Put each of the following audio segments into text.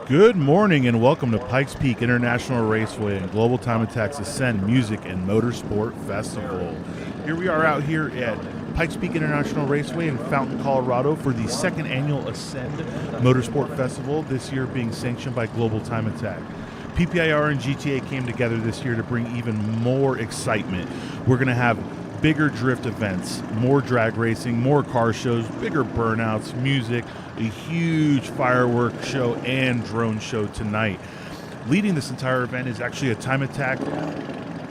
Good morning and welcome to Pikes Peak International Raceway and Global Time Attack's Ascend Music and Motorsport Festival. Here we are out here at Pikes Peak International Raceway in Fountain, Colorado for the second annual Ascend Motorsport Festival, this year being sanctioned by Global Time Attack. PPIR and GTA came together this year to bring even more excitement. We're going to have bigger drift events, more drag racing, more car shows, bigger burnouts, music, a huge fireworks show, and drone show tonight. Leading this entire event is actually a Time Attack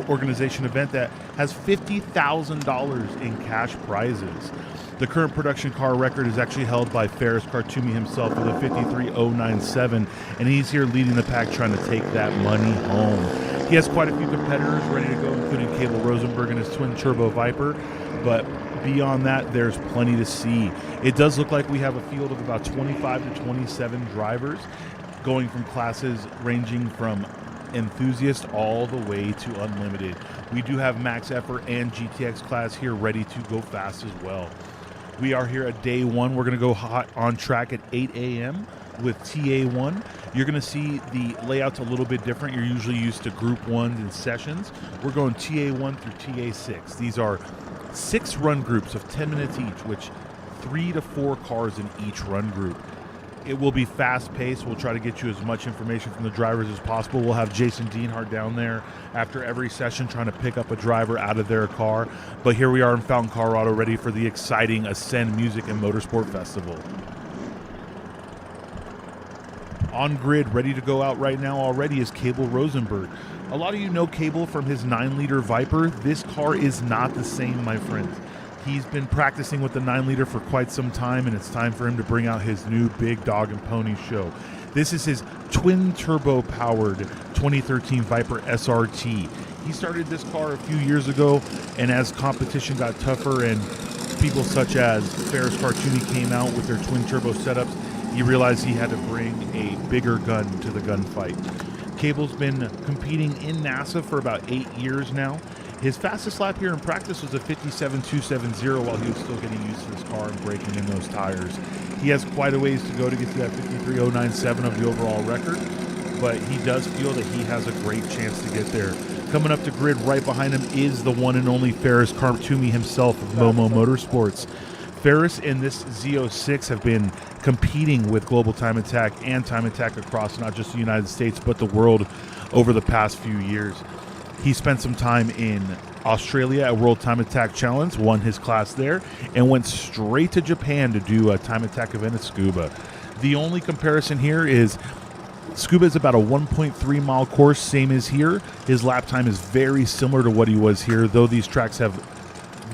organization event that has $50,000 in cash prizes. The current production car record is actually held by Ferris Khartoumi himself with a 53.097, and he's here leading the pack trying to take that money home. He has quite a few competitors ready to go, including Cable Rosenberg and his twin-turbo Viper, but beyond that, there's plenty to see. It does look like we have a field of about 25 to 27 drivers, going from classes ranging from enthusiast all the way to unlimited. We do have max effort and GTX class here ready to go fast as well. We are here at day one. We're going to go hot on track at 8 a.m. with TA1. You're going to see the layout's a little bit different. You're usually used to group ones and sessions. We're going TA1 through TA6. These are 6 run groups of 10 minutes each, which 3 to 4 cars in each run group. It will be fast-paced. We'll try to get you as much information from the drivers as possible. We'll have Jason Dienhart down there after every session trying to pick up a driver out of their car. But here we are in Fountain, Colorado, ready for the exciting Ascend Music and Motorsport Festival. On grid, ready to go out right now already is Cable Rosenberg. A lot of you know Cable from his 9-liter Viper. This car is not the same, my friends. He's been practicing with the 9-liter for quite some time, and it's time for him to bring out his new Big Dog and Pony show. This is his twin-turbo-powered 2013 Viper SRT. He started this car a few years ago, and as competition got tougher and people such as Ferris Khartoumi came out with their twin-turbo setups, he realized he had to bring a bigger gun to the gunfight. Cable's been competing in NASA for about 8 years now. His fastest lap here in practice was a 57.270 while he was still getting used to this car and breaking in those tires. He has quite a ways to go to get to that 53.097 of the overall record, but he does feel that he has a great chance to get there. Coming up to grid right behind him is the one and only Ferris Khartoumi himself of Momo Motorsports. Ferris and this Z06 have been competing with Global Time Attack and Time Attack across not just the United States but the world over the past few years. He spent some time in Australia at World Time Attack Challenge, won his class there, and went straight to Japan to do a Time Attack event at Scuba. The only comparison here is Scuba is about a 1.3 mile course, same as here. His lap time is very similar to what he was here, though these tracks have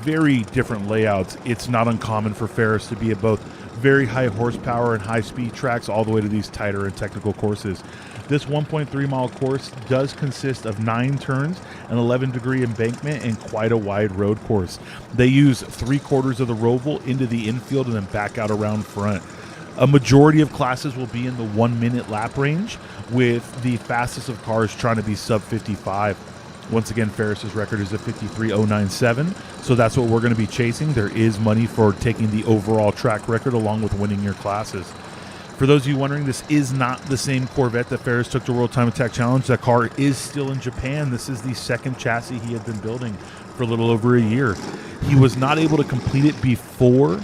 very different layouts. It's not uncommon for Ferris to be at both very high horsepower and high speed tracks all the way to these tighter and technical courses. This 1.3 mile course does consist of 9 turns, an 11-degree embankment, and quite a wide road course. They use 3/4 of the roval into the infield and then back out around front. A majority of classes will be in the 1-minute lap range, with the fastest of cars trying to be sub 55. Once again, Ferris's record is a 53.097, so that's what we're going to be chasing. There is money for taking the overall track record along with winning your classes. For those of you wondering, this is not the same Corvette that Ferris took to World Time Attack Challenge. That car is still in Japan. This is the second chassis he had been building for a little over a year. He was not able to complete it before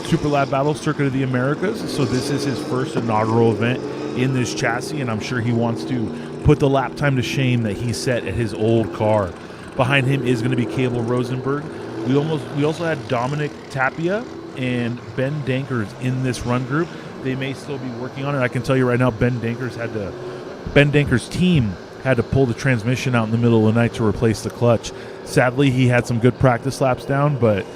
Super Lab Battle Circuit of the Americas, so this is his first inaugural event in this chassis, and I'm sure he wants to put the lap time to shame that he set at his old car. Behind him is going to be Cable Rosenberg. We also had Dominic Tapia and Ben Dankers in this run group. They may still be working on it. I can tell you right now, Ben Dankers' team had to pull the transmission out in the middle of the night to replace the clutch. Sadly, he had some good practice laps down, but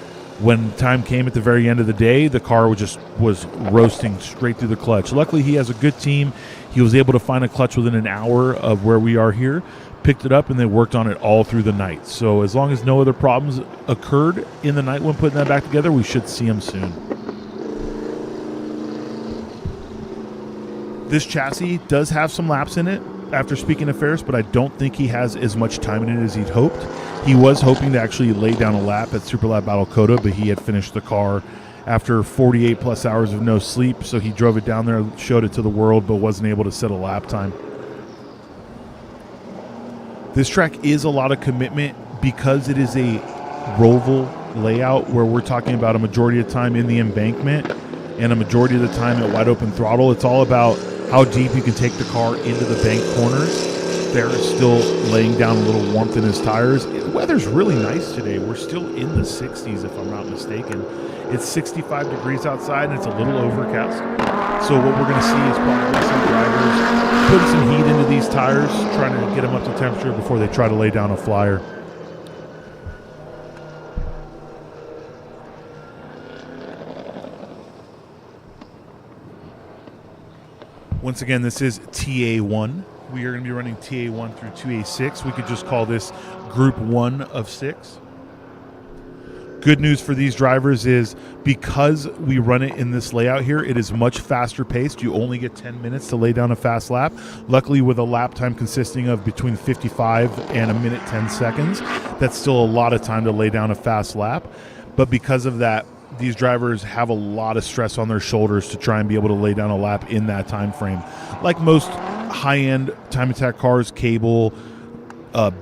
when time came at the very end of the day, the car was roasting straight through the clutch. Luckily, he has a good team. He was able to find a clutch within an hour of where we are here, picked it up, and they worked on it all through the night. So as long as no other problems occurred in the night when putting that back together, we should see him soon. This chassis does have some laps in it after speaking to Ferris, but I don't think he has as much time in it as he'd hoped. He was hoping to actually lay down a lap at Super Lab Battle Coda, but he had finished the car after 48 plus hours of no sleep. So he drove it down there, showed it to the world, but wasn't able to set a lap time. This track is a lot of commitment because it is a roval layout where we're talking about a majority of time in the embankment and a majority of the time at wide open throttle. It's all about how deep you can take the car into the bank corners. Ferris still laying down a little warmth in his tires. The weather's really nice today. We're still in the 60s if I'm not mistaken. It's 65 degrees outside and it's a little overcast. So what we're going to see is probably some drivers putting some heat into these tires, trying to get them up to temperature before they try to lay down a flyer. Once again, this is TA1. We are going to be running TA1 through 2A6. We could just call this Group 1 of 6. Good news for these drivers is because we run it in this layout here, it is much faster paced. You only get 10 minutes to lay down a fast lap. Luckily, with a lap time consisting of between 55 and a minute 10 seconds, that's still a lot of time to lay down a fast lap. But because of that, these drivers have a lot of stress on their shoulders to try and be able to lay down a lap in that time frame. Like most high-end time attack cars, Cable,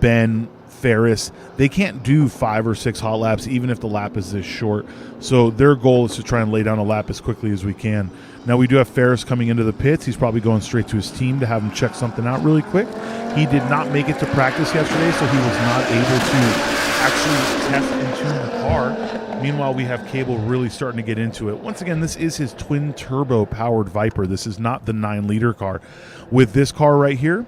Ben, Ferris, they can't do 5 or 6 hot laps even if the lap is this short. So their goal is to try and lay down a lap as quickly as we can. Now we do have Ferris coming into the pits. He's probably going straight to his team to have him check something out really quick. He did not make it to practice yesterday, so he was not able to actually test and tune the car. Meanwhile, we have Cable really starting to get into it. Once again, this is his twin turbo powered Viper. This is not the 9-liter car. With this car right here,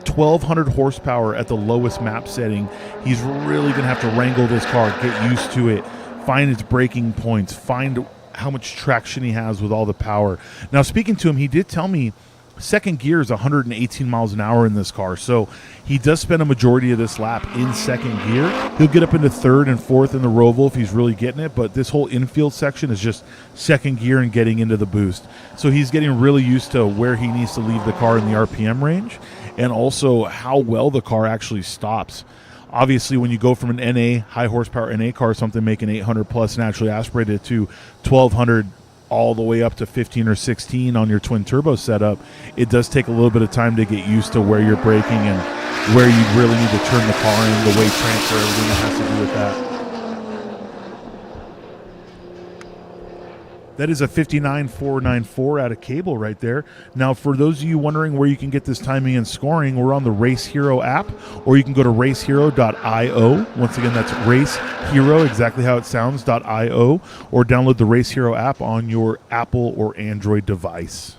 1,200 horsepower at the lowest map setting. He's really going to have to wrangle this car, get used to it, find its braking points, find how much traction he has with all the power. Now, speaking to him, he did tell me second gear is 118 miles an hour in this car. So he does spend a majority of this lap in second gear. He'll get up into third and fourth in the Roval if he's really getting it, but this whole infield section is just second gear and getting into the boost. So he's getting really used to where he needs to leave the car in the RPM range and also how well the car actually stops. Obviously, when you go from an NA, high horsepower NA car, something making 800 plus naturally aspirated to 1,200 all the way up to 15 or 16 on your twin turbo setup, it does take a little bit of time to get used to where you're braking and where you really need to turn the car in, the weight transfer, everything that has to do with that. That is a 59.494 out of Cable right there. Now, for those of you wondering where you can get this timing and scoring, we're on the Race Hero app, or you can go to racehero.io. Once again, that's Race Hero, exactly how it sounds, .io, or download the Race Hero app on your Apple or Android device.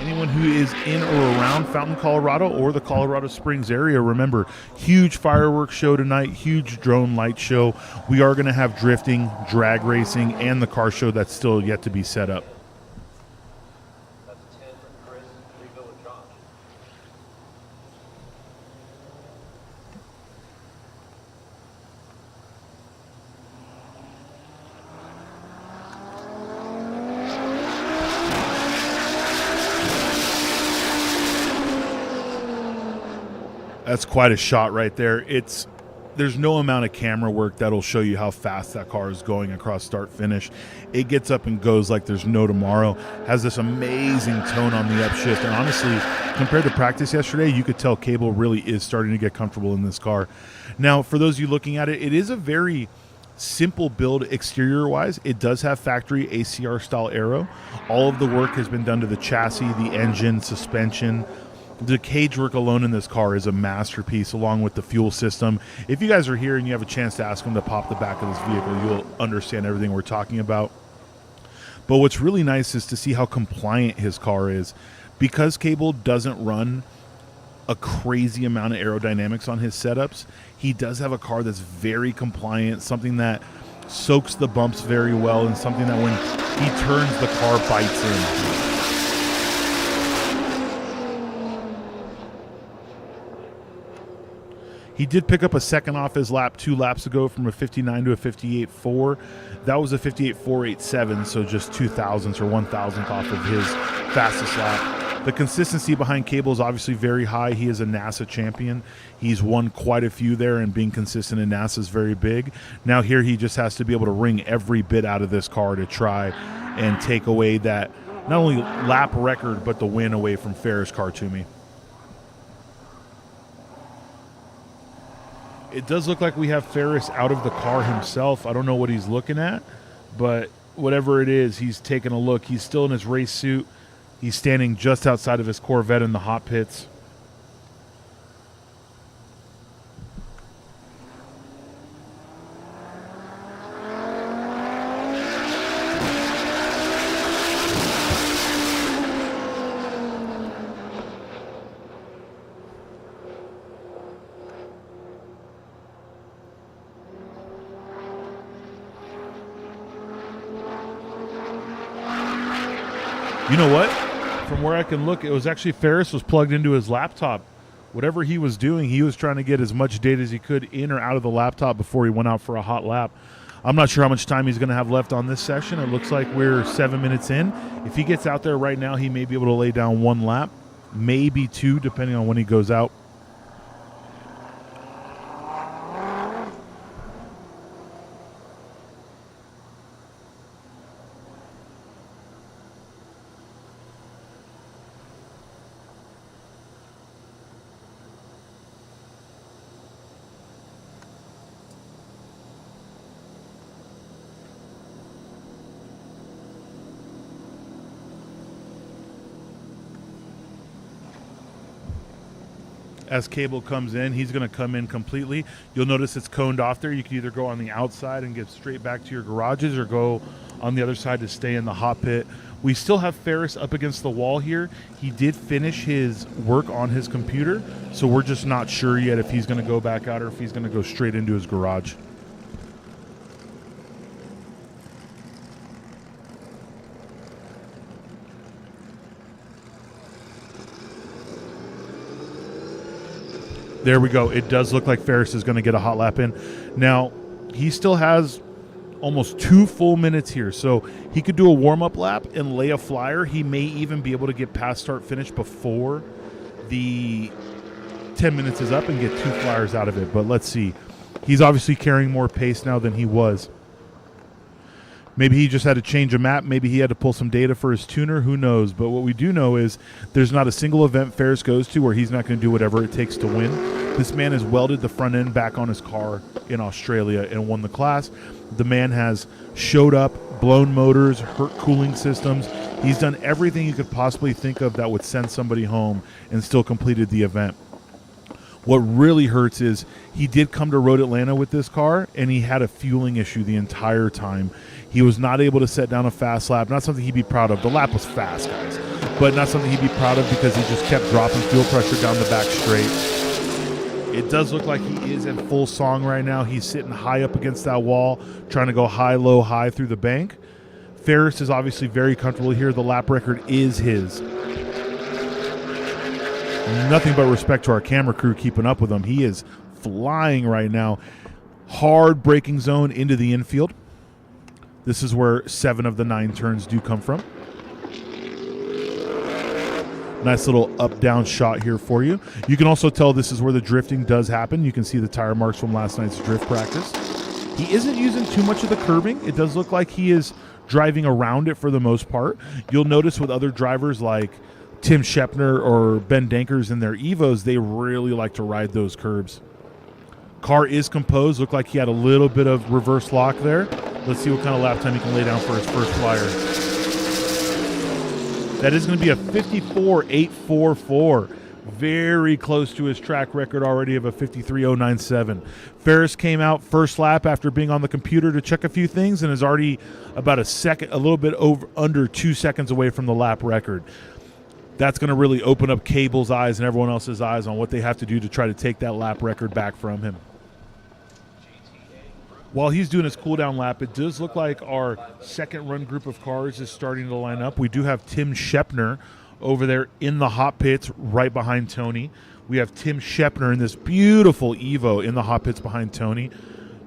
Anyone who is in or around Fountain, Colorado or the Colorado Springs area, remember, huge fireworks show tonight, huge drone light show. We are going to have drifting, drag racing, and the car show that's still yet to be set up. That's 10 for Chris, 3 for Josh. That's quite a shot right there. There's no amount of camera work that'll show you how fast that car is going across start finish. It gets up and goes like there's no tomorrow. Has this amazing tone on the upshift. And honestly, compared to practice yesterday, you could tell Cable really is starting to get comfortable in this car. Now, for those of you looking at it, it is a very simple build exterior-wise. It does have factory ACR-style aero. All of the work has been done to the chassis, the engine, suspension. The cage work alone in this car is a masterpiece, along with the fuel system. If you guys are here and you have a chance to ask them to pop the back of this vehicle, you'll understand everything we're talking about. But what's really nice is to see how compliant his car is. Because Cable doesn't run a crazy amount of aerodynamics on his setups, he does have a car that's very compliant, something that soaks the bumps very well, and something that when he turns, the car bites in. He did pick up a second off his lap 2 laps ago from a 59 to a 58.4. That was a 58.487, so just 2 thousandths or 1 thousandth off of his fastest lap. The consistency behind Cable is obviously very high. He is a NASA champion. He's won quite a few there, and being consistent in NASA is very big. Now here he just has to be able to wring every bit out of this car to try and take away that not only lap record but the win away from Ferris car to me. It does look like we have Ferris out of the car himself. I don't know what he's looking at, but whatever it is, he's taking a look. He's still in his race suit. He's standing just outside of his Corvette in the hot pits. You know what? From where I can look, it was actually Ferris was plugged into his laptop. Whatever he was doing, he was trying to get as much data as he could in or out of the laptop before he went out for a hot lap. I'm not sure how much time he's going to have left on this session. It looks like we're 7 minutes in. If he gets out there right now, he may be able to lay down one lap, maybe two, depending on when he goes out. As Cable comes in, he's going to come in completely. You'll notice it's coned off there. You can either go on the outside and get straight back to your garages or go on the other side to stay in the hot pit. We still have Ferris up against the wall here. He did finish his work on his computer, so we're just not sure yet if he's going to go back out or if he's going to go straight into his garage. There we go. It does look like Ferris is going to get a hot lap in. Now, he still has almost 2 full minutes here, so he could do a warm-up lap and lay a flyer. He may even be able to get past start-finish before the 10 minutes is up and get 2 flyers out of it. But let's see. He's obviously carrying more pace now than he was. Maybe he just had to change a map. Maybe he had to pull some data for his tuner. Who knows? But what we do know is there's not a single event Ferris goes to where he's not going to do whatever it takes to win. This man has welded the front end back on his car in Australia and won the class. The man has showed up, blown motors, hurt cooling systems. He's done everything you could possibly think of that would send somebody home and still completed the event. What really hurts is he did come to Road Atlanta with this car, and he had a fueling issue the entire time. He was not able to set down a fast lap. Not something he'd be proud of. The lap was fast, guys, but not something he'd be proud of because he just kept dropping fuel pressure down the back straight. It does look like he is in full song right now. He's sitting high up against that wall, trying to go high, low, high through the bank. Ferris is obviously very comfortable here. The lap record is his. Nothing but respect to our camera crew keeping up with him. He is flying right now. Hard braking zone into the infield. This is where 7 of the 9 turns do come from. Nice little up-down shot here for you. You can also tell this is where the drifting does happen. You can see the tire marks from last night's drift practice. He isn't using too much of the curbing. It does look like he is driving around it for the most part. You'll notice with other drivers like Tim Shepner or Ben Dankers in their Evos, they really like to ride those curbs. Car is composed. Looked like he had a little bit of reverse lock there. Let's see what kind of lap time he can lay down for his first flyer. That is going to be a 54.844. Very close to his track record already of a 53.097. Ferris came out first lap after being on the computer to check a few things and is already about a little bit under 2 seconds away from the lap record. That's going to really open up Cable's eyes and everyone else's eyes on what they have to do to try to take that lap record back from him. While he's doing his cool-down lap, it does look like our second run group of cars is starting to line up. We do have Tim Shepner over there in the hot pits right behind Tony. We have Tim Shepner in this beautiful Evo in the hot pits behind Tony.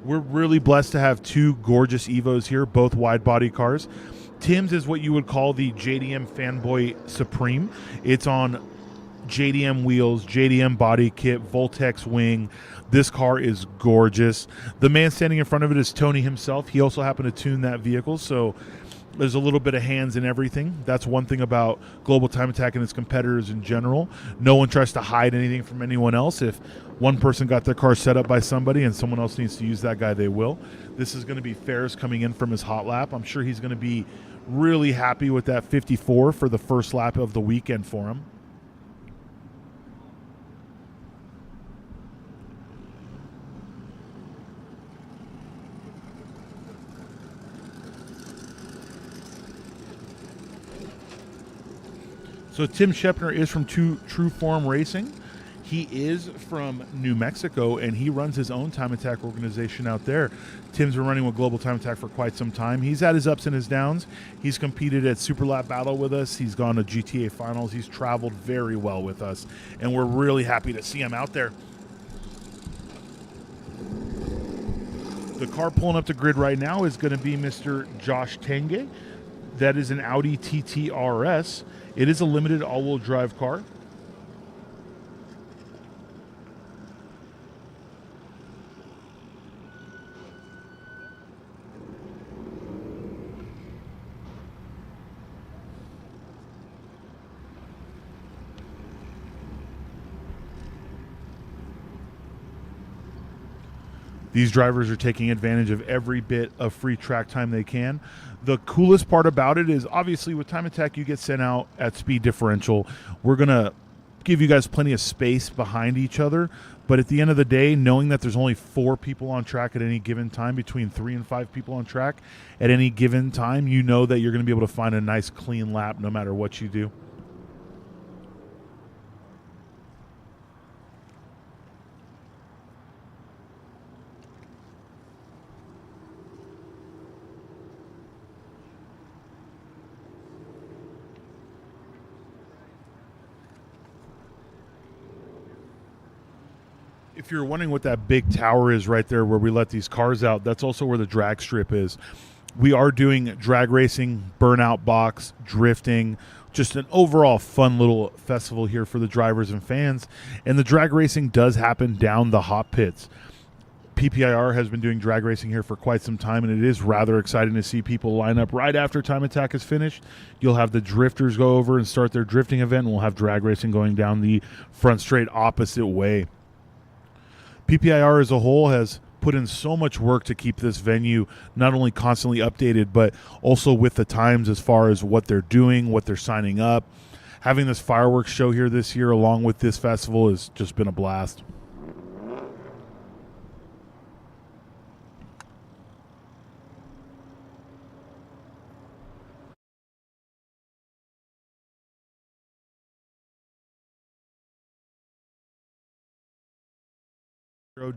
We're really blessed to have 2 gorgeous Evos here, both wide-body cars. Tim's is what you would call the JDM Fanboy Supreme. It's on JDM wheels, JDM body kit, Voltex wing. This car is gorgeous. The man standing in front of it is Tony himself. He also happened to tune that vehicle, so there's a little bit of hands in everything. That's one thing about Global Time Attack and its competitors in general. No one tries to hide anything from anyone else. If one person got their car set up by somebody and someone else needs to use that guy, they will. This is going to be Ferris coming in from his hot lap. I'm sure he's going to be really happy with that 54 for the first lap of the weekend for him. So Tim Shepner is from True Form Racing. He is from New Mexico, and he runs his own Time Attack organization out there. Tim's been running with Global Time Attack for quite some time. He's had his ups and his downs. He's competed at Super Lap Battle with us. He's gone to GTA Finals. He's traveled very well with us, and we're really happy to see him out there. The car pulling up to grid right now is going to be Mr. Josh Tenge. That is an Audi TT RS. It is a limited all-wheel drive car. These drivers are taking advantage of every bit of free track time they can. The coolest part about it is obviously with Time Attack, you get sent out at speed differential. We're going to give you guys plenty of space behind each other. But at the end of the day, knowing that there's only 4 people on track at any given time, between 3 and 5 people on track at any given time, you know that you're going to be able to find a nice clean lap no matter what you do. If you're wondering what that big tower is right there where we let these cars out, that's also where the drag strip is. We are doing drag racing, burnout box, drifting, just an overall fun little festival here for the drivers and fans. And the drag racing does happen down the hot pits. PPIR has been doing drag racing here for quite some time, and it is rather exciting to see people line up right after Time Attack is finished. You'll have the drifters go over and start their drifting event, and we'll have drag racing going down the front straight opposite way. PPIR as a whole has put in so much work to keep this venue not only constantly updated, but also with the times as far as what they're doing, what they're signing up. Having this fireworks show here this year along with this festival has just been a blast.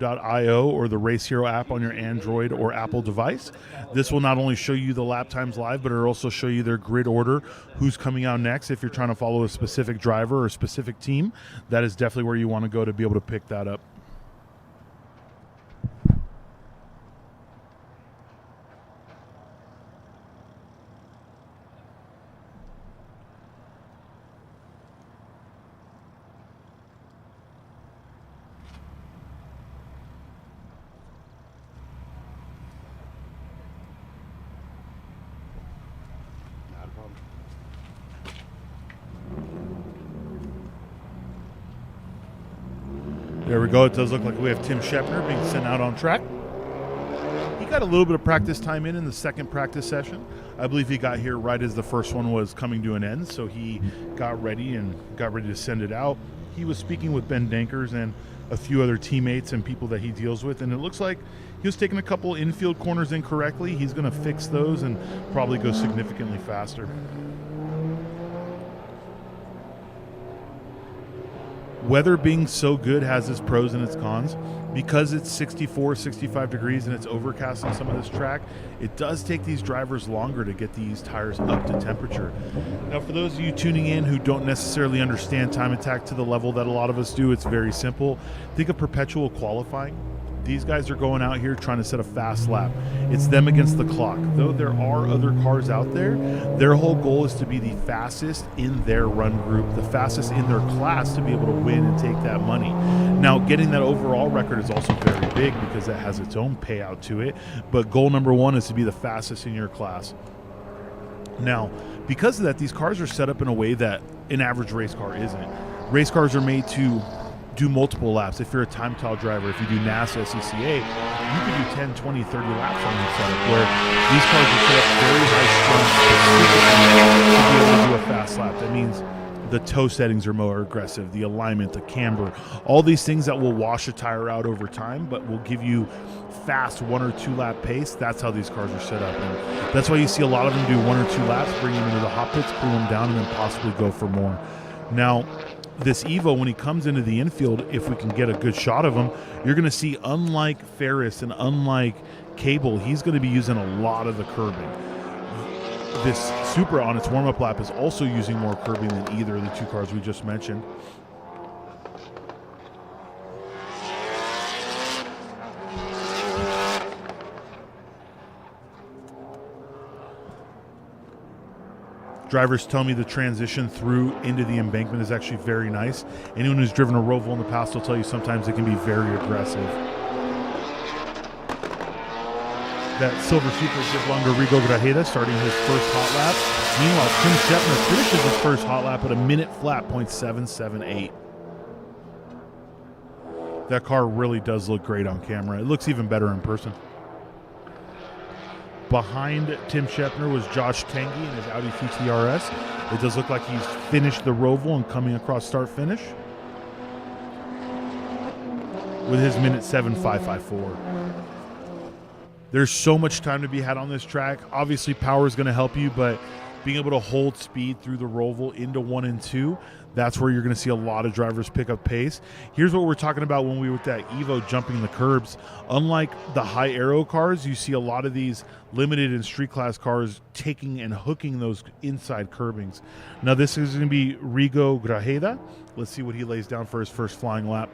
.io or the Race Hero app on your Android or Apple device. This will not only show you the lap times live, but it'll also show you their grid order, who's coming out next. If you're trying to follow a specific driver or a specific team, that is definitely where you want to go to be able to pick that up. There we go. It does look like we have Tim Shepner being sent out on track. He got a little bit of practice time in the second practice session. I believe he got here right as the first one was coming to an end, so he got ready to send it out. He was speaking with Ben Dankers and a few other teammates and people that he deals with, and it looks like he was taking a couple infield corners incorrectly. He's going to fix those and probably go significantly faster. Weather being so good has its pros and its cons. Because it's 64, 65 degrees and it's overcast on some of this track, it does take these drivers longer to get these tires up to temperature. Now, for those of you tuning in who don't necessarily understand Time Attack to the level that a lot of us do, it's very simple. Think of perpetual qualifying. These guys are going out here trying to set a fast lap. It's them against the clock. Though there are other cars out there, their whole goal is to be the fastest in their run group, the fastest in their class to be able to win and take that money. Now, getting that overall record is also very big because that has its own payout to it. But goal number one is to be the fastest in your class. Now, because of that, these cars are set up in a way that an average race car isn't. Race cars are made to do multiple laps. If you're a time trial driver, if you do NASA, SCCA, you can do 10, 20, 30 laps on your setup, where these cars are set up very high strung specifically to be able to do a fast lap. That means the toe settings are more aggressive, the alignment, the camber, all these things that will wash a tire out over time, but will give you fast 1 or 2 lap pace. That's how these cars are set up. And that's why you see a lot of them do 1 or 2 laps, bring them into the hot pits, cool them down, and then possibly go for more. Now, this Evo, when he comes into the infield, if we can get a good shot of him, you're going to see, unlike Ferris and unlike Cable, he's going to be using a lot of the curbing. This Supra on its warm-up lap is also using more curbing than either of the 2 cars we just mentioned. Drivers tell me the transition through into the embankment is actually very nice. Anyone who's driven a Roval in the past will tell you sometimes it can be very aggressive. That Silver Supra did belong to Rigo Grajeda, starting his first hot lap. Meanwhile, Tim Shepner finishes his first hot lap at a minute flat, .778. That car really does look great on camera. It looks even better in person. Behind Tim Shepner was Josh Tanguy in his Audi TT RS. It does look like he's finished the Roval and coming across start-finish with his minute 7.554. There's so much time to be had on this track. Obviously, power is going to help you, but being able to hold speed through the Roval into 1 and 2, that's where you're going to see a lot of drivers pick up pace. Here's what we're talking about when we were with that Evo jumping the curbs. Unlike the high aero cars, you see a lot of these limited and street class cars taking and hooking those inside curbings. Now this is going to be Rigo Grajeda. Let's see what he lays down for his first flying lap.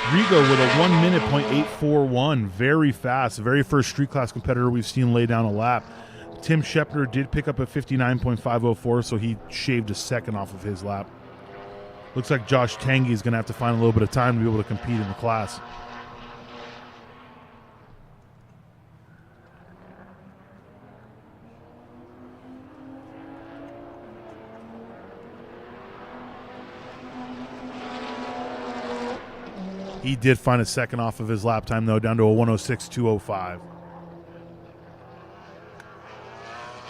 Rigo with a 1 minute .841, very fast. The very first street class competitor we've seen lay down a lap. Tim Shepner did pick up a 59.504, so he shaved a second off of his lap. Looks like Josh Tanguy is going to have to find a little bit of time to be able to compete in the class. He did find a second off of his lap time, though, down to a 106.205.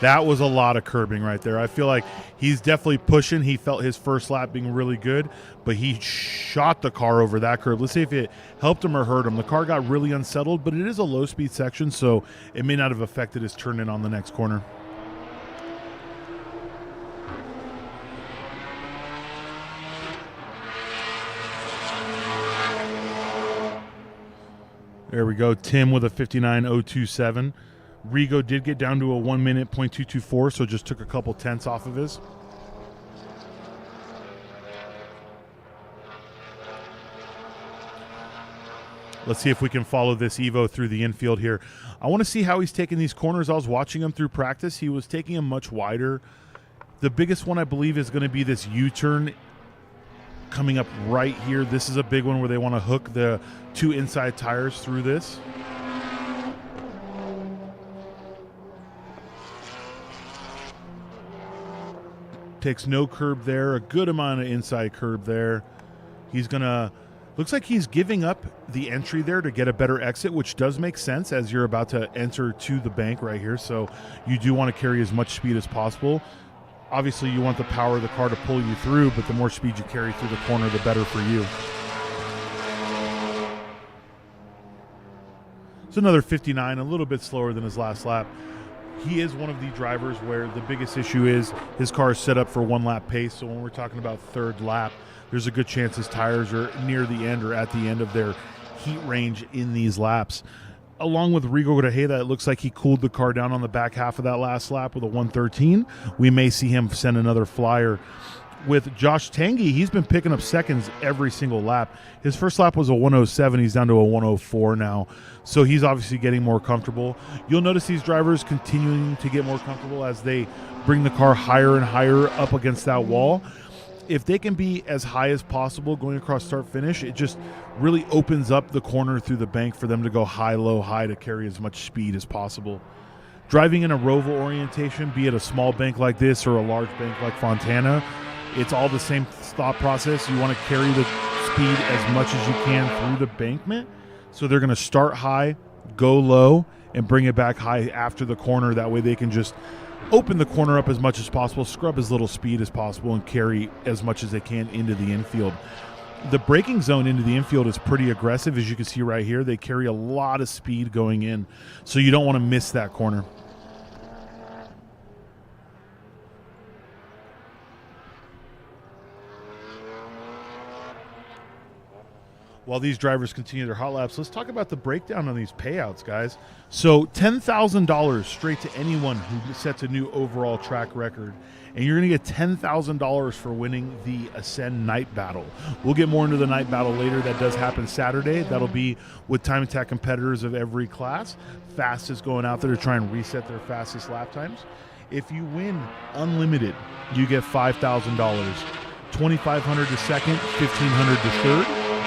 That was a lot of curbing right there. I feel like he's definitely pushing. He felt his first lap being really good, but he shot the car over that curb. Let's see if it helped him or hurt him. The car got really unsettled, but it is a low-speed section, so it may not have affected his turn-in on the next corner. There we go. Tim with a 59.027. Rigo did get down to a 1 minute .224, so just took a couple tenths off of his. Let's see if we can follow this Evo through the infield here. I want to see how he's taking these corners. I was watching him through practice. He was taking them much wider. The biggest one, I believe, is going to be this U-turn coming up right here. This is a big one where they want to hook the 2 inside tires through this. Takes no curb there, a good amount of inside curb there. He's gonna, looks like he's giving up the entry there to get a better exit, which does make sense as you're about to enter to the bank right here. So you do want to carry as much speed as possible. Obviously, you want the power of the car to pull you through, but the more speed you carry through the corner, the better for you. It's another 59, a little bit slower than his last lap. He is one of the drivers where the biggest issue is his car is set up for 1 lap pace. So when we're talking about third lap, there's a good chance his tires are near the end or at the end of their heat range in these laps. along with Rigo Grajeda, it looks like he cooled the car down on the back half of that last lap with a 113. We may see him send another flyer. With Josh Tanguy, he's been picking up seconds every single lap. His first lap was a 107. He's down to a 104 now. So he's obviously getting more comfortable. You'll notice these drivers continuing to get more comfortable as they bring the car higher and higher up against that wall. If they can be as high as possible going across start finish, it just really opens up the corner through the bank for them to go high, low, high to carry as much speed as possible. Driving in a roval orientation, be it a small bank like this or a large bank like Fontana, it's all the same thought process. You want to carry the speed as much as you can through the bankment. So they're going to start high, go low, and bring it back high after the corner. That way they can just open the corner up as much as possible, scrub as little speed as possible, and carry as much as they can into the infield. The braking zone into the infield is pretty aggressive. As you can see right here, they carry a lot of speed going in. So you don't want to miss that corner. While these drivers continue their hot laps, let's talk about the breakdown on these payouts, guys. So $10,000 straight to anyone who sets a new overall track record. And you're going to get $10,000 for winning the Ascend Night Battle. We'll get more into the Night Battle later. That does happen Saturday. That'll be with time attack competitors of every class. Fastest going out there to try and reset their fastest lap times. If you win unlimited, you get $5,000. $2,500 to second, $1,500 to third.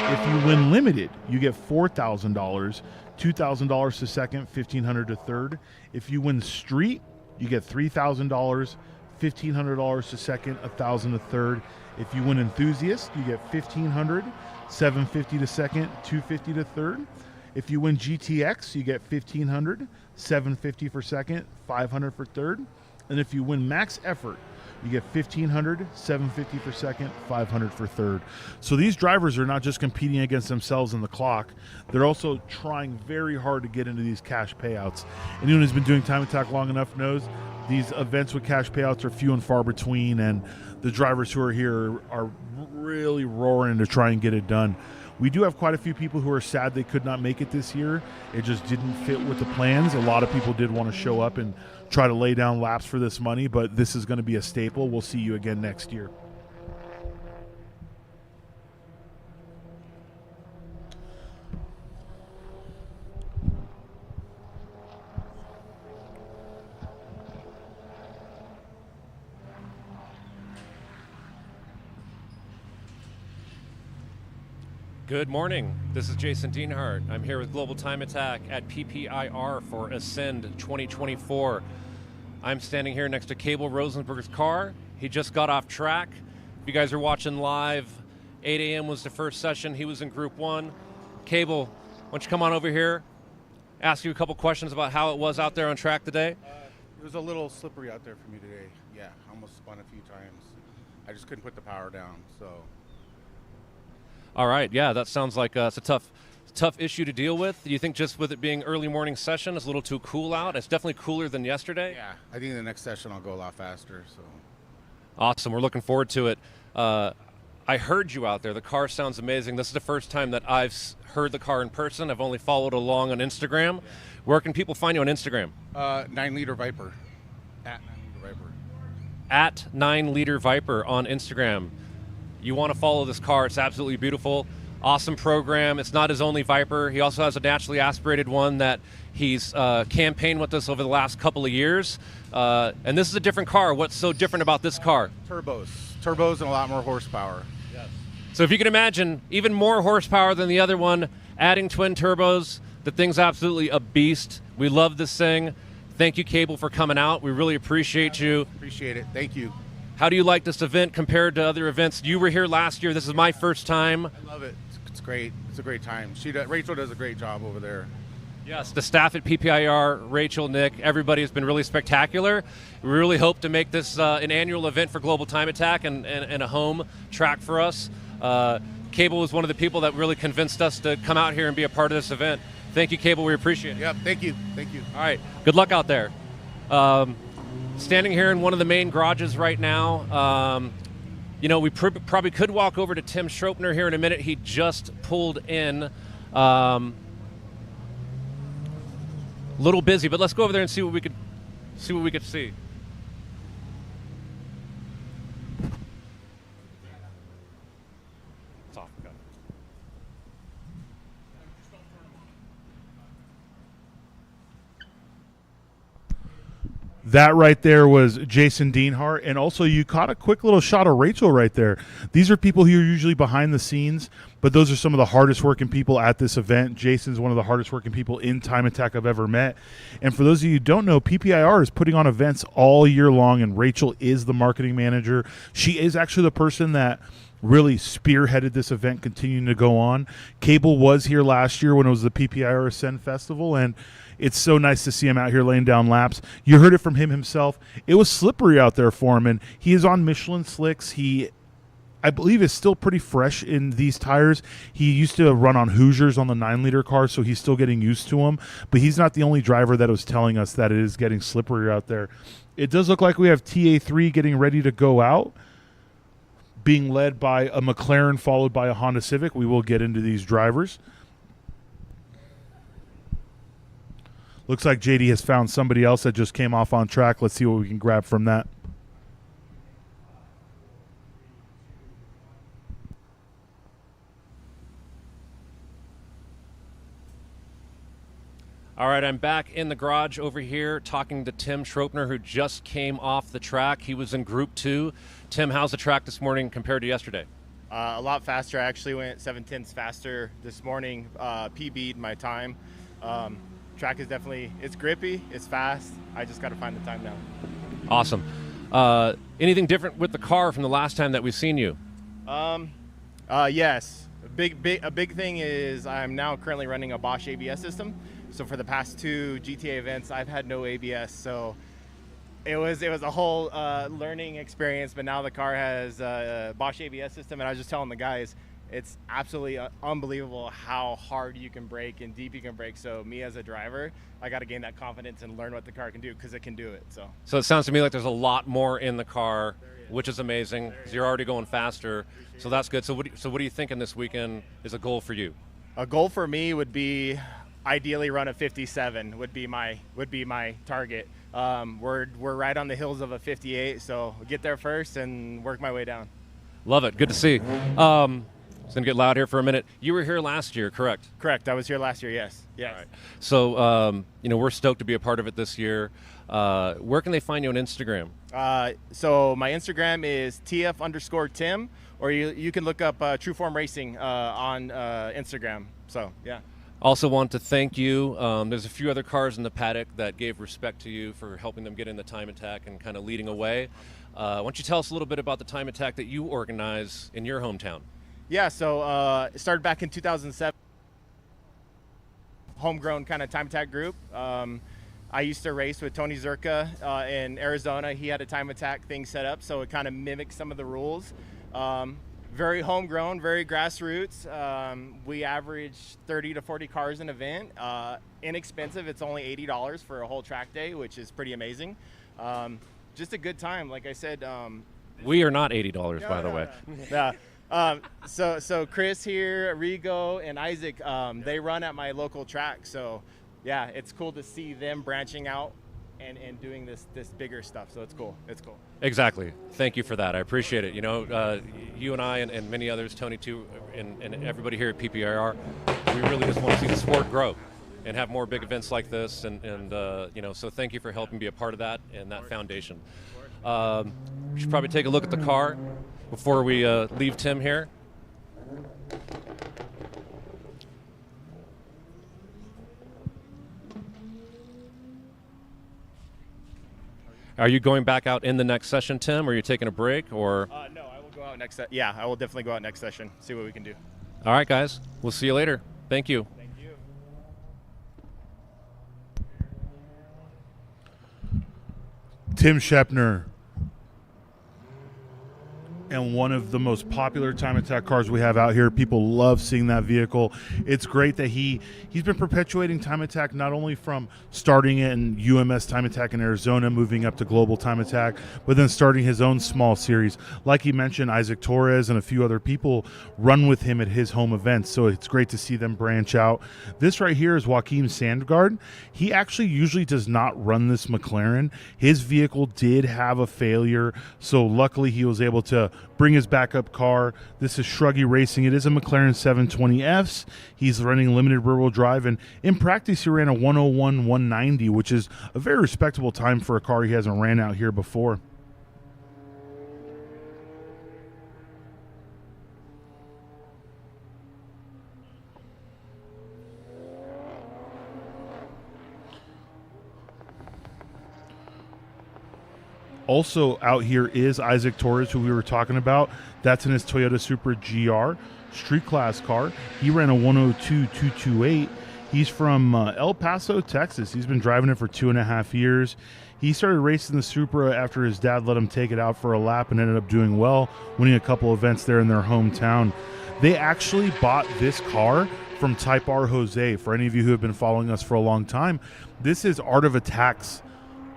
If you win limited, you get $4,000, $2,000 to second, $1,500 to third. If you win street, you get $3,000, $1,500 to second, $1,000 to third. If you win enthusiast, you get $1,500, $750 to second, $250 to third. If you win GTX, you get $1,500, $750 for second, $500 for third. And if you win max effort, you get $1,500, $750 for second, $500 for third. So these drivers are not just competing against themselves in the clock. They're also trying very hard to get into these cash payouts. Anyone who's been doing time attack long enough knows these events with cash payouts are few and far between, and the drivers who are here are really roaring to try and get it done. We do have quite a few people who are sad they could not make it this year. It just didn't fit with the plans. A lot of people did want to show up and try to lay down laps for this money, but this is going to be a staple. We'll see you again next year. Good morning. This is Jason Dienhart. I'm here with Global Time Attack at PPIR for Ascend 2024. I'm standing here next to Cable Rosenberg's car. He just got off track. If you guys are watching live, 8 a.m. was the first session. He was in Group 1. Cable, why don't you come on over here, ask you a couple questions about how it was out there on track today? It was a little slippery out there for me today. Yeah, I almost spun a few times. I just couldn't put the power down, so... All right, yeah, that sounds like it's a tough issue to deal with. Do you think just with it being early morning session, it's a little too cool out? It's definitely cooler than yesterday. Yeah, I think the next session I'll go a lot faster. So awesome, we're looking forward to it. I heard you out there. The car sounds amazing. This is the first time that I've heard the car in person. I've only followed along on Instagram. Yeah. Where can people find you on Instagram? 9-liter Viper. At 9-liter Viper. At 9-liter Viper on Instagram. You want to follow this car. It's absolutely beautiful. Awesome program. It's not his only Viper. He also has a naturally aspirated one that he's campaigned with us over the last couple of years. And this is a different car. What's so different about this car? Turbos and a lot more horsepower. Yes. So if you can imagine, even more horsepower than the other one, adding twin turbos, the thing's absolutely a beast. We love this thing. Thank you, Cable, for coming out. We really appreciate you. Appreciate it. Thank you. How do you like this event compared to other events? You were here last year. This is my first time. I love it. It's great. It's a great time. Rachel does a great job over there. Yes, the staff at PPIR, Rachel, Nick, everybody has been really spectacular. We really hope to make this an annual event for Global Time Attack and a home track for us. Cable was one of the people that really convinced us to come out here and be a part of this event. Thank you, Cable. We appreciate it. Yep, thank you. Thank you. All right, good luck out there. Standing here in one of the main garages right now. We probably could walk over to Tim Schropner here in a minute. He just pulled in. A little busy, but let's go over there and see what we could see. It's off. Okay. That right there was Jason Deanhart, and also you caught a quick little shot of Rachel right there. These are people who are usually behind the scenes, but those are some of the hardest working people at this event. Jason's one of the hardest working people in Time Attack I've ever met. And for those of you who don't know, PPIR is putting on events all year long, and Rachel is the marketing manager. She is actually the person that really spearheaded this event continuing to go on. Cable was here last year when it was the PPIR Ascend Festival, and it's so nice to see him out here laying down laps. You heard it from him himself. It was slippery out there for him, and he is on Michelin slicks. He, I believe, is still pretty fresh in these tires. He used to run on Hoosiers on the 9-liter car, so he's still getting used to them. But he's not the only driver that was telling us that it is getting slippery out there. It does look like we have TA3 getting ready to go out, being led by a McLaren followed by a Honda Civic. We will get into these drivers. Looks like JD has found somebody else that just came off on track. Let's see what we can grab from that. All right, I'm back in the garage over here talking to Tim Schropner, who just came off the track. He was in Group 2. Tim, how's the track this morning compared to yesterday? A lot faster. I actually went 7/10 faster this morning. PB'd my time. Track is definitely, it's grippy, it's fast. I just got to find the time now. Awesome. Anything different with the car from the last time that we've seen you? Yes. A big thing is I'm now currently running a Bosch ABS system. So for the past 2 GTA events, I've had no ABS. So it was a whole learning experience. But now the car has a Bosch ABS system, and I was just telling the guys, it's absolutely unbelievable how hard you can brake and deep you can brake. So me as a driver, I got to gain that confidence and learn what the car can do, because it can do it. So it sounds to me like there's a lot more in the car, which is amazing. You're already going faster, so that's good. So what are you thinking this weekend is a goal for you? A goal for me would be ideally run a 57 would be my target. We're right on the heels of a 58, so I'll get there first and work my way down. Love it. Good to see. It's going to get loud here for a minute. You were here last year, correct? Correct. I was here last year, yes. All right. So, we're stoked to be a part of it this year. Where can they find you on Instagram? So my Instagram is TF_Tim, or you can look up Trueform Racing on Instagram. So, yeah. Also want to thank you. There's a few other cars in the paddock that gave respect to you for helping them get in the Time Attack and kind of leading away. Why don't you tell us a little bit about the Time Attack that you organize in your hometown? Yeah, so it started back in 2007. Homegrown kind of Time Attack group. I used to race with Tony Zerka in Arizona. He had a Time Attack thing set up, so it kind of mimics some of the rules. Very homegrown, very grassroots. We average 30 to 40 cars an event. Inexpensive. It's only $80 for a whole track day, which is pretty amazing. Just a good time. Like I said, we are not $80, by the way. Yeah. So Chris here, Rigo, and Isaac, they run at my local track. So yeah, it's cool to see them branching out and doing this bigger stuff. So it's cool. It's cool. Exactly. Thank you for that. I appreciate it. You and I and many others, Tony too, and everybody here at PPIR, we really just want to see the sport grow and have more big events like this. So thank you for helping be a part of that and that foundation. We should probably take a look at the car before we leave Tim here. Are you going back out in the next session, Tim, or are you taking a break? Or no, I will go out next. Yeah, I will definitely go out next session. See what we can do. All right, guys. We'll see you later. Thank you. Thank you. Tim Schepner, and one of the most popular time attack cars we have out here. People love seeing that vehicle. It's great that he's been perpetuating time attack, not only from starting in UMS time attack in Arizona, moving up to global time attack, but then starting his own small series. Like he mentioned, Isaac Torres and a few other people run with him at his home events, so it's great to see them branch out. This right here is Joaquim Sandgaard. He actually usually does not run this McLaren. His vehicle did have a failure, so luckily he was able to bring his backup car. This is Shruggy Racing. It is a McLaren 720S. He's running limited rear-wheel drive, and in practice he ran a 101-190, which is a very respectable time for a car he hasn't ran out here before. Also out here is Isaac Torres, who we were talking about. That's in his Toyota Supra GR, street class car. He ran a 102-228. He's from El Paso, Texas. He's been driving it for 2.5 years. He started racing the Supra after his dad let him take it out for a lap and ended up doing well, winning a couple events there in their hometown. They actually bought this car from Type R Jose. For any of you who have been following us for a long time, this is Art of Attack's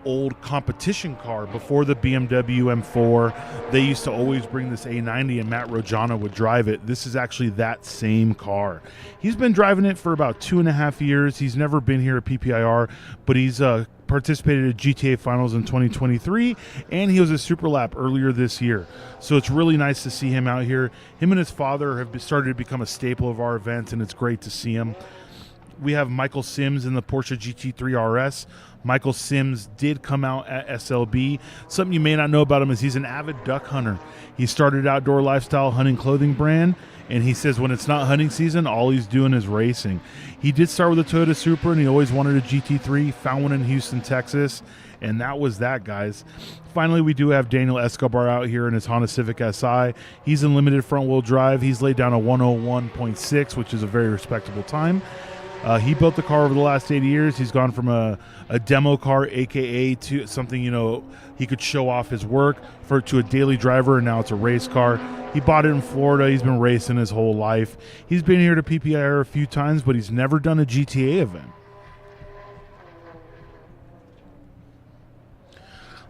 old competition car before the BMW M4. They used to always bring this A90 and Matt Rojana would drive it. This is actually that same car. He's been driving it for about 2.5 years. He's never been here at PPIR, but he's participated at GTA Finals in 2023, and he was a Super Lap earlier this year. So it's really nice to see him out here. Him and his father have started to become a staple of our events, and it's great to see him. We have Michael Sims in the Porsche GT3 RS. Michael Sims did come out at SLB. Something you may not know about him is he's an avid duck hunter. He started Outdoor Lifestyle Hunting Clothing brand, and he says when it's not hunting season, all he's doing is racing. He did start with a Toyota Supra, and he always wanted a GT3, found one in Houston, Texas, and that was that, guys. Finally, we do have Daniel Escobar out here in his Honda Civic Si. He's in limited front-wheel drive. He's laid down a 101.6, which is a very respectable time. He built the car over the last 8 years. He's gone from a demo car, aka to something, he could show off his work, to a daily driver, and now it's a race car. He bought it in Florida. He's been racing his whole life. He's been here to PPIR a few times, but he's never done a GTA event.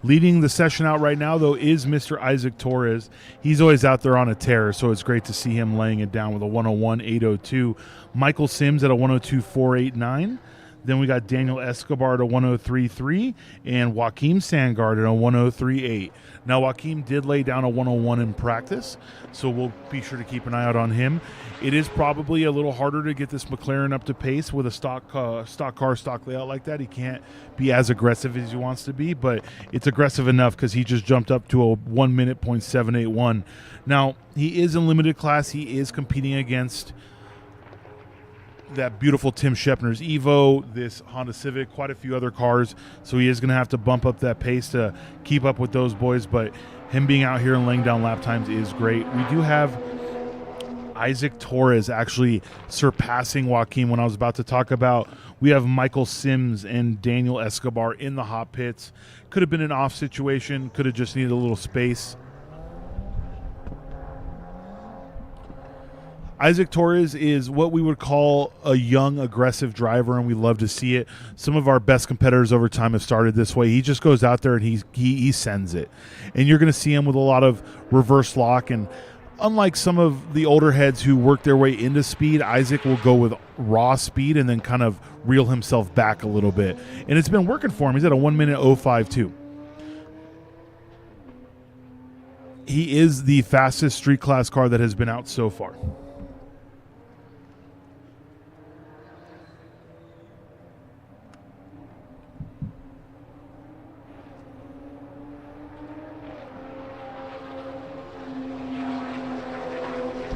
Leading the session out right now, though, is Mr. Isaac Torres. He's always out there on a tear, so it's great to see him laying it down with a 101.802. Michael Sims at a 102.489. Then we got Daniel Escobar at a 103.3 and Joaquim Sandgaard at a 103.8. Now, Joaquim did lay down a 101 in practice, so we'll be sure to keep an eye out on him. It is probably a little harder to get this McLaren up to pace with a stock layout like that. He can't be as aggressive as he wants to be, but it's aggressive enough because he just jumped up to a 1 minute .781. Now, he is in limited class. He is competing against that beautiful Tim Shepner's Evo, this Honda Civic, quite a few other cars, so he is going to have to bump up that pace to keep up with those boys, but him being out here and laying down lap times is great. We do have Isaac Torres actually surpassing Joaquim when I was about to talk about. We have Michael Sims and Daniel Escobar in the hot pits. Could have been an off situation, could have just needed a little space. Isaac Torres is what we would call a young, aggressive driver, and we love to see it. Some of our best competitors over time have started this way. He just goes out there and he sends it. And you're going to see him with a lot of reverse lock. And unlike some of the older heads who work their way into speed, Isaac will go with raw speed and then kind of reel himself back a little bit. And it's been working for him. He's at a 1 minute 052. He is the fastest street class car that has been out so far.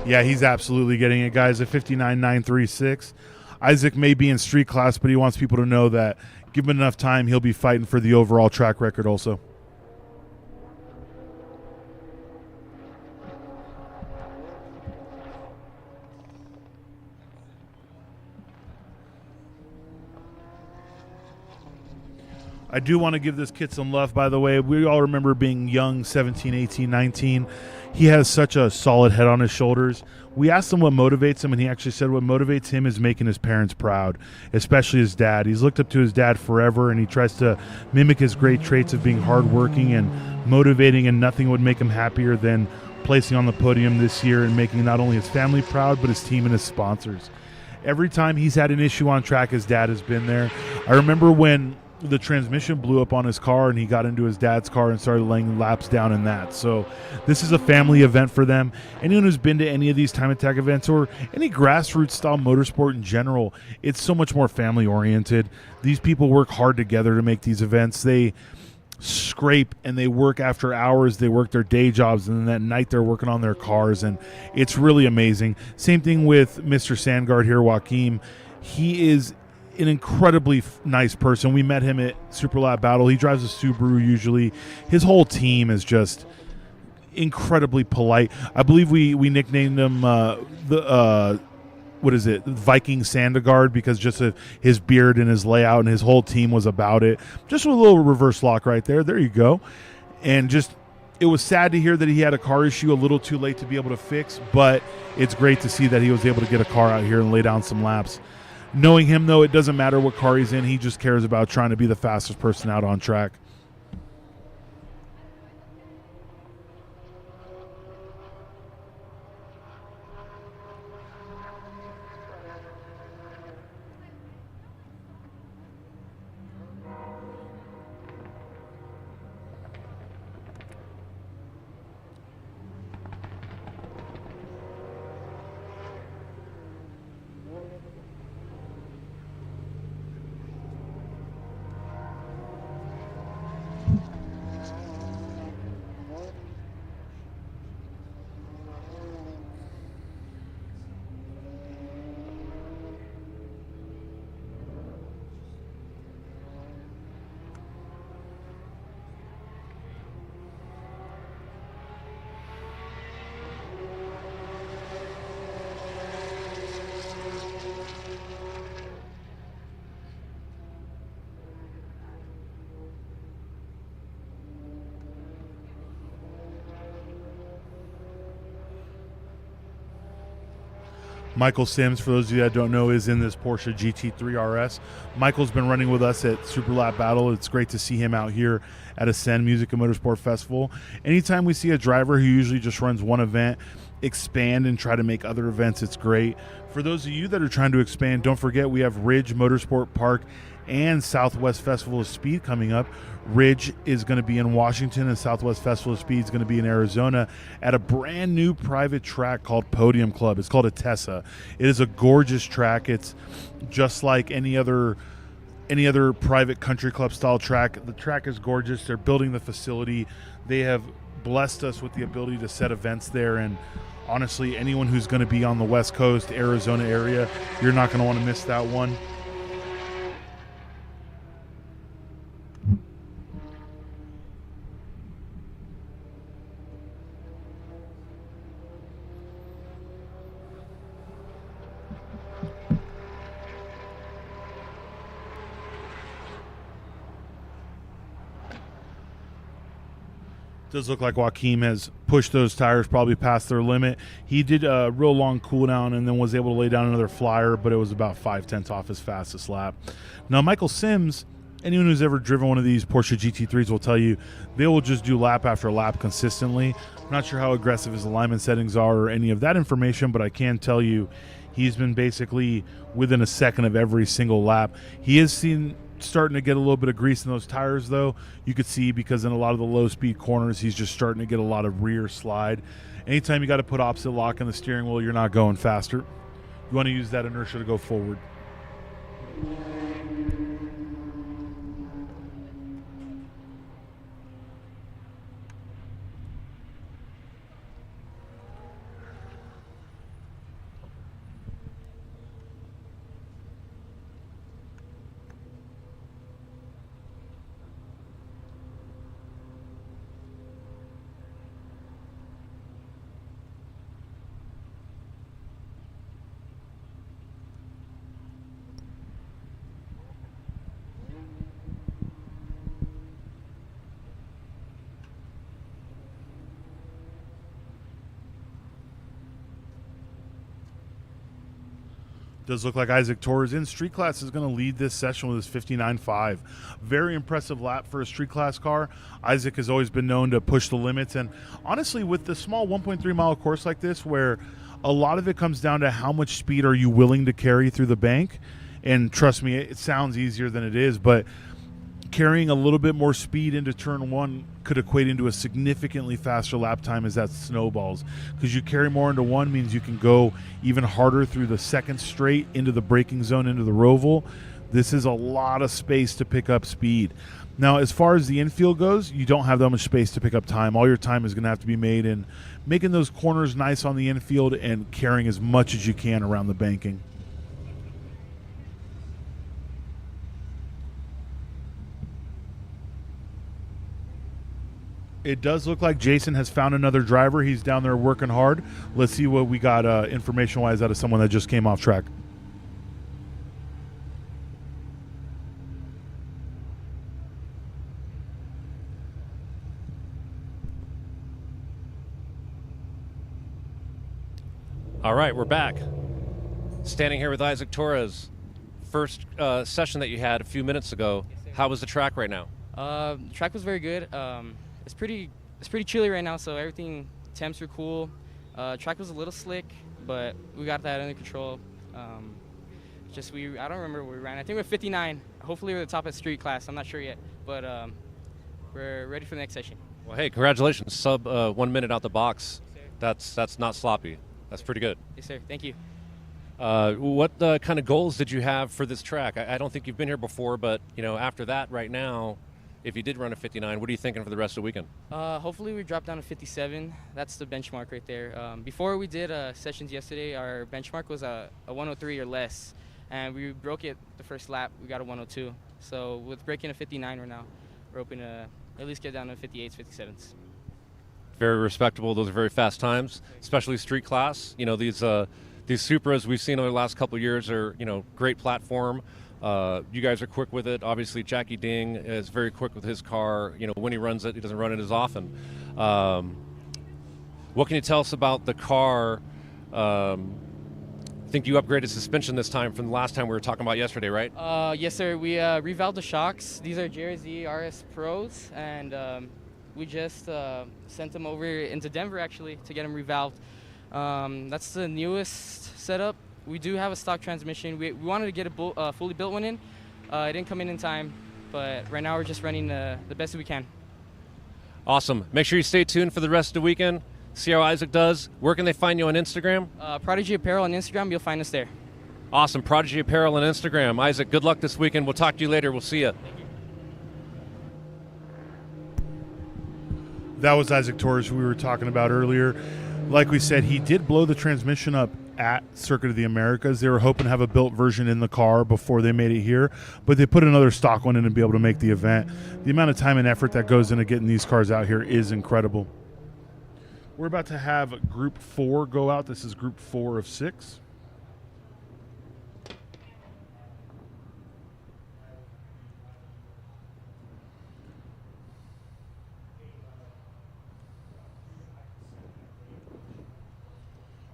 Yeah, he's absolutely getting it, guys. A 59.936. Isaac may be in street class, but he wants people to know that give him enough time, he'll be fighting for the overall track record also. I do want to give this kid some love, by the way. We all remember being young, 17, 18, 19. He has such a solid head on his shoulders. We asked him what motivates him, and he actually said what motivates him is making his parents proud, especially his dad. He's looked up to his dad forever, and he tries to mimic his great traits of being hardworking and motivating, and nothing would make him happier than placing on the podium this year and making not only his family proud, but his team and his sponsors. Every time he's had an issue on track, his dad has been there. I remember when the transmission blew up on his car and he got into his dad's car and started laying laps down in that. So this is a family event for them. Anyone who's been to any of these time attack events or any grassroots style motorsport in general, it's so much more family oriented. These people work hard together to make these events. They scrape and they work after hours. They work their day jobs, and then at night they're working on their cars, and it's really amazing. Same thing with Mr. Sandgard here, Joaquim. He is an incredibly nice person. We met him at Super Lap Battle. He drives a Subaru usually. His whole team is just incredibly polite. I believe we nicknamed him Viking Sandegard, because just of his beard and his layout, and his whole team was about it. Just a little reverse lock right there. There you go. And just, it was sad to hear that he had a car issue a little too late to be able to fix, but it's great to see that he was able to get a car out here and lay down some laps. Knowing him, though, it doesn't matter what car he's in. He just cares about trying to be the fastest person out on track. Michael Sims, for those of you that don't know, is in this Porsche GT3 RS. Michael's been running with us at Super Lap Battle. It's great to see him out here at Ascend Music and Motorsport Festival. Anytime we see a driver who usually just runs one event expand and try to make other events, it's great. For those of you that are trying to expand, don't forget we have Ridge Motorsport Park and Southwest Festival of Speed coming up. Ridge is going to be in Washington, and Southwest Festival of Speed is going to be in Arizona at a brand new private track called Podium Club. It's called Atessa. It is a gorgeous track. It's just like any other private country club style track. The track is gorgeous. They're building the facility. They have blessed us with the ability to set events there, and honestly, anyone who's going to be on the West Coast, Arizona area, you're not going to want to miss that one. Does look like Joaquim has pushed those tires probably past their limit. He did a real long cool down and then was able to lay down another flyer, but it was about 5/10 off his fastest lap. Now, Michael Sims, anyone who's ever driven one of these Porsche GT3s will tell you they will just do lap after lap consistently. I'm not sure how aggressive his alignment settings are or any of that information, but I can tell you he's been basically within a second of every single lap. He has seen starting to get a little bit of grease in those tires, though. You could see, because in a lot of the low speed corners he's just starting to get a lot of rear slide. Anytime you got to put opposite lock in the steering wheel, you're not going faster. You want to use that inertia to go forward. Does look like Isaac Torres in street class is going to lead this session with his 59.5. Very impressive lap for a street class car. Isaac has always been known to push the limits, and honestly, with the small 1.3 mile course like this, where a lot of it comes down to how much speed are you willing to carry through the bank, and trust me, it sounds easier than it is, but carrying a little bit more speed into turn one could equate into a significantly faster lap time as that snowballs. Because you carry more into one means you can go even harder through the second straight into the braking zone, into the roval. This is a lot of space to pick up speed. Now, as far as the infield goes, you don't have that much space to pick up time. All your time is going to have to be made in making those corners nice on the infield and carrying as much as you can around the banking. It does look like Jason has found another driver. He's down there working hard. Let's see what we got information-wise out of someone that just came off track. All right, we're back. Standing here with Isaac Torres. First session that you had a few minutes ago. How was the track right now? The track was very good. It's pretty chilly right now, so temps were cool. Track was a little slick, but we got that under control. I don't remember where we ran. I think we're 59. Hopefully we're the top at street class. I'm not sure yet, but we're ready for the next session. Well, hey, congratulations. Sub 1 minute out the box. That's not sloppy. That's pretty good. Yes, sir. Thank you. What kind of goals did you have for this track? I don't think you've been here before, but after that, right now, if you did run a 59, what are you thinking for the rest of the weekend? Hopefully we drop down to 57. That's the benchmark right there. Before we did sessions yesterday, our benchmark was a 103 or less, and we broke it the first lap. We got a 102. So with breaking a 59 we're hoping to at least get down to 58s, 57s. Very respectable. Those are very fast times, especially street class. These Supras we've seen over the last couple of years are, great platform. You guys are quick with it. Obviously, Jackie Ding is very quick with his car. When he runs it, he doesn't run it as often. What can you tell us about the car? I think you upgraded suspension this time from the last time we were talking about yesterday, right? Yes, sir. We revalved the shocks. These are JRZ RS Pros, and we just sent them over into Denver, actually, to get them revalved. That's the newest setup. We do have a stock transmission. We wanted to get a fully built one in. It didn't come in time, but right now we're just running the best we can. Awesome. Make sure you stay tuned for the rest of the weekend. See how Isaac does. Where can they find you on Instagram? Prodigy Apparel on Instagram. You'll find us there. Awesome. Prodigy Apparel on Instagram. Isaac, good luck this weekend. We'll talk to you later. We'll see you. Thank you. That was Isaac Torres, who we were talking about earlier. Like we said, he did blow the transmission up at Circuit of the Americas. They were hoping to have a built version in the car before they made it here, but they put another stock one in and be able to make the event. The amount of time and effort that goes into getting these cars out here is incredible. We're about to have Group 4 go out. This is Group 4 of 6.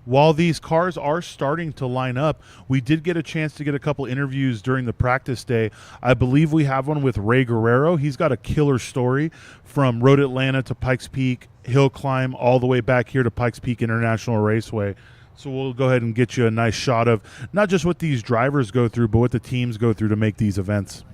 While these cars are starting to line up, we did get a chance to get a couple interviews during the practice day. I believe we have one with Ray Guerrero. He's got a killer story from Road Atlanta to Pikes Peak, Hill Climb, all the way back here to Pikes Peak International Raceway. So we'll go ahead and get you a nice shot of not just what these drivers go through, but what the teams go through to make these events.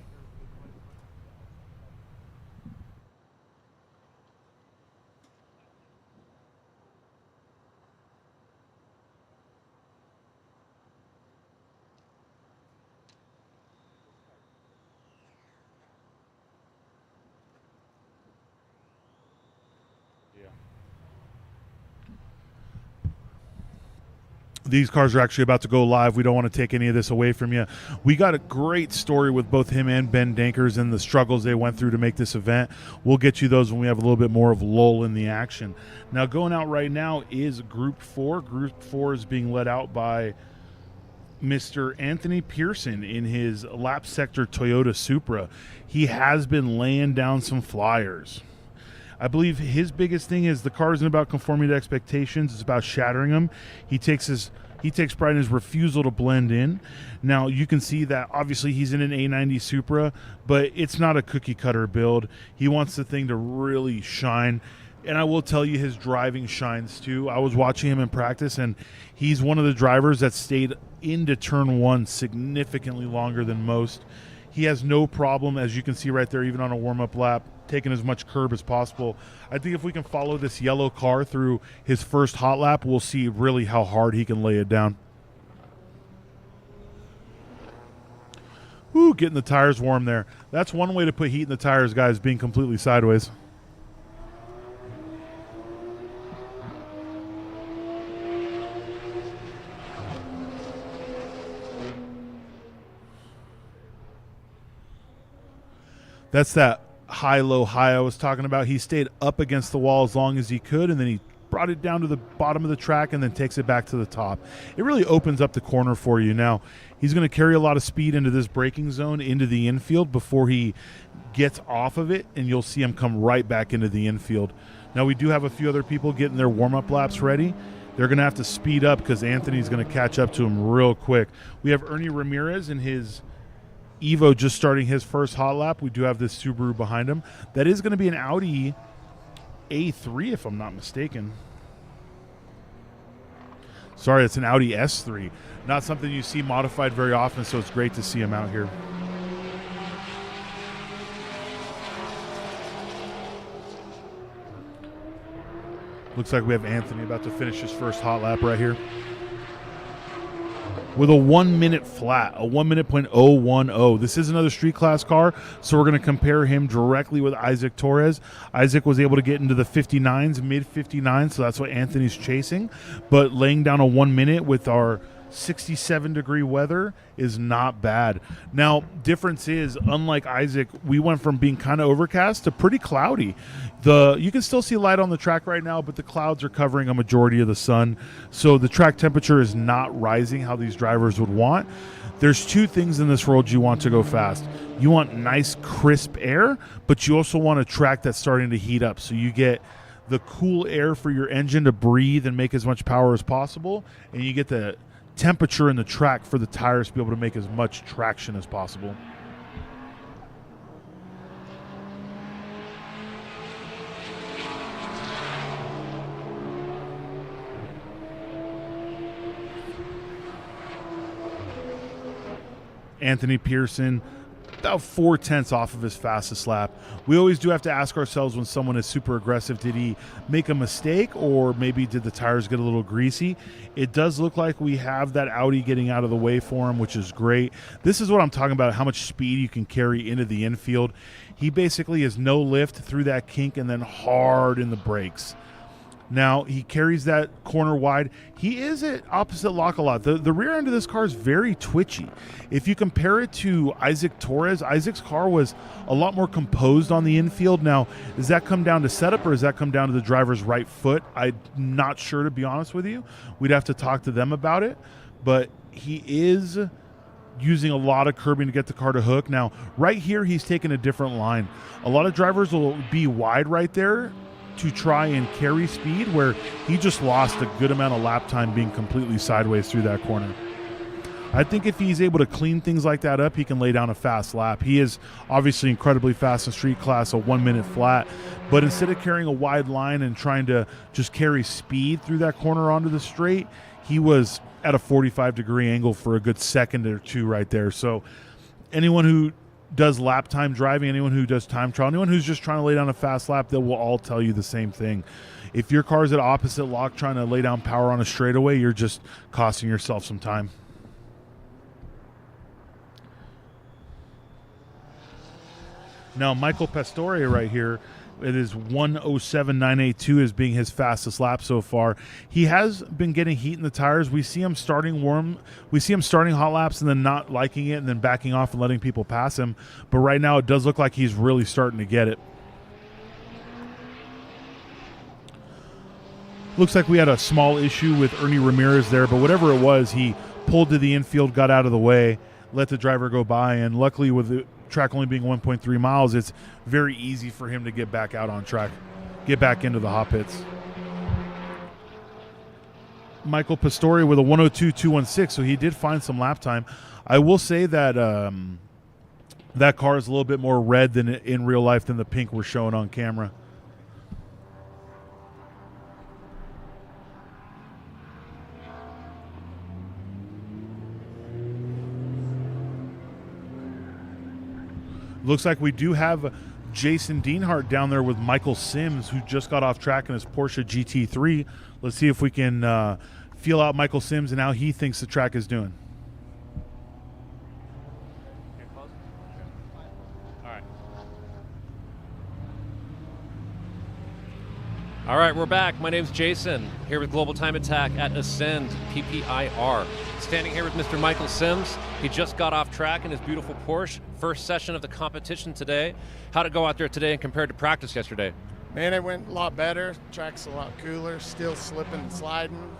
These cars are actually about to go live. We don't want to take any of this away from you. We got a great story with both him and Ben Dankers and the struggles they went through to make this event. We'll get you those when we have a little bit more of lull in the action. Now, going out right now is Group 4. Group 4 is being led out by Mr. Anthony Pearson in his lap sector Toyota Supra. He has been laying down some flyers. I believe his biggest thing is the car isn't about conforming to expectations. It's about shattering them. He takes his He takes pride in his refusal to blend in. Now, you can see that obviously he's in an A90 Supra, but it's not a cookie cutter build. He wants the thing to really shine. And I will tell you, his driving shines too. I was watching him in practice, and he's one of the drivers that stayed into turn one significantly longer than most. He has no problem, as you can see right there, even on a warm-up lap, taking as much curb as possible. I think if we can follow this yellow car through his first hot lap, we'll see really how hard he can lay it down. Woo, getting the tires warm there. That's one way to put heat in the tires, guys, being completely sideways. That's that high-low high I was talking about. He stayed up against the wall as long as he could, and then he brought it down to the bottom of the track and then takes it back to the top. It really opens up the corner for you. Now, he's going to carry a lot of speed into this braking zone, into the infield before he gets off of it, and you'll see him come right back into the infield. Now, we do have a few other people getting their warm-up laps ready. They're going to have to speed up because Anthony's going to catch up to him real quick. We have Ernie Ramirez in his Evo just starting his first hot lap. We do have this Subaru behind him. That is going to be an Audi A3 if I'm not mistaken. Sorry, it's an Audi S3. Not something you see modified very often, so it's great to see him out here. Looks like we have Anthony about to finish his first hot lap right here with a 1 minute flat, a 1 minute .010. This is another street class car, so we're going to compare him directly with Isaac Torres. Isaac was able to get into the 59s, mid 59s, so that's what Anthony's chasing. But laying down a 1 minute with our 67-degree weather is not bad. Now, difference is, unlike Isaac, we went from being kind of overcast to pretty cloudy. You can still see light on the track right now, but the clouds are covering a majority of the sun, so the track temperature is not rising how these drivers would want. There's two things in this world you want to go fast. You want nice, crisp air, but you also want a track that's starting to heat up, so you get the cool air for your engine to breathe and make as much power as possible, and you get the temperature in the track for the tires to be able to make as much traction as possible. Anthony Pearson, about 4/10 off of his fastest lap. We always do have to ask ourselves when someone is super aggressive, did he make a mistake or maybe did the tires get a little greasy? It does look like we have that Audi getting out of the way for him, which is great. This is what I'm talking about, how much speed you can carry into the infield. He basically is no lift through that kink and then hard in the brakes. Now, he carries that corner wide. He is at opposite lock a lot. The rear end of this car is very twitchy. If you compare it to Isaac Torres, Isaac's car was a lot more composed on the infield. Now, does that come down to setup or does that come down to the driver's right foot? I'm not sure, to be honest with you. We'd have to talk to them about it. But he is using a lot of curbing to get the car to hook. Now, right here, he's taking a different line. A lot of drivers will be wide right there to try and carry speed, where he just lost a good amount of lap time being completely sideways through that corner. I think if he's able to clean things like that up, he can lay down a fast lap. He is obviously incredibly fast in street class, a 1 minute flat, but instead of carrying a wide line and trying to just carry speed through that corner onto the straight, he was at a 45-degree angle for a good second or two right there. So anyone who does lap time driving, anyone who does time trial, anyone who's just trying to lay down a fast lap, they will all tell you the same thing. If your car's at opposite lock trying to lay down power on a straightaway, you're just costing yourself some time. Now, Michael Pastore right here, it is 1:07.982 as being his fastest lap so far. He has been getting heat in the tires. We see him starting warm. We see him starting hot laps and then not liking it and then backing off and letting people pass him. But right now it does look like he's really starting to get it. Looks like we had a small issue with Ernie Ramirez there, but whatever it was, he pulled to the infield, got out of the way, let the driver go by, and luckily with the track only being 1.3 miles, it's very easy for him to get back out on track, get back into the hot pits. Michael Pastore with a 102.216, so he did find some lap time. I will say that that car is a little bit more red than in real life than the pink we're showing on camera. Looks like we do have Jason Dienhart down there with Michael Sims, who just got off track in his Porsche GT3. Let's see if we can feel out Michael Sims and how he thinks the track is doing. All right, we're back. My name's Jason, here with Global Time Attack at Ascend PPIR. Standing here with Mr. Michael Sims. He just got off track in his beautiful Porsche. First session of the competition today. How'd it go out there today and compared to practice yesterday? Man, it went a lot better. Track's a lot cooler. Still slipping and sliding.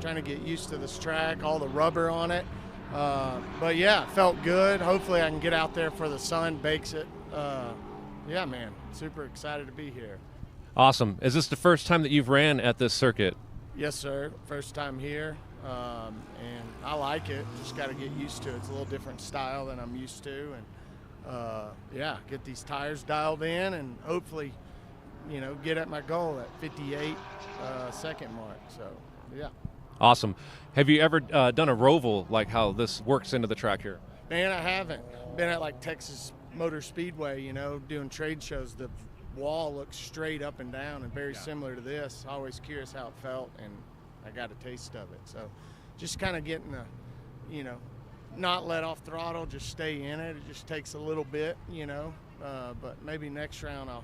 Trying to get used to this track, all the rubber on it. But yeah, it felt good. Hopefully I can get out there for the sun bakes it. Yeah, man, super excited to be here. Awesome. Is this the first time that you've ran at this circuit? Yes, sir. First time here, and I like it. Just got to get used to it. It's a little different style than I'm used to, and yeah, get these tires dialed in, and hopefully, you know, get at my goal at 58 second mark. So, yeah. Awesome. Have you ever done a roval like how this works into the track here? Man, I haven't. Been at like Texas Motor Speedway, you know, doing trade shows. The wall looks straight up and down and very similar to this. Always curious how it felt, and I got a taste of it. So just kind of getting the, you know, not let off throttle, just stay in it. It just takes a little bit, you know, but maybe next round I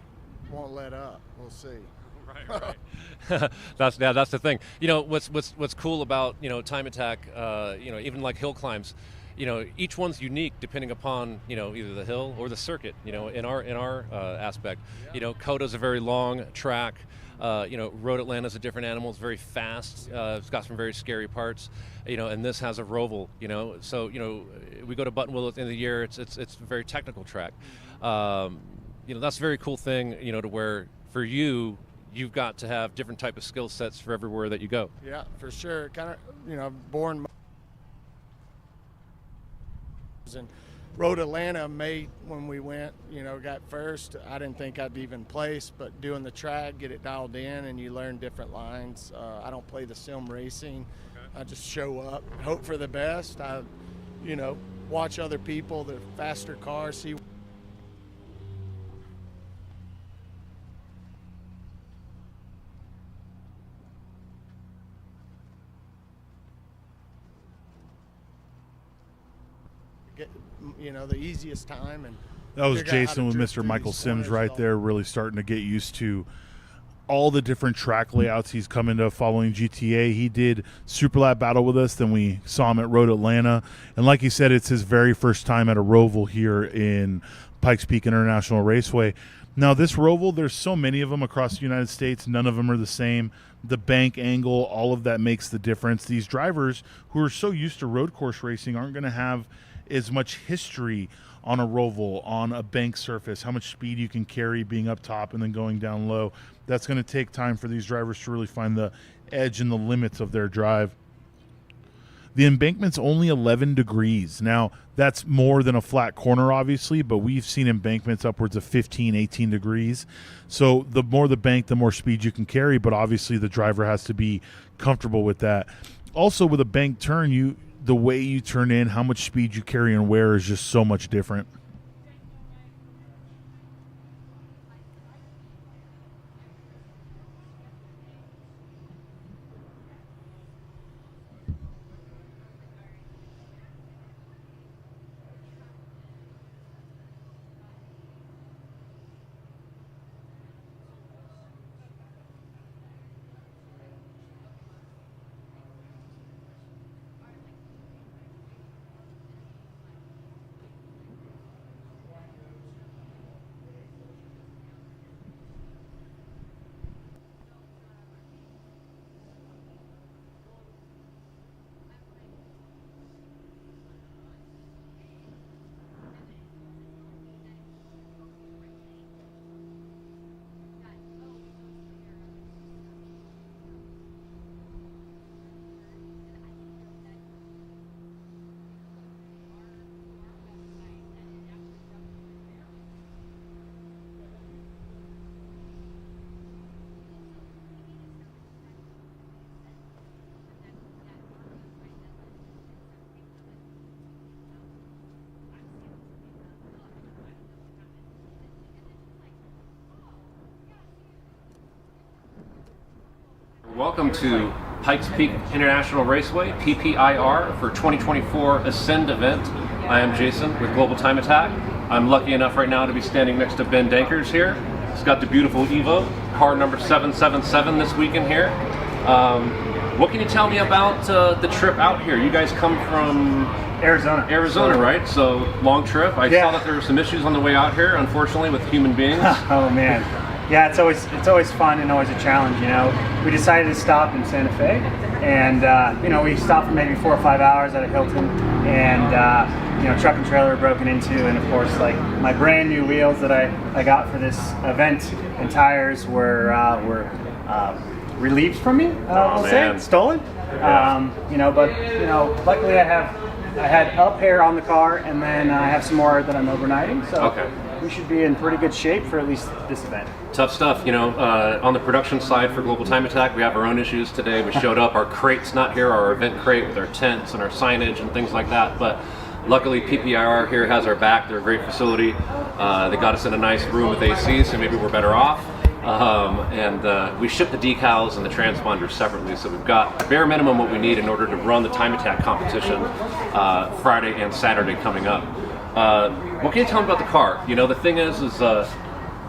won't let up. We'll see. Right. That's the thing. You know, what's cool about, you know, Time Attack, you know, even like hill climbs, you know, each one's unique depending upon, you know, either the hill or the circuit. You know, in our aspect, you know, Coda's a very long track. You know, Road Atlanta's a different animal. It's very fast. It's got some very scary parts. You know, and this has a roval. You know, so you know, we go to Buttonwillow at the end of the year. It's a very technical track. You know, that's a very cool thing. You know, to where for you, you've got to have different type of skill sets for everywhere that you go. Yeah, for sure. Kind of, you know, born. And Road Atlanta when we went, you know, got first. I didn't think I'd even place, but doing the track, get it dialed in, and you learn different lines. I don't play the sim racing. Okay. I just show up, hope for the best. I, you know, watch other people, the faster cars, see. Get, you know, the easiest time. And that was Jason with Mr. Michael Sims right there, really starting to get used to all the different track layouts he's come into following GTA. He did Super Lap Battle with us, then we saw him at Road Atlanta, and like he said, it's his very first time at a roval here in Pikes Peak International Raceway. Now this roval, there's so many of them across the United States, none of them are the same. The bank angle, all of that makes the difference. These drivers who are so used to road course racing aren't going to have as much history on a roval, on a bank surface, how much speed you can carry being up top and then going down low. That's going to take time for these drivers to really find the edge and the limits of their drive. The embankment's only 11 degrees. Now, that's more than a flat corner, obviously, but we've seen embankments upwards of 15, 18 degrees. So the more the bank, the more speed you can carry, but obviously the driver has to be comfortable with that. Also, with a bank turn, the way you turn in, how much speed you carry and where is just so much different. Welcome to Pikes Peak International Raceway, PPIR, for 2024 Ascend event. I am Jason with Global Time Attack. I'm lucky enough right now to be standing next to Ben Dankers here. He's got the beautiful Evo, car number 777 this weekend here. What can you tell me about the trip out here? You guys come from Arizona, right? So long trip. I saw that there were some issues on the way out here, unfortunately, with human beings. Oh man, yeah, it's always fun and always a challenge. You know, we decided to stop in Santa Fe, and you know, we stopped for maybe 4 or 5 hours at a Hilton, and you know, truck and trailer were broken into, and of course, like my brand new wheels that I got for this event and tires were relieved from me. I'll say stolen. Yeah. You know, but you know, luckily I had up hair on the car, and then I have some more that I'm overnighting, so we should be in pretty good shape for at least this event. Tough stuff, you know. On the production side for Global Time Attack, we have our own issues today. We showed up, our crate's not here, our event crate with our tents and our signage and things like that, but luckily PPIR here has our back. They're a great facility. They got us in a nice room with AC, so maybe we're better off. We ship the decals and the transponders separately, so we've got bare minimum what we need in order to run the Time Attack competition Friday and Saturday coming up. What can you tell me about the car? You know, the thing is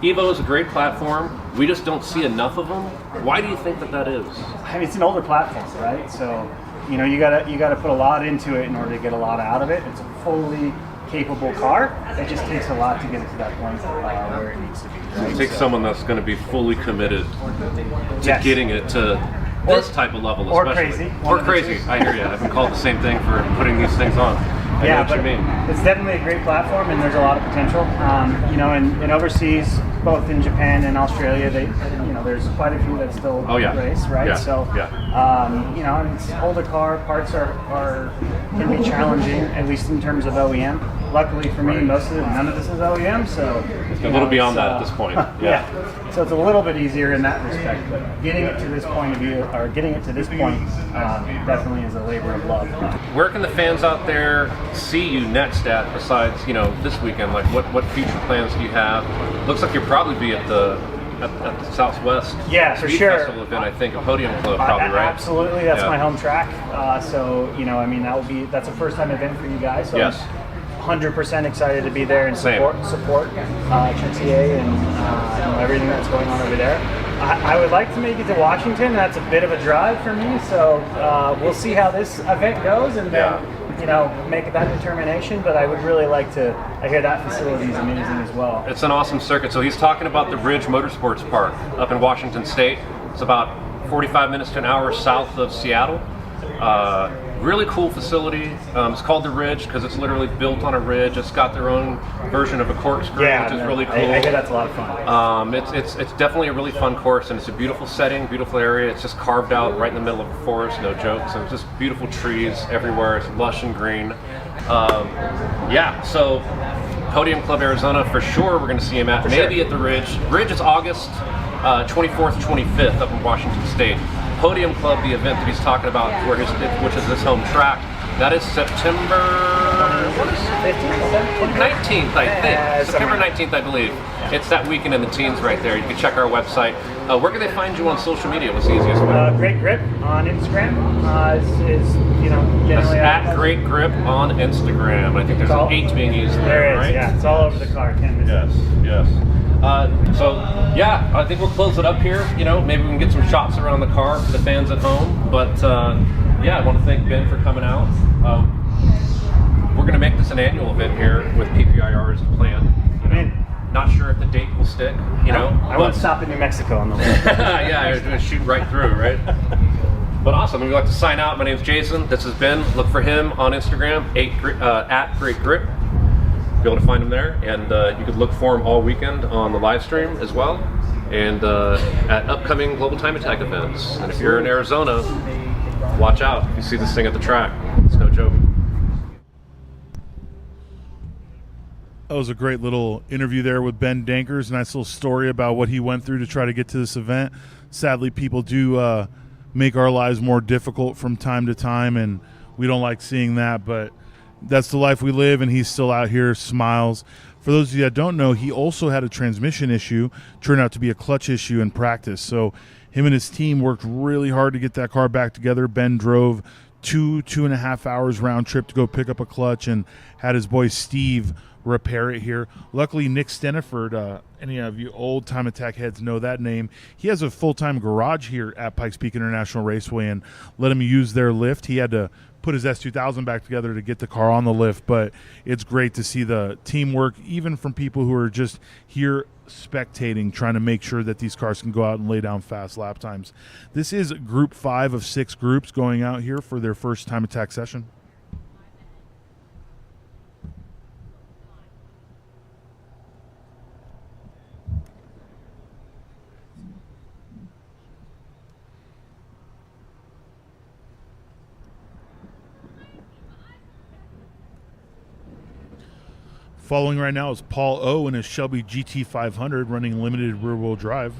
Evo is a great platform. We just don't see enough of them. Why do you think that is? I mean, it's an older platform, right? So, you know, you gotta put a lot into it in order to get a lot out of it. It's a fully capable car. It just takes a lot to get it to that point where it needs to be. Right? It takes someone that's going to be fully committed to getting it to this type of level, especially. Or crazy. I hear you. I've been called the same thing for putting these things on. I know what you mean. It's definitely a great platform, and there's a lot of potential. You know, and overseas, both in Japan and Australia, there's quite a few that still race, right? Yeah. So, you know, it's older car parts can be challenging, at least in terms of OEM. Luckily for me, none of this is OEM, so a little beyond that at this point. Yeah. So it's a little bit easier in that respect, but getting it to this point definitely is a labor of love. Where can the fans out there see you next at, besides, you know, this weekend? Like what future plans do you have? Looks like you'll probably be at the Southwest for Speed sure. Festival event, I think, a Podium Club, probably, right? Absolutely, that's my home track. So, you know, I mean, that's a first time event for you guys. So yes. 100% excited to be there and support Trentier and you know, everything that's going on over there. I would like to make it to Washington. That's a bit of a drive for me, so we'll see how this event goes, and then you know, make that determination. But I would really like to. I hear that facility is amazing as well. It's an awesome circuit. So he's talking about the Ridge Motorsports Park up in Washington State. It's about 45 minutes to an hour south of Seattle. Really cool facility. It's called the Ridge because it's literally built on a ridge. It's got their own version of a corkscrew, which is really cool. I hear that's a lot of fun. It's definitely a really fun course, and it's a beautiful setting, beautiful area. It's just carved out right in the middle of a forest, no joke. So it's just beautiful trees everywhere. It's lush and green. So Podium Club Arizona for sure. We're going to see him at maybe at the Ridge. Ridge is August 24th, 25th up in Washington State. Podium Club, the event that he's talking about, which is his home track, that is September 19th, I think. September 19th, I believe. It's that weekend in the teens right there. You can check our website. Where can they find you on social media? What's the easiest way? Great Grip on Instagram is you know, generally at Great Grip on Instagram. I think there's an H being used there, right? Yeah, it's all over the car. Yes. I think we'll close it up here. You know, maybe we can get some shots around the car for the fans at home. But I want to thank Ben for coming out. We're going to make this an annual event here with PPIR as a plan. You know, not sure if the date will stick. You know, I won't stop in New Mexico on the way. I'm going to shoot right through, right? But awesome. We'd like to sign out. My name's Jason. This has Ben. Look for him on Instagram at Great Grip. Be able to find him there, and you could look for him all weekend on the live stream as well, and at upcoming Global Time Attack events. And if you're in Arizona, watch out if you see this thing at the track. It's no joke. That was a great little interview there with Ben Dankers. Nice little story about what he went through to try to get to this event. Sadly, people do make our lives more difficult from time to time, and we don't like seeing that, but that's the life we live, and he's still out here, smiles. For those of you that don't know, he also had a transmission issue, turned out to be a clutch issue in practice. So him and his team worked really hard to get that car back together. Ben drove 2.5 hours round trip to go pick up a clutch and had his boy Steve repair it here. Luckily, Nick Steniford, any of you old Time Attack heads know that name. He has a full-time garage here at Pikes Peak International Raceway and let him use their lift. He had to put his S2000 back together to get the car on the lift, but it's great to see the teamwork, even from people who are just here spectating, trying to make sure that these cars can go out and lay down fast lap times. This is group 5 of 6 groups going out here for their first Time Attack session. Following right now is Paul O in his Shelby GT500 running limited rear-wheel drive.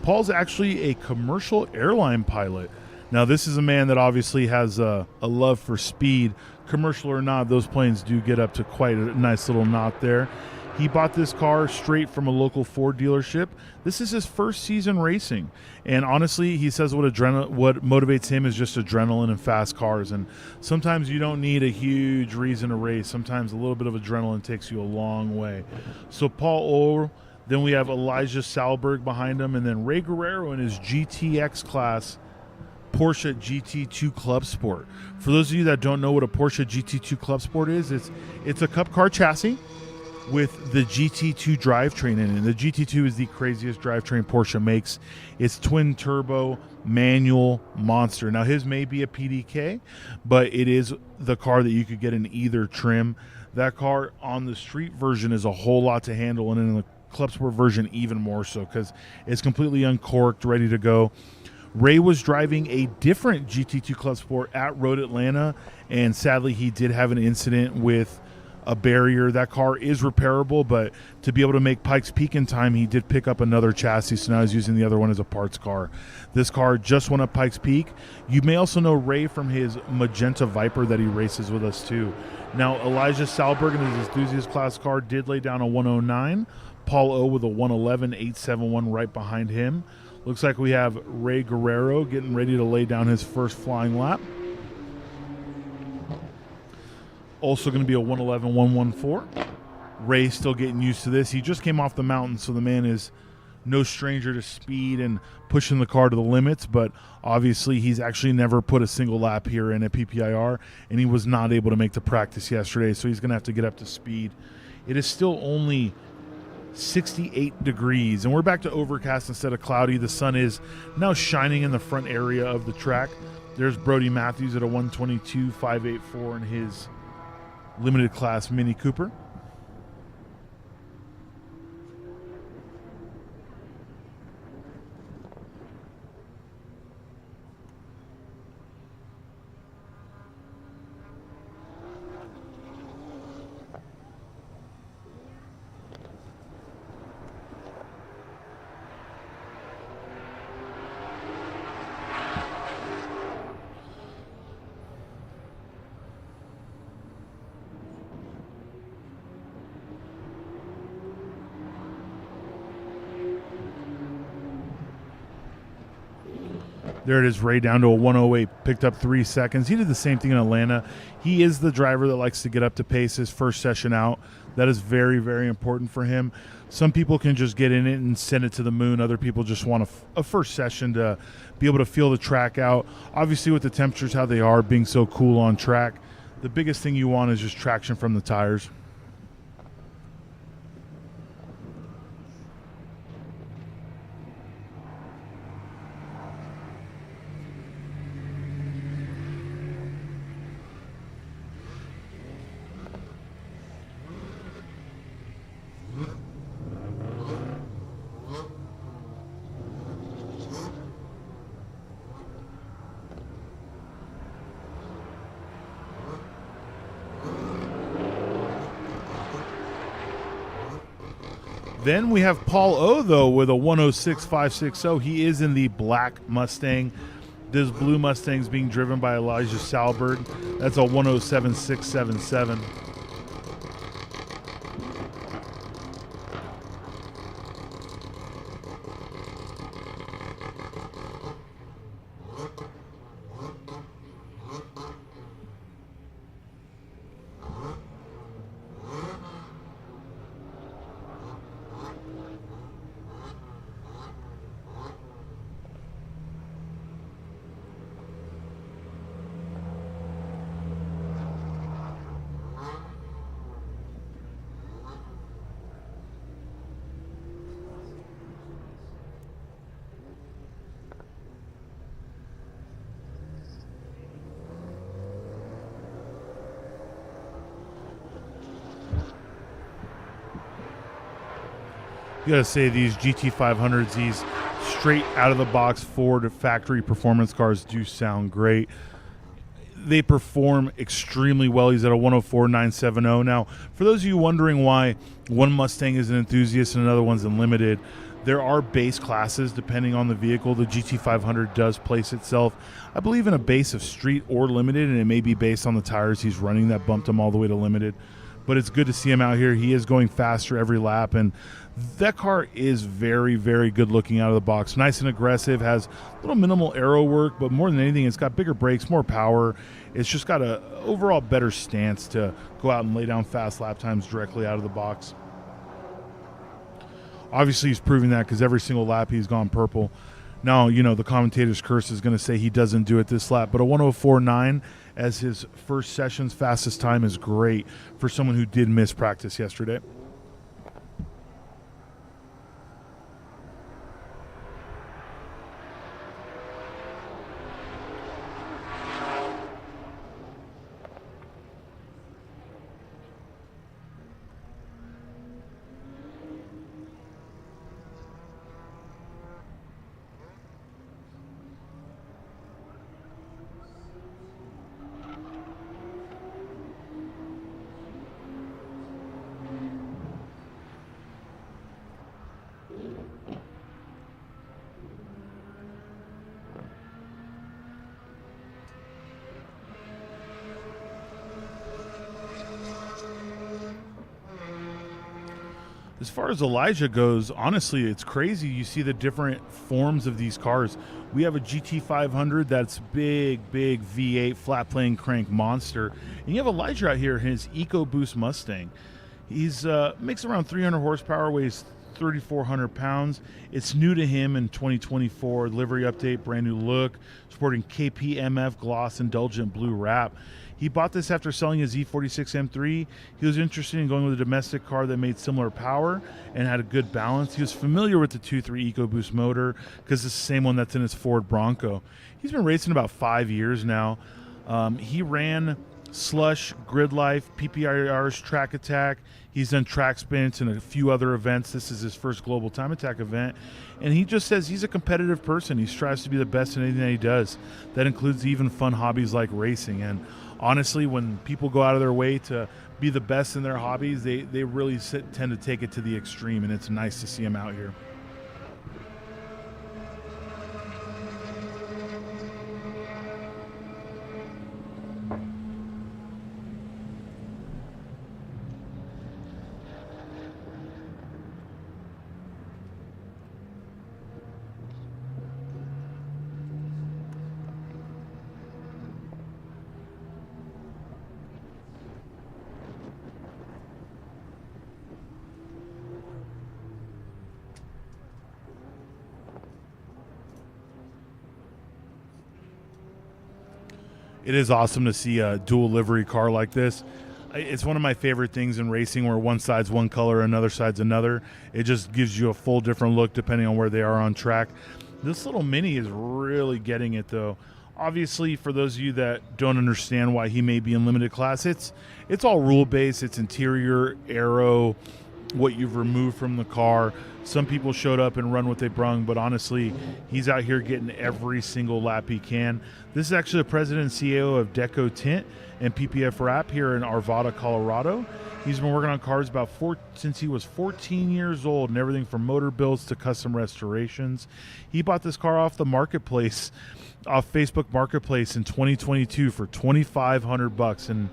Paul's actually a commercial airline pilot. Now, this is a man that obviously has a love for speed. Commercial or not, those planes do get up to quite a nice little knot there. He bought this car straight from a local Ford dealership. This is his first season racing. And honestly, he says what motivates him is just adrenaline and fast cars. And sometimes you don't need a huge reason to race. Sometimes a little bit of adrenaline takes you a long way. So Paul Orr, then we have Elijah Salberg behind him, and then Ray Guerrero in his GTX class Porsche GT2 Club Sport. For those of you that don't know what a Porsche GT2 Club Sport is, it's a cup car chassis with the GT2 drivetrain in it. The GT2 is the craziest drivetrain Porsche makes. It's twin turbo manual monster. Now his may be a PDK, but it is the car that you could get in either trim. That car on the street version is a whole lot to handle, and in the Club Sport version even more so, because it's completely uncorked, ready to go. Ray was driving a different GT2 Club Sport at Road Atlanta, and sadly he did have an incident with a barrier. That car is repairable, but to be able to make Pikes Peak in time, he did pick up another chassis, so now he's using the other one as a parts car. This car just went up Pikes Peak. You may also know Ray from his Magenta Viper that he races with us too. Now, Elijah Salberg in his enthusiast class car did lay down a 109. Paul O with a 111.871 right behind him. Looks like we have Ray Guerrero getting ready to lay down his first flying lap. Also going to be a 111.114. Ray still getting used to this. He just came off the mountain, so the man is no stranger to speed and pushing the car to the limits, but obviously he's actually never put a single lap here in a PPIR, and he was not able to make the practice yesterday, so he's going to have to get up to speed. It is still only 68 degrees, and we're back to overcast instead of cloudy. The sun is now shining in the front area of the track. There's Brody Matthews at a 122.584 in his limited class Mini Cooper. There it is, Ray down to a 108, picked up 3 seconds. He did the same thing in Atlanta. He is the driver that likes to get up to pace his first session out. That is very, very important for him. Some people can just get in it and send it to the moon. Other people just want a first session to be able to feel the track out. Obviously, with the temperatures how they are, being so cool on track, the biggest thing you want is just traction from the tires. Then we have Paul O, though, with a 106.560. He is in the black Mustang. This blue Mustang is being driven by Elijah Salberg. That's a 107.677. You gotta say these GT500s, these straight out of the box Ford factory performance cars do sound great. They perform extremely well. He's at a 104.970. Now, for those of you wondering why one Mustang is an enthusiast and another one's unlimited, there are base classes depending on the vehicle. The GT500 does place itself, I believe, in a base of street or limited, and it may be based on the tires he's running that bumped him all the way to limited. But it's good to see him out here. He is going faster every lap, and that car is very, very good looking out of the box. Nice and aggressive, has a little minimal aero work, but more than anything, it's got bigger brakes, more power. It's just got a overall better stance to go out and lay down fast lap times directly out of the box. Obviously, he's proving that because every single lap he's gone purple. Now, you know, the commentator's curse is going to say he doesn't do it this lap, but a 104.9 as his first session's fastest time is great for someone who did miss practice yesterday. As far as Elijah goes, honestly, it's crazy. You see the different forms of these cars. We have a GT500 that's big V8 flat plane crank monster. And you have Elijah out here in his EcoBoost Mustang. He's makes around 300 horsepower, weighs 3,400 pounds. It's new to him in 2024. Livery update, brand new look, sporting KPMF gloss indulgent blue wrap. He bought this after selling his E46 M3. He was interested in going with a domestic car that made similar power and had a good balance. He was familiar with the 2.3 EcoBoost motor because it's the same one that's in his Ford Bronco. He's been racing about 5 years now. He ran Slush, Grid Life, PPIR's Track Attack. He's done track spins and a few other events. This is his first Global Time Attack event. And he just says he's a competitive person. He strives to be the best in anything that he does. That includes even fun hobbies like racing. And honestly, when people go out of their way to be the best in their hobbies, they really tend to take it to the extreme, and it's nice to see him out here. It is awesome to see a dual livery car like this. It's one of my favorite things in racing where one side's one color, another side's another. It just gives you a full different look depending on where they are on track. This little Mini is really getting it, though. Obviously, for those of you that don't understand why he may be in limited class, it's all rule-based. It's interior, aero, what you've removed from the car. Some people showed up and run what they brung, but honestly, he's out here getting every single lap he can. This is actually the president and CEO of Deco Tint and PPF Wrap here in Arvada, Colorado. He's been working on cars since he was 14 years old, and everything from motor builds to custom restorations. He bought this car off the marketplace, off Facebook Marketplace in 2022 for $2,500 and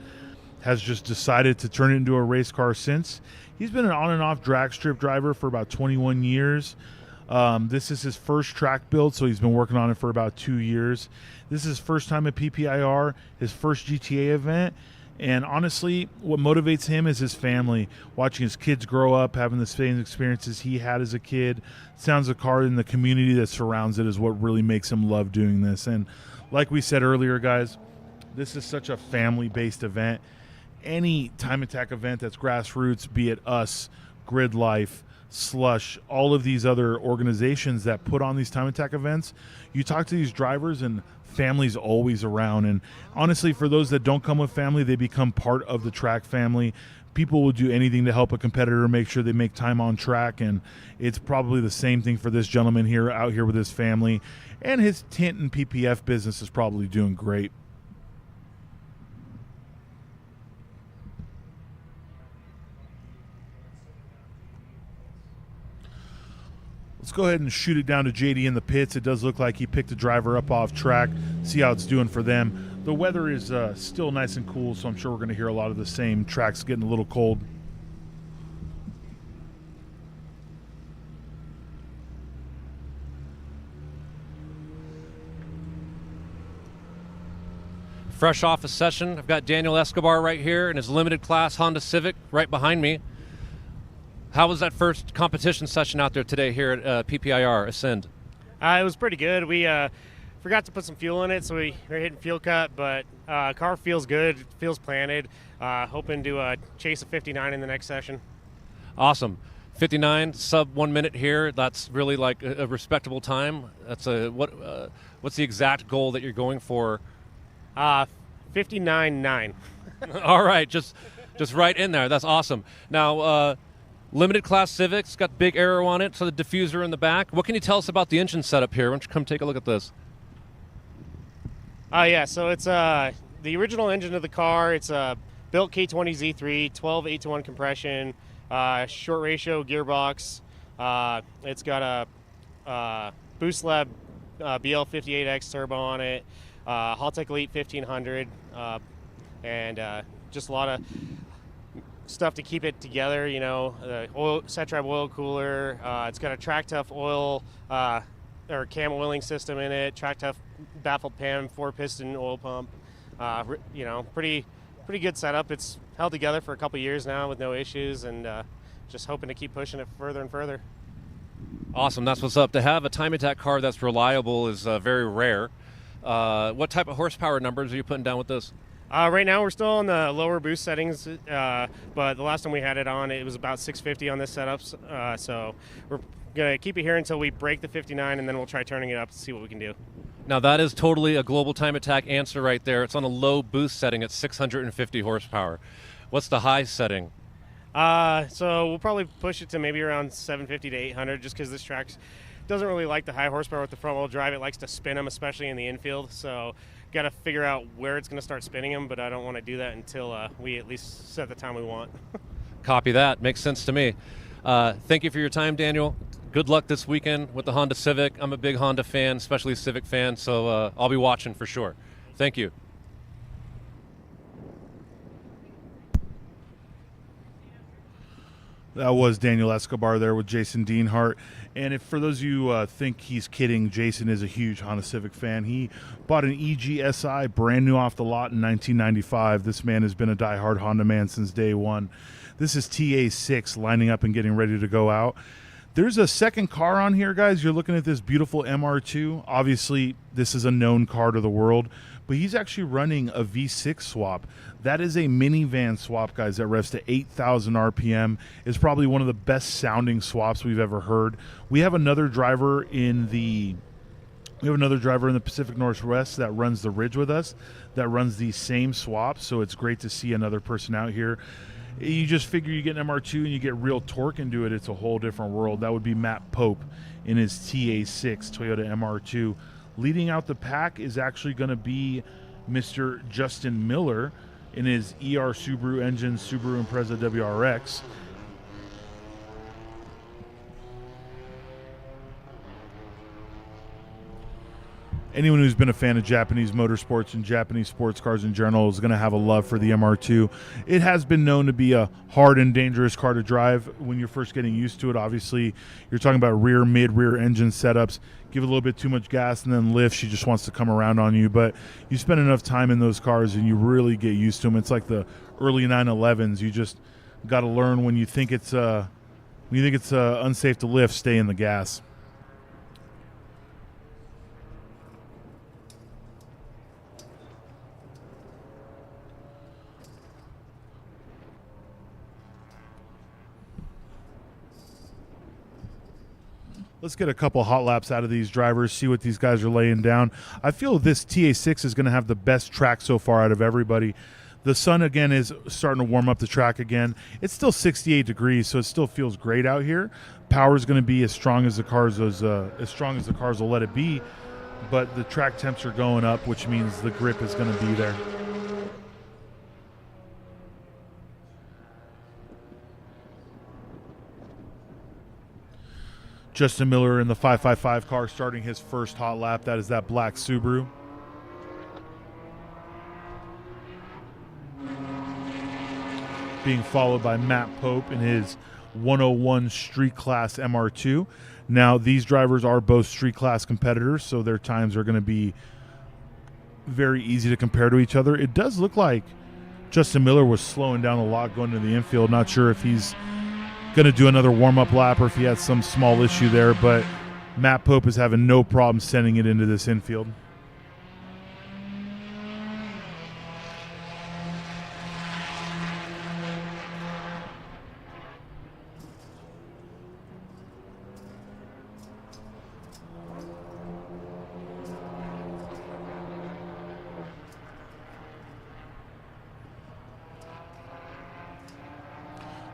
has just decided to turn it into a race car since. He's been an on and off drag strip driver for about 21 years. This is his first track build, so he's been working on it for about 2 years. This is his first time at PPIR, his first GTA event. And honestly, what motivates him is his family. Watching his kids grow up, having the same experiences he had as a kid. Sounds a car in the community that surrounds it is what really makes him love doing this. And like we said earlier, guys, this is such a family-based event. Any time attack event that's grassroots, be it us, Grid Life, Slush, all of these other organizations that put on these time attack events. You talk to these drivers and family's always around. And honestly, for those that don't come with family, they become part of the track family. People will do anything to help a competitor make sure they make time on track, and it's probably the same thing for this gentleman here out here with his family. And his tint and PPF business is probably doing great. Let's go ahead and shoot it down to JD in the pits. It does look like he picked a driver up off track. See how it's doing for them. The weather is still nice and cool, so I'm sure we're going to hear a lot of the same tracks getting a little cold. Fresh off a session, I've got Daniel Escobar right here in his limited class Honda Civic right behind me. How was that first competition session out there today here at PPIR Ascend? It was pretty good. We forgot to put some fuel in it, so we were hitting fuel cut, but car feels good, feels planted. Hoping to chase a 59 in the next session. Awesome. 59, sub 1 minute here. That's really like a respectable time. That's what's the exact goal that you're going for? 59.9. All right, just right in there. That's awesome. Now, limited class Civics, got big aero on it, so the diffuser in the back. What can you tell us about the engine setup here? Why don't you come take a look at this? Yeah, so it's the original engine of the car. It's a built K20 Z3, 12 8-to-1 compression, short ratio gearbox. It's got a Boost Lab BL58X turbo on it, Haltech Elite 1500, and just a lot of stuff to keep it together, you know, oil, Set-Drive oil cooler. It's got a Track Tough oil or cam oiling system in it, Track Tough baffled pan 4-piston oil pump. You know, pretty good setup. It's held together for a couple years now with no issues, and just hoping to keep pushing it further and further. Awesome, that's what's up. To have a time attack car that's reliable is very rare. What type of horsepower numbers are you putting down with this? Right now we're still on the lower boost settings, but the last time we had it on, it was about 650 on this setup. So we're going to keep it here until we break the 59, and then we'll try turning it up to see what we can do. Now that is totally a global time attack answer right there. It's on a low boost setting at 650 horsepower. What's the high setting? So we'll probably push it to maybe around 750 to 800, just because this track doesn't really like the high horsepower with the front wheel drive. It likes to spin them, especially in the infield. So got to figure out where it's going to start spinning them, but I don't want to do that until we at least set the time we want. Copy that. Makes sense to me. Thank you for your time, Daniel. Good luck this weekend with the Honda Civic. I'm a big Honda fan, especially Civic fan, so I'll be watching for sure. Thank you. That was Daniel Escobar there with Jason Deanhart. And if for those of you think he's kidding, Jason is a huge Honda Civic fan. He bought an EGSI brand new off the lot in 1995. This man has been a diehard Honda man since day one. This is TA6 lining up and getting ready to go out. There's a second car on here, guys. You're looking at this beautiful MR2. Obviously, this is a known car to the world, but he's actually running a V6 swap. That is a minivan swap, guys, that revs to 8,000 RPM. It's probably one of the best sounding swaps we've ever heard. We have another driver in the Pacific Northwest that runs the Ridge with us that runs these same swaps, so it's great to see another person out here. You just figure you get an MR2 and you get real torque into it, it's a whole different world. That would be Matt Pope in his TA6 Toyota MR2. Leading out the pack is actually going to be Mr. Justin Miller in his ER Subaru engine Subaru Impreza WRX. Anyone who's been a fan of Japanese motorsports and Japanese sports cars in general is going to have a love for the MR2. It has been known to be a hard and dangerous car to drive when you're first getting used to it. Obviously, you're talking about rear, mid-rear engine setups. Give it a little bit too much gas and then lift. She just wants to come around on you. But you spend enough time in those cars and you really get used to them. It's like the early 911s. You just got to learn when you think it's unsafe to lift, stay in the gas. Let's get a couple hot laps out of these drivers, see what these guys are laying down. I feel this TA6 is going to have the best track so far out of everybody. The sun, again, is starting to warm up the track again. It's still 68 degrees, so it still feels great out here. Power is going to be as strong as the cars will let it be, but the track temps are going up, which means the grip is going to be there. Justin Miller in the 555 car starting his first hot lap. That is that black Subaru. Being followed by Matt Pope in his 101 Street Class MR2. Now, these drivers are both Street Class competitors, so their times are going to be very easy to compare to each other. It does look like Justin Miller was slowing down a lot going to the infield. Not sure if he's going to do another warm-up lap or if he had some small issue there, but Matt Pope is having no problem sending it into this infield.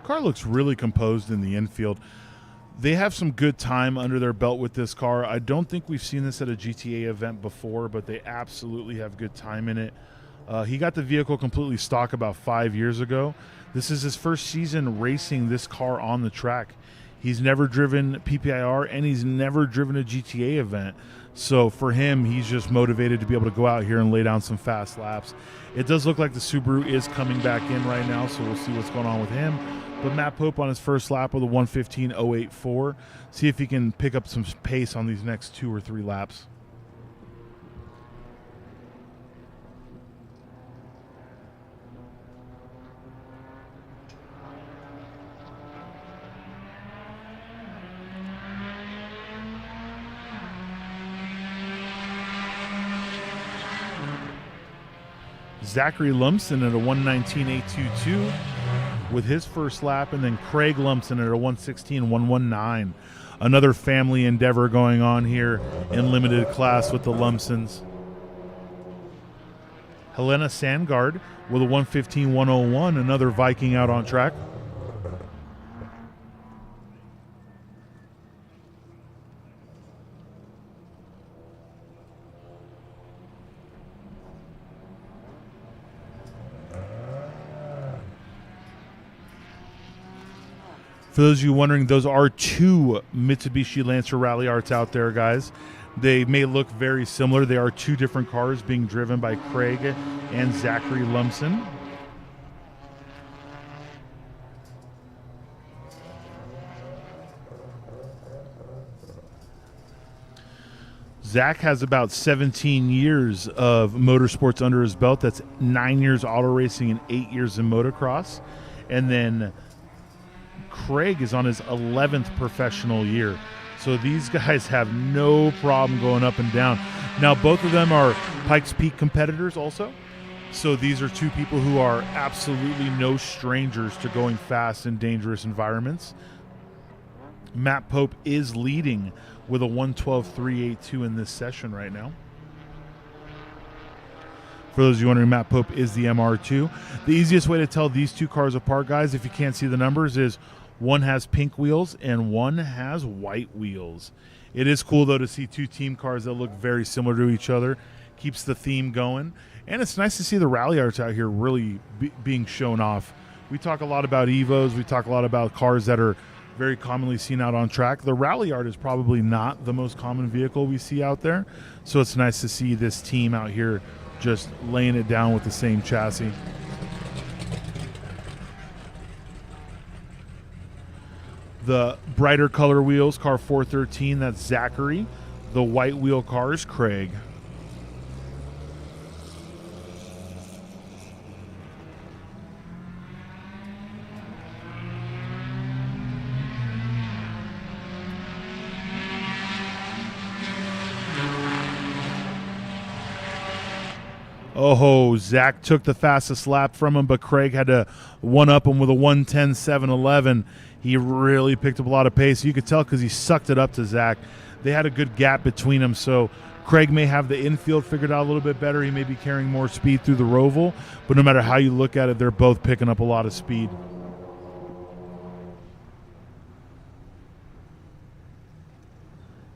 Car looks really composed in the infield. They have some good time under their belt with this car. I don't think we've seen this at a GTA event before, but they absolutely have good time in it. He got the vehicle completely stock about 5 years ago. This is his first season racing this car on the track. He's never driven PPIR, and he's never driven a GTA event. So for him, he's just motivated to be able to go out here and lay down some fast laps. It does look like the Subaru is coming back in right now, so we'll see what's going on with him. But Matt Pope on his first lap with a 1:15.084. See if he can pick up some pace on these next 2 or 3 laps. Zachary Lumpson at a 1:19.822 with his first lap, and then Craig Lumpson at a 1:16.119. Another family endeavor going on here in limited class with the Lumpsons. Helena Sandgard with a 1:15.101, another Viking out on track. For those of you wondering, those are 2 Mitsubishi Lancer Rally Arts out there, guys. They may look very similar. They are 2 different cars being driven by Craig and Zachary Lumpson. Zach has about 17 years of motorsports under his belt. That's 9 years auto racing and 8 years in motocross. And then Craig is on his 11th professional year. So these guys have no problem going up and down. Now, both of them are Pikes Peak competitors also. So these are 2 people who are absolutely no strangers to going fast in dangerous environments. Matt Pope is leading with a 1:12.382 in this session right now. For those of you wondering, Matt Pope is the MR2. The easiest way to tell these 2 cars apart, guys, if you can't see the numbers, is one has pink wheels and one has white wheels. It is cool, though, to see 2 team cars that look very similar to each other. Keeps the theme going. And it's nice to see the rally arts out here really being shown off. We talk a lot about Evos. We talk a lot about cars that are very commonly seen out on track. The rally art is probably not the most common vehicle we see out there. So it's nice to see this team out here just laying it down with the same chassis. The brighter color wheels, car 413, that's Zachary. The white wheel car is Craig. Oh, Zach took the fastest lap from him, but Craig had to one-up him with a 1:10.711. He really picked up a lot of pace. You could tell because he sucked it up to Zach. They had a good gap between them, so Craig may have the infield figured out a little bit better. He may be carrying more speed through the Roval, but no matter how you look at it, they're both picking up a lot of speed.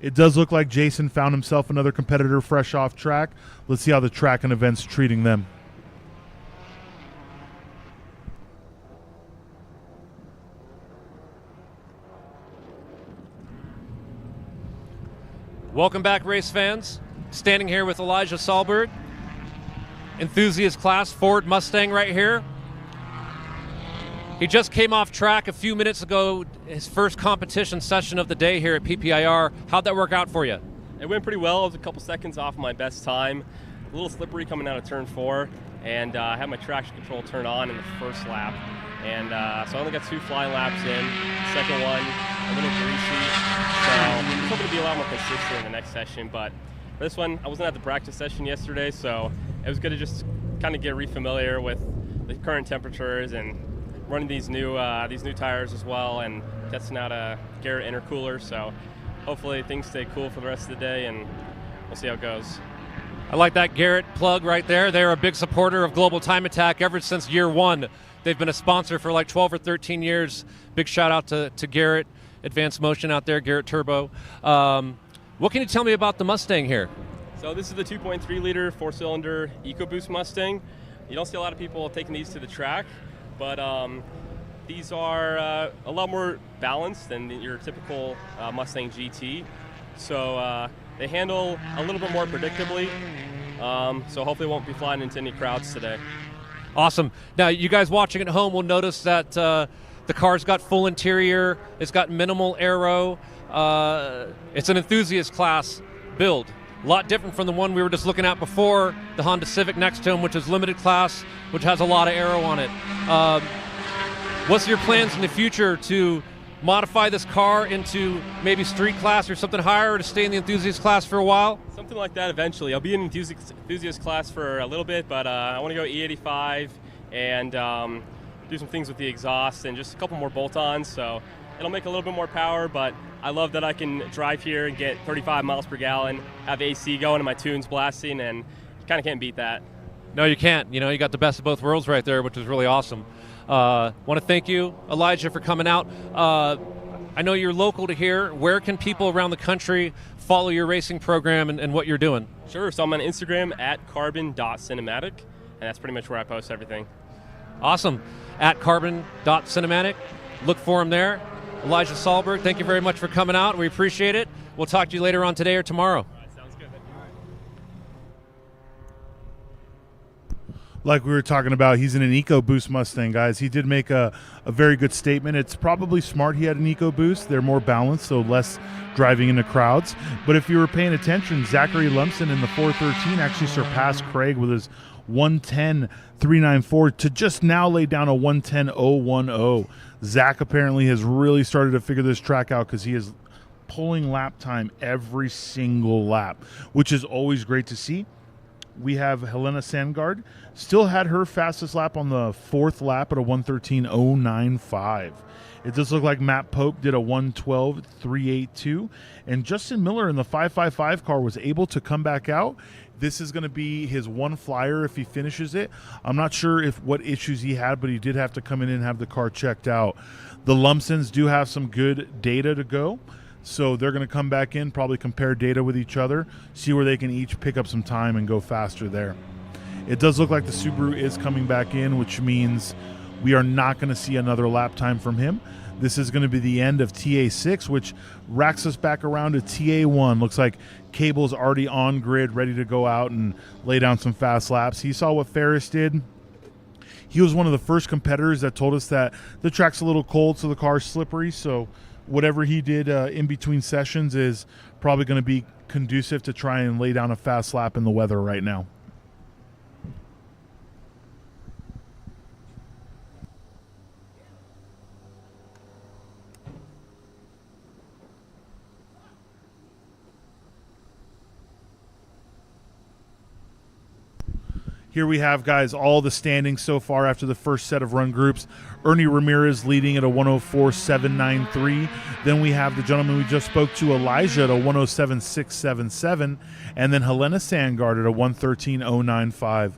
It does look like Jason found himself another competitor fresh off track. Let's see how the track and event's treating them. Welcome back, race fans. Standing here with Elijah Sahlberg, enthusiast class Ford Mustang right here. He just came off track a few minutes ago, his first competition session of the day here at PPIR. How'd that work out for you? It went pretty well. I was a couple seconds off my best time. A little slippery coming out of turn 4, and I had my traction control turn on in the first lap. And so I only got 2 flying laps in. Second one, a little greasy. So I'm hoping to be a lot more consistent in the next session. But for this one, I wasn't at the practice session yesterday, so it was good to just kind of get re-familiar with the current temperatures and running these new tires as well, and testing out a Garrett intercooler. So hopefully things stay cool for the rest of the day, and we'll see how it goes. I like that Garrett plug right there. They're a big supporter of Global Time Attack ever since year 1. They've been a sponsor for like 12 or 13 years. Big shout out to Garrett, Advanced Motion out there, Garrett Turbo. What can you tell me about the Mustang here? So this is the 2.3 liter 4-cylinder EcoBoost Mustang. You don't see a lot of people taking these to the track, but these are a lot more balanced than your typical Mustang GT. So they handle a little bit more predictably. So hopefully won't be flying into any crowds today. Awesome. Now, you guys watching at home will notice that the car's got full interior. It's got minimal aero. It's an enthusiast class build. A lot different from the one we were just looking at before, the Honda Civic next to him, which is limited class, which has a lot of aero on it. What's your plans in the future to modify this car into maybe street class or something higher, or to stay in the enthusiast class for a while? Something like that eventually. I'll be in enthusiast class for a little bit, but I want to go E85 and do some things with the exhaust and just a couple more bolt-ons. So it'll make a little bit more power, but I love that I can drive here and get 35 miles per gallon, have AC going and my tunes blasting, and you kind of can't beat that. No, you can't. You know, you got the best of both worlds right there, which is really awesome. Want to thank you, Elijah, for coming out. I know you're local to here. Where can people around the country follow your racing program and what you're doing? Sure. So I'm on Instagram at carbon.cinematic, and that's pretty much where I post everything. Awesome. At carbon.cinematic. Look for him there. Elijah Sahlberg, thank you very much for coming out. We appreciate it. We'll talk to you later on today or tomorrow. All right, sounds good. Like we were talking about, he's in an EcoBoost Mustang, guys. He did make a very good statement. It's probably smart he had an EcoBoost. They're more balanced, so less driving into crowds. But if you were paying attention, Zachary Lumpson in the 413 actually surpassed Craig with his 110.394 to just now lay down a 110.010. Zach apparently has really started to figure this track out because he is pulling lap time every single lap, which is always great to see. We have Helena Sandgaard, still had her fastest lap on the 4th lap at a 113.095. It does look like Matt Pope did a 112.382, and Justin Miller in the 555 car was able to come back out. This is going to be his one flyer if he finishes it. I'm not sure what issues he had, but he did have to come in and have the car checked out. The Lumpsons do have some good data to go, so they're going to come back in, probably compare data with each other, see where they can each pick up some time and go faster there. It does look like the Subaru is coming back in, which means we are not going to see another lap time from him. This is going to be the end of TA6, which racks us back around to TA1. Looks like Cable's already on grid, ready to go out and lay down some fast laps. He saw what Ferris did. He was one of the first competitors that told us that the track's a little cold, so the car's slippery. So whatever he did in between sessions is probably going to be conducive to try and lay down a fast lap in the weather right now. Here we have, guys, all the standings so far after the first set of run groups. Ernie Ramirez leading at a 104.793. Then we have the gentleman we just spoke to, Elijah, at a 107.677. And then Helena Sandgard at a 113.095.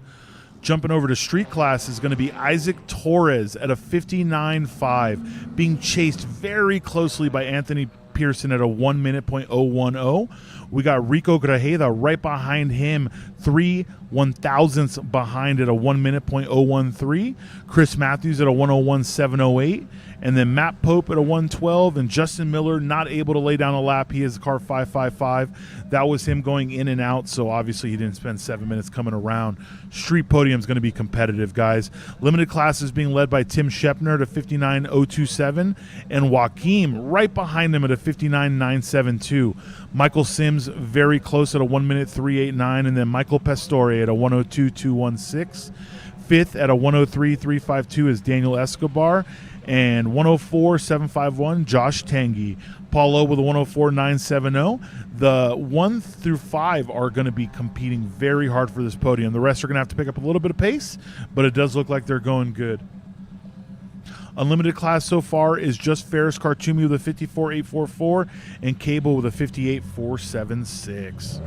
Jumping over to street class is going to be Isaac Torres at a 59.5, being chased very closely by Anthony Pearson at a 1 minute .010. We got Rico Grajeda right behind him, 3/1000ths behind at a 1 minute .013. Chris Matthews at a 101.708. And then Matt Pope at a 112, and Justin Miller not able to lay down a lap. He has a car 555. That was him going in and out, so obviously he didn't spend 7 minutes coming around. Street podium is going to be competitive, guys. Limited class is being led by Tim Shepner at a 59.027, and Joaquim right behind him at a 59.972. Michael Sims very close at a 1 minute .389, and then Michael Pastore at a 102.216. Fifth at a 103.352 is Daniel Escobar. And 104.751, Josh Tangy. Paulo with a 104.970. The 1 through 5 are going to be competing very hard for this podium. The rest are going to have to pick up a little bit of pace, but it does look like they're going good. Unlimited class so far is just Ferris Kartumi with a 54.844 and Cable with a 58.476.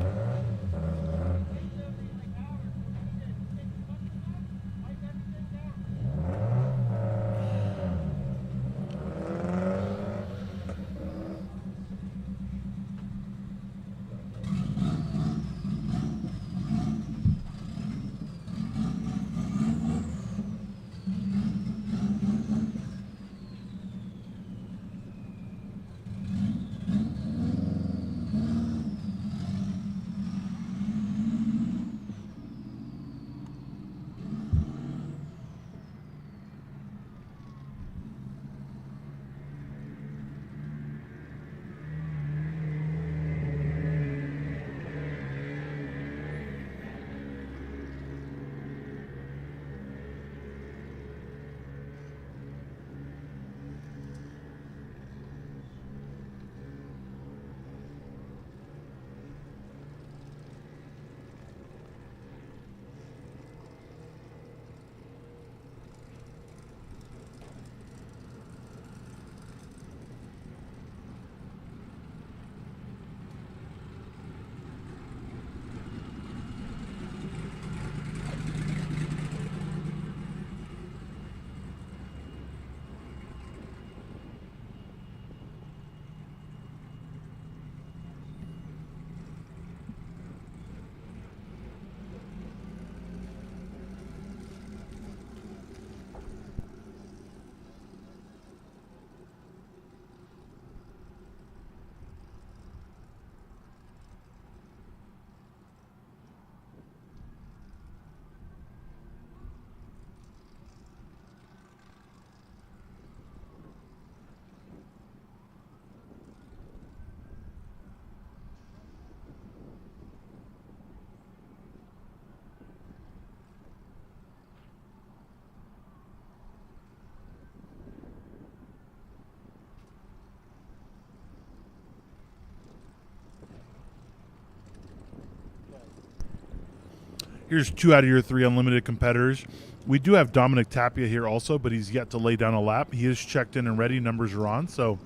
Here's 2 out of your 3 unlimited competitors. We do have Dominic Tapia here also, but he's yet to lay down a lap. He is checked in and ready. Numbers are on, so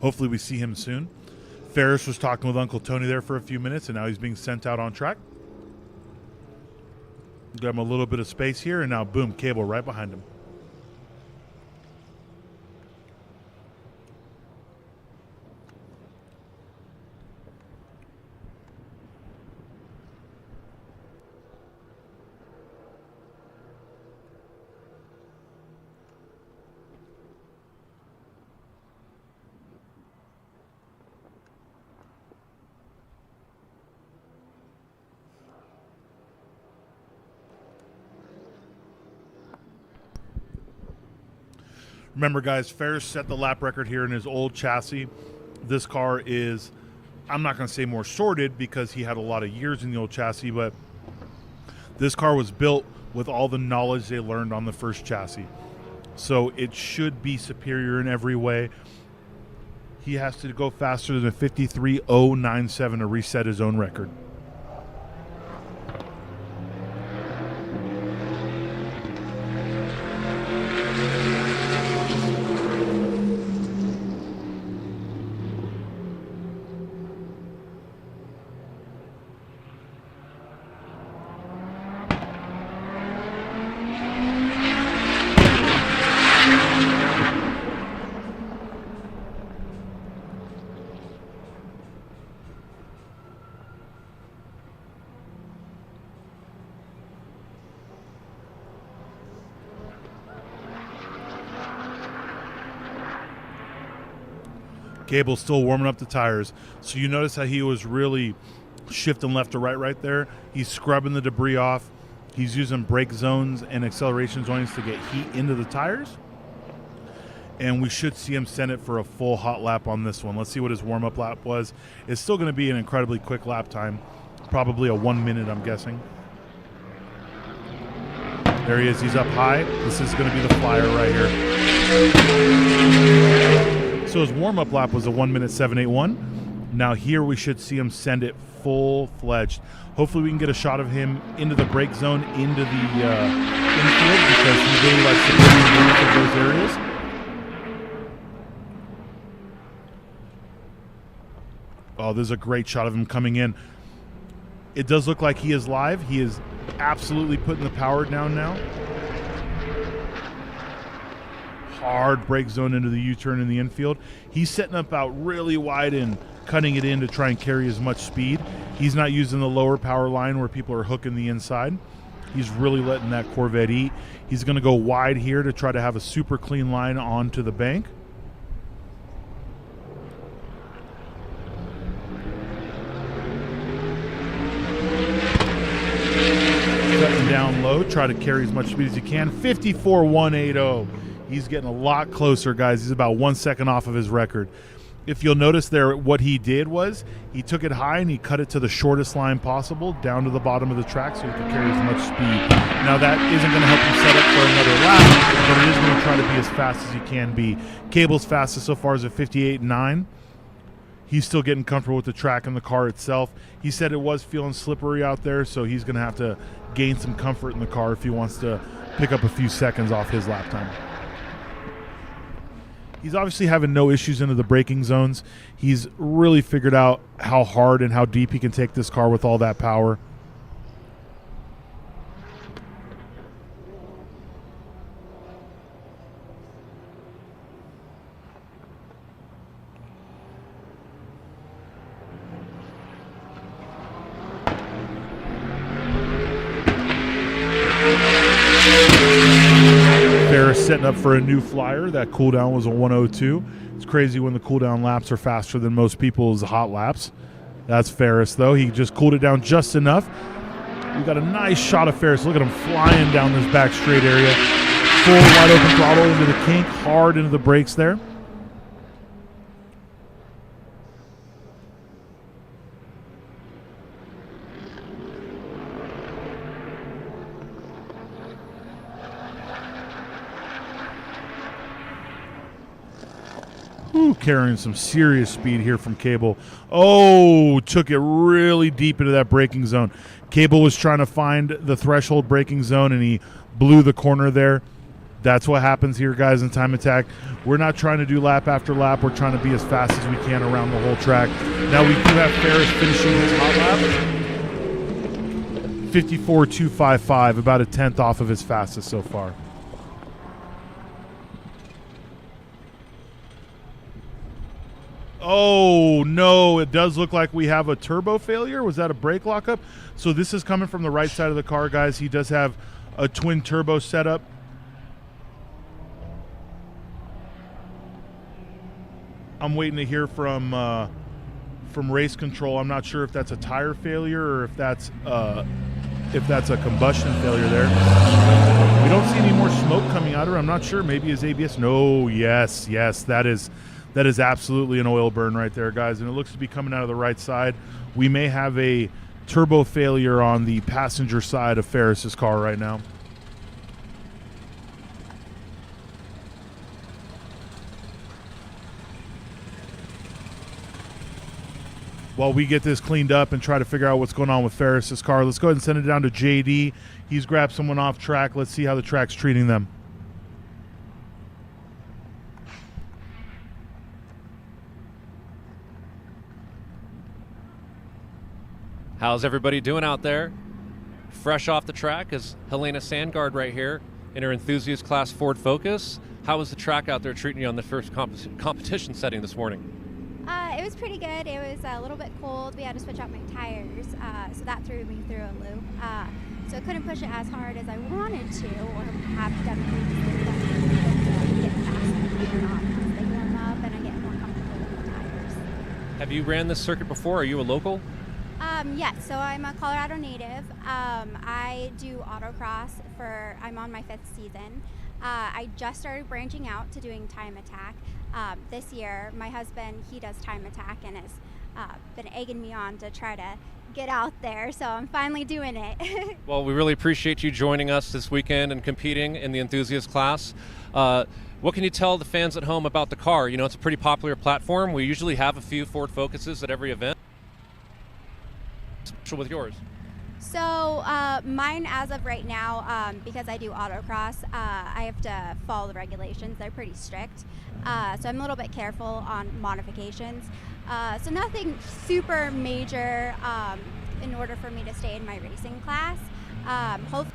hopefully we see him soon. Ferris was talking with Uncle Tony there for a few minutes, and now he's being sent out on track. Got him a little bit of space here, and now, boom, Cable right behind him. Remember, guys, Ferris set the lap record here in his old chassis. This car is, I'm not going to say more sorted because he had a lot of years in the old chassis, but this car was built with all the knowledge they learned on the first chassis. So it should be superior in every way. He has to go faster than a 53.097 to reset his own record. Cable's still warming up the tires. So you notice how he was really shifting left to right there. He's scrubbing the debris off. He's using brake zones and acceleration zones to get heat into the tires. And we should see him send it for a full hot lap on this one. Let's see what his warm-up lap was. It's still going to be an incredibly quick lap time. Probably a 1 minute, I'm guessing. There he is. He's up high. This is going to be the flyer right here. So his warm-up lap was a 1 minute 7:81. Now here we should see him send it full-fledged. Hopefully we can get a shot of him into the brake zone, into the infield, because he really likes to go in those areas. Oh, there's a great shot of him coming in. It does look like he is live. He is absolutely putting the power down now. Hard brake zone into the U-turn in the infield. He's setting up out really wide and cutting it in to try and carry as much speed. He's not using the lower power line where people are hooking the inside. He's really letting that Corvette eat. He's going to go wide here to try to have a super clean line onto the bank. Cutting down low, try to carry as much speed as he can. 54.180. He's getting a lot closer, guys. He's about 1 second off of his record. If you'll notice there, what he did was he took it high and he cut it to the shortest line possible down to the bottom of the track so he could carry as much speed. Now that isn't going to help him set up for another lap, but it is going to try to be as fast as he can be. Cable's fastest so far is at 58.9. He's still getting comfortable with the track and the car itself. He said it was feeling slippery out there, so he's going to have to gain some comfort in the car if he wants to pick up a few seconds off his lap time. He's obviously having no issues into the braking zones. He's really figured out how hard and how deep he can take this car with all that power. Ferris setting up for a new flyer. That cooldown was a 102. It's crazy when the cooldown laps are faster than most people's hot laps. That's Ferris, though. He just cooled it down just enough. We got a nice shot of Ferris. Look at him flying down this back straight area. Full wide open throttle into the kink, hard into the brakes there. Ooh, carrying some serious speed here from Cable. Oh, took it really deep into that braking zone. Cable was trying to find the threshold braking zone, and he blew the corner there. That's what happens here, guys, in Time Attack. We're not trying to do lap after lap. We're trying to be as fast as we can around the whole track. Now we do have Ferris finishing his hot lap. 54.255, about a tenth off of his fastest so far. Oh, no, it does look like we have a turbo failure. Was that a brake lockup? So this is coming from the right side of the car, guys. He does have a twin turbo setup. I'm waiting to hear from race control. I'm not sure if that's a tire failure or if that's a combustion failure there. We don't see any more smoke coming out of it. I'm not sure. Maybe his ABS. No, yes, that is absolutely an oil burn right there, guys, and it looks to be coming out of the right side. We may have a turbo failure on the passenger side of Ferris's car right now. While we get this cleaned up and try to figure out what's going on with Ferris's car, let's go ahead and send it down to JD. He's grabbed someone off track. Let's see how the track's treating them. How's everybody doing out there? Fresh off the track is Helena Sandgaard right here in her Enthusiast Class Ford Focus. How was the track out there treating you on the first competition setting this morning? It was pretty good. It was a little bit cold. We had to switch out my tires, so that threw me through a loop. So I couldn't push it as hard as I wanted to, or have done previously. But get faster later on as they warm up and I get more comfortable with the tires. Have you ran this circuit before? Are you a local? Yes, so I'm a Colorado native. I do autocross I'm on my 5th season. I just started branching out to doing time attack. This year, my husband, he does time attack and has been egging me on to try to get out there, so I'm finally doing it. Well, we really appreciate you joining us this weekend and competing in the enthusiast class. What can you tell the fans at home about the car? You know, it's a pretty popular platform. We usually have a few Ford Focuses at every event. Special with yours? So mine, as of right now, because I do autocross, I have to follow the regulations. They're pretty strict, so I'm a little bit careful on modifications. So nothing super major in order for me to stay in my racing class. Hopefully.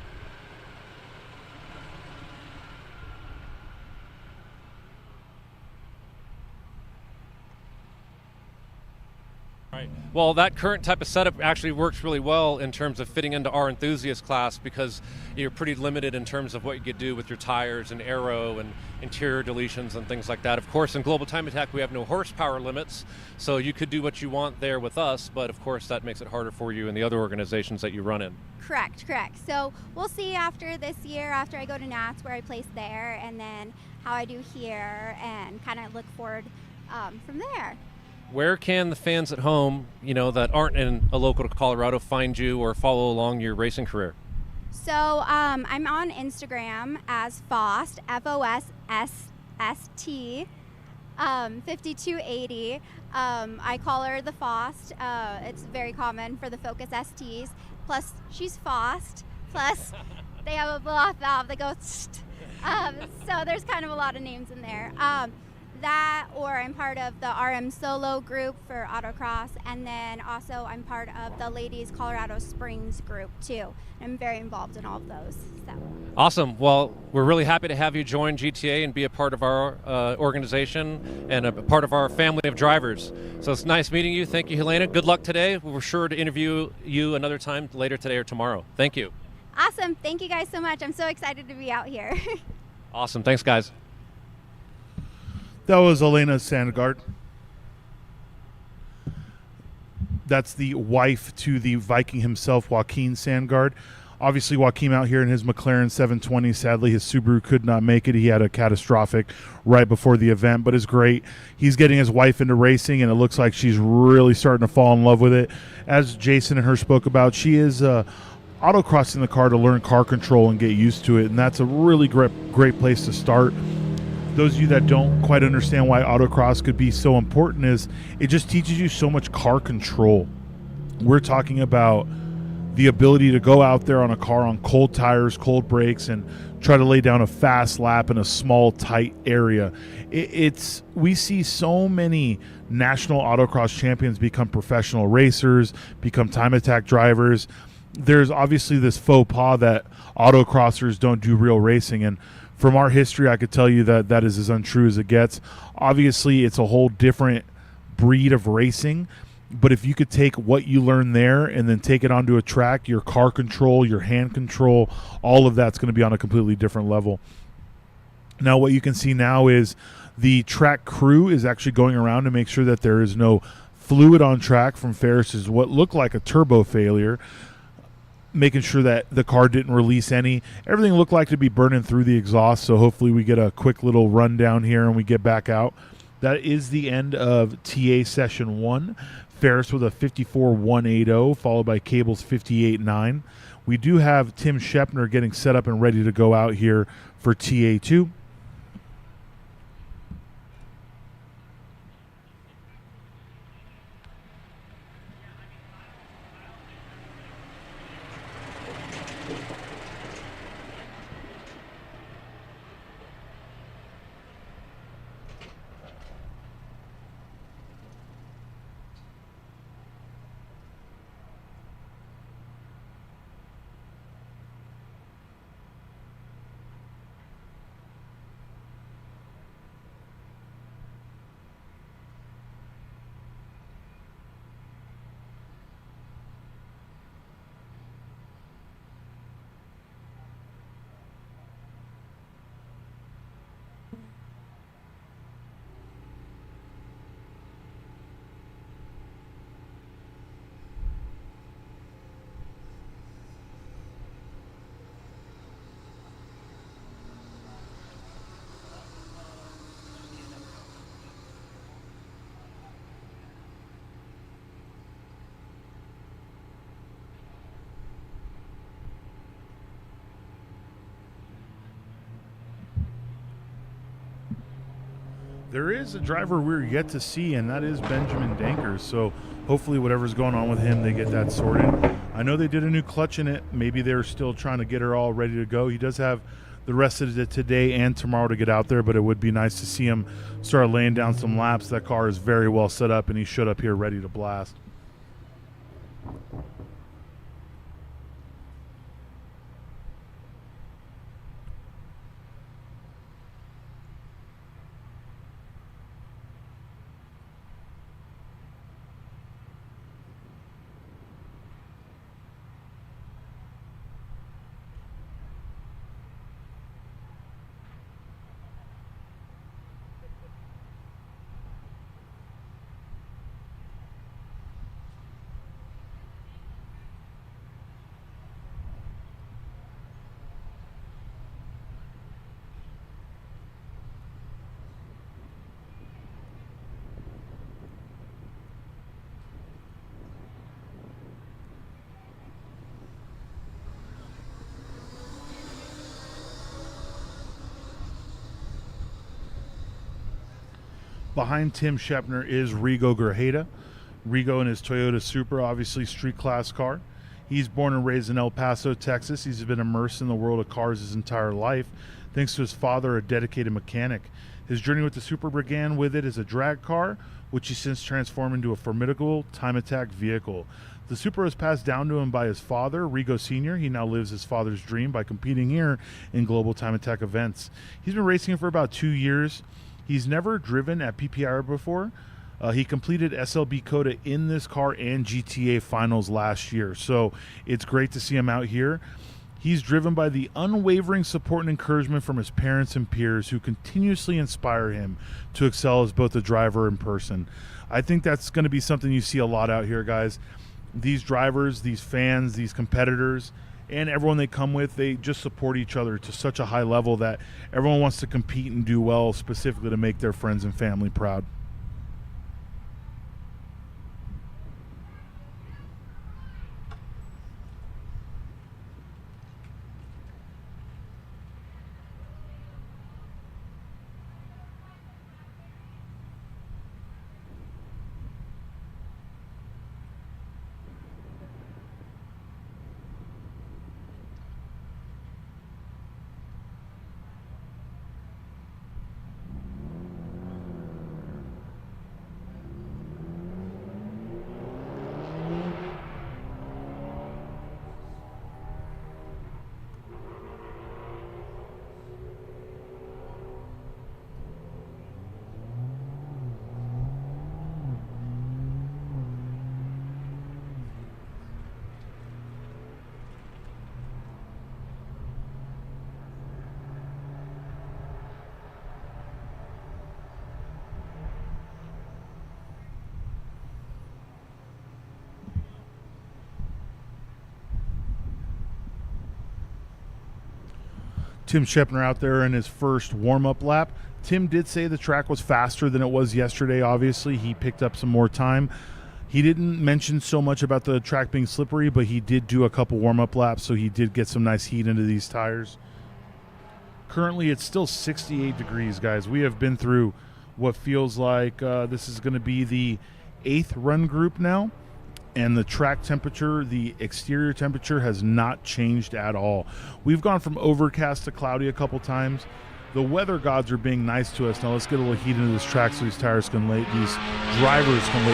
Right. Well, that current type of setup actually works really well in terms of fitting into our enthusiast class because you're pretty limited in terms of what you could do with your tires and aero and interior deletions and things like that. Of course, in Global Time Attack, we have no horsepower limits, so you could do what you want there with us, but of course that makes it harder for you in the other organizations that you run in. Correct. So we'll see after this year, after I go to Nats, where I place there, and then how I do here, and kind of look forward from there. Where can the fans at home, you know, that aren't in a local to Colorado find you or follow along your racing career? So I'm on Instagram as Fost, F-O-S-S-S-T, 5280. I call her the Fost. It's very common for the Focus STs. Plus, she's Fost. Plus, they have a blow-off valve that goes so there's kind of a lot of names in there. That, or I'm part of the RM Solo group for autocross, and then also I'm part of the Ladies Colorado Springs group too. I'm very involved in all of those. So. Awesome. Well, we're really happy to have you join GTA and be a part of our organization and a part of our family of drivers. So it's nice meeting you. Thank you, Helena. Good luck today. We're sure to interview you another time later today or tomorrow. Thank you. Awesome. Thank you guys so much. I'm so excited to be out here. Awesome. Thanks, guys. That was Elena Sandgaard. That's the wife to the Viking himself, Joaquin Sandgaard. Obviously, Joaquin out here in his McLaren 720. Sadly, his Subaru could not make it. He had a catastrophic right before the event, but it's great. He's getting his wife into racing, and it looks like she's really starting to fall in love with it. As Jason and her spoke about, she is autocrossing the car to learn car control and get used to it, and that's a really great place to start. Those of you that don't quite understand why autocross could be so important is it just teaches you so much car control. We're talking about the ability to go out there on a car on cold tires, cold brakes, and try to lay down a fast lap in a small, tight area. We see so many national autocross champions become professional racers, become time attack drivers. There's obviously this faux pas that autocrossers don't do real racing, and from our history, I could tell you that that is as untrue as it gets. Obviously, it's a whole different breed of racing, but if you could take what you learn there and then take it onto a track, your car control, your hand control, all of that's going to be on a completely different level. Now, what you can see now is the track crew is actually going around to make sure that there is no fluid on track from Ferris's what looked like a turbo failure, making sure that the car didn't release any. Everything looked like to be burning through the exhaust, so hopefully we get a quick little rundown here and we get back out. That is the end of TA Session 1. Ferris with a 54.180, followed by Cable's 58.9. We do have Tim Shepner getting set up and ready to go out here for TA2. There is a driver we're yet to see, and that is Benjamin Dankers. So hopefully whatever's going on with him, they get that sorted. I know they did a new clutch in it. Maybe they're still trying to get her all ready to go. He does have the rest of it today and tomorrow to get out there, but it would be nice to see him start laying down some laps. That car is very well set up, and he showed up here ready to blast. Behind Tim Shepner is Rigo Grajeda. Rigo and his Toyota Supra, obviously street class car. He's born and raised in El Paso, Texas. He's been immersed in the world of cars his entire life, thanks to his father, a dedicated mechanic. His journey with the Supra began with it as a drag car, which he since transformed into a formidable time attack vehicle. The Supra was passed down to him by his father, Rigo Sr. He now lives his father's dream by competing here in global time attack events. He's been racing for about 2 years. He's never driven at PPIR before. He completed SLB Coda in this car and GTA finals last year, so it's great to see him out here. He's driven by the unwavering support and encouragement from his parents and peers who continuously inspire him to excel as both a driver and person. I think that's going to be something you see a lot out here, guys. These drivers, these fans, these competitors, and everyone they come with, they just support each other to such a high level that everyone wants to compete and do well, specifically to make their friends and family proud. Tim Shepner out there in his first warm-up lap. Tim did say the track was faster than it was yesterday. Obviously, he picked up some more time. He didn't mention so much about the track being slippery, but he did do a couple warm-up laps, so he did get some nice heat into these tires. Currently, it's still 68 degrees, guys. We have been through what feels like this is going to be the 8th run group now. And the track temperature, the exterior temperature has not changed at all. We've gone from overcast to cloudy a couple times. The weather gods are being nice to us. Now let's get a little heat into this track so these drivers can lay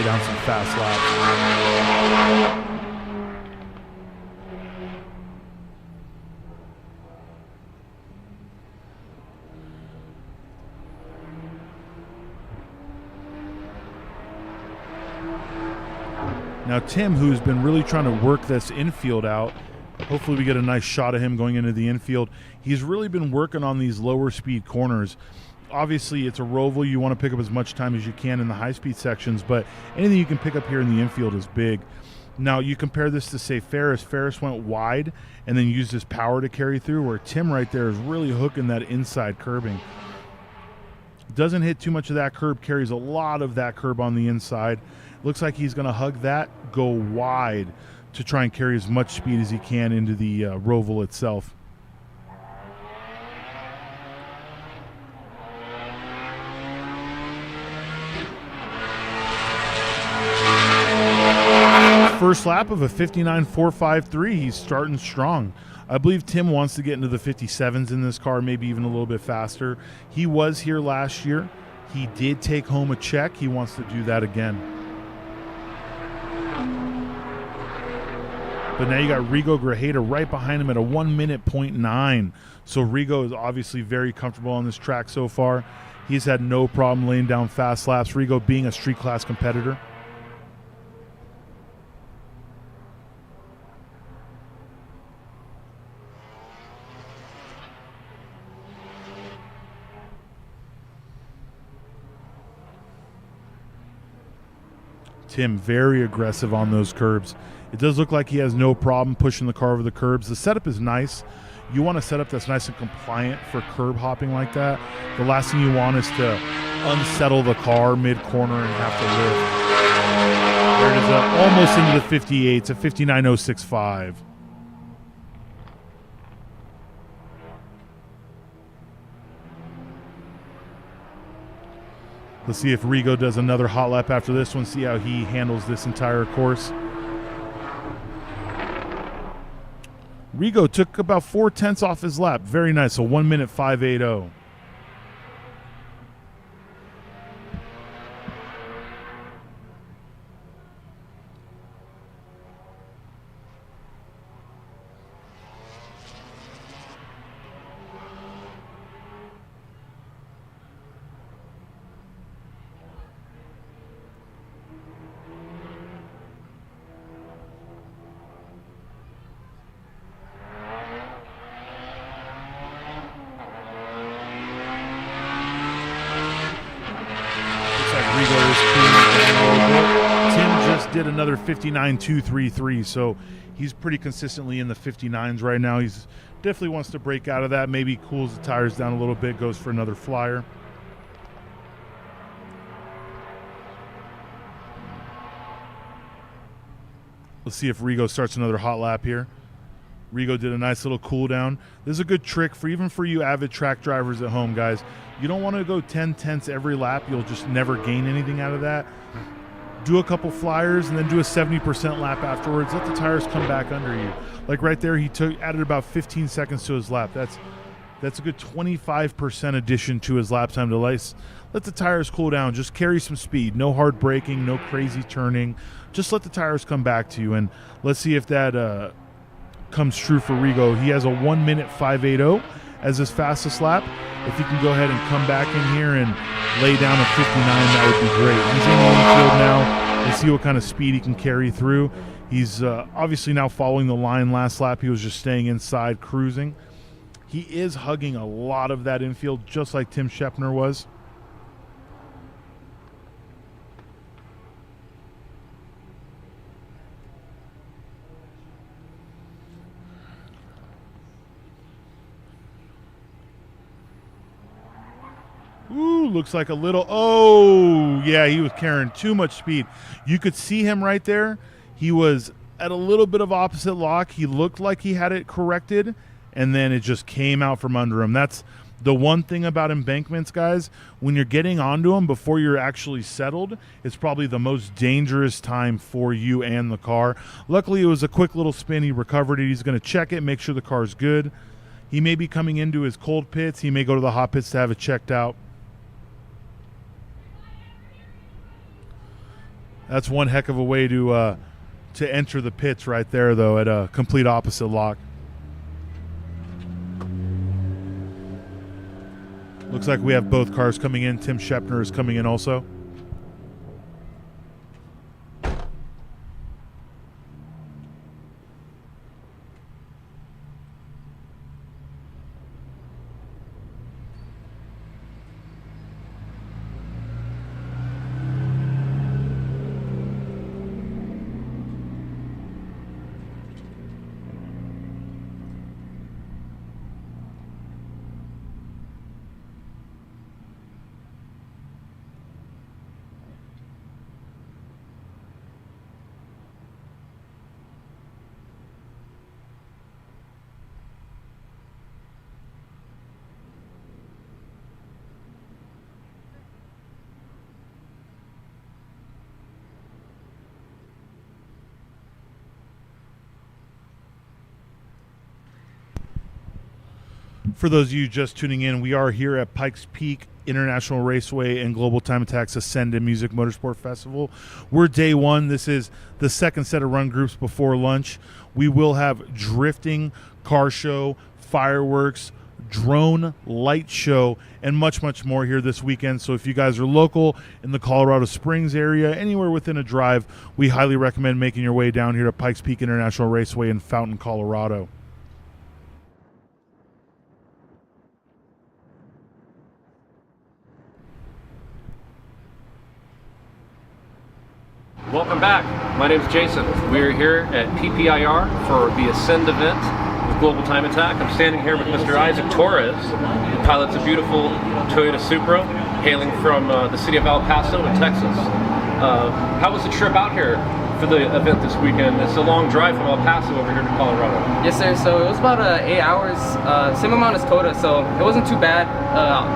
down some fast laps. Now Tim, who's been really trying to work this infield out, hopefully we get a nice shot of him going into the infield. He's really been working on these lower speed corners. Obviously it's a Roval, you want to pick up as much time as you can in the high speed sections, but anything you can pick up here in the infield is big. Now you compare this to, say, Ferris. Ferris went wide and then used his power to carry through, where Tim right there is really hooking that inside curbing. Doesn't hit too much of that curb, carries a lot of that curb on the inside. Looks like he's going to hug that, go wide to try and carry as much speed as he can into the Roval itself. first lap of a 59.453. He's starting strong. I believe Tim wants to get into the 57s in this car, maybe even a little bit faster. He was here last year. He did take home a check. He wants to do that again. But now you got Rigo Grajeda right behind him at a 1:09. So Rigo is obviously very comfortable on this track so far. He's had no problem laying down fast laps. Rigo being a street class competitor. Tim very aggressive on those curbs. It does look like he has no problem pushing the car over the curbs. The setup is nice. You want a setup that's nice and compliant for curb hopping like that. The last thing you want is to unsettle the car mid-corner and have to lift. There it is, almost into the 58. It's a 59.065. Let's see if Rigo does another hot lap after this one, see how he handles this entire course. Rigo took about 4/10 off his lap. Very nice, a 1:05.80. Did another 59.233, so he's pretty consistently in the 59s right now. He's definitely wants to break out of that, maybe cools the tires down a little bit, goes for another flyer. Let's see if Rigo starts another hot lap here. Rigo did a nice little cool down. This is a good trick for even for you avid track drivers at home, guys. You don't want to go 10/10 every lap. You'll just never gain anything out of that. Do a couple flyers and then do a 70% lap afterwards. Let the tires come back under you. Like right there, he added about 15 seconds to his lap. That's a good 25% addition to his lap time to let the tires cool down. Just carry some speed. No hard braking, no crazy turning. Just let the tires come back to you. And let's see if that comes true for Rigo. He has a 1:05.80 as his fastest lap. If he can go ahead and come back in here and lay down a 59, that would be great. He's in the infield now. Let's see what kind of speed he can carry through. He's obviously now following the line. Last lap, he was just staying inside, cruising. He is hugging a lot of that infield, just like Tim Shepner was. Ooh, looks like a little, oh, yeah, he was carrying too much speed. You could see him right there. He was at a little bit of opposite lock. He looked like he had it corrected, and then it just came out from under him. That's the one thing about embankments, guys. When you're getting onto them before you're actually settled, it's probably the most dangerous time for you and the car. Luckily, it was a quick little spin. He recovered it. He's going to check it, make sure the car's good. He may be coming into his cold pits. He may go to the hot pits to have it checked out. That's one heck of a way to enter the pits right there, though, at a complete opposite lock. Looks like we have both cars coming in. Tim Shepner is coming in also. For those of you just tuning in, we are here at Pikes Peak International Raceway and Global Time Attack's Ascend and Music Motorsport Festival. We're day one. This is the second set of run groups before lunch. We will have drifting, car show, fireworks, drone light show, and much, much more here this weekend. So if you guys are local in the Colorado Springs area, anywhere within a drive, we highly recommend making your way down here to Pikes Peak International Raceway in Fountain, Colorado. Welcome back. My name is Jason. We're here at PPIR for the Ascend event with Global Time Attack. I'm standing here with Mr. Isaac Torres, who pilots a beautiful Toyota Supra, hailing from the city of El Paso in Texas. How was the trip out here for the event this weekend? It's a long drive from El Paso over here to Colorado. Yes, sir. So it was about 8 hours, same amount as Coda, so it wasn't too bad.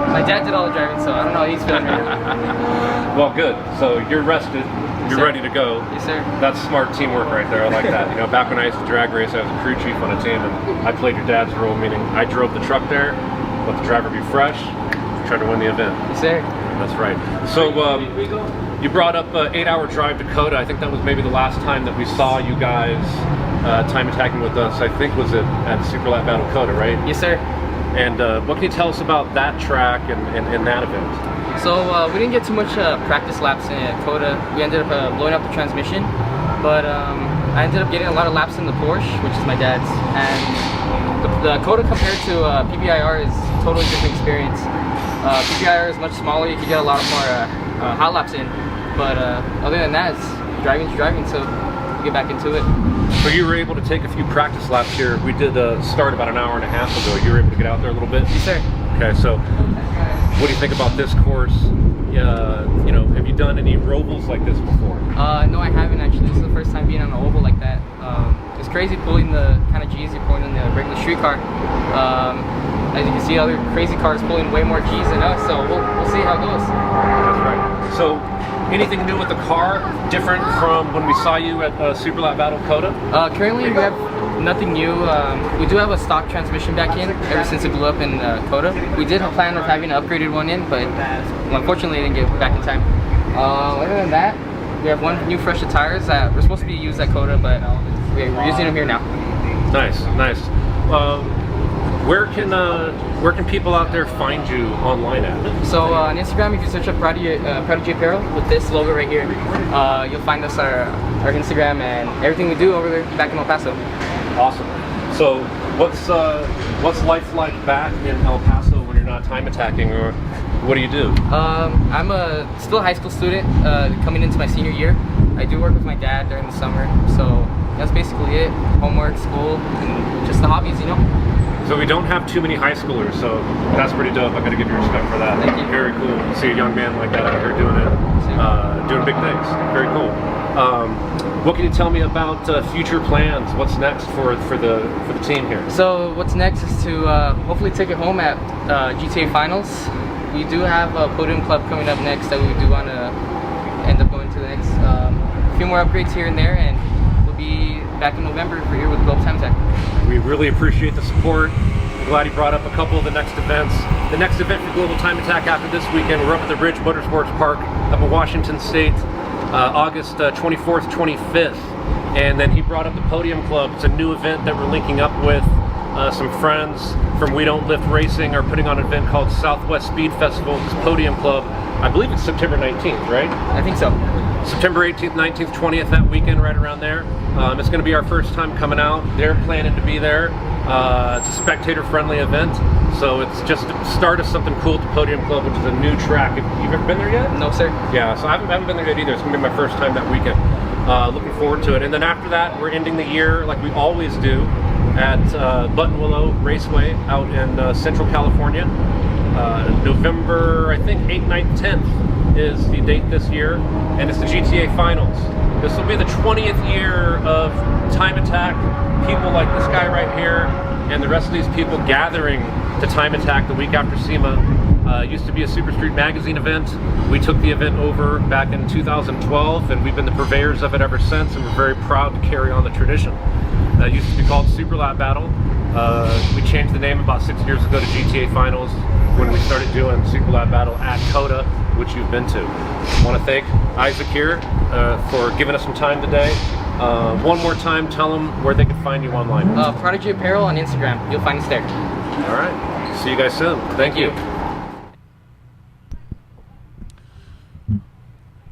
My dad did all the driving, so I don't know how he's feeling right now. Well, good. So you're rested. You're ready to go. Yes, sir. That's smart teamwork right there. I like that. You know, back when I used to drag race, I was a crew chief on a team, and I played your dad's role, meaning I drove the truck there, let the driver be fresh, try to win the event. Yes, sir. That's right. So you brought up an 8-hour drive to Coda. I think that was maybe the last time that we saw you guys time attacking with us. I think was at Super Lap Battle Coda, right? Yes, sir. And what can you tell us about that track and that event? So we didn't get too much practice laps in Coda. We ended up blowing up the transmission, but I ended up getting a lot of laps in the Porsche, which is my dad's. And the Coda compared to PPIR is a totally different experience. PPIR is much smaller. You can get a lot more hot laps in, but other than that, it's driving. So we get back into it. So you were able to take a few practice laps here. We did start about an hour and a half ago. You were able to get out there a little bit? Yes, sir. Okay, so what do you think about this course? You know, have you done any rovals like this before? No, I haven't actually. This is the first time being on an oval like that. It's crazy pulling the kind of G's you're pulling in the regular street car. As you can see, other crazy cars pulling way more G's than us, so we'll see how it goes. That's right. So, anything new with the car different from when we saw you at Super Lap Battle Coda? Currently, we have nothing new. We do have a stock transmission back in ever since it blew up in Coda. We did have plan of having an upgraded one in, but unfortunately, it didn't get back in time. Other than that, we have one new fresh of tires that were supposed to be used at Coda, but we're using them here now. Nice. Where can people out there find you online at? So on Instagram, if you search up Prodigy Apparel with this logo right here, you'll find us our Instagram and everything we do over there back in El Paso. Awesome. So what's life like back in El Paso when you're not time attacking, or what do you do? I'm still a high school student coming into my senior year. I do work with my dad during the summer, so that's basically it. Homework, school, and just the hobbies, you know? So we don't have too many high schoolers, so that's pretty dope. I gotta give you respect for that. Thank you. Very cool to see a young man like that out here doing it, doing big things. Very cool. What can you tell me about future plans? What's next for the team here? So what's next is to hopefully take it home at GTA Finals. We do have a podium club coming up next that we do want to end up going to the next. A few more upgrades here and there, and we'll be back in November for here with Global Time Attack. We really appreciate the support. I'm glad he brought up a couple of the next events. The next event for Global Time Attack after this weekend, we're up at the Ridge Motorsports Park up in Washington State, August 24th, 25th. And then he brought up the Podium Club. It's a new event that we're linking up with. Some friends from We Don't Lift Racing are putting on an event called Southwest Speed Festival. It's Podium Club. I believe it's September 19th, right? I think so. September 18th, 19th, 20th, that weekend, right around there. It's going to be our first time coming out. They're planning to be there. It's a spectator-friendly event, so it's just the start of something cool at the Podium Club, which is a new track. You've ever been there yet? No, sir. Yeah, so I haven't been there yet either. It's going to be my first time that weekend. Looking forward to it. And then after that, we're ending the year like we always do at Buttonwillow Raceway out in Central California. November, I think, 8th, 9th, 10th is the date this year, and it's the GTA Finals. This will be the 20th year of Time Attack, people like this guy right here, and the rest of these people gathering to Time Attack the week after SEMA. Used to be a Super Street Magazine event. We took the event over back in 2012, and we've been the purveyors of it ever since, and we're very proud to carry on the tradition. It used to be called Super Lap Battle, We changed the name about 6 years ago to GTA Finals when we started doing Super Lab Battle at COTA, which you've been to. I want to thank Isaac here for giving us some time today. One more time, tell them where they can find you online. Prodigy Apparel on Instagram. You'll find us there. All right. See you guys soon. Thank you.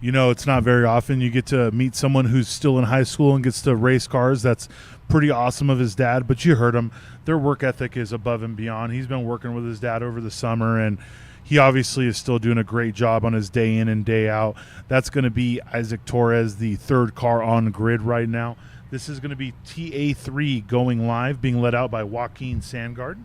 You know, it's not very often you get to meet someone who's still in high school and gets to race cars. That's pretty awesome of his dad, but you heard him. Their work ethic is above and beyond. He's been working with his dad over the summer, and he obviously is still doing a great job on his day in and day out. That's going to be Isaac Torres, the third car on grid right now. This is going to be TA3 going live, being led out by Joaquin Sandgard.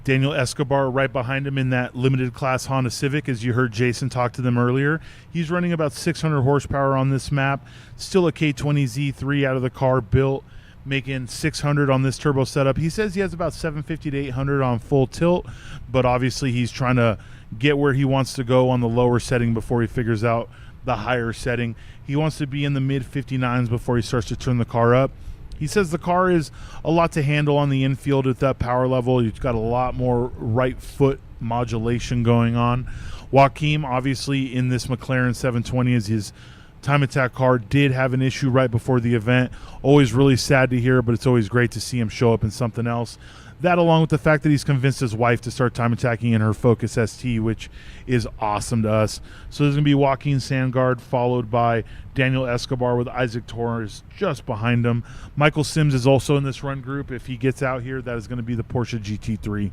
Daniel Escobar right behind him in that limited class Honda Civic, as you heard Jason talk to them earlier. He's running about 600 horsepower on this map. Still a K20Z3 out of the car built, making 600 on this turbo setup. He says he has about 750 to 800 on full tilt, but obviously he's trying to get where he wants to go on the lower setting before he figures out the higher setting. He wants to be in the mid 59s before he starts to turn the car up. He says the car is a lot to handle on the infield at that power level. You've got a lot more right foot modulation going on. Joaquin, obviously, in this McLaren 720 as his time attack car, did have an issue right before the event. Always really sad to hear, but it's always great to see him show up in something else. That, along with the fact that he's convinced his wife to start time attacking in her Focus ST, which is awesome to us. So there's going to be Joaquin Sandgard, followed by Daniel Escobar with Isaac Torres just behind him. Michael Sims is also in this run group. If he gets out here, that is going to be the Porsche GT3.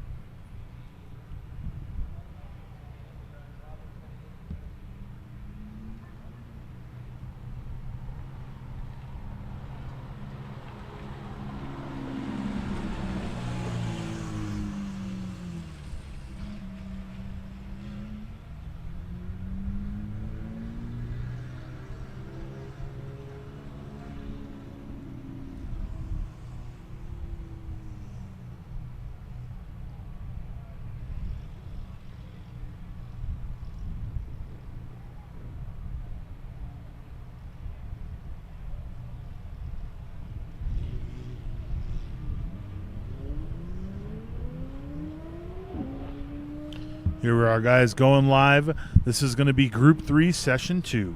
Here we are, guys, going live. This is going to be Group 3, Session 2.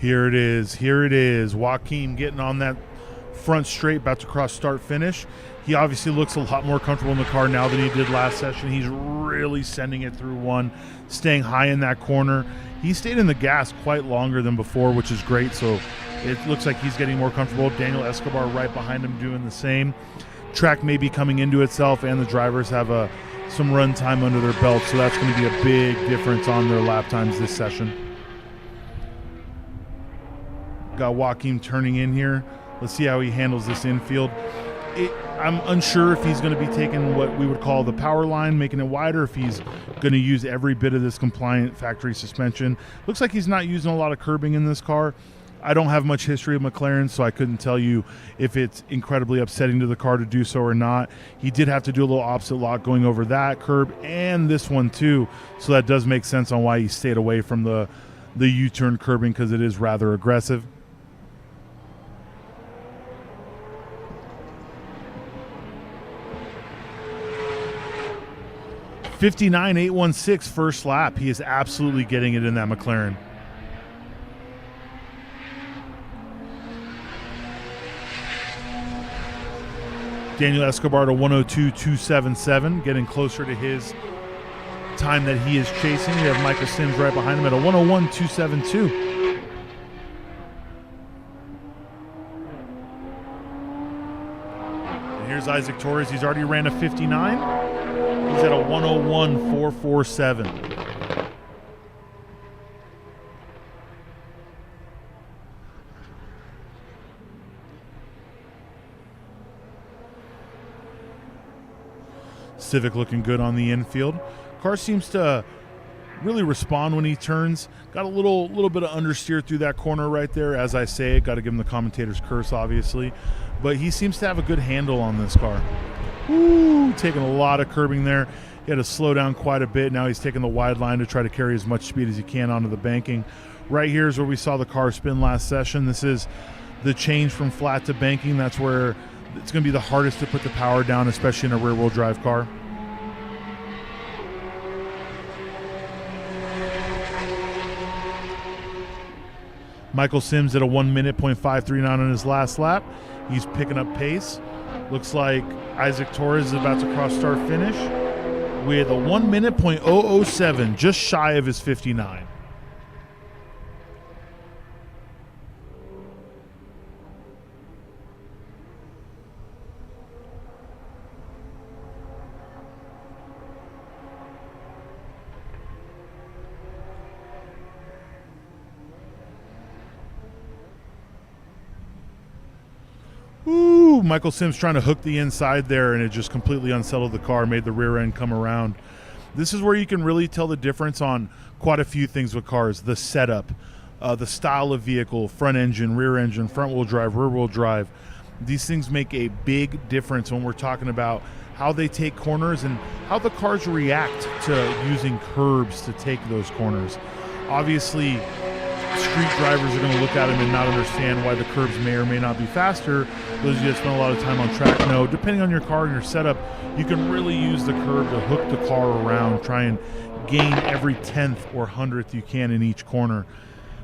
Here it is. Here it is. Joaquin getting on that front straight, about to cross start finish. He obviously looks a lot more comfortable in the car now than he did last session. He's really sending it through one, staying high in that corner. He stayed in the gas quite longer than before, which is great. So it looks like he's getting more comfortable. Daniel Escobar right behind him doing the same. Track may be coming into itself, and the drivers have some run time under their belt. So that's going to be a big difference on their lap times this session. Got Joaquin turning in here. Let's see how he handles this infield. I'm unsure if he's going to be taking what we would call the power line, making it wider, if he's going to use every bit of this compliant factory suspension. Looks like he's not using a lot of curbing in this car. I don't have much history of McLaren, so I couldn't tell you if it's incredibly upsetting to the car to do so or not. He did have to do a little opposite lock going over that curb and this one too, so that does make sense on why he stayed away from the U-turn curbing, because it is rather aggressive. 59.816 first lap. He is absolutely getting it in that McLaren. Daniel Escobar to 102.277, getting closer to his time that he is chasing. We have Michael Sims right behind him at a 101.272. And here's Isaac Torres. He's already ran a 59. He's at a 101.447. Civic looking good on the infield. Car seems to really respond when he turns. Got a little bit of understeer through that corner right there. As I say it, got to give him the commentator's curse, obviously. But he seems to have a good handle on this car. Woo, taking a lot of curbing there. He had to slow down quite a bit. Now he's taking the wide line to try to carry as much speed as he can onto the banking. Right here is where we saw the car spin last session. This is the change from flat to banking. That's where it's going to be the hardest to put the power down, especially in a rear-wheel drive car. Michael Sims at a 1 minute .539 on his last lap. He's picking up pace. Looks like Isaac Torres is about to cross start finish with a 1 minute .007, just shy of his 59. Ooh, Michael Sims trying to hook the inside there, and it just completely unsettled the car, made the rear end come around. This is where you can really tell the difference on quite a few things with cars. The setup, the style of vehicle, front engine, front wheel drive, rear wheel drive. These things make a big difference when we're talking about how they take corners and how the cars react to using curbs to take those corners. Obviously, street drivers are going to look at them and not understand why the curbs may or may not be faster. Those of you that spend a lot of time on track know, depending on your car and your setup, you can really use the curb to hook the car around, try and gain every 10th or 100th you can in each corner.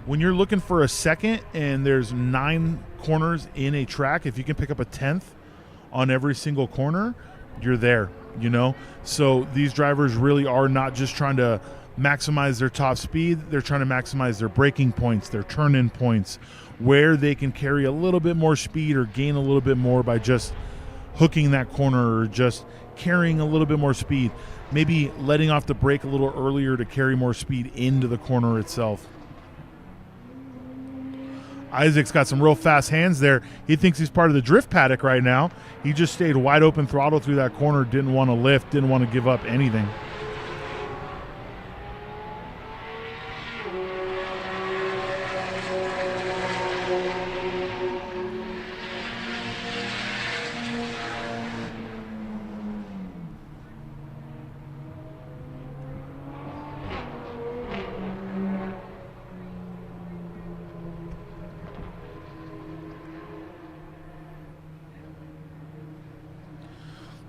When you're looking for a second and there's 9 corners in a track, if you can pick up a 10th on every single corner, you're there, you know? So these drivers really are not just trying to maximize their top speed, they're trying to maximize their braking points, their turn-in points, where they can carry a little bit more speed or gain a little bit more by just hooking that corner or just carrying a little bit more speed, maybe letting off the brake a little earlier to carry more speed into the corner itself. Isaac's got some real fast hands there. He thinks he's part of the drift paddock right now. He just stayed wide open throttle through that corner, didn't want to lift, didn't want to give up anything.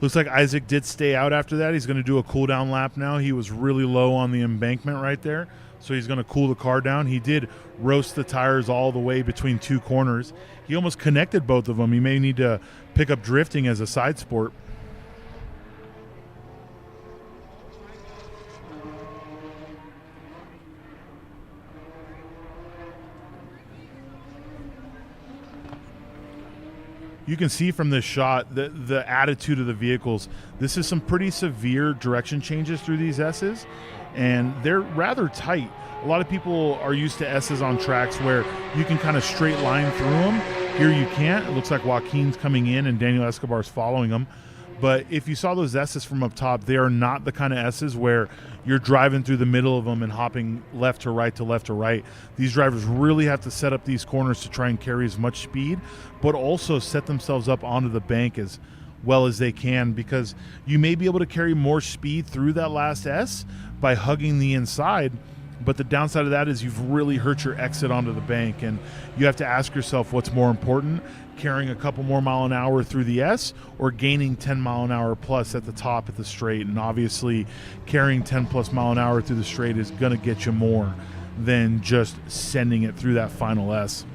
Looks like Isaac did stay out after that. He's going to do a cool down lap now. He was really low on the embankment right there, so he's going to cool the car down. He did roast the tires all the way between 2 corners. He almost connected both of them. He may need to pick up drifting as a side sport. You can see from this shot the attitude of the vehicles. This is some pretty severe direction changes through these S's, and they're rather tight. A lot of people are used to S's on tracks where you can kind of straight line through them. Here you can't. It looks like Joaquin's coming in and Daniel Escobar's following him. But if you saw those S's from up top, they are not the kind of S's where you're driving through the middle of them and hopping left to right to left to right. These drivers really have to set up these corners to try and carry as much speed, but also set themselves up onto the bank as well as they can, because you may be able to carry more speed through that last S by hugging the inside, But the downside of that is you've really hurt your exit onto the bank, and you have to ask yourself what's more important, carrying a couple more mile an hour through the S or gaining 10 mile an hour plus at the top at the straight. And obviously carrying 10 plus mile an hour through the straight is going to get you more than just sending it through that final S.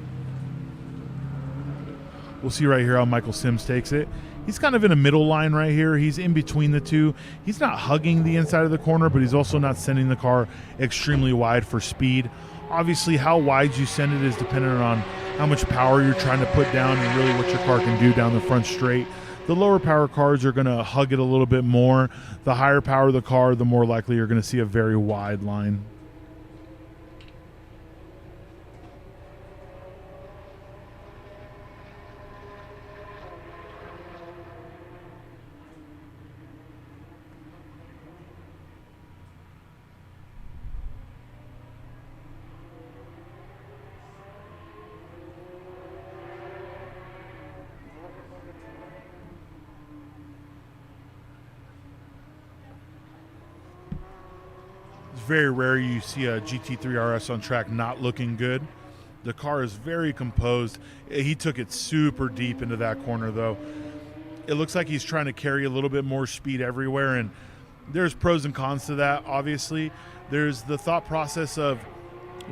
We'll see right here how Michael Sims takes it. He's kind of in a middle line right here. He's in between the two. He's not hugging the inside of the corner, but he's also not sending the car extremely wide for speed. Obviously, how wide you send it is dependent on how much power you're trying to put down and really what your car can do down the front straight. The lower power cars are going to hug it a little bit more. The higher power of the car, the more likely you're going to see a very wide line. Very rare you see a GT3 RS on track not looking good. The car is very composed. He took it super deep into that corner, though. It looks like he's trying to carry a little bit more speed everywhere, and there's pros and cons to that, obviously. There's the thought process of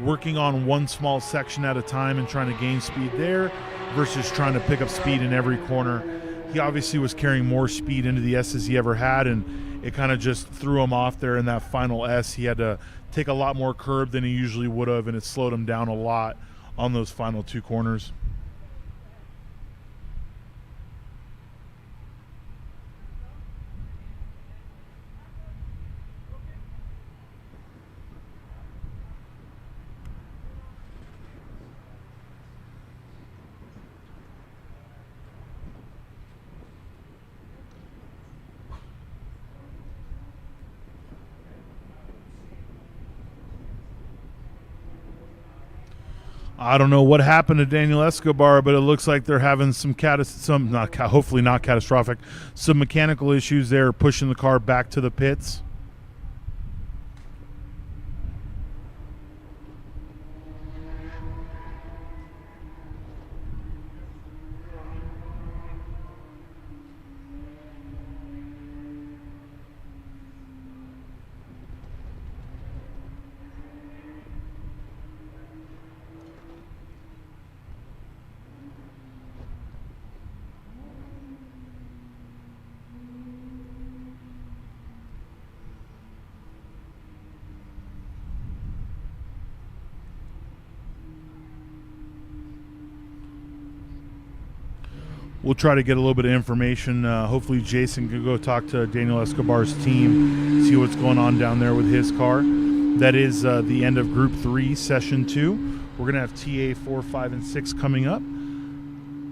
working on one small section at a time and trying to gain speed there versus trying to pick up speed in every corner. He obviously was carrying more speed into the S's he ever had, and it kind of just threw him off there in that final S. He had to take a lot more curb than he usually would have, and it slowed him down a lot on those final two corners. I don't know what happened to Daniel Escobar, but it looks like they're having some hopefully not catastrophic, some mechanical issues there, pushing the car back to the pits. We'll try to get a little bit of information. Hopefully Jason can go talk to Daniel Escobar's team, see what's going on down there with his car. That is the end of Group 3, Session 2. We're going to have TA 4, 5, and 6 coming up.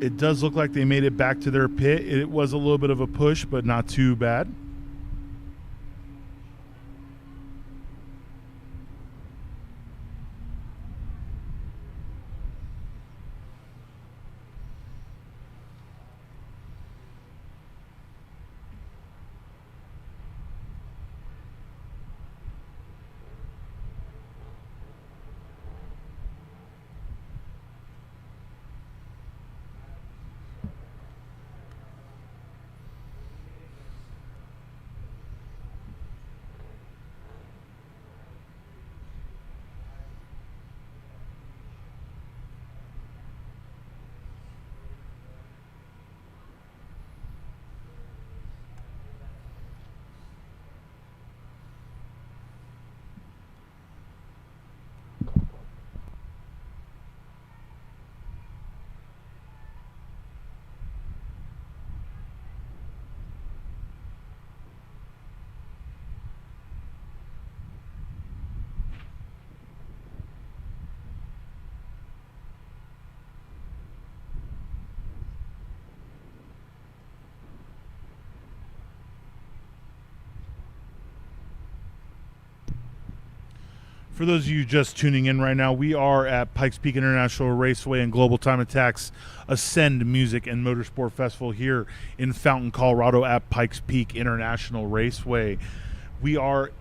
It does look like they made it back to their pit. It was a little bit of a push, but not too bad. For those of you just tuning in right now, we are at Pikes Peak International Raceway and Global Time Attack's Ascend Music and Motorsport Festival here in Fountain, Colorado at Pikes Peak International Raceway. We are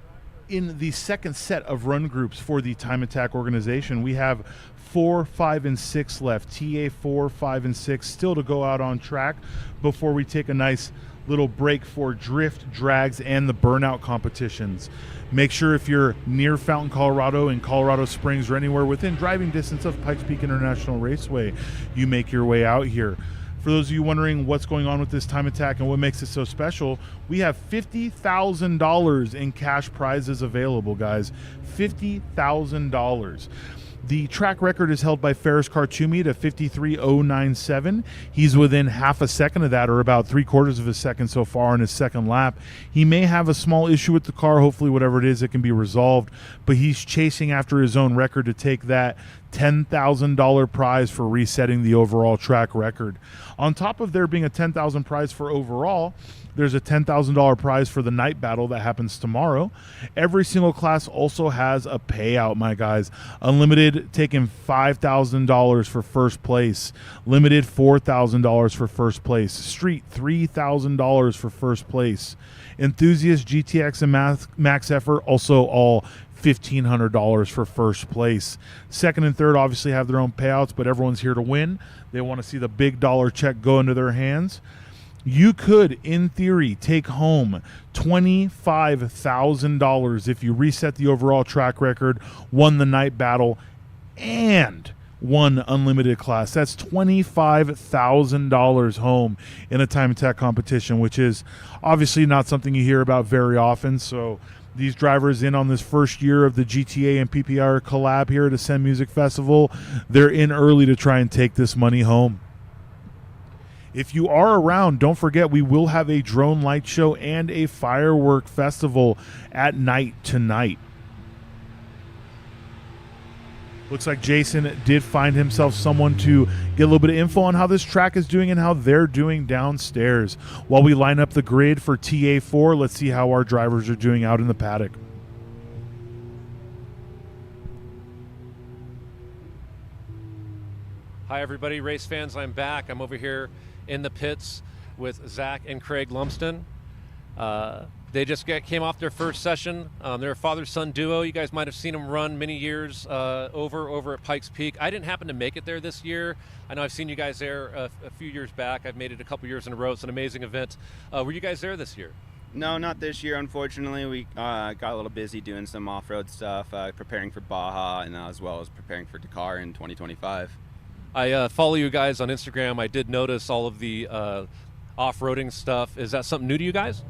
In the second set of run groups for the Time Attack organization, we have 4, 5, and 6 left. TA 4, 5, and 6 still to go out on track before we take a nice little break for drift, drags, and the burnout competitions. Make sure if you're near Fountain, Colorado, in Colorado Springs, or anywhere within driving distance of Pikes Peak International Raceway, you make your way out here. For those of you wondering what's going on with this Time Attack and what makes it so special, we have $50,000 in cash prizes available, guys. $50,000. The track record is held by Ferris Karchumi to 53.097. He's within half a second of that, or about 3/4 of a second so far on his second lap. He may have a small issue with the car. Hopefully, whatever it is, it can be resolved. But he's chasing after his own record to take that $10,000 prize for resetting the overall track record. On top of there being a $10,000 prize for overall, there's a $10,000 prize for the night battle that happens tomorrow. Every single class also has a payout, my guys. Unlimited taking $5,000 for first place. Limited $4,000 for first place. Street $3,000 for first place. Enthusiast, GTX, and Max Effort also all $1,500 for first place. Second and third obviously have their own payouts, but everyone's here to win. They want to see the big dollar check go into their hands. You could, in theory, take home $25,000 if you reset the overall track record, won the night battle, and won unlimited class. That's $25,000 home in a Time Attack competition, which is obviously not something you hear about very often. So these drivers in on this first year of the GTA and PPR collab here at Ascend Music Festival, they're in early to try and take this money home. If you are around, don't forget we will have a drone light show and a firework festival at night tonight. Looks like Jason did find himself someone to get a little bit of info on how this track is doing and how they're doing downstairs. While we line up the grid for TA4, let's see how our drivers are doing out in the paddock. Hi, everybody, race fans. I'm back. I'm over here in the pits with Zach and Craig Lumsden. They just came off their first session. They're a father-son duo. You guys might have seen them run many years over at Pikes Peak. I didn't happen to make it there this year. I know I've seen you guys there a few years back. I've made it a couple years in a row. It's an amazing event. Were you guys there this year? No, not this year, unfortunately. We got a little busy doing some off-road stuff, preparing for Baja, and as well as preparing for Dakar in 2025. I follow you guys on Instagram. I did notice all of the off-roading stuff. Is that something new to you guys?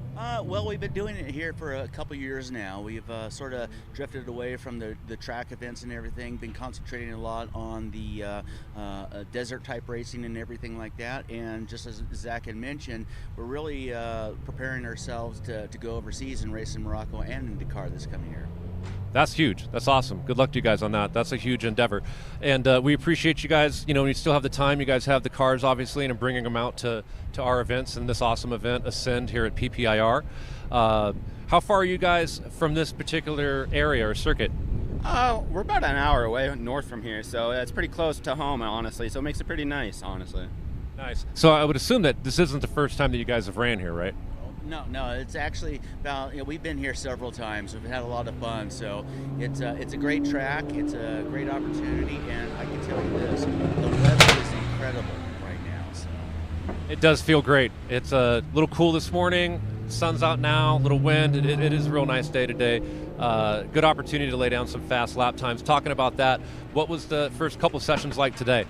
Well, we've been doing it here for a couple years now. We've sort of drifted away from the track events and everything, been concentrating a lot on the desert type racing and everything like that. And just as Zach had mentioned, we're really preparing ourselves to go overseas and race in Morocco and in Dakar this coming year. That's huge. That's awesome. Good luck to you guys on that. That's a huge endeavor. And we appreciate you guys. You know, when you still have the time, you guys have the cars, obviously, and bringing them out to our events and this awesome event, Ascend, here at PPIR. How far are you guys from this particular area or circuit? We're about an hour away north from here, so it's pretty close to home, honestly. So it makes it pretty nice, honestly. Nice. So I would assume that this isn't the first time that you guys have ran here, right? No, it's actually about, we've been here several times. We've had a lot of fun, so it's a great track, it's a great opportunity, and I can tell you this, the weather is incredible right now. So. It does feel great. It's a little cool this morning, sun's out now, little wind, it is a real nice day today. Good opportunity to lay down some fast lap times. Talking about that, what was the first couple sessions like today?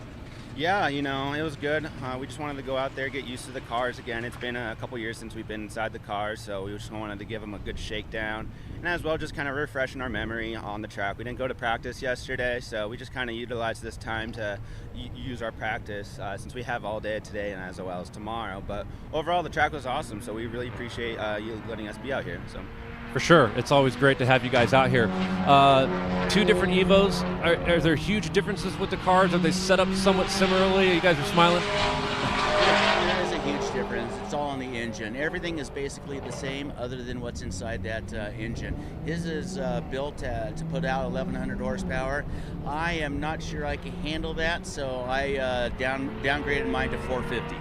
Yeah, you know, it was good. We just wanted to go out there, get used to the cars again. It's been a couple years since we've been inside the cars, so we just wanted to give them a good shakedown. And as well, just kind of refreshing our memory on the track. We didn't go to practice yesterday, so we just kind of utilized this time to use our practice since we have all day today and as well as tomorrow. But overall, the track was awesome, so we really appreciate you letting us be out here. So. For sure. It's always great to have you guys out here. Two different Evos. Are there huge differences with the cars? Are they set up somewhat similarly? You guys are smiling? There is a huge difference. It's all on the engine. Everything is basically the same other than what's inside that engine. His is built to put out 1,100 horsepower. I am not sure I can handle that, so I downgraded mine to 450.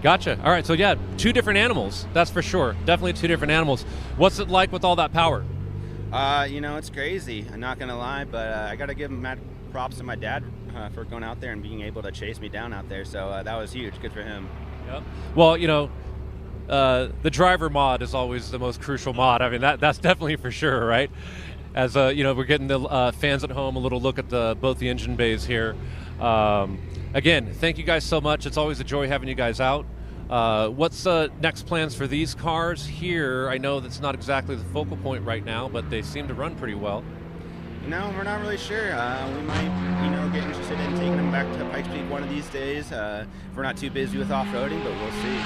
Gotcha. All right, so yeah, two different animals, that's for sure. Definitely two different animals. What's it like with all that power? It's crazy. I'm not gonna lie, but I gotta give mad props to my dad for going out there and being able to chase me down out there. So that was huge. Good for him. Yep. Well, the driver mod is always the most crucial mod. I mean, that's definitely for sure, right? As we're getting the fans at home a little look at both the engine bays here. Again, thank you guys so much. It's always a joy having you guys out. What's next plans for these cars here? I know that's not exactly the focal point right now, but they seem to run pretty well. No, we're not really sure. We might, get interested in taking them back to Pikes Peak one of these days. If we're not too busy with off-roading, but we'll see.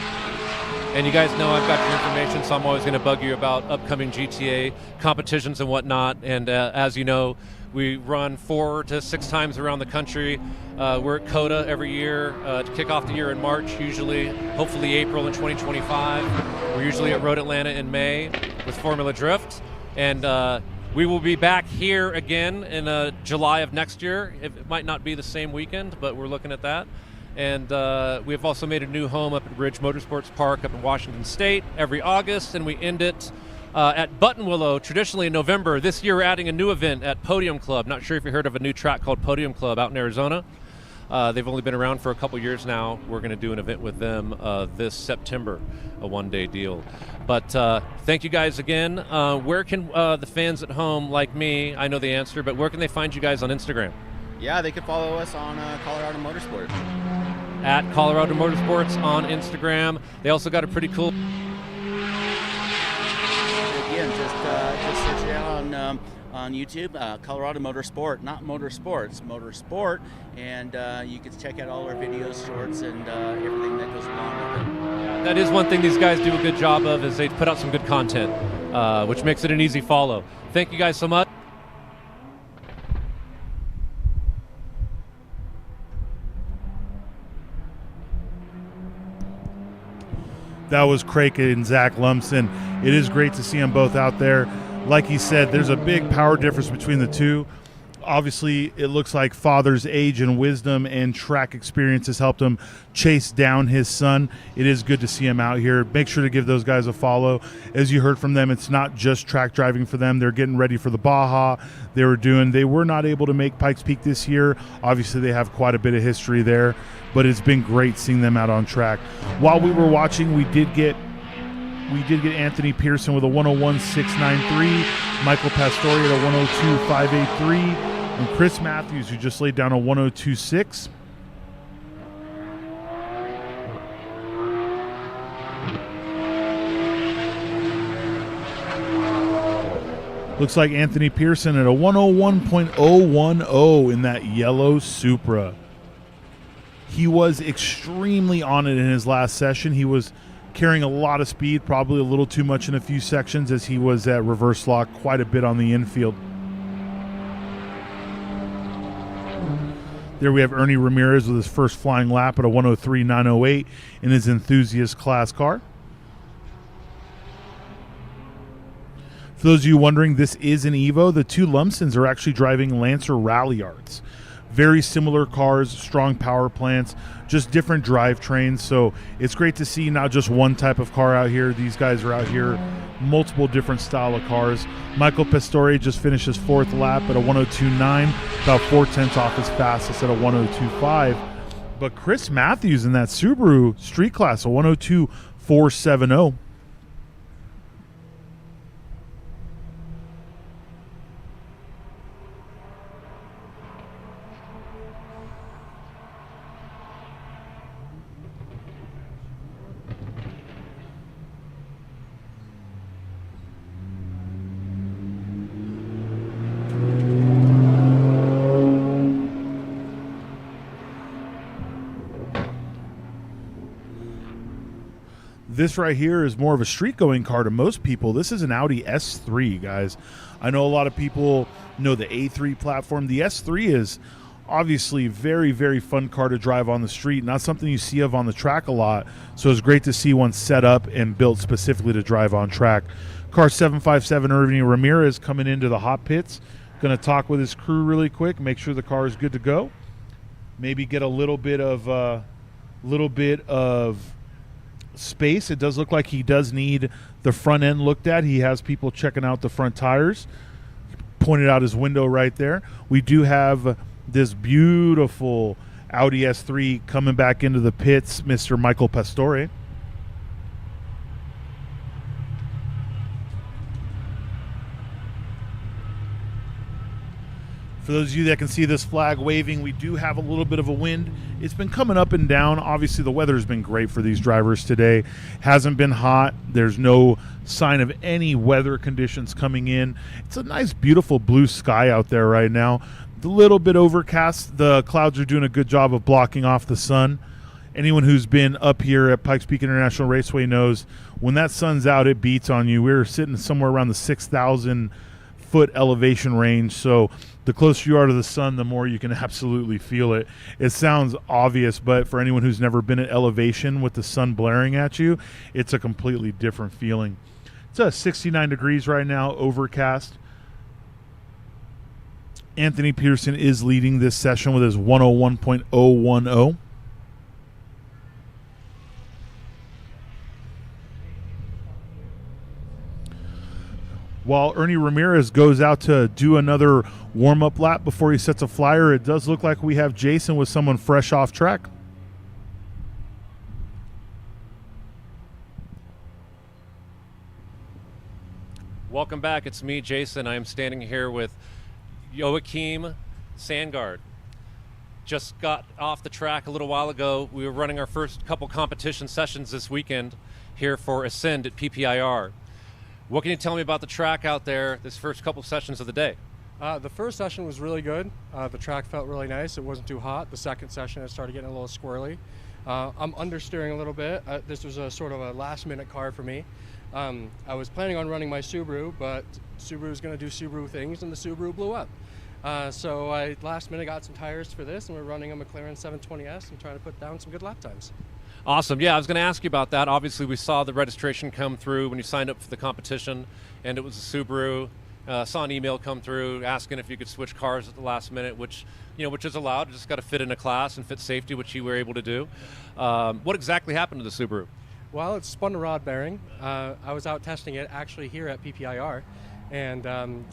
And you guys know I've got your information, so I'm always going to bug you about upcoming GTA competitions and whatnot. And as you know, we run 4 to 6 times around the country. We're at COTA every year to kick off the year in March, usually, hopefully April in 2025. We're usually at Road Atlanta in May with Formula Drift. And we will be back here again in July of next year. It might not be the same weekend, but we're looking at that. And we have also made a new home up at Ridge Motorsports Park up in Washington State every August, and we end it at Buttonwillow, traditionally in November. This year we're adding a new event at Podium Club. Not sure if you heard of a new track called Podium Club out in Arizona. They've only been around for a couple years now. We're going to do an event with them this September, a one-day deal. But thank you guys again. Where can the fans at home like me, I know the answer, but where can they find you guys on Instagram? Yeah, they could follow us on Colorado Motorsport. At Colorado Motorsports on Instagram. They also got a pretty cool... Again, just search it out on YouTube, Colorado Motorsport, not Motorsports, Motorsport, and you can check out all our videos, shorts, and everything that goes along with it. That is one thing these guys do a good job of, is they put out some good content, which makes it an easy follow. Thank you guys so much. That was Craig and Zach Lumsden. It is great to see them both out there. Like he said, there's a big power difference between the two. Obviously, it looks like father's age and wisdom and track experience has helped him chase down his son. It is good to see him out here. Make sure to give those guys a follow. As you heard from them, it's not just track driving for them. They're getting ready for the Baja. They were not able to make Pikes Peak this year. Obviously, they have quite a bit of history there, but it's been great seeing them out on track. While we were watching, we did get Anthony Pearson with a 101.693, Michael Pastore at a 102.583, and Chris Matthews, who just laid down a 102.6. Looks like Anthony Pearson at a 101.010 in that yellow Supra. He was extremely on it in his last session. He was carrying a lot of speed, probably a little too much in a few sections, as he was at reverse lock quite a bit on the infield. There we have Ernie Ramirez with his first flying lap at a 103.908 in his enthusiast class car. For those of you wondering, this is an Evo. The two Lumsdens are actually driving Lancer Rally Arts. Very similar cars, strong power plants, just different drivetrains. So it's great to see not just one type of car out here. These guys are out here, multiple different style of cars. Michael Pastore just finished his fourth lap at a 102.9, about 4/10 off his fastest at a 102.5. But Chris Matthews in that Subaru Street Class, a 102.470. This right here is more of a street-going car to most people. This is an Audi S3, guys. I know a lot of people know the A3 platform. The S3 is obviously very, very fun car to drive on the street. Not something you see of on the track a lot. So it's great to see one set up and built specifically to drive on track. Car 757 Ernie Ramirez coming into the hot pits. Going to talk with his crew really quick, make sure the car is good to go. Maybe get a little bit of space. It does look like he does need the front end looked at. He has people checking out the front tires. pointed out his window right there. We do have this beautiful Audi S3 coming back into the pits, Mr. Michael Pastore. For those of you that can see this flag waving, we do have a little bit of a wind. It's been coming up and down. Obviously, the weather's been great for these drivers today. Hasn't been hot. There's no sign of any weather conditions coming in. It's a nice, beautiful blue sky out there right now. A little bit overcast. The clouds are doing a good job of blocking off the sun. Anyone who's been up here at Pikes Peak International Raceway knows when that sun's out, it beats on you. We're sitting somewhere around the 6,000 foot elevation range, so the closer you are to the sun, the more you can absolutely feel it. It sounds obvious, but for anyone who's never been at elevation with the sun blaring at you, it's a completely different feeling. It's 69 degrees right now, overcast. Anthony Pearson is leading this session with his 101.010. While Ernie Ramirez goes out to do another warm-up lap before he sets a flyer, it does look like we have Jason with someone fresh off track. Welcome back. It's me, Jason. I am standing here with Joachim Sandgaard. Just got off the track a little while ago. We were running our first couple competition sessions this weekend here for Ascend at PPIR. What can you tell me about the track out there, this first couple sessions of the day? The first session was really good. The track felt really nice. It wasn't too hot. The second session, it started getting a little squirrely. I'm understeering a little bit. This was a sort of a last-minute car for me. I was planning on running my Subaru, but Subaru was going to do Subaru things, and the Subaru blew up. So I last minute got some tires for this, and we're running a McLaren 720S and trying to put down some good lap times. Awesome. Yeah, I was going to ask you about that. Obviously, we saw the registration come through when you signed up for the competition, and it was a Subaru. Saw an email come through asking if you could switch cars at the last minute, which is allowed. You just got to fit in a class and fit safety, which you were able to do. What exactly happened to the Subaru? Well, it spun a rod bearing. I was out testing it actually here at PPIR, and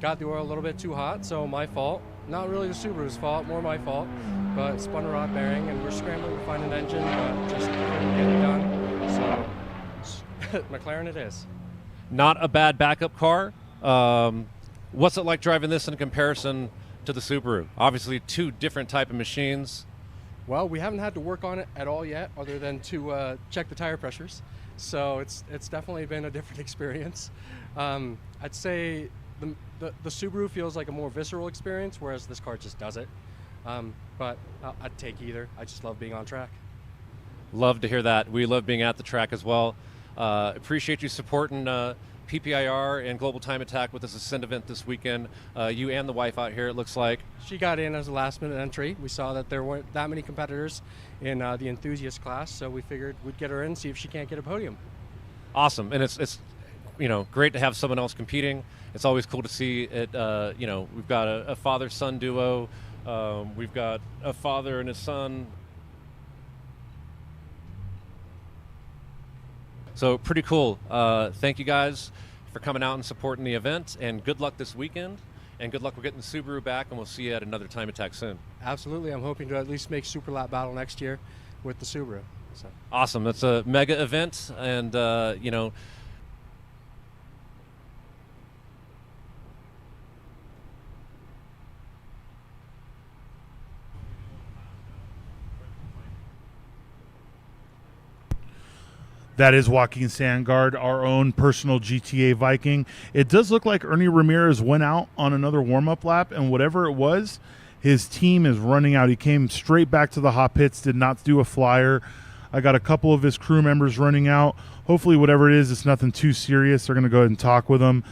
got the oil a little bit too hot, so my fault. Not really the Subaru's fault, more my fault, but it spun a rod bearing, and we're scrambling to find an engine, but just couldn't get it done. So McLaren it is. Not a bad backup car. What's it like driving this in comparison to the Subaru? Obviously, two different type of machines. Well, we haven't had to work on it at all yet, other than to check the tire pressures. So it's definitely been a different experience. I'd say the Subaru feels like a more visceral experience, whereas this car just does it. But I'd take either. I just love being on track. Love to hear that. We love being at the track as well. Appreciate you supporting PPIR and Global Time Attack with this Ascend event this weekend. You and the wife out here, it looks like. She got in as a last-minute entry. We saw that there weren't that many competitors in the enthusiast class, so we figured we'd get her in, see if she can't get a podium. Awesome, and it's great to have someone else competing. It's always cool to see it. We've got a father-son duo. We've got a father and his son. So pretty cool. Thank you guys for coming out and supporting the event, and good luck this weekend, and good luck with getting the Subaru back, and we'll see you at another Time Attack soon. Absolutely. I'm hoping to at least make Super Lap Battle next year with the Subaru. So. Awesome. That's a mega event, and That is Joaquin Sandgaard, our own personal GTA Viking. It does look like Ernie Ramirez went out on another warm-up lap, and whatever it was, his team is running out. He came straight back to the hot pits, did not do a flyer. I got a couple of his crew members running out. Hopefully, whatever it is, it's nothing too serious. They're going to go ahead and talk with him.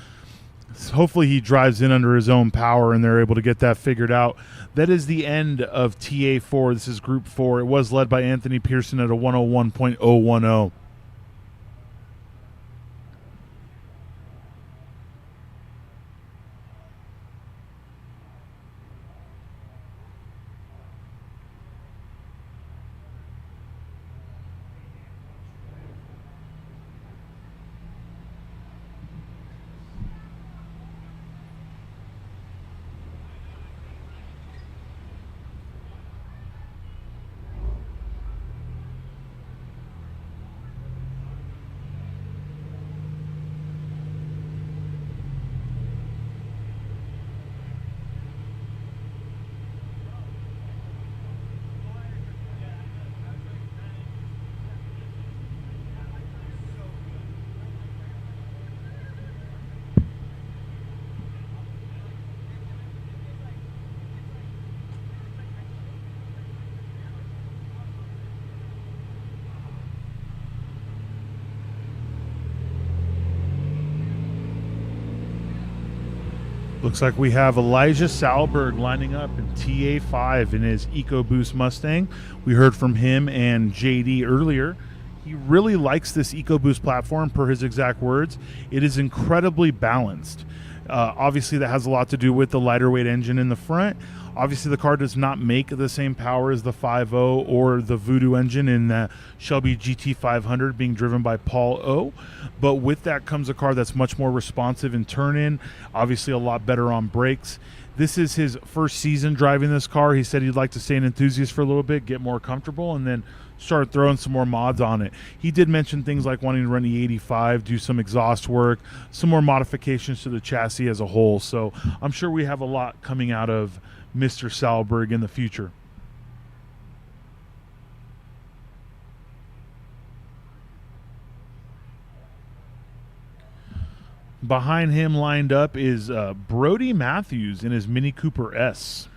Hopefully, he drives in under his own power, and they're able to get that figured out. That is the end of TA4. This is Group 4. It was led by Anthony Pearson at a 101.010. Looks like we have Elijah Salberg lining up in TA5 in his EcoBoost Mustang. We heard from him and JD earlier. He really likes this EcoBoost platform, per his exact words. It is incredibly balanced. Obviously, that has a lot to do with the lighter weight engine in the front. Obviously, the car does not make the same power as the 5.0 or the Voodoo engine in the Shelby GT500 being driven by Paul O. But with that comes a car that's much more responsive in turn-in, obviously a lot better on brakes. This is his first season driving this car. He said he'd like to stay an enthusiast for a little bit, get more comfortable, and then start throwing some more mods on it. He did mention things like wanting to run the 85, do some exhaust work, some more modifications to the chassis as a whole. So I'm sure we have a lot coming out of Mr. Salberg in the future. Behind him lined up is Brody Matthews in his Mini Cooper S.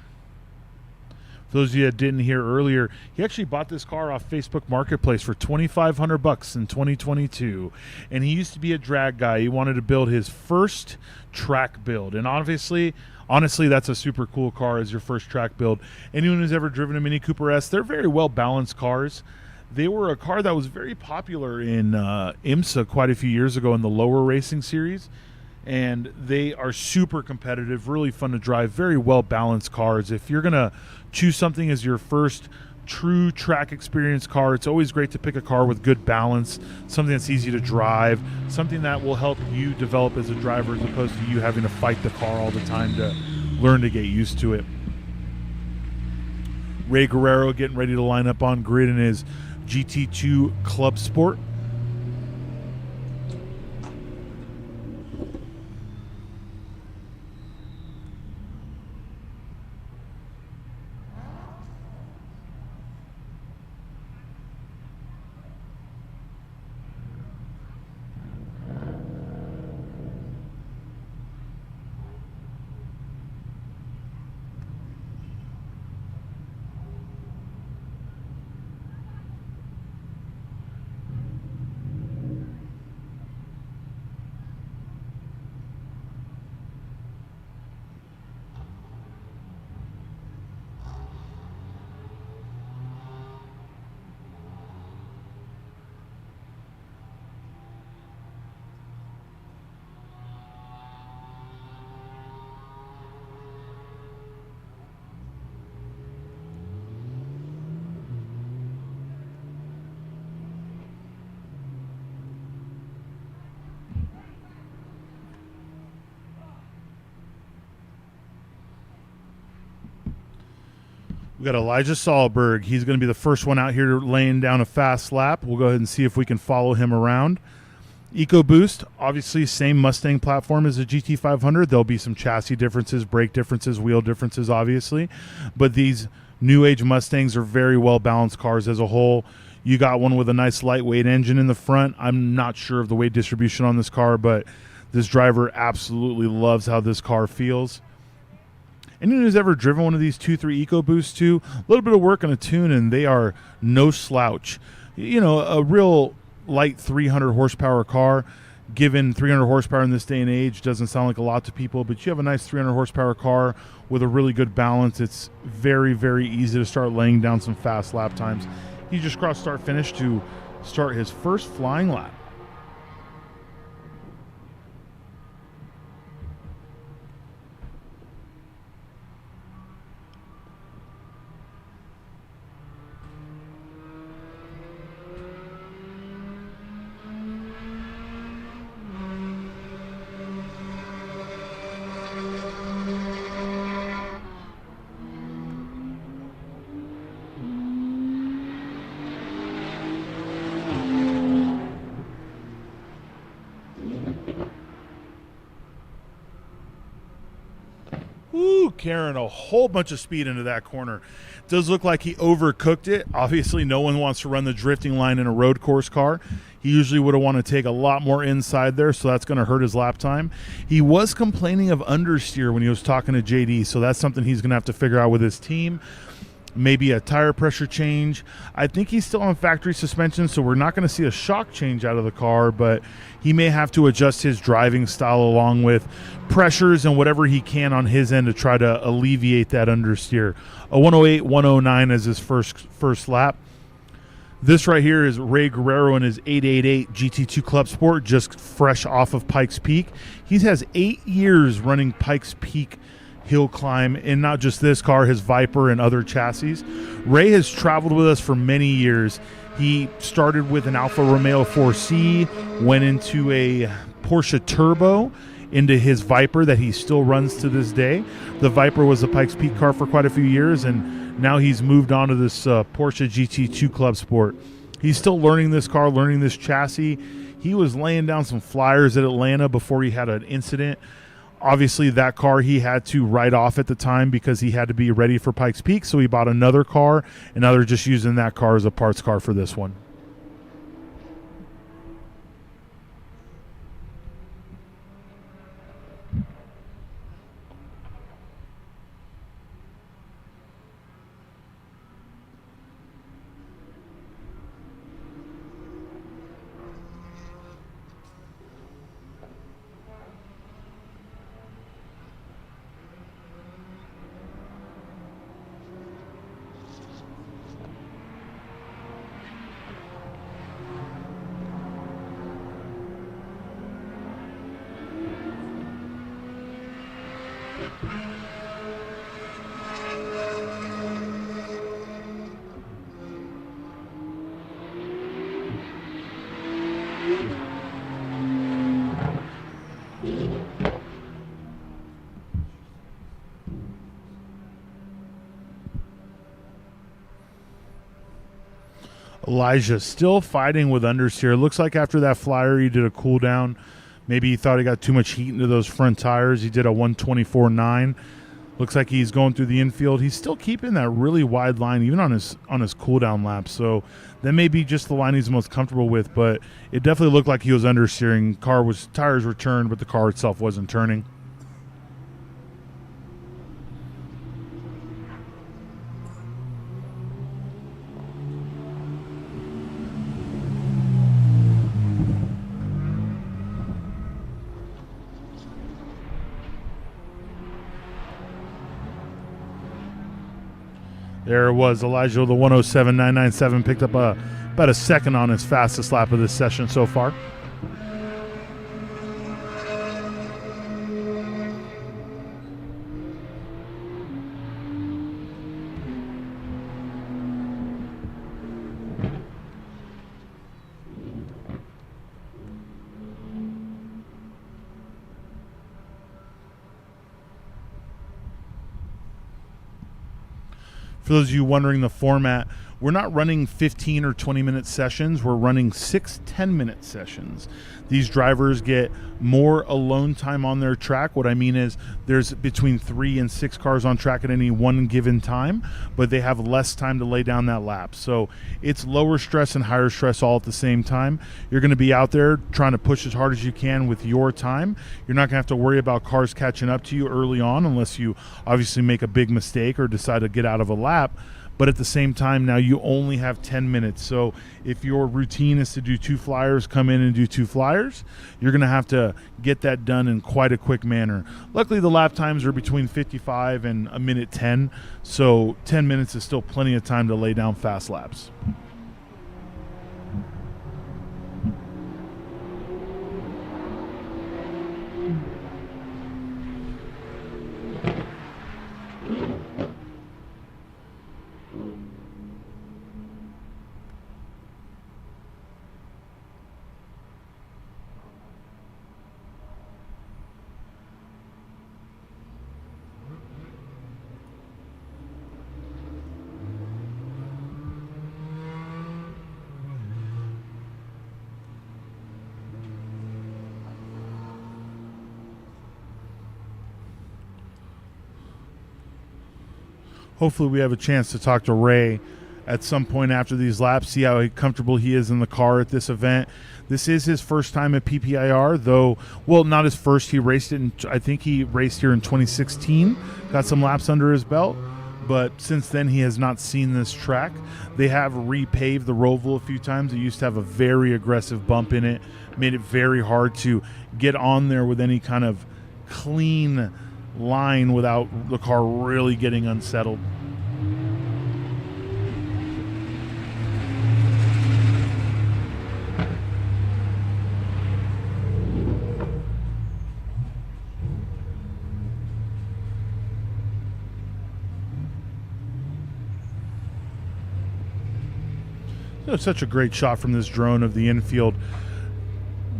For those of you that didn't hear earlier, he actually bought this car off Facebook Marketplace for $2,500 in 2022. And he used to be a drag guy. He wanted to build his first track build. And honestly, that's a super cool car as your first track build. Anyone who's ever driven a Mini Cooper S, they're very well balanced cars. They were a car that was very popular in IMSA quite a few years ago in the lower racing series. And they are super competitive, really fun to drive, very well balanced cars. If you're going to choose something as your first true track experience car, it's always great to pick a car with good balance, something that's easy to drive, something that will help you develop as a driver as opposed to you having to fight the car all the time to learn to get used to it. Ray Guerrero getting ready to line up on grid in his GT2 Club Sport. We got Elijah Salberg. He's going to be the first one out here laying down a fast lap. We'll go ahead and see if we can follow him around. EcoBoost, obviously same Mustang platform as the GT500. There'll be some chassis differences, brake differences, wheel differences, obviously. But these new age Mustangs are very well balanced cars as a whole. You got one with a nice lightweight engine in the front. I'm not sure of the weight distribution on this car, but this driver absolutely loves how this car feels. Anyone who's ever driven one of these 2.3 EcoBoost 2, a little bit of work on a tune, and they are no slouch. You know, a real light 300 horsepower car, given 300 horsepower in this day and age, doesn't sound like a lot to people, but you have a nice 300 horsepower car with a really good balance. It's very, very easy to start laying down some fast lap times. He just crossed start finish to start his first flying lap. Carrying a whole bunch of speed into that corner. Does look like he overcooked it. Obviously, no one wants to run the drifting line in a road course car. He usually would have wanted to take a lot more inside there, so that's going to hurt his lap time. He was complaining of understeer when he was talking to JD, so that's something he's going to have to figure out with his team. maybe a tire pressure change. I think he's still on factory suspension, so we're not going to see a shock change out of the car, but he may have to adjust his driving style along with pressures and whatever he can on his end to try to alleviate that understeer. A 108, 109 as his first lap. This right here is Ray Guerrero in his 888 GT2 Club Sport, just fresh off of Pikes Peak. He has 8 years running Pikes Peak hill climb, and not just this car, his Viper and other chassis. Ray has traveled with us for many years. He started with an Alfa Romeo 4C, went into a Porsche Turbo, into his Viper that he still runs to this day. The Viper was a Pikes Peak car for quite a few years, and now he's moved on to this Porsche GT2 Club Sport. He's still learning this car, learning this chassis. He was laying down some flyers at Atlanta before he had an incident. Obviously, that car he had to write off at the time because he had to be ready for Pikes Peak, so he bought another car, and now they're just using that car as a parts car for this one. Elijah still fighting with understeer. Looks like after that flyer he did a cool down. Maybe he thought he got too much heat into those front tires. He did a 124.9. Looks like he's going through the infield. He's still keeping that really wide line even on his cool down lap. So that may be just the line he's most comfortable with, but it definitely looked like he was understeering. Tires were turned, but the car itself wasn't turning. There it was, Elijah, the 107.997, picked up about a second on his fastest lap of this session so far. For those of you wondering the format, we're not running 15 or 20-minute sessions. We're running 6 10-minute sessions. These drivers get more alone time on their track. What I mean is there's between 3 and 6 cars on track at any one given time, but they have less time to lay down that lap. So it's lower stress and higher stress all at the same time. You're going to be out there trying to push as hard as you can with your time. You're not going to have to worry about cars catching up to you early on unless you obviously make a big mistake or decide to get out of a lap. But at the same time, now you only have 10 minutes. So if your routine is to do 2 flyers, come in and do 2 flyers, you're going to have to get that done in quite a quick manner. Luckily, the lap times are between 55 and a minute 10. So 10 minutes is still plenty of time to lay down fast laps. Hopefully we have a chance to talk to Ray at some point after these laps, see how comfortable he is in the car at this event. This is his first time at PPIR, though, well, not his first. He raced it, I think he raced here in 2016, got some laps under his belt. but since then he has not seen this track. They have repaved the Roval a few times. It used to have a very aggressive bump in it, made it very hard to get on there with any kind of clean line without the car really getting unsettled. Such a great shot from this drone of the infield.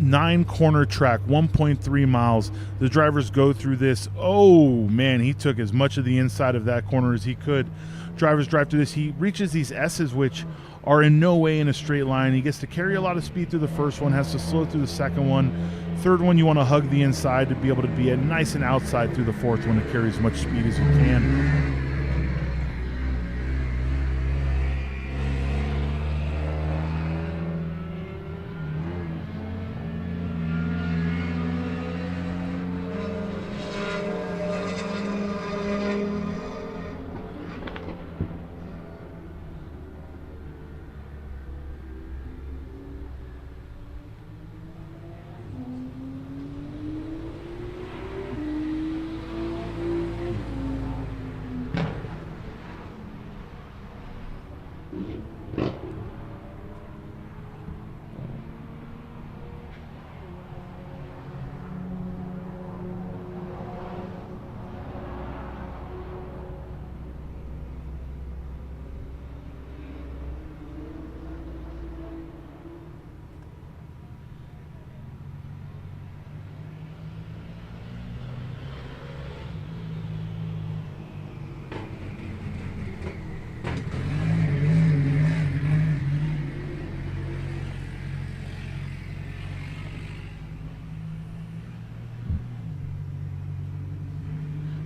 9-corner track, 1.3 miles. The drivers go through this. Oh man, he took as much of the inside of that corner as he could. Drivers drive through this. He reaches these S's, which are in no way in a straight line. He gets to carry a lot of speed through the first one, has to slow through the second one. Third one, you want to hug the inside to be able to be nice and outside through the fourth one to carry as much speed as you can.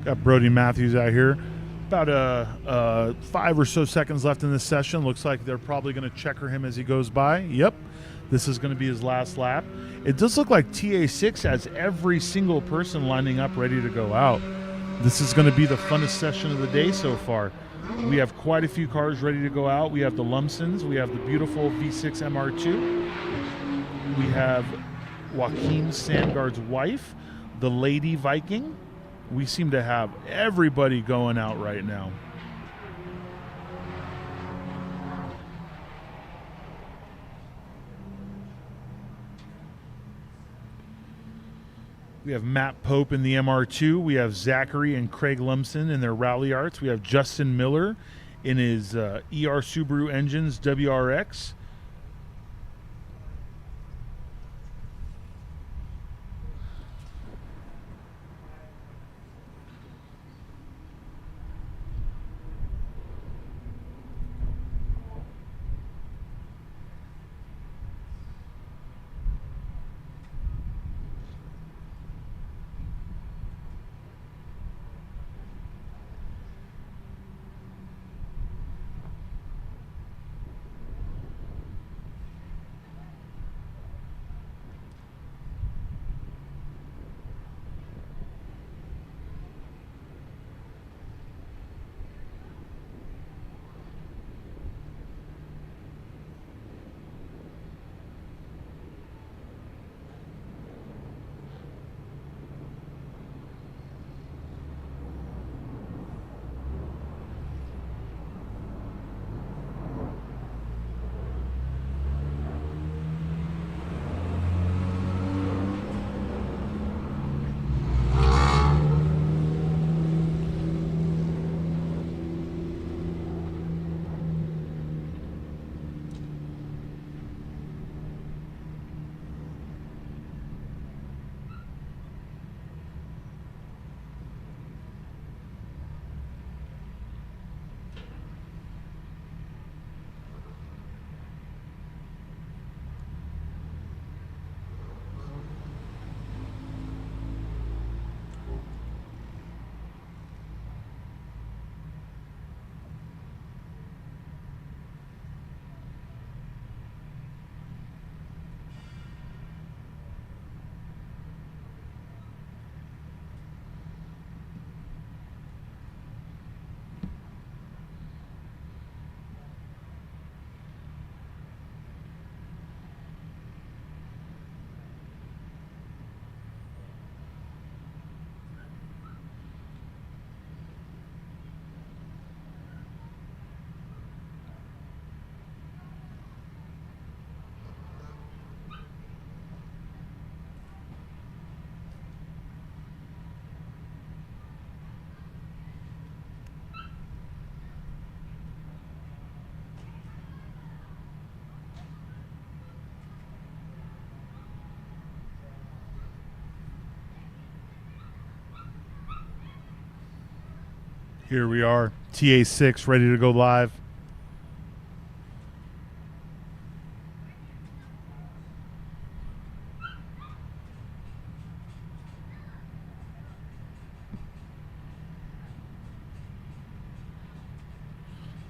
Got Brody Matthews out here. About 5 or so seconds left in this session. Looks like they're probably going to checker him as he goes by. Yep, this is going to be his last lap. It does look like TA6 has every single person lining up ready to go out. This is going to be the funnest session of the day so far. We have quite a few cars ready to go out. We have the Lumsons. We have the beautiful V6 MR2. We have Joaquin Sandgaard's wife, the Lady Viking. We seem to have everybody going out right now. We have Matt Pope in the MR2. We have Zachary and Craig Lumsden in their Rally Arts. We have Justin Miller in his ER Subaru Engines WRX. Here we are, TA6, ready to go live.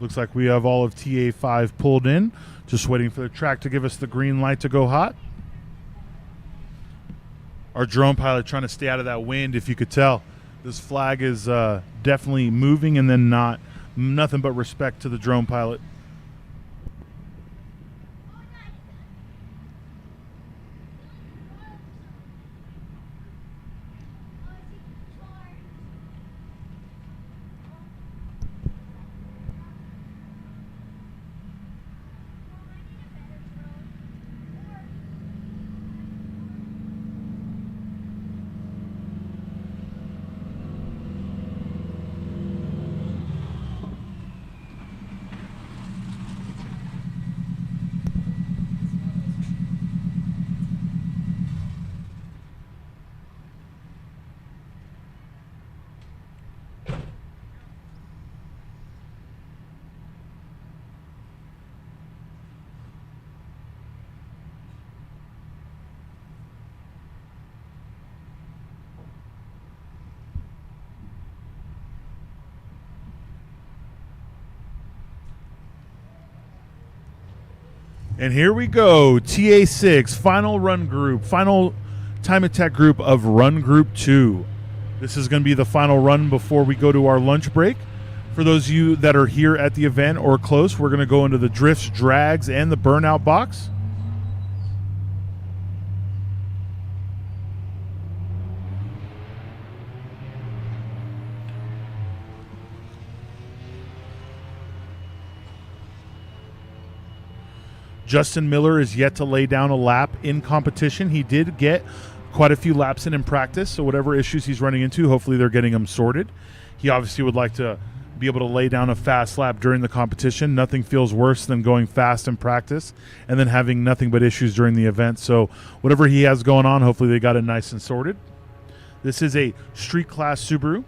Looks like we have all of TA5 pulled in. Just waiting for the track to give us the green light to go hot. Our drone pilot trying to stay out of that wind, if you could tell. This flag is definitely moving and then not. Nothing but respect to the drone pilot. And here we go, TA6, final run group, final time attack group of run group 2. This is going to be the final run before we go to our lunch break. For those of you that are here at the event or close, we're going to go into the drifts, drags, and the burnout box. Justin Miller is yet to lay down a lap in competition. He did get quite a few laps in practice, so whatever issues he's running into, hopefully they're getting them sorted. He obviously would like to be able to lay down a fast lap during the competition. Nothing feels worse than going fast in practice and then having nothing but issues during the event. So whatever he has going on, hopefully they got it nice and sorted. This is a street class Subaru.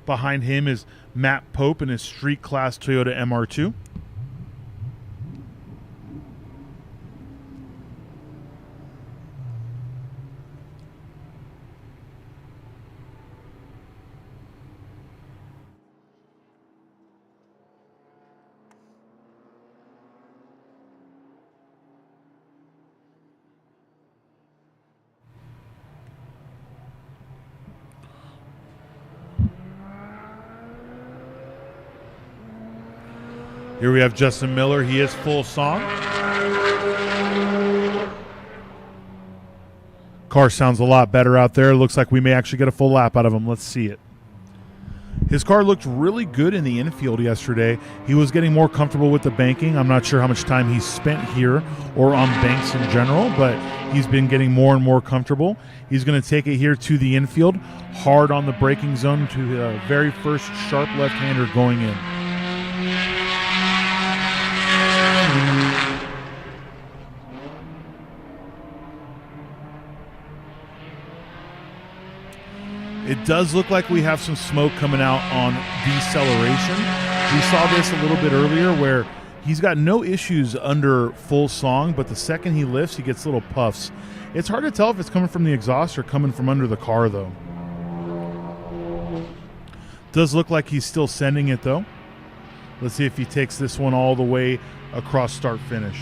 Behind him is Matt Pope in his street class Toyota MR2. Here we have Justin Miller. He is full song. Car sounds a lot better out there. Looks like we may actually get a full lap out of him. Let's see it. His car looked really good in the infield yesterday. He was getting more comfortable with the banking. I'm not sure how much time he's spent here or on banks in general, but he's been getting more and more comfortable. He's going to take it here to the infield, hard on the braking zone to the very first sharp left-hander going in. It does look like we have some smoke coming out on deceleration. We saw this a little bit earlier where he's got no issues under full song, but the second he lifts, he gets little puffs. It's hard to tell if it's coming from the exhaust or coming from under the car, though. Does look like he's still sending it, though. Let's see if he takes this one all the way across start-finish.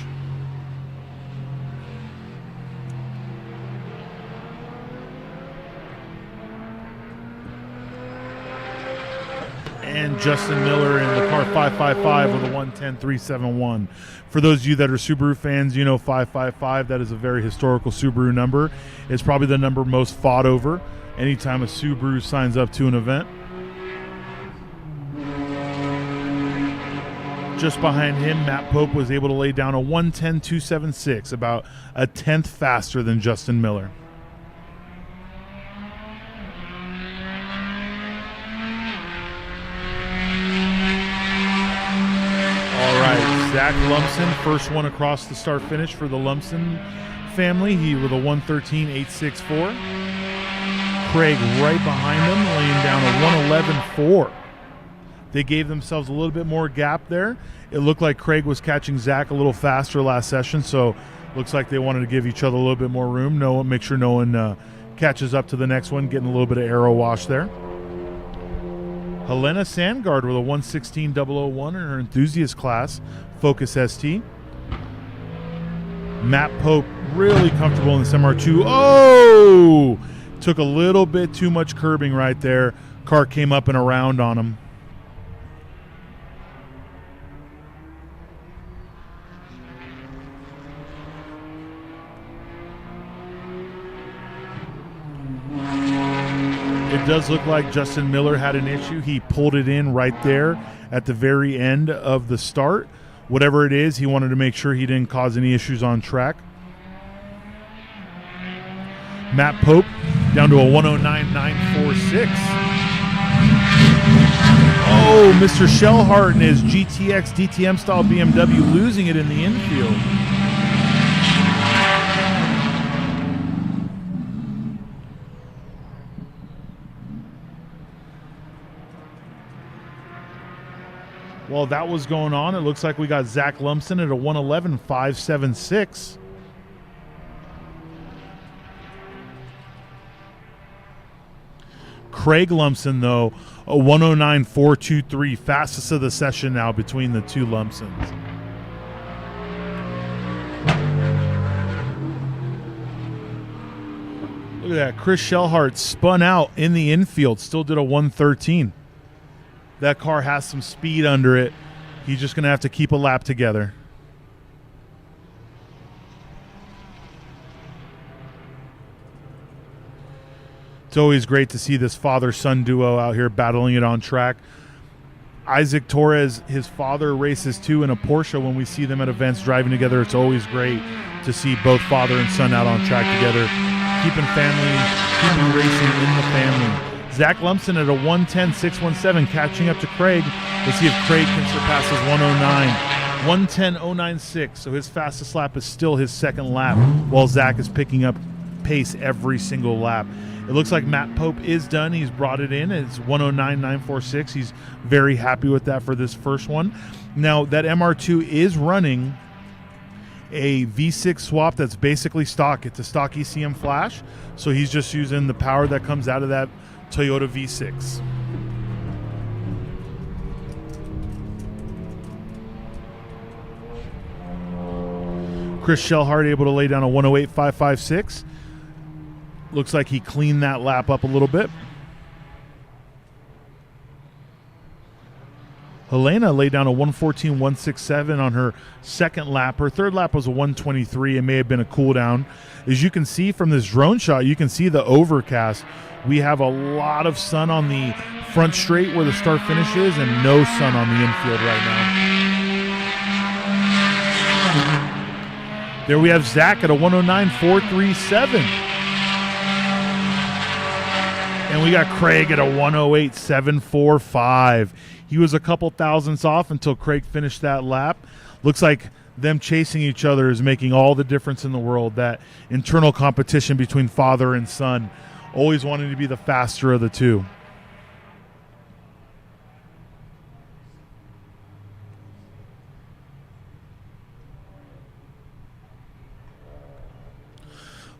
And Justin Miller in the car 555 with a 110.371. For those of you that are Subaru fans, you know 555, that is a very historical Subaru number. It's probably the number most fought over anytime a Subaru signs up to an event. Just behind him, Matt Pope was able to lay down a 110.276, about a tenth faster than Justin Miller. Zach Lumpson, first one across the start finish for the Lumpson family. He with a 113.864. Craig right behind him, laying down a 1:11.4. They gave themselves a little bit more gap there. It looked like Craig was catching Zach a little faster last session, so looks like they wanted to give each other a little bit more room. Make sure no one catches up to the next one, getting a little bit of aero wash there. Helena Sandgaard with a 1:16.001 in her enthusiast class, Focus ST. Matt Pope really comfortable in this MR2. Oh! Took a little bit too much curbing right there. Car came up and around on him. It does look like Justin Miller had an issue. He pulled it in right there at the very end of the start. Whatever it is, he wanted to make sure he didn't cause any issues on track. Matt Pope down to a 109.946. Oh, Mr. Shellhart and his GTX DTM style BMW losing it in the infield. While that was going on, it looks like we got Zach Lumsden at a 111.576. Craig Lumsden, though, a 109.423, fastest of the session now between the two Lumsdens. Look at that. Chris Shellhart spun out in the infield, still did a 113. That car has some speed under it. He's just going to have to keep a lap together. It's always great to see this father-son duo out here battling it on track. Isaac Torres, his father races too in a Porsche. When we see them at events driving together, it's always great to see both father and son out on track together, keeping racing in the family. Zach Lumsden at a 110.617, catching up to Craig. Let's see if Craig can surpass his 109. 110.096, so his fastest lap is still his second lap, while Zach is picking up pace every single lap. It looks like Matt Pope is done. He's brought it in. It's 109.946. He's very happy with that for this first one. Now, that MR2 is running a V6 swap that's basically stock. It's a stock ECM flash, so he's just using the power that comes out of that Toyota V6. Chris Shellhart able to lay down a 108.556. Looks like he cleaned that lap up a little bit. Helena laid down a 114.167 on her second lap. Her third lap was a 123. It may have been a cool down. As you can see from this drone shot, you can see the overcast. We have a lot of sun on the front straight where the start finish is and no sun on the infield right now. There we have Zach at a 109.437. And we got Craig at a 108.745. He was a couple thousandths off until Craig finished that lap. Looks like them chasing each other is making all the difference in the world. That internal competition between father and son, always wanting to be the faster of the two.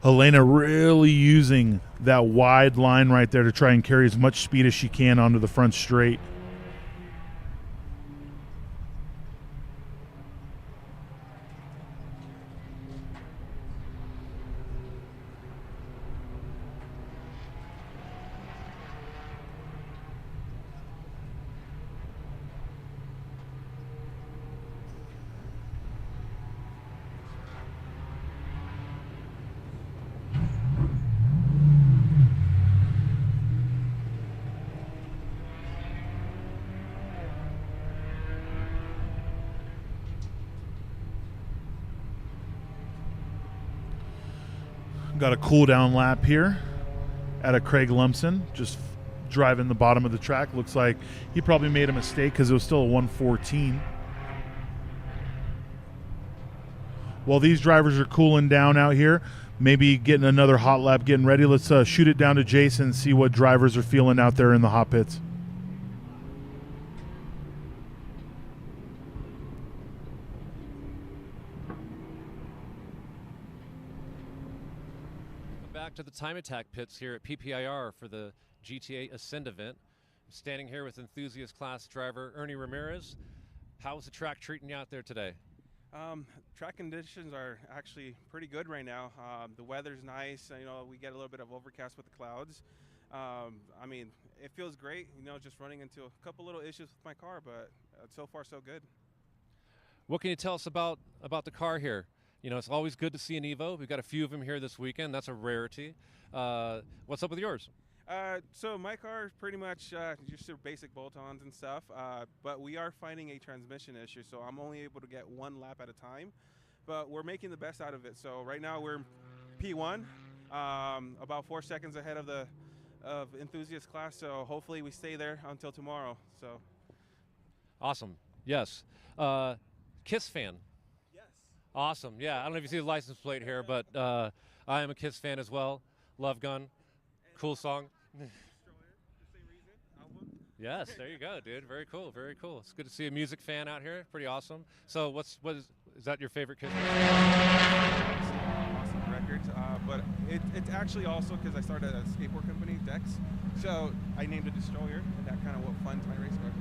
Helena really using that wide line right there to try and carry as much speed as she can onto the front straight. Got a cool down lap here at a Craig Lumsden, just driving the bottom of the track. Looks like he probably made a mistake because it was still a 114. While these drivers are cooling down out here, maybe getting another hot lap, getting ready. Let's shoot it down to Jason and see what drivers are feeling out there in the hot pits. Back to the Time Attack pits here at PPIR for the GTA Ascend event. I'm standing here with enthusiast class driver Ernie Ramirez. How's the track treating you out there today? Track conditions are actually pretty good right now. The weather's nice. You know, we get a little bit of overcast with the clouds. I mean, it feels great. You know, just running into a couple little issues with my car, but so far so good. What can you tell us about the car here? You know, it's always good to see an Evo. We've got a few of them here this weekend. That's a rarity. What's up with yours? So my car is pretty much just your basic bolt-ons and stuff, but we are finding a transmission issue, so I'm only able to get one lap at a time, but we're making the best out of it. So right now we're P1, about 4 seconds ahead of enthusiast class, so hopefully we stay there until tomorrow. So awesome. Yes. KISS fan. Awesome. Yeah, I don't know if you see the license plate here, but I am a KISS fan as well. Love Gun. Cool song. Yes, there you go, dude. Very cool. Very cool. It's good to see a music fan out here. Pretty awesome. So is that your favorite KISS? Awesome records, but it's actually also because I started a skateboard company, Dex. So I named it Destroyer, and that kind of what funds my race car.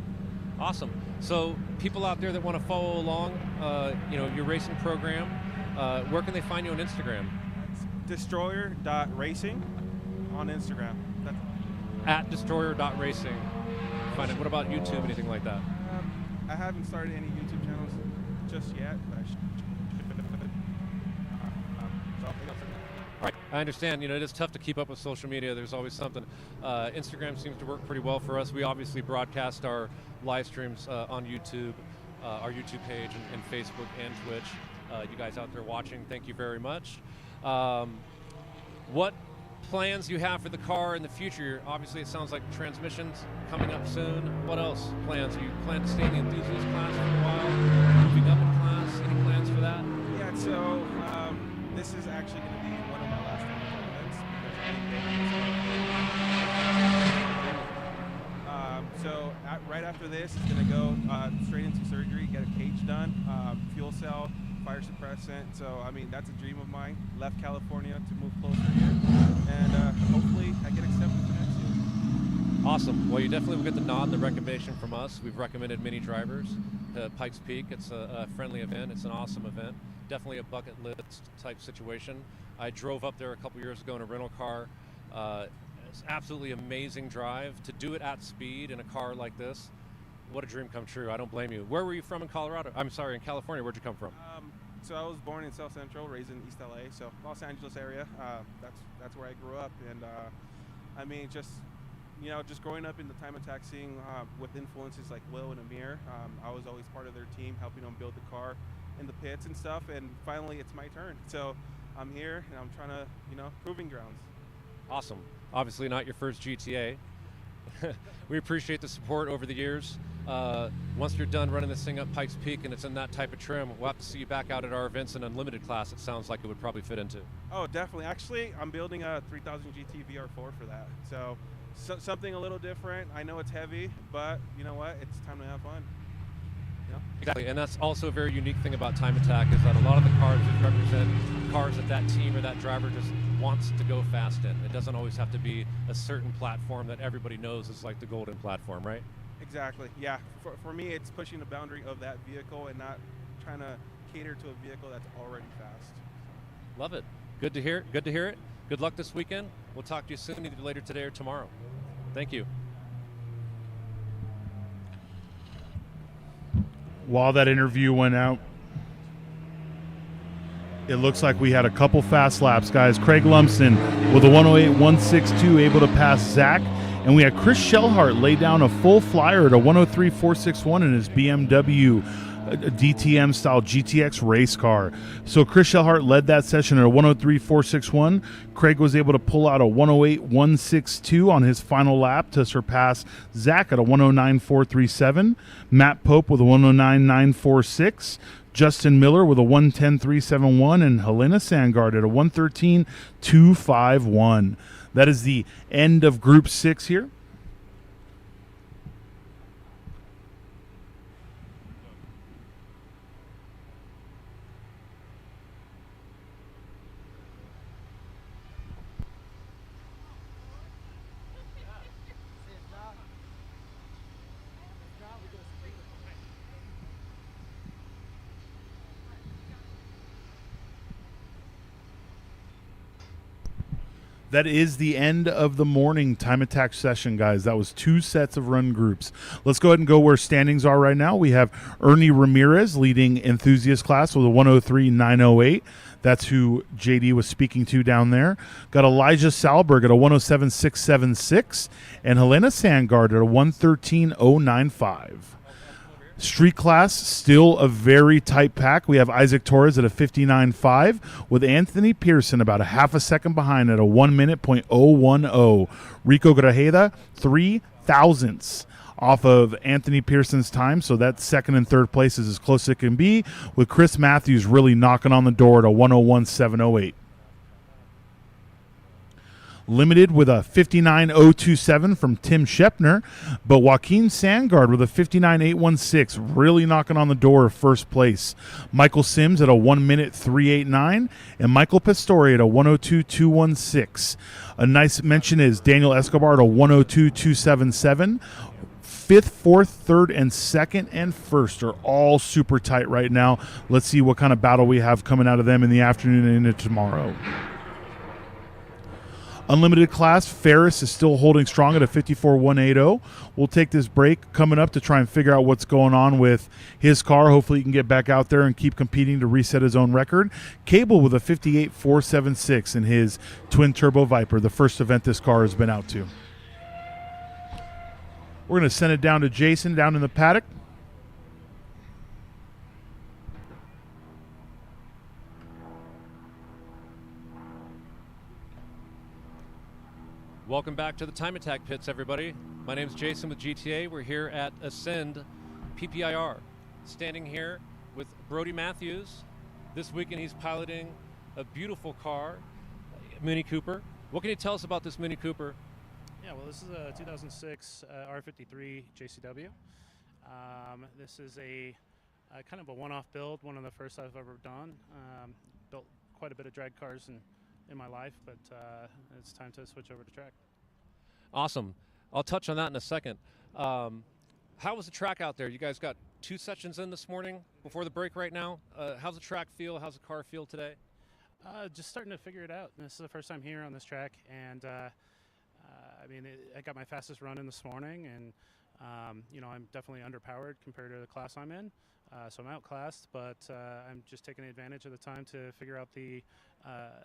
Awesome. So people out there that want to follow along, you know, your racing program, where can they find you on Instagram? Destroyer.racing on Instagram. That's at destroyer.racing. Find it. What about YouTube, anything like that? I haven't started any YouTube channels just yet, but I should. All right. I understand. You know, it is tough to keep up with social media. There's always something. Instagram seems to work pretty well for us. We obviously broadcast our live streams on YouTube, our YouTube page, and Facebook and Twitch. You guys out there watching, thank you very much. What plans you have for the car in the future? Obviously, it sounds like transmissions coming up soon. What else plans? You plan to stay in the enthusiast class for a while? Moving up in class? Any plans for that? Yeah, so this is actually going to be one of my last events because so right after this, it's going to go straight into surgery, get a cage done, fuel cell, fire suppressant. So I mean, that's a dream of mine. Left California to move closer here, and hopefully I get accepted for next year. Awesome. Well, you definitely will get the nod and the recommendation from us. We've recommended many drivers to Pikes Peak. It's a friendly event. It's an awesome event. Definitely a bucket list type situation. I drove up there a couple years ago in a rental car. It's absolutely amazing drive. To do it at speed in a car like this, what a dream come true. I don't blame you. Where were you from in Colorado? I'm sorry, in California. Where'd you come from? So I was born in South Central, raised in East LA, so Los Angeles area. That's where I grew up, and I mean, just growing up in the Time Attack scene with influences like Will and Amir. I was always part of their team, helping them build the car in the pits and stuff. And finally, it's my turn. So I'm here, and I'm trying to, proving grounds. Awesome. Obviously, not your first GTA. We appreciate the support over the years. Once you're done running this thing up Pikes Peak and it's in that type of trim, we'll have to see you back out at our events in Unlimited class. It sounds like it would probably fit into. Oh, definitely. Actually, I'm building a 3000 GT VR4 for that. So something a little different. I know it's heavy, but you know what? It's time to have fun. Exactly, and that's also a very unique thing about Time Attack is that a lot of the cars that represent cars that team or that driver just wants to go fast in. It doesn't always have to be a certain platform that everybody knows is like the golden platform, right? Exactly, yeah. For me, it's pushing the boundary of that vehicle and not trying to cater to a vehicle that's already fast. Love it. Good to hear it. Good to hear it. Good luck this weekend. We'll talk to you soon, either later today or tomorrow. Thank you. While that interview went out, it looks like we had a couple fast laps, guys. Craig Lumsden with a 108.162 able to pass Zach. And we had Chris Shellhart lay down a full flyer at a 103.461 in his BMW DTM style GTX race car. So Chris Shellhart led that session at a 103.461. Craig was able to pull out a 108.162 on his final lap to surpass Zach at a 109.437. Matt Pope with a 109.946. Justin Miller with a 110.371, and Helena Sandgaard at a 113.251. That is the end of Group 6 here. That is the end of the morning time attack session, guys. That was 2 sets of run groups. Let's go ahead and go where standings are right now. We have Ernie Ramirez leading enthusiast class with a 103.908. That's who JD was speaking to down there. Got Elijah Salberg at a 107.676 and Helena Sandgaard at a 113.095. Street class, still a very tight pack. We have Isaac Torres at a 59.5 with Anthony Pearson about a half a second behind at a 1 minute .010. Rico Grajeda, 3 thousandths off of Anthony Pearson's time, so that second and third place is as close as it can be, with Chris Matthews really knocking on the door at a 101.708. Limited with a 59.027 from Tim Shepner, but Joaquin Sandgaard with a 59.816, really knocking on the door of first place. Michael Sims at a 1 minute 389, and Michael Pastore at a 102.216. A nice mention is Daniel Escobar at a 102.277. Fifth, fourth, third, and second and first are all super tight right now. Let's see what kind of battle we have coming out of them in the afternoon and into tomorrow. Unlimited class, Ferris is still holding strong at a 54.180. We'll take this break coming up to try and figure out what's going on with his car. Hopefully he can get back out there and keep competing to reset his own record. Cable with a 58.476 in his twin turbo Viper, the first event this car has been out to. We're going to send it down to Jason down in the paddock. Welcome back to the Time Attack Pits, everybody. My name's Jason with GTA. We're here at Ascend PPIR. Standing here with Brody Matthews. This weekend he's piloting a beautiful car, Mini Cooper. What can you tell us about this Mini Cooper? Yeah, well, this is a 2006 R53 JCW. This is a kind of a one-off build, one of the first I've ever done. Built quite a bit of drag cars in my life, but it's time to switch over to track. Awesome. I'll touch on that in a second. How was the track out there? You guys got 2 sessions in this morning before the break right now. How's the track feel? How's the car feel today? Just starting to figure it out. This is the first time here on this track, and I mean, I got my fastest run in this morning, and you know, I'm definitely underpowered compared to the class I'm in. So I'm outclassed, but I'm just taking advantage of the time to figure out the,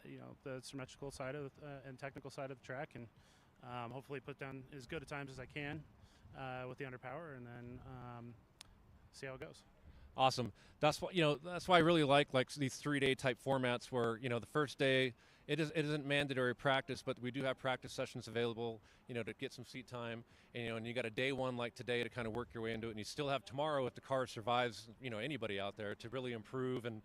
you know, the symmetrical side of and technical side of the track, and hopefully put down as good a times as I can with the underpower, and then see how it goes. Awesome. That's what, you know, that's why I really like these 3-day type formats where, you know, the first day it isn't mandatory practice, but we do have practice sessions available, you know, to get some seat time. And, you know, and you got a day one like today to kind of work your way into it, and you still have tomorrow if the car survives, you know, anybody out there to really improve and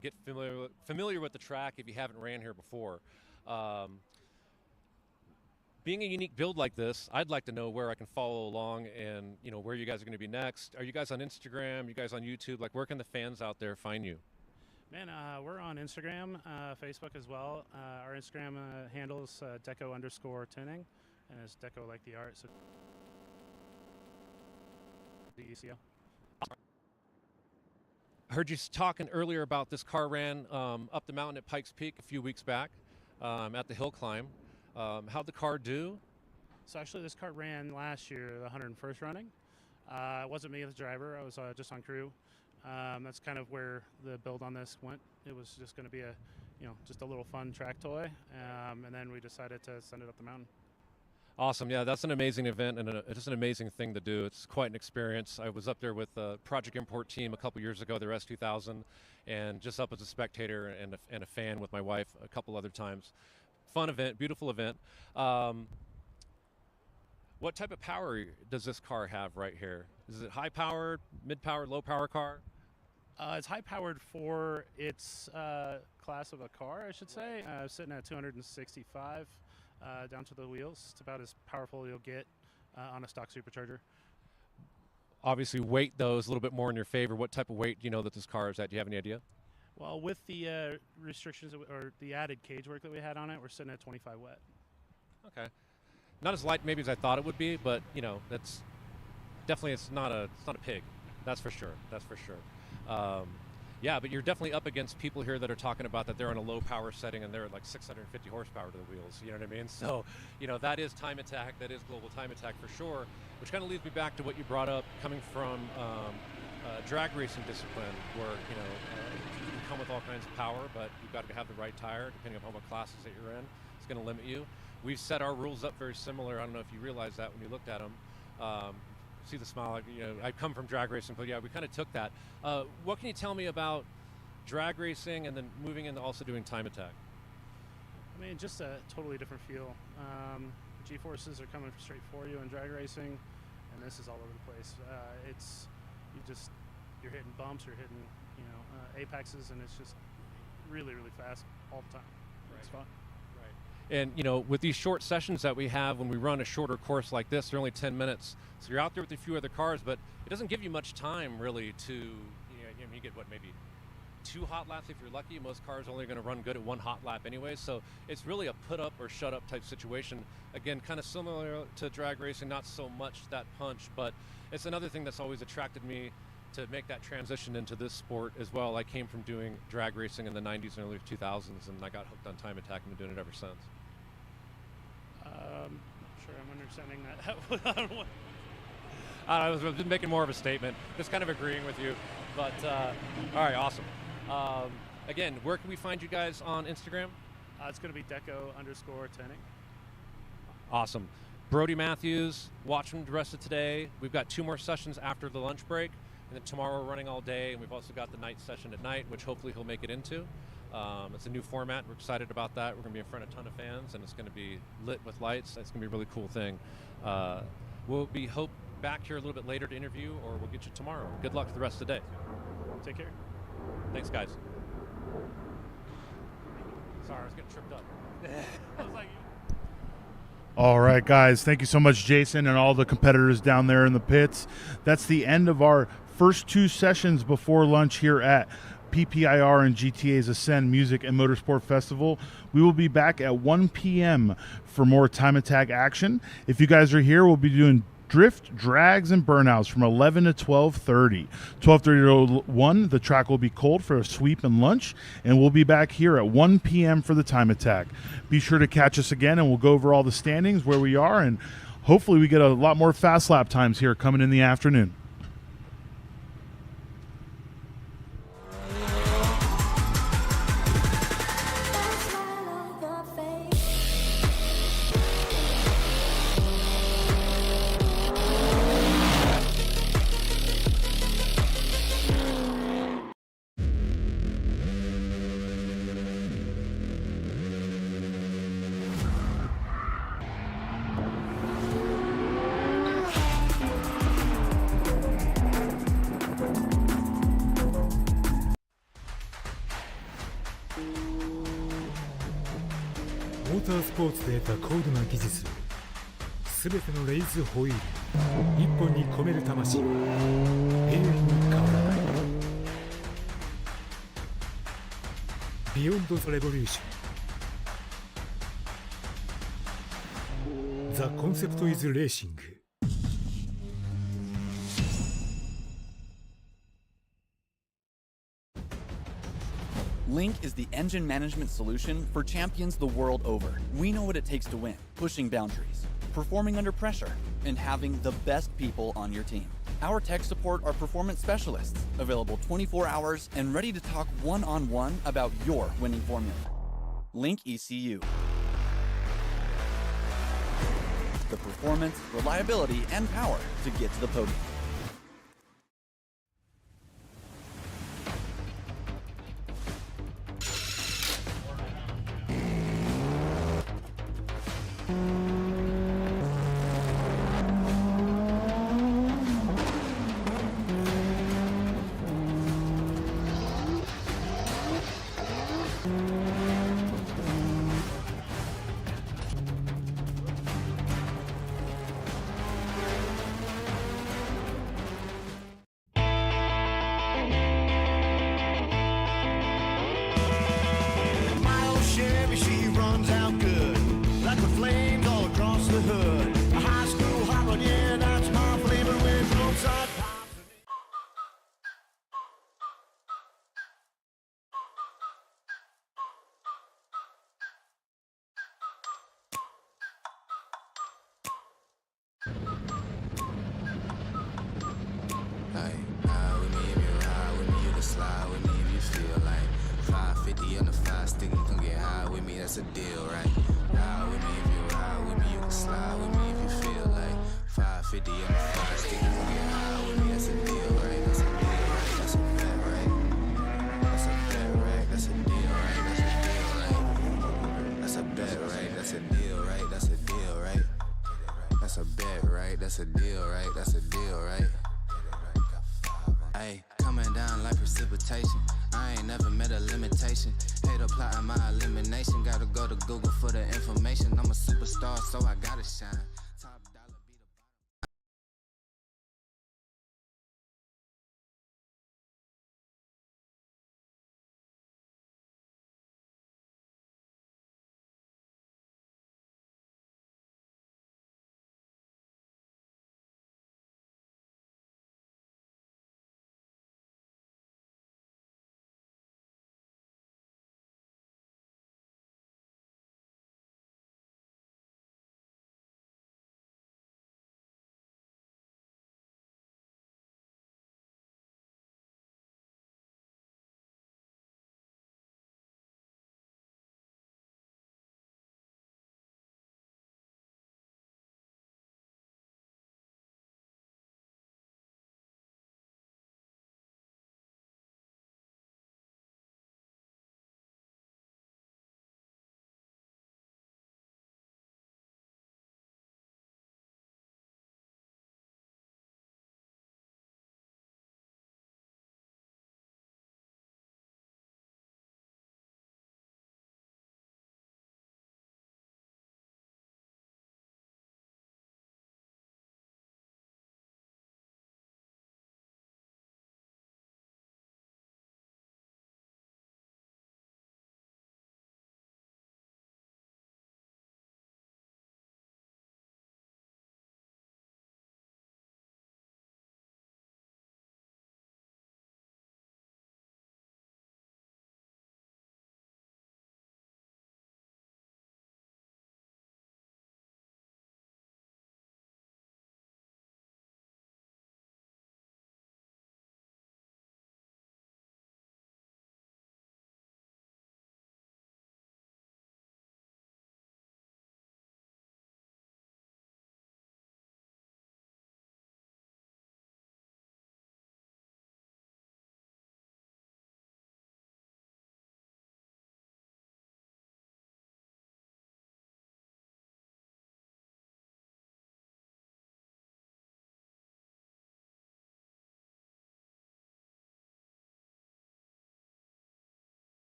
get familiar with the track if you haven't ran here before. Being a unique build like this, I'd like to know where I can follow along and, you know, where you guys are going to be next. Are you guys on Instagram? You guys on YouTube? Like, where can the fans out there find you? Man, we're on Instagram, Facebook as well. Our Instagram handle is deco_tuning, and it's deco like the art, so DECO. I heard you talking earlier about this car ran up the mountain at Pikes Peak a few weeks back at the hill climb. How'd the car do? So actually this car ran last year, the 101st running. It wasn't me as the driver, I was just on crew. That's kind of where the build on this went. It was just going to be a, you know, just a little fun track toy, and then we decided to send it up the mountain. Awesome. Yeah, that's an amazing event and just an amazing thing to do. It's quite an experience. I was up there with the Project Import team a couple years ago, the S2000, and just up as a spectator and a fan with my wife a couple other times. Fun event, beautiful event. What type of power does this car have right here? Is it high-powered, mid-powered, low-power car? It's high-powered for its class of a car, I should say. Sitting at 265 down to the wheels. It's about as powerful you'll get on a stock supercharger. Obviously, weight, though, is a little bit more in your favor. What type of weight do you know that this car is at? Do you have any idea? Well, with the restrictions or the added cage work that we had on it, we're sitting at 25 wet. Okay. Not as light maybe as I thought it would be, but, you know, that's definitely, it's not a pig. That's for sure. That's for sure. Yeah, but you're definitely up against people here that are talking about that they're in a low power setting and they're at like 650 horsepower to the wheels. You know what I mean? So, you know, that is time attack. That is global time attack for sure, which kind of leads me back to what you brought up coming from drag racing discipline where, you know, you can come with all kinds of power, but you've got to have the right tire depending upon what classes that you're in. It's going to limit you. We've set our rules up very similar. I don't know if you realized that when you looked at them. See the smile, you know, I come from drag racing, but yeah, we kind of took that. What can you tell me about drag racing and then moving into also doing time attack? I mean, just a totally different feel. G-forces are coming straight for you in drag racing, and this is all over the place. You're hitting bumps, you're hitting, you know, apexes, and it's just really, really fast all the time. Right. It's fun. And, you know, with these short sessions that we have when we run a shorter course like this, they're only 10 minutes. So you're out there with a few other cars, but it doesn't give you much time really to, you get what, maybe 2 hot laps if you're lucky. Most cars are only going to run good at 1 hot lap anyway. So it's really a put up or shut up type situation. Again, kind of similar to drag racing, not so much that punch, but it's another thing that's always attracted me to make that transition into this sport as well. I came from doing drag racing in the 90s and early 2000s, and I got hooked on time attack and been doing it ever since. Sure, I'm understanding that. I was making more of a statement, just kind of agreeing with you. But all right, awesome. Again, where can we find you guys on Instagram? It's going to be deco_tanning. Awesome. Brody Matthews, watch him the rest of today. We've got 2 more sessions after the lunch break, and then tomorrow we're running all day, and we've also got the night session at night, which hopefully he'll make it into. It's a new format. We're excited about that. We're going to be in front of a ton of fans, and it's going to be lit with lights. It's going to be a really cool thing. We'll be back here a little bit later to interview, or we'll get you tomorrow. Good luck for the rest of the day. Take care. Thanks, guys. Sorry, I was getting tripped up. I was like... All right, guys. Thank you so much, Jason, and all the competitors down there in the pits. That's the end of our first 2 sessions before lunch here at PPIR and GTA's Ascend Music and Motorsport Festival. We will be back at 1 p.m. for more time attack action. If you guys are here, we'll be doing drift, drags, and burnouts from 11 to 12:30. 12:30 to 1, the track will be cold for a sweep and lunch, and we'll be back here at 1 p.m. for the time attack. Be sure to catch us again, and we'll go over all the standings, where we are, and hopefully we get a lot more fast lap times here coming in the afternoon.モータースポーツで得た高度な技術をすべてのレイズホイール一本に込める魂は永遠に変わらない。ビヨンド・ザ・レボリューション。ザ・コンセプト・イズ・レーシング。Link is the engine management solution for champions the world over. We know what it takes to win, pushing boundaries, performing under pressure, and having the best people on your team. Our tech support are performance specialists, available 24 hours and ready to talk one-on-one about your winning formula. Link ECU. The performance, reliability, and power to get to the podium. that's a deal, right? Ride with me if you ride with me, you can slide with me if you feel like 550 and the 5 stick, you can get high with me, that's a deal, right? That's a deal, right? That's a bet, right? That's a bet, right? That's a deal, right? That's a deal, right? That's a bet, right? That's a deal, right? That's a deal, right? That's a bet, right? That's a deal, right? That's a deal, right? Ayy, coming down like precipitation. I ain't never met a limitation. Hate applying my elimination. Gotta go to Google for the information. I'm a superstar, so I gotta shine.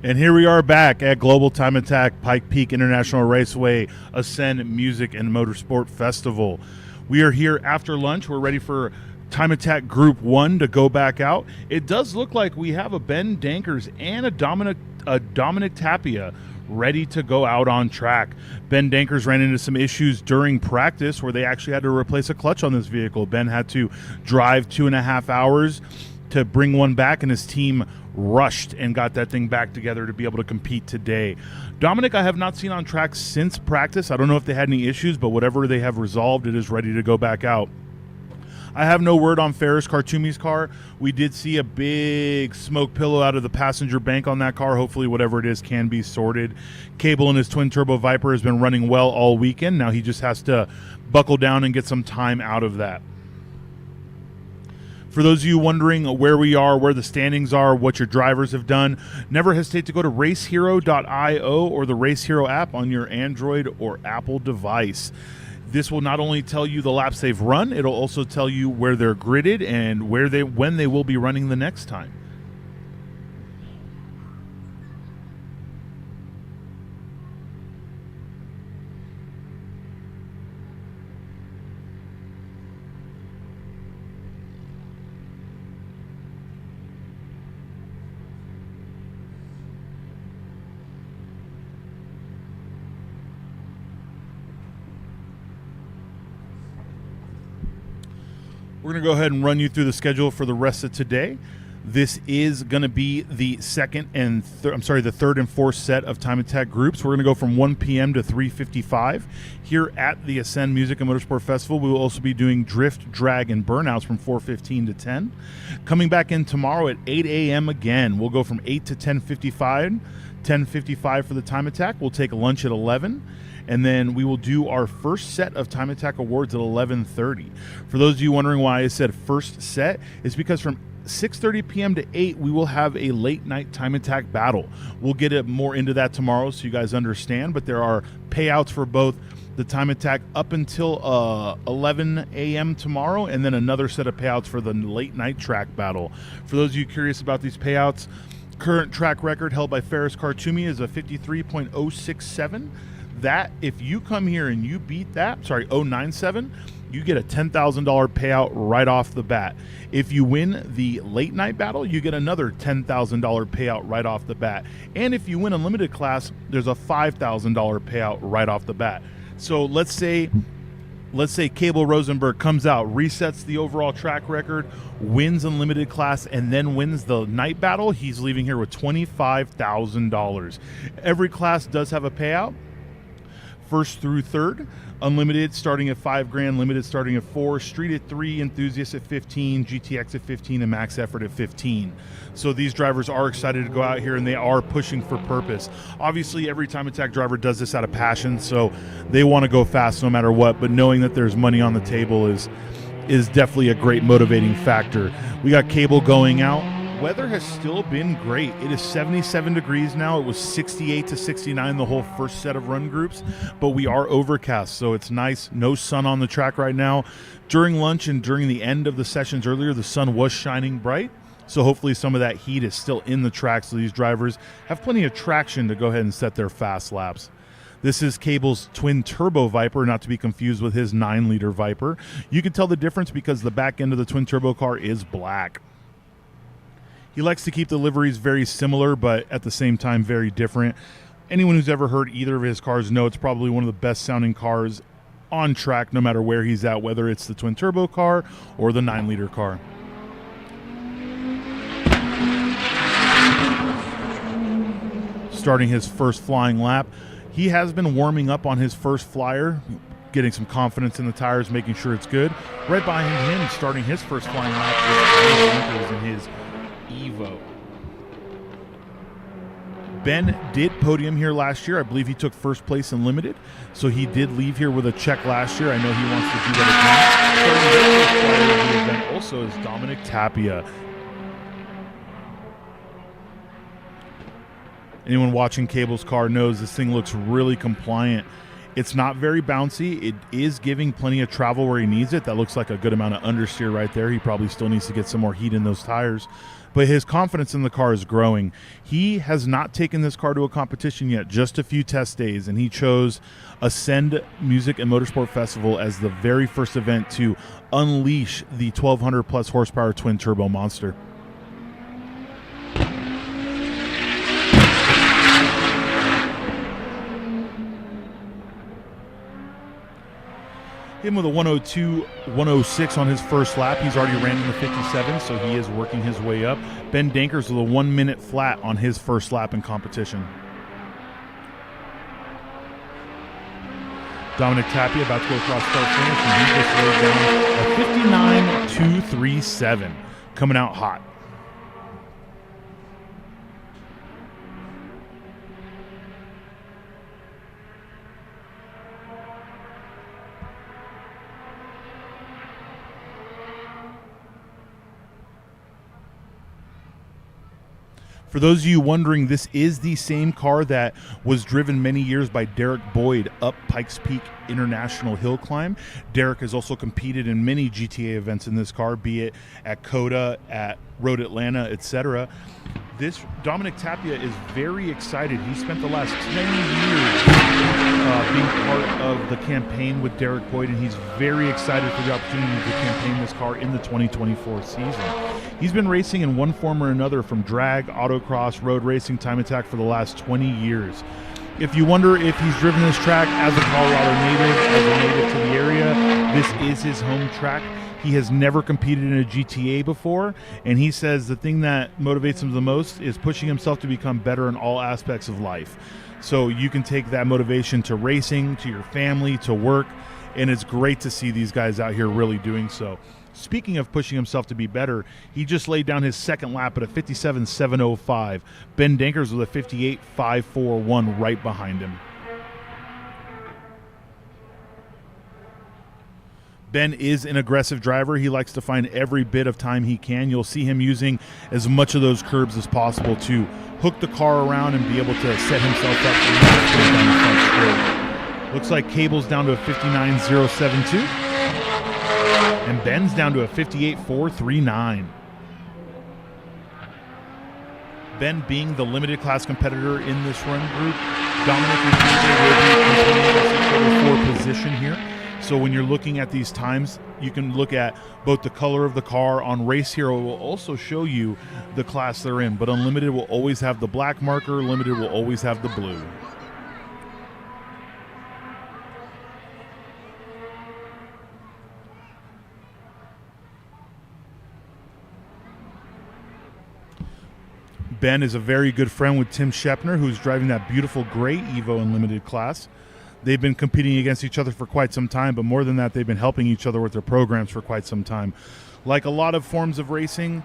And here we are back at Global Time Attack Pike Peak International Raceway Ascend Music and Motorsport Festival. We are here after lunch. We're ready for Time Attack Group 1 to go back out. It does look like we have a Ben Dankers and a Dominic Tapia ready to go out on track. Ben Dankers ran into some issues during practice where they actually had to replace a clutch on this vehicle. Ben had to drive 2.5 hours to bring one back, and his team rushed and got that thing back together to be able to compete today. Dominic, I have not seen on track since practice. I don't know if they had any issues, but whatever they have resolved, it is ready to go back out. I have no word on Ferris Khartoumi's car. We did see a big smoke pillow out of the passenger bank on that car. Hopefully whatever it is can be sorted. Cable in his twin-turbo Viper has been running well all weekend. Now he just has to buckle down and get some time out of that. For those of you wondering where we are, where the standings are, what your drivers have done, never hesitate to go to racehero.io or the Race Hero app on your Android or Apple device. This will not only tell you the laps they've run, it'll also tell you where they're gridded and when they will be running the next time. We're going to go ahead and run you through the schedule for the rest of today. This is going to be the the third and fourth set of Time Attack groups. We're going to go from 1 p.m. to 3:55 here at the Ascend Music and Motorsport Festival. We will also be doing drift, drag, and burnouts from 4:15 to 10. Coming back in tomorrow at 8 a.m. again. We'll go from 8 to 10:55. 10:55 for the Time Attack. We'll take lunch at 11. And then we will do our first set of Time Attack Awards at 11:30. For those of you wondering why I said first set, it's because from 6:30 p.m. to 8, we will have a late night Time Attack battle. We'll get more into that tomorrow so you guys understand, but there are payouts for both the Time Attack up until 11 a.m. tomorrow, and then another set of payouts for the late night track battle. For those of you curious about these payouts, current track record held by Ferris Khartoumi is a 53.067. That, if you come here and you beat that, 097, you get a $10,000 payout right off the bat. If you win the late night battle, you get another $10,000 payout right off the bat. And if you win unlimited class, there's a $5,000 payout right off the bat. So let's say Cable Rosenberg comes out, resets the overall track record, wins unlimited class, and then wins the night battle. He's leaving here with $25,000. Every class does have a payout. First through third, unlimited starting at $5,000, limited starting at $4,000, street at $3,000, enthusiast at $15,000, GTX at $15,000, and max effort at $15,000. So these drivers are excited to go out here and they are pushing for purpose. Obviously, every Time Attack driver does this out of passion, so they want to go fast no matter what. But knowing that there's money on the table is definitely a great motivating factor. We got Cable going out. Weather has still been great. It is 77 degrees now. It was 68 to 69 the whole first set of run groups, but we are overcast, so it's nice. No sun on the track right now. During lunch and during the end of the sessions earlier, the sun was shining bright, so hopefully some of that heat is still in the track, so these drivers have plenty of traction to go ahead and set their fast laps. This is Cable's twin-turbo Viper, not to be confused with his 9-liter Viper. You can tell the difference because the back end of the twin-turbo car is black. He likes to keep the liveries very similar, but at the same time very different. Anyone who's ever heard either of his cars know it's probably one of the best sounding cars on track no matter where he's at, whether it's the twin turbo car or the 9-liter car. Starting his first flying lap. He has been warming up on his first flyer, getting some confidence in the tires, making sure it's good. Right behind him, starting his first flying lap in his Evo. Ben did podium here last year. I believe he took first place in limited, so he did leave here with a check last year. I know he wants to do that again. Also is Dominic Tapia. Anyone watching Cable's car knows this thing looks really compliant. It's not very bouncy. It is giving plenty of travel where he needs it. That looks like a good amount of understeer right there. He probably still needs to get some more heat in those tires. But his confidence in the car is growing. He has not taken this car to a competition yet, just a few test days, and he chose Ascend Music and Motorsport Festival as the very first event to unleash the 1,200 plus horsepower twin turbo monster. Him with a 102, 106 on his first lap. He's already ran in the 57, so he is working his way up. Ben Dankers with a 1 minute flat on his first lap in competition. Dominic Tapia about to go across start finish, and he just laid down a 59.237, coming out hot. For those of you wondering, this is the same car that was driven many years by Derek Boyd up Pikes Peak International Hill Climb. Derek has also competed in many GTA events in this car, be it at COTA, at Road Atlanta, etc. This Dominic Tapia is very excited. He spent the last 10 years being part of the campaign with Derek Boyd, and he's very excited for the opportunity to campaign this car in the 2024 season. He's been racing in one form or another, from drag, autocross, road racing, time attack for the last 20 years. If you wonder if he's driven this track as a Colorado native, as a native to the area, this is his home track. He has never competed in a GTA before, and he says the thing that motivates him the most is pushing himself to become better in all aspects of life. So you can take that motivation to racing, to your family, to work, and it's great to see these guys out here really doing so. Speaking of pushing himself to be better, he just laid down his second lap at a 57.705. Ben Dankers with a 58.541 right behind him. Ben is an aggressive driver. He likes to find every bit of time he can. You'll see him using as much of those curbs as possible to hook the car around and be able to set himself up for down the front straight. Looks like Cable's down to a 59.072. And Ben's down to a 58.439. Ben being the limited class competitor in this run group, Dominic will be competing for position here. So when you're looking at these times, you can look at both the color of the car. On Race Hero, it will also show you the class they're in, but Unlimited will always have the black marker, Limited will always have the blue. Ben is a very good friend with Tim Shepner, who's driving that beautiful gray Evo Unlimited class. They've been competing against each other for quite some time, but more than that, they've been helping each other with their programs for quite some time. Like a lot of forms of racing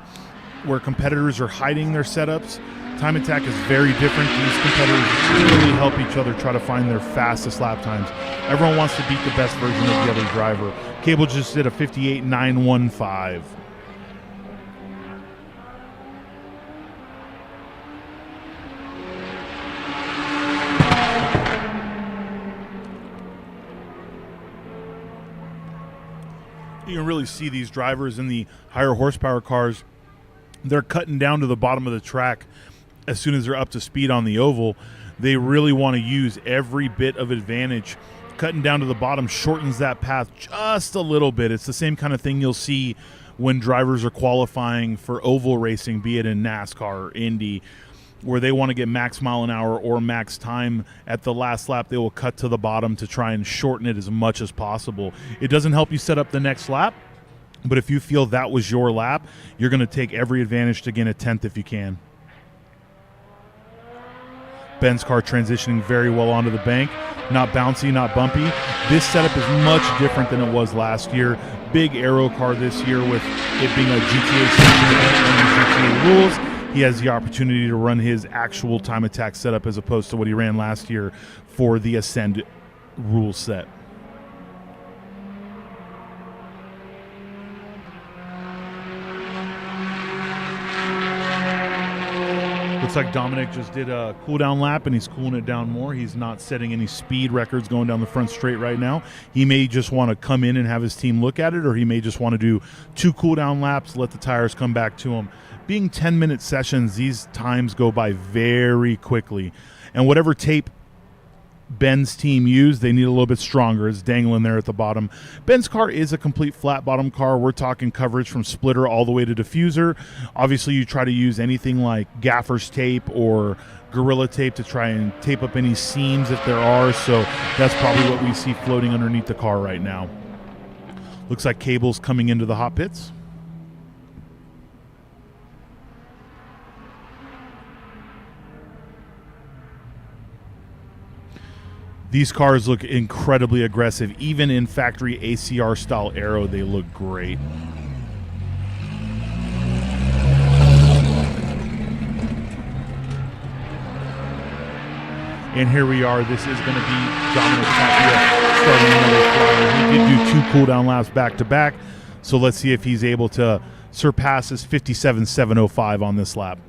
where competitors are hiding their setups, time attack is very different. These competitors really help each other try to find their fastest lap times. Everyone wants to beat the best version of the other driver. Cable just did a 58.915. You can really see these drivers in the higher horsepower cars. They're cutting down to the bottom of the track as soon as they're up to speed on the oval. They really want to use every bit of advantage. Cutting down to the bottom shortens that path just a little bit. It's the same kind of thing you'll see when drivers are qualifying for oval racing, be it in NASCAR or Indy, where they want to get max mile an hour or max time at the last lap. They will cut to the bottom to try and shorten it as much as possible. It doesn't help you set up the next lap, but if you feel that was your lap, you're going to take every advantage to gain a tenth if you can. Ben's car transitioning very well onto the bank. Not bouncy, not bumpy. This setup is much different than it was last year. Big aero car this year with it being a GTA season event and GTA rules. He has the opportunity to run his actual time attack setup as opposed to what he ran last year for the Ascend rule set. Looks like Dominic just did a cool down lap and he's cooling it down more. He's not setting any speed records going down the front straight right now. He may just want to come in and have his team look at it, or he may just want to do 2 cool down laps, let the tires come back to him. Being 10-minute sessions, these times go by very quickly. And whatever tape Ben's team used, they need a little bit stronger. It's dangling there at the bottom. Ben's car is a complete flat bottom car. We're talking coverage from splitter all the way to diffuser. Obviously, you try to use anything like gaffer's tape or Gorilla Tape to try and tape up any seams if there are. So that's probably what we see floating underneath the car right now. Looks like Cable's coming into the hot pits. These cars look incredibly aggressive. Even in factory ACR style aero, they look great. And here we are. This is going to be Dominic Tapia starting another flyer. He did do 2 cool down laps back to back. So let's see if he's able to surpass his 57.705 on this lap.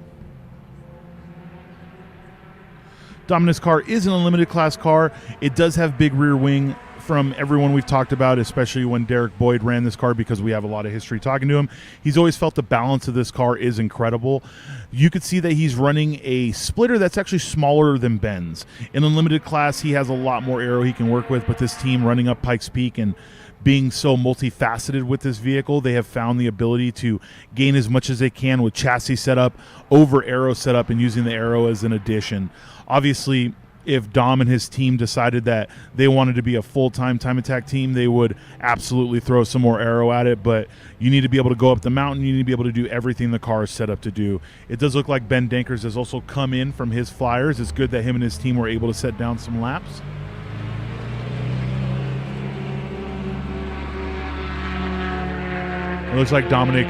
Dominic's car is an unlimited class car. It does have big rear wing from everyone we've talked about, especially when Derek Boyd ran this car, because we have a lot of history talking to him. He's always felt the balance of this car is incredible. You could see that he's running a splitter that's actually smaller than Ben's. In unlimited class, he has a lot more aero he can work with, but this team running up Pikes Peak and being so multifaceted with this vehicle, they have found the ability to gain as much as they can with chassis setup over aero setup and using the aero as an addition. Obviously, if Dom and his team decided that they wanted to be a full-time time attack team, they would absolutely throw some more aero at it, but you need to be able to go up the mountain. You need to be able to do everything the car is set up to do. It does look like Ben Dankers has also come in from his flyers. It's good that him and his team were able to set down some laps. It looks like Dominic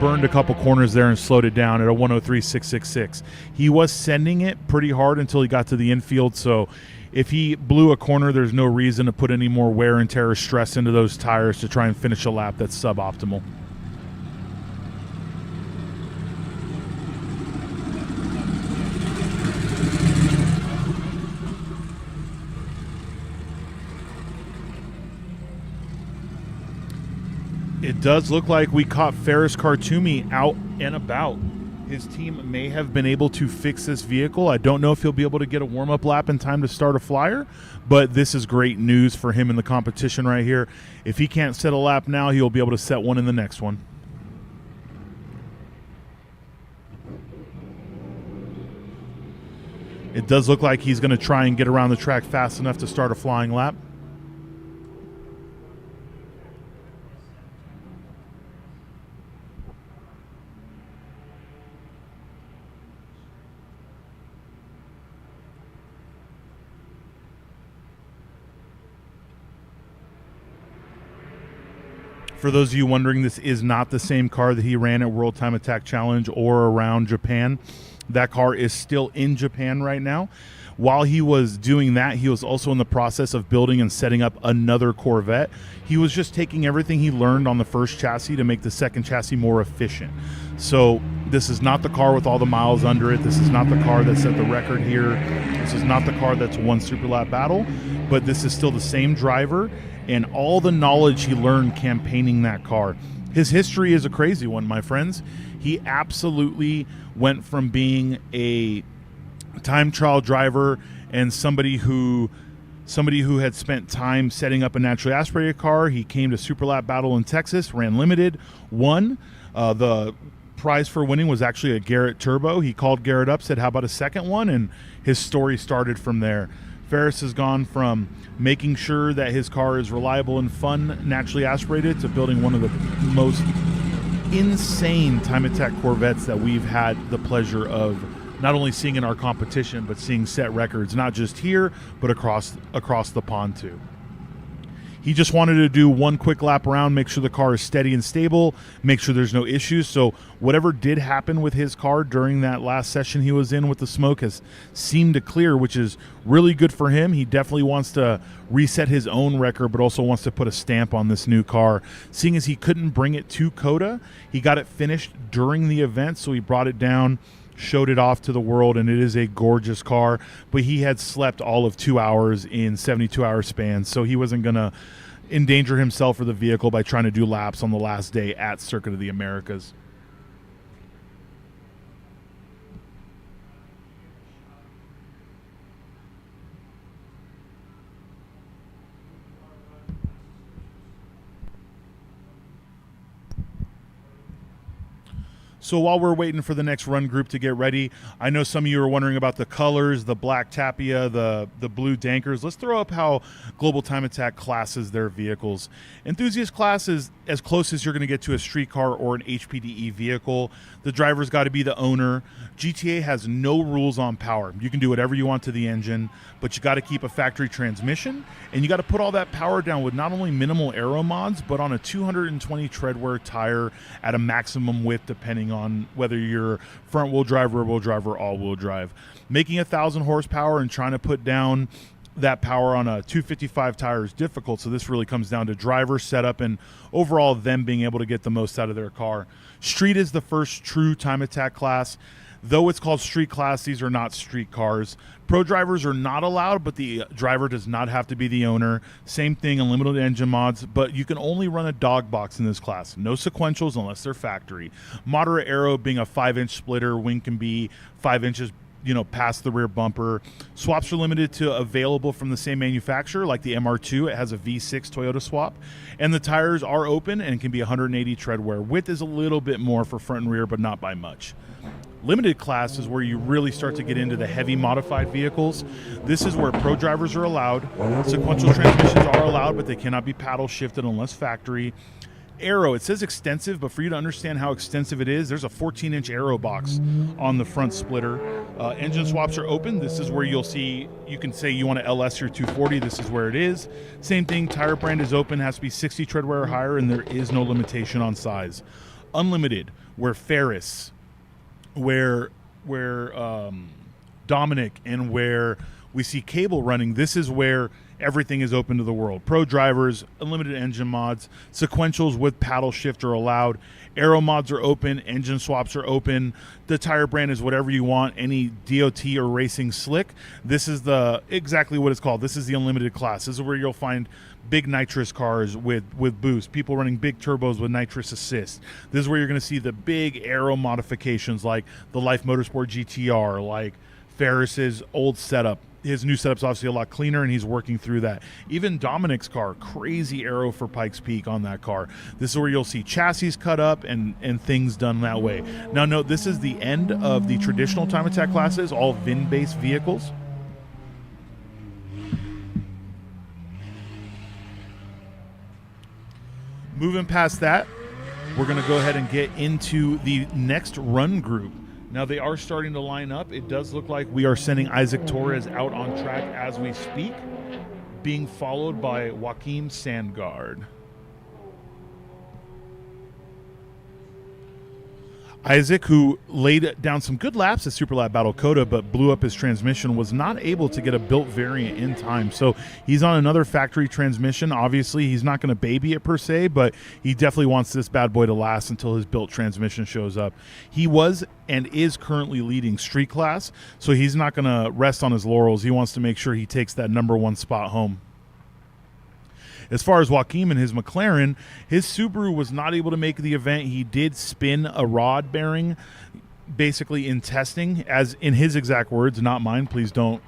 burned a couple corners there and slowed it down at a 103.666. He was sending it pretty hard until he got to the infield, so if he blew a corner, there's no reason to put any more wear and tear or stress into those tires to try and finish a lap that's suboptimal. It does look like we caught Ferris Khartoumi out and about. His team may have been able to fix this vehicle. I don't know if he'll be able to get a warm-up lap in time to start a flyer, but this is great news for him in the competition right here. If he can't set a lap now, he'll be able to set one in the next one. It does look like he's going to try and get around the track fast enough to start a flying lap. For those of you wondering, this is not the same car that he ran at World Time Attack Challenge or around Japan. That car is still in Japan right now. While he was doing that, he was also in the process of building and setting up another Corvette. He was just taking everything he learned on the first chassis to make the second chassis more efficient. So this is not the car with all the miles under it. This is not the car that set the record here. This is not the car that's won Super Lap Battle, but this is still the same driver and all the knowledge he learned campaigning that car. His history is a crazy one, my friends. He absolutely went from being a time trial driver and somebody who had spent time setting up a naturally aspirated car. He came to Super Lap Battle in Texas, ran limited, won. The prize for winning was actually a Garrett Turbo. He called Garrett up, said, how about a second one? And his story started from there. Ferris has gone from making sure that his car is reliable and fun, naturally aspirated, to building one of the most insane time attack Corvettes that we've had the pleasure of not only seeing in our competition, but seeing set records, not just here, but across the pond too. He just wanted to do one quick lap around, make sure the car is steady and stable, make sure there's no issues. So whatever did happen with his car during that last session he was in with the smoke has seemed to clear, which is really good for him. He definitely wants to reset his own record, but also wants to put a stamp on this new car. Seeing as he couldn't bring it to COTA, he got it finished during the event, so he brought it down showed it off to the world, and it is a gorgeous car. But he had slept all of 2 hours in 72-hour spans, so he wasn't going to endanger himself or the vehicle by trying to do laps on the last day at Circuit of the Americas. So while we're waiting for the next run group to get ready, I know some of you are wondering about the colors, the black Tapia, the blue Dankers. Let's throw up how Global Time Attack classes their vehicles. Enthusiast class is as close as you're going to get to a street car or an HPDE vehicle. The driver's got to be the owner. GTA has no rules on power. You can do whatever you want to the engine, but you got to keep a factory transmission, and you got to put all that power down with not only minimal aero mods, but on a 220 tread wear tire at a maximum width, depending on whether you're front wheel drive, rear wheel drive, or all wheel drive. Making 1,000 horsepower and trying to put down that power on a 255 tire is difficult, so this really comes down to driver setup and overall them being able to get the most out of their car. Street is the first true time attack class. Though it's called street class, these are not street cars. Pro drivers are not allowed, but the driver does not have to be the owner. Same thing, unlimited engine mods, but you can only run a dog box in this class. No sequentials unless they're factory. Moderate aero being a 5-inch splitter, wing can be 5 inches past the rear bumper. Swaps are limited to available from the same manufacturer, like the MR2. It has a V6 Toyota swap. And the tires are open and can be 180 tread wear. Width is a little bit more for front and rear, but not by much. Limited class is where you really start to get into the heavy modified vehicles. This is where pro drivers are allowed. Sequential transmissions are allowed, but they cannot be paddle shifted unless factory. Aero, it says extensive, but for you to understand how extensive it is, there's a 14-inch aero box on the front splitter. Engine swaps are open. This is where you'll see, you can say you want to LS your 240. This is where it is. Same thing, tire brand is open, has to be 60 tread wear or higher, and there is no limitation on size. Unlimited, where Ferris, where Dominic, and where we see Cable running, this is where everything is open to the world. Pro drivers, unlimited engine mods, sequentials with paddle shift are allowed. Aero mods are open, engine swaps are open. The tire brand is whatever you want, any DOT or racing slick. This is exactly what it's called. This is the unlimited class. This is where you'll find big nitrous cars with boost, people running big turbos with nitrous assist. This is where you're going to see the big aero modifications like the Life Motorsport GTR, like Ferris's old setup. His new setup's obviously a lot cleaner, and he's working through that. Even Dominic's car, crazy aero for Pikes Peak on that car. This is where you'll see chassis cut up and things done that way. Now, note, this is the end of the traditional time attack classes, all VIN-based vehicles. Moving past that, we're going to go ahead and get into the next run group. Now, they are starting to line up. It does look like we are sending Isaac Torres out on track as we speak, being followed by Joaquim Sandgaard. Isaac, who laid down some good laps at Super Lap Battle Coda, but blew up his transmission, was not able to get a built variant in time. So he's on another factory transmission. Obviously, he's not going to baby it per se, but he definitely wants this bad boy to last until his built transmission shows up. He was and is currently leading street class, so he's not going to rest on his laurels. He wants to make sure he takes that #1 spot home. As far as Joaquim and his McLaren, his Subaru was not able to make the event. He did spin a rod bearing, basically in testing, as in his exact words, not mine. Please don't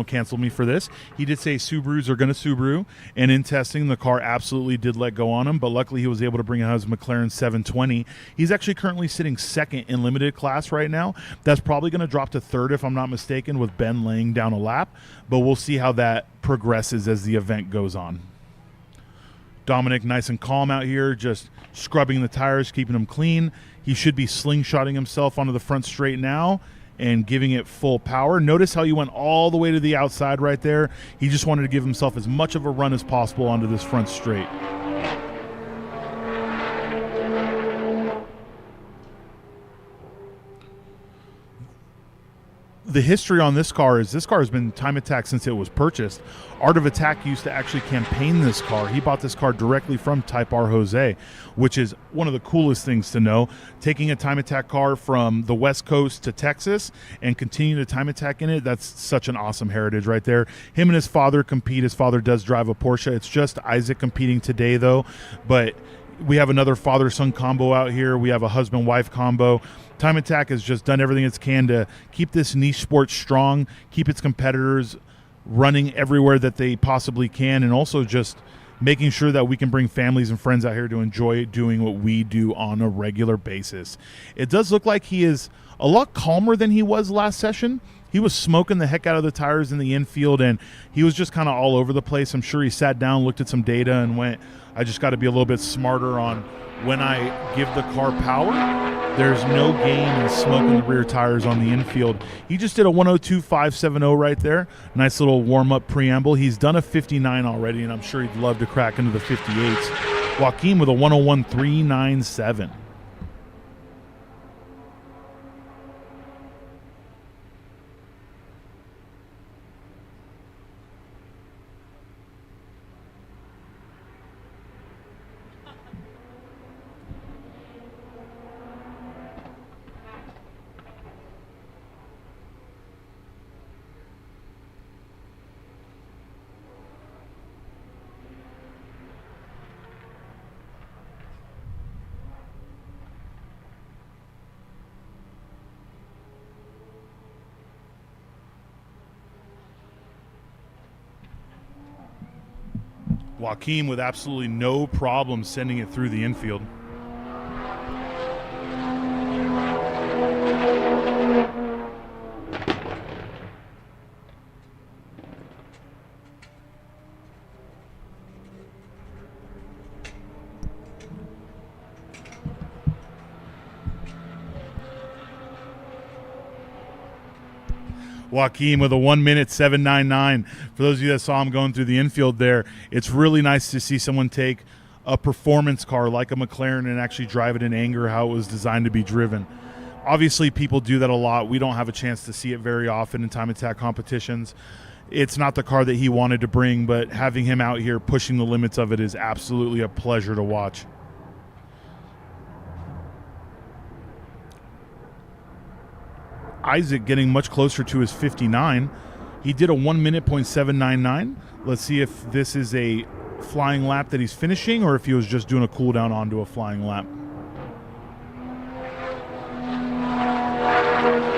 cancel me for this. He did say Subarus are going to Subaru, and in testing, the car absolutely did let go on him, but luckily he was able to bring out his McLaren 720. He's actually currently sitting second in limited class right now. That's probably going to drop to third, if I'm not mistaken, with Ben laying down a lap, but we'll see how that progresses as the event goes on. Dominic, nice and calm out here, just scrubbing the tires, keeping them clean. He should be slingshotting himself onto the front straight now and giving it full power. Notice how he went all the way to the outside right there. He just wanted to give himself as much of a run as possible onto this front straight. the history on this car has been Time Attack since it was purchased. Art of Attack used to actually campaign this car. He bought this car directly from Type R Jose, which is one of the coolest things to know. Taking a Time Attack car from the West Coast to Texas and continuing to Time Attack in it, that's such an awesome heritage right there. Him and his father compete. His father does drive a Porsche. It's just Isaac competing today, though. But we have another father-son combo out here. We have a husband-wife combo. Time Attack has just done everything it can to keep this niche sport strong, keep its competitors running everywhere that they possibly can, and also just making sure that we can bring families and friends out here to enjoy doing what we do on a regular basis. It does look like he is a lot calmer than he was last session. He was smoking the heck out of the tires in the infield, and he was just kind of all over the place. I'm sure he sat down, looked at some data, and went, I just got to be a little bit smarter on when I give the car power. There's no gain in smoking the rear tires on the infield. He just did a 102.570 right there. Nice little warm-up preamble. He's done a 59 already, and I'm sure he'd love to crack into the 58s. Joaquin with a 101.397. Joaquin with absolutely no problem sending it through the infield. Joaquin with a 1:07.99. For those of you that saw him going through the infield there, it's really nice to see someone take a performance car like a McLaren and actually drive it in anger how it was designed to be driven. Obviously, people do that a lot. We don't have a chance to see it very often in Time Attack competitions. It's not the car that he wanted to bring, but having him out here pushing the limits of it is absolutely a pleasure to watch. Isaac getting much closer to his 59. He did a 1:07.99. Let's see if this is a flying lap that he's finishing or if he was just doing a cool down onto a flying lap.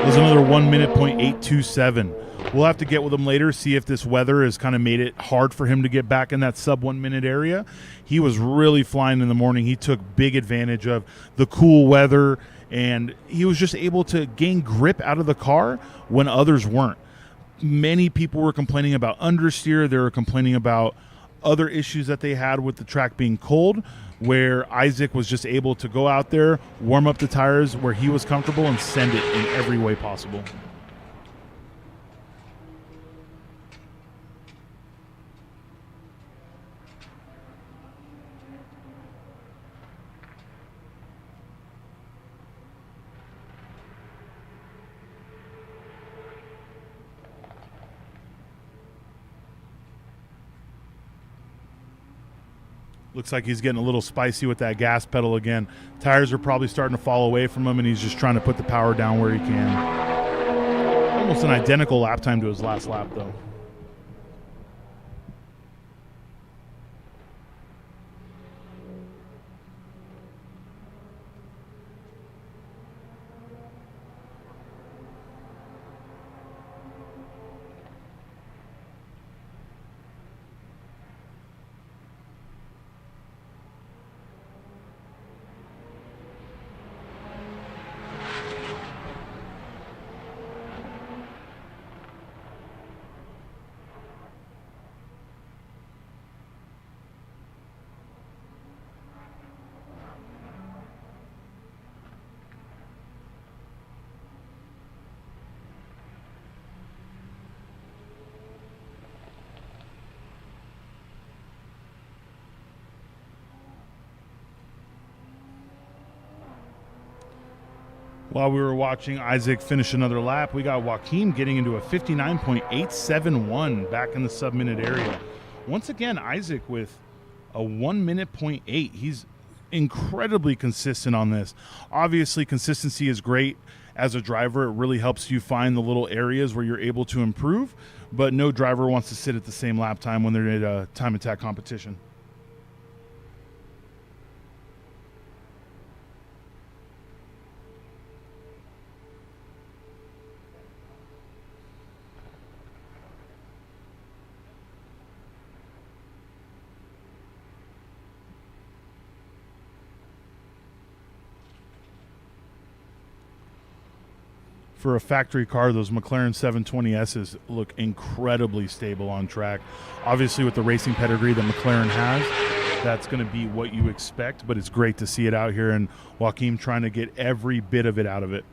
There's another 1:08.27. We'll have to get with him later, see if this weather has kind of made it hard for him to get back in that sub 1 minute area. He was really flying in the morning. He took big advantage of the cool weather, and he was just able to gain grip out of the car when others weren't. Many people were complaining about understeer. They were complaining about other issues that they had with the track being cold, where Isaac was just able to go out there, warm up the tires where he was comfortable, and send it in every way possible. Looks like he's getting a little spicy with that gas pedal again. Tires are probably starting to fall away from him, and he's just trying to put the power down where he can. Almost an identical lap time to his last lap, though. While we were watching Isaac finish another lap, we got Joaquim getting into a 59.871 back in the sub-minute area. Once again, Isaac with a 1 minute .8. He's incredibly consistent on this. Obviously, consistency is great as a driver. It really helps you find the little areas where you're able to improve, but no driver wants to sit at the same lap time when they're in a time attack competition. For a factory car, those McLaren 720Ss look incredibly stable on track. Obviously, with the racing pedigree that McLaren has, that's going to be what you expect, but it's great to see it out here, and Joaquim trying to get every bit of it out of it.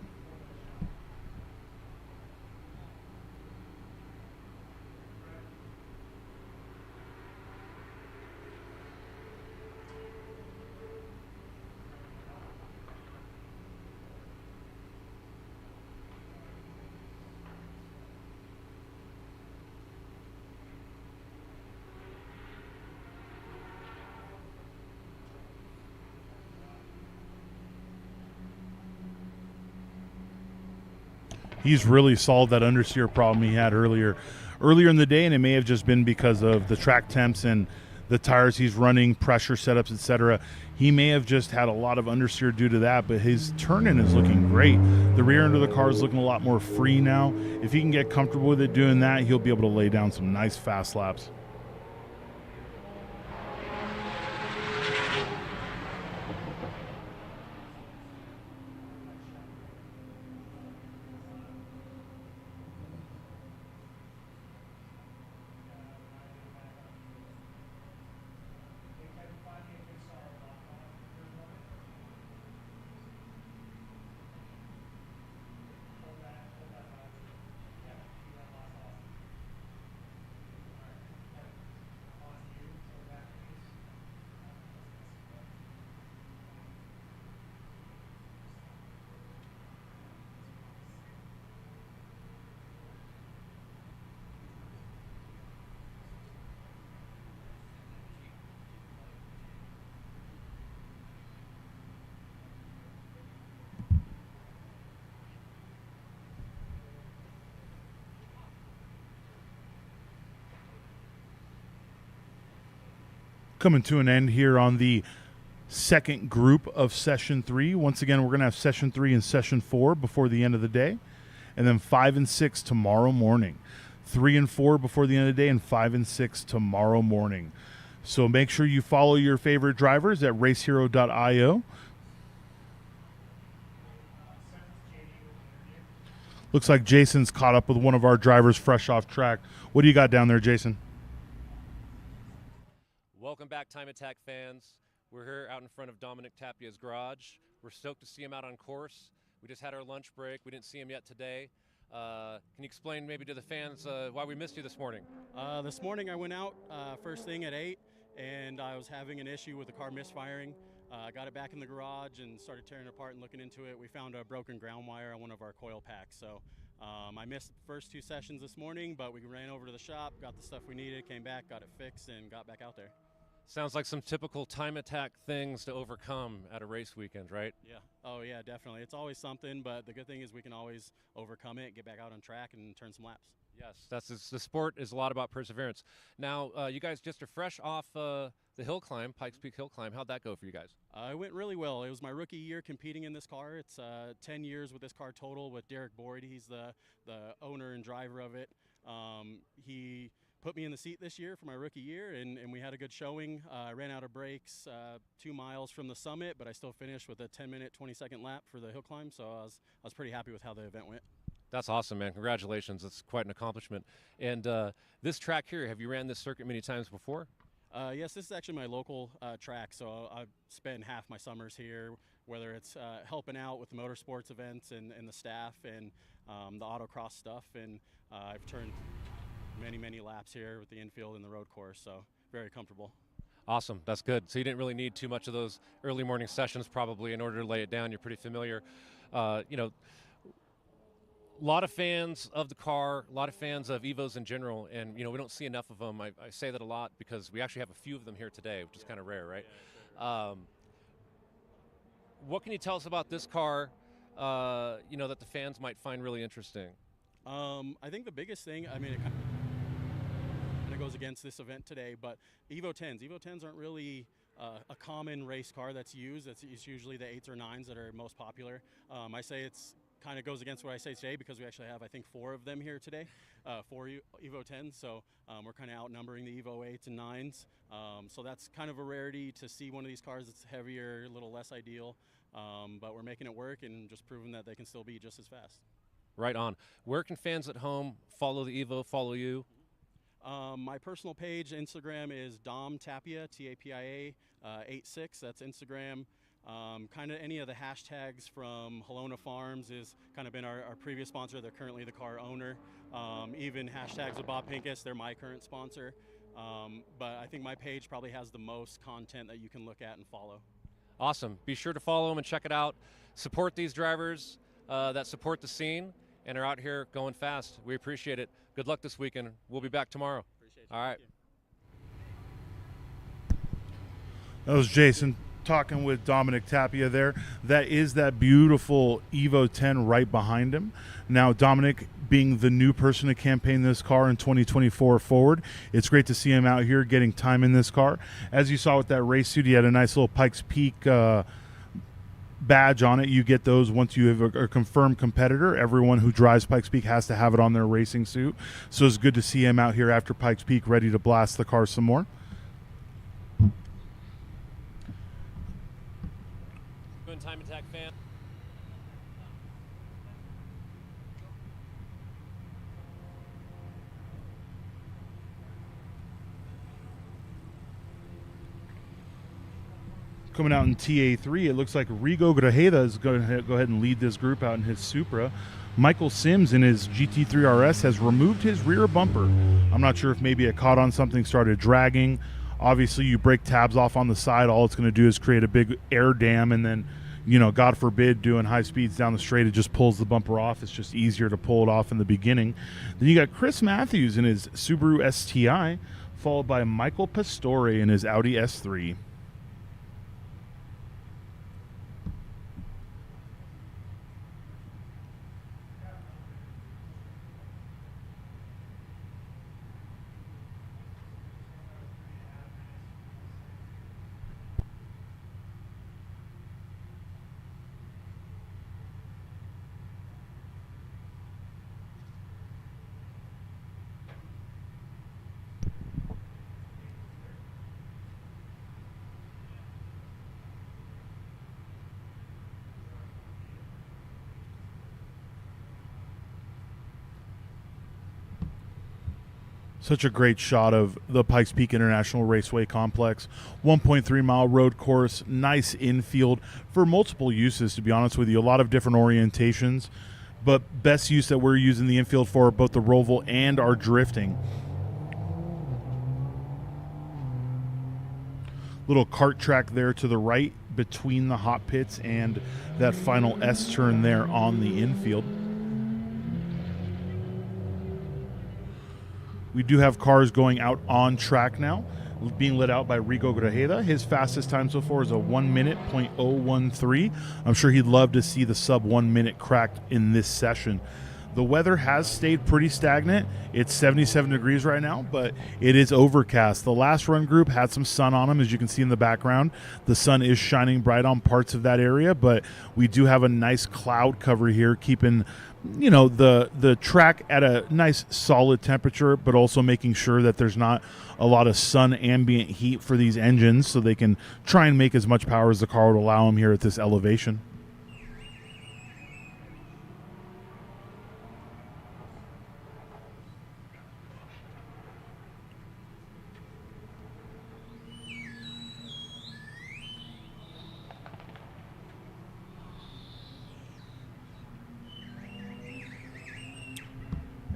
He's really solved that understeer problem he had earlier in the day, and it may have just been because of the track temps and the tires he's running, pressure setups, etc. He may have just had a lot of understeer due to that, but his turn-in is looking great. The rear end of the car is looking a lot more free now. If he can get comfortable with it doing that, he'll be able to lay down some nice fast laps. Coming to an end here on the second group of session 3. Once again, we're going to have session 3 and session 4 before the end of the day, and then 5 and 6 tomorrow morning. 3 and 4 before the end of the day, and 5 and 6 tomorrow morning. So make sure you follow your favorite drivers at racehero.io. Looks like Jason's caught up with one of our drivers fresh off track. What do you got down there, Jason? Welcome back, Time Attack fans. We're here out in front of Dominic Tapia's garage. We're stoked to see him out on course. We just had our lunch break. We didn't see him yet today. Can you explain maybe to the fans why we missed you this morning? This morning I went out first thing at 8, and I was having an issue with the car misfiring. I got it back in the garage and started tearing it apart and looking into it. We found a broken ground wire on one of our coil packs. So I missed the first 2 sessions this morning, but we ran over to the shop, got the stuff we needed, came back, got it fixed, and got back out there. Sounds like some typical Time Attack things to overcome at a race weekend, right? Yeah. Oh, yeah, definitely. It's always something, but the good thing is we can always overcome it, get back out on track, and turn some laps. Yes, the sport is a lot about perseverance. Now, you guys just are fresh off the hill climb, Pikes Peak hill climb. How'd that go for you guys? It went really well. It was my rookie year competing in this car. It's 10 years with this car total with Derek Boyd. He's the owner and driver of it. He put me in the seat this year for my rookie year, and we had a good showing. I ran out of brakes 2 miles from the summit, but I still finished with a 10-minute, 20-second lap for the hill climb, so I was pretty happy with how the event went. That's awesome, man. Congratulations. That's quite an accomplishment. And this track here, have you ran this circuit many times before? Yes, this is actually my local track, so I spend half my summers here, whether it's helping out with the motorsports events and the staff and the autocross stuff, and I've turned many laps here with the infield and the road course, so very comfortable. Awesome. That's good. So you didn't really need too much of those early morning sessions probably in order to lay it down. You're pretty familiar. You know, a lot of fans of the car, a lot of fans of Evos in general, and, you know, we don't see enough of them. I say that a lot because we actually have a few of them here today, which is kind of rare, right? What can you tell us about this car, you know, that the fans might find really interesting? I think the biggest thing, I mean, it kind of goes against this event today, but Evo 10s aren't really a common race car that's used. It's usually the 8s or 9s that are most popular. I say it's kind of goes against what I say today because we actually have, I think, 4 of them here today, 4 Evo 10s. So we're kind of outnumbering the Evo 8s and 9s. So that's kind of a rarity to see one of these cars that's heavier, a little less ideal. But we're making it work and just proving that they can still be just as fast. Right on. Where can fans at home follow the Evo, follow you? My personal page, Instagram, is Dom Tapia, Tapia 86. That's Instagram. Kind of any of the hashtags from Helona Farms is kind of been our previous sponsor. They're currently the car owner. Even hashtags with Bob Pincus, they're my current sponsor. But I think my page probably has the most content that you can look at and follow. Awesome. Be sure to follow them and check it out. Support these drivers that support the scene and are out here going fast. We appreciate it. Good luck this weekend. We'll be back tomorrow. Appreciate you. All right. That was Jason talking with Dominic Tapia there. That is that beautiful Evo 10 right behind him. Now, Dominic, being the new person to campaign this car in 2024 forward, it's great to see him out here getting time in this car. As you saw with that race suit, he had a nice little Pikes Peak badge on it. You get those once you have a confirmed competitor. Everyone who drives Pikes Peak has to have it on their racing suit. So it's good to see him out here after Pikes Peak ready to blast the car some more. Good time attack fan. Coming out in TA3, it looks like Rigo Grajeda is going to go ahead and lead this group out in his Supra. Michael Sims in his GT3 RS has removed his rear bumper. I'm not sure if maybe it caught on something, started dragging. Obviously, you break tabs off on the side, all it's going to do is create a big air dam, and then, you know, God forbid, doing high speeds down the straight, it just pulls the bumper off. It's just easier to pull it off in the beginning. Then you got Chris Matthews in his Subaru STI, followed by Michael Pastore in his Audi S3. Such a great shot of the Pikes Peak International Raceway Complex. 1.3 mile road course, nice infield for multiple uses, to be honest with you. A lot of different orientations, but best use that we're using the infield for both the Roval and our drifting. Little kart track there to the right between the hot pits and that final S turn there on the infield. We do have cars going out on track now, being lit out by Rigo Grajeda. His fastest time so far is a 1 minute .013. I'm sure he'd love to see the sub 1 minute cracked in this session. The weather has stayed pretty stagnant. It's 77 degrees right now, but it is overcast. The last run group had some sun on them, as you can see in the background. The sun is shining bright on parts of that area, but we do have a nice cloud cover here, keeping, you know, the track at a nice solid temperature, but also making sure that there's not a lot of sun ambient heat for these engines, so they can try and make as much power as the car would allow them here at this elevation.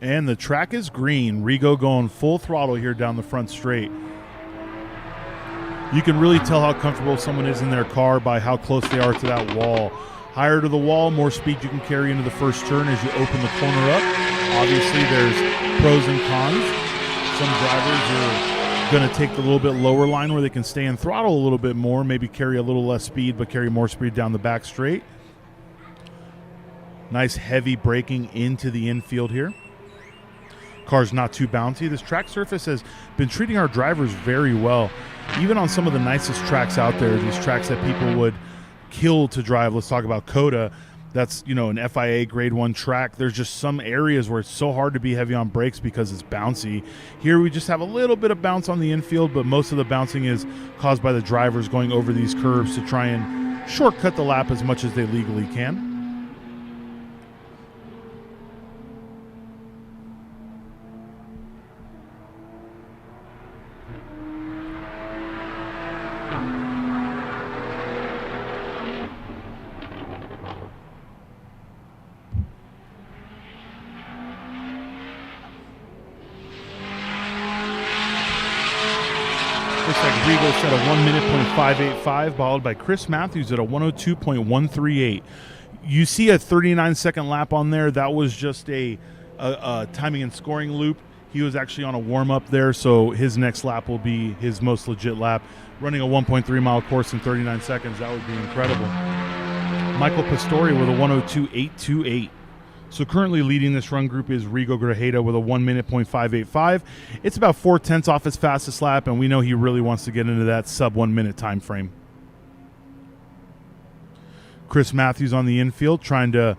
And the track is green. Rigo going full throttle here down the front straight. You can really tell how comfortable someone is in their car by how close they are to that wall. Higher to the wall, more speed you can carry into the first turn as you open the corner up. Obviously, there's pros and cons. Some drivers are going to take the little bit lower line where they can stay in throttle a little bit more, maybe carry a little less speed, but carry more speed down the back straight. Nice heavy braking into the infield here. Car's not too bouncy. This track surface has been treating our drivers very well. Even on some of the nicest tracks out there, these tracks that people would kill to drive. Let's talk about COTA. That's, you know, an FIA grade 1 track. There's just some areas where it's so hard to be heavy on brakes because it's bouncy. Here we just have a little bit of bounce on the infield, but most of the bouncing is caused by the drivers going over these curves to try and shortcut the lap as much as they legally can. Looks like Regal set a 1 minute .585, followed by Chris Matthews at a 102.138. You see a 39-second lap on there. That was just a timing and scoring loop. He was actually on a warm-up there, so his next lap will be his most legit lap. Running a 1.3-mile course in 39 seconds, that would be incredible. Michael Pastore with a 102.828. So currently leading this run group is Rigo Grajeda with a 1 minute .585. It's about 4/10 off his fastest lap, and we know he really wants to get into that sub 1 minute time frame. Chris Matthews on the infield trying to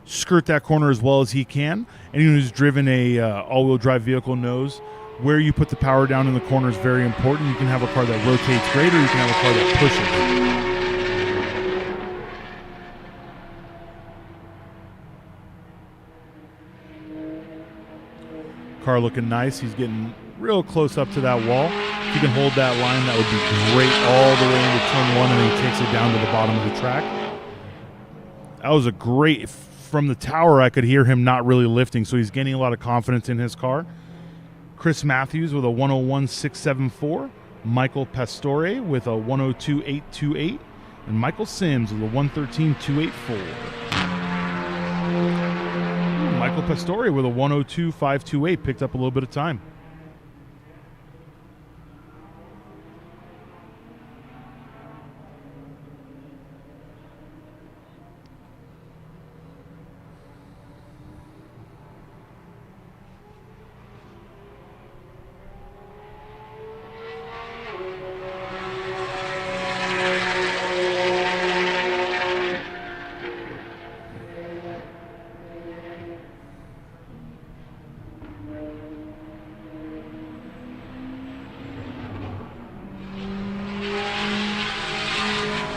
skirt that corner as well as he can. Anyone who's driven a all-wheel drive vehicle knows where you put the power down in the corner is very important. You can have a car that rotates great, or you can have a car that pushes. Car looking nice. He's getting real close up to that wall. If he can hold that line, that would be great all the way into turn 1, and then he takes it down to the bottom of the track. That was a great, from the tower I could hear him not really lifting, so he's gaining a lot of confidence in his car. Chris Matthews with a 101.674, Michael Pastore with a 102.828, and Michael Sims with a 113.284. Michael Pastore with a 102.528, picked up a little bit of time.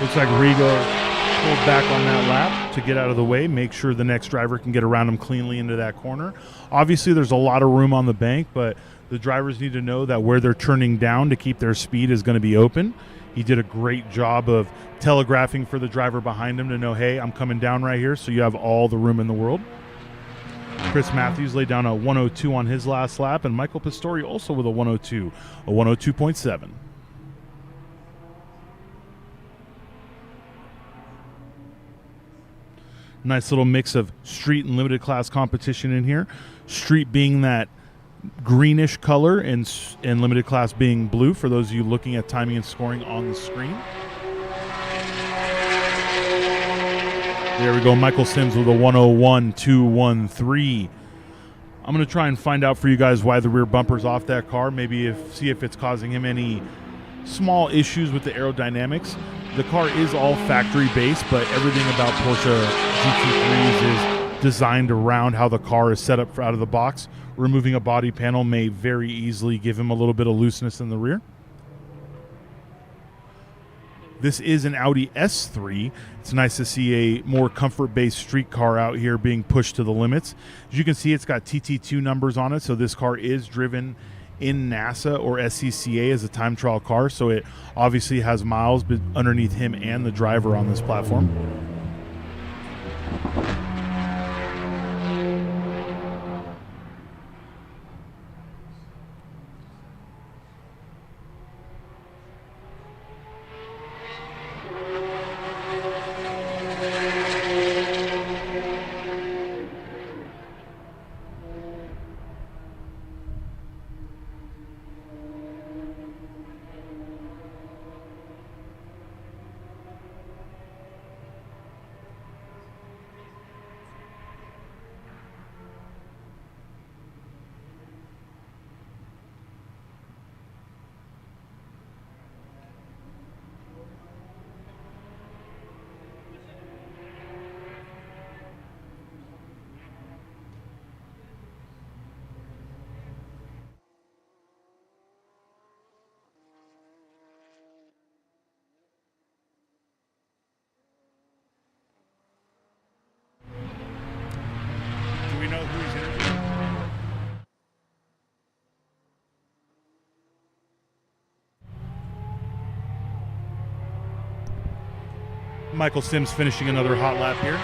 Looks like Rigo pulled back on that lap to get out of the way, make sure the next driver can get around him cleanly into that corner. Obviously, there's a lot of room on the bank, but the drivers need to know that where they're turning down to keep their speed is going to be open. He did a great job of telegraphing for the driver behind him to know, hey, I'm coming down right here, so you have all the room in the world. Chris Matthews laid down a 102 on his last lap, and Michael Pastore also with a 102, a 102.7. Nice little mix of street and limited class competition in here. Street being that greenish color and limited class being blue for those of you looking at timing and scoring on the screen. There we go. Michael Sims with a 101.213. I'm going to try and find out for you guys why the rear bumper's off that car. Maybe see if it's causing him any small issues with the aerodynamics. The car is all factory based, but everything about Porsche GT3s is designed around how the car is set up out of the box. Removing a body panel may very easily give him a little bit of looseness in the rear. This is an Audi S3. It's nice to see a more comfort-based street car out here being pushed to the limits. As you can see, it's got TT2 numbers on it, so this car is driven in NASA or SCCA as a time trial car, so it obviously has miles underneath him and the driver on this platform. out who he's interviewing. Michael Sims finishing another hot lap here.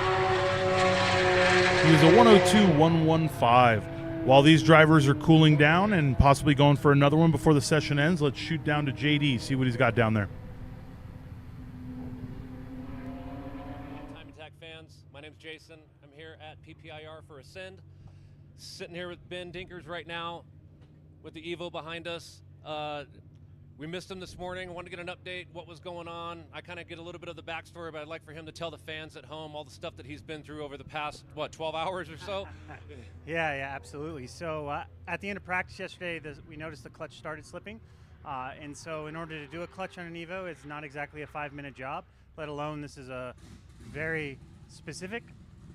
He was a 102.115. While these drivers are cooling down and possibly going for another one before the session ends, let's shoot down to JD, see what he's got down there. Time Attack fans, my name's Jason. I'm here at PPIR for Ascend. Sitting here with Ben Dinkers right now with the Evo behind us. We missed him this morning. I wanted to get an update, what was going on. I kind of get a little bit of the backstory, but I'd like for him to tell the fans at home all the stuff that he's been through over the past, 12 hours or so? Yeah, absolutely. So at the end of practice yesterday, we noticed the clutch started slipping. And so in order to do a clutch on an Evo, it's not exactly a 5-minute job, let alone this is a very specific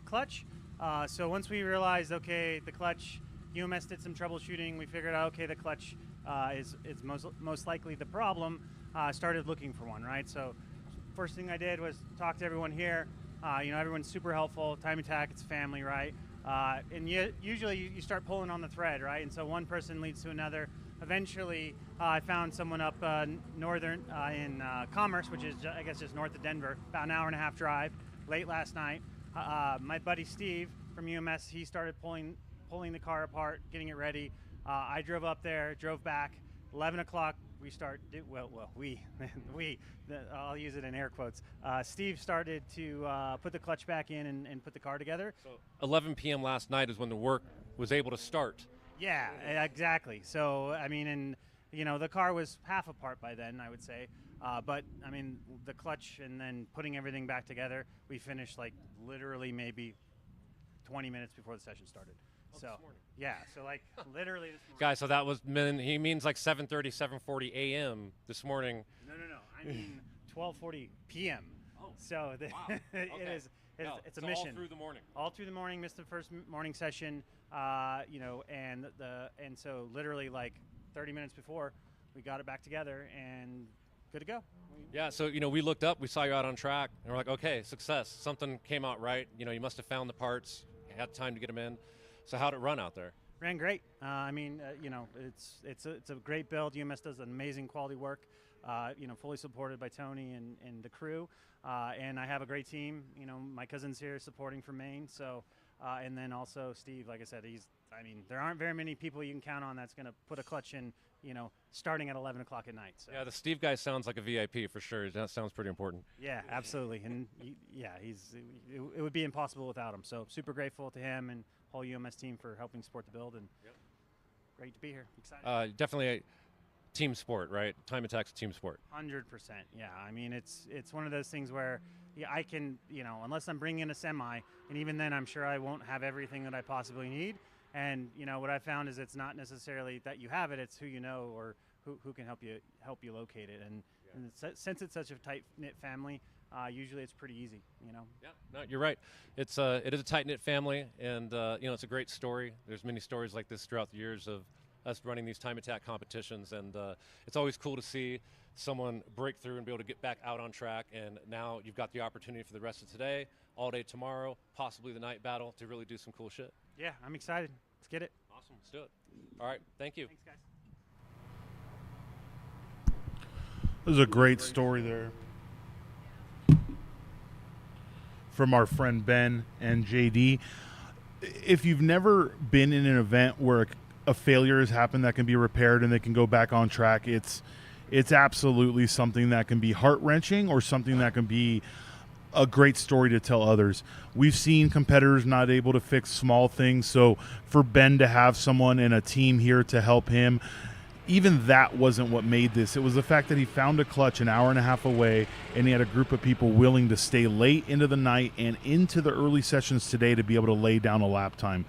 clutch. So once we realized, okay, the clutch, UMS did some troubleshooting, we figured out, okay, the clutch is most likely the problem. Started looking for one, right? So first thing I did was talk to everyone here. Everyone's super helpful. Time Attack, it's family, right? And usually you start pulling on the thread, right? And so one person leads to another. Eventually, I found someone up northern in Commerce, which is, I guess, just north of Denver, about an hour-and-a-half drive, late last night. My buddy Steve from UMS, he started pulling the car apart, getting it ready. I drove up there, drove back. 11 o'clock, I'll use it in air quotes. Steve started to put the clutch back in and put the car together. So 11 p.m. last night is when the work was able to start. Yeah, exactly. So, I mean, the car was half apart by then, I would say. But, I mean, the clutch and then putting everything back together, we finished like literally maybe 20 minutes before the session started. So, yeah, so like literally this morning. Guys, so that was, he means like 7:30, 7:40 a.m. this morning. No. I mean 12:40 p.m. Oh, so wow. Okay. It's a mission. All through the morning. All through the morning. Missed the first morning session. And so literally like 30 minutes before, we got it back together and good to go. Yeah, so we looked up, we saw you out on track, and we're like, okay, success. Something came out right. You must have found the parts, had time to get them in. So how'd it run out there? Ran great. It's a great build. UMS does an amazing quality work. Fully supported by Tony and the crew. And I have a great team. My cousin's here supporting from Maine. So, and then also Steve, like I said, there aren't very many people you can count on that's going to put a clutch in, starting at 11 o'clock at night. So. Yeah, the Steve guy sounds like a VIP for sure. That sounds pretty important. Yeah, absolutely. And it would be impossible without him. So super grateful to him and whole UMS team for helping support the build, and great to be here. Excited. Definitely a team sport, right? Time Attack's a team sport. 100%. Yeah, I mean it's one of those things where I can, unless I'm bringing in a semi, and even then I'm sure I won't have everything that I possibly need. And what I found is it's not necessarily that you have it; it's who you know or who can help you locate it. And since it's such a tight knit family. Usually it's pretty easy, Yeah, no, you're right. It is a tight-knit family, and it's a great story. There's many stories like this throughout the years of us running these Time Attack competitions, and it's always cool to see someone break through and be able to get back out on track. And now you've got the opportunity for the rest of today, all day tomorrow, possibly the night battle to really do some cool shit. Yeah, I'm excited. Let's get it. Awesome. Let's do it. All right. Thank you. Thanks, guys. This is a great story there from our friend Ben and JD. If you've never been in an event where a failure has happened that can be repaired and they can go back on track, it's absolutely something that can be heart-wrenching or something that can be a great story to tell others. We've seen competitors not able to fix small things, so for Ben to have someone and a team here to help him, even that wasn't what made this. It was the fact that he found a clutch an hour and a half away, and he had a group of people willing to stay late into the night and into the early sessions today to be able to lay down a lap time.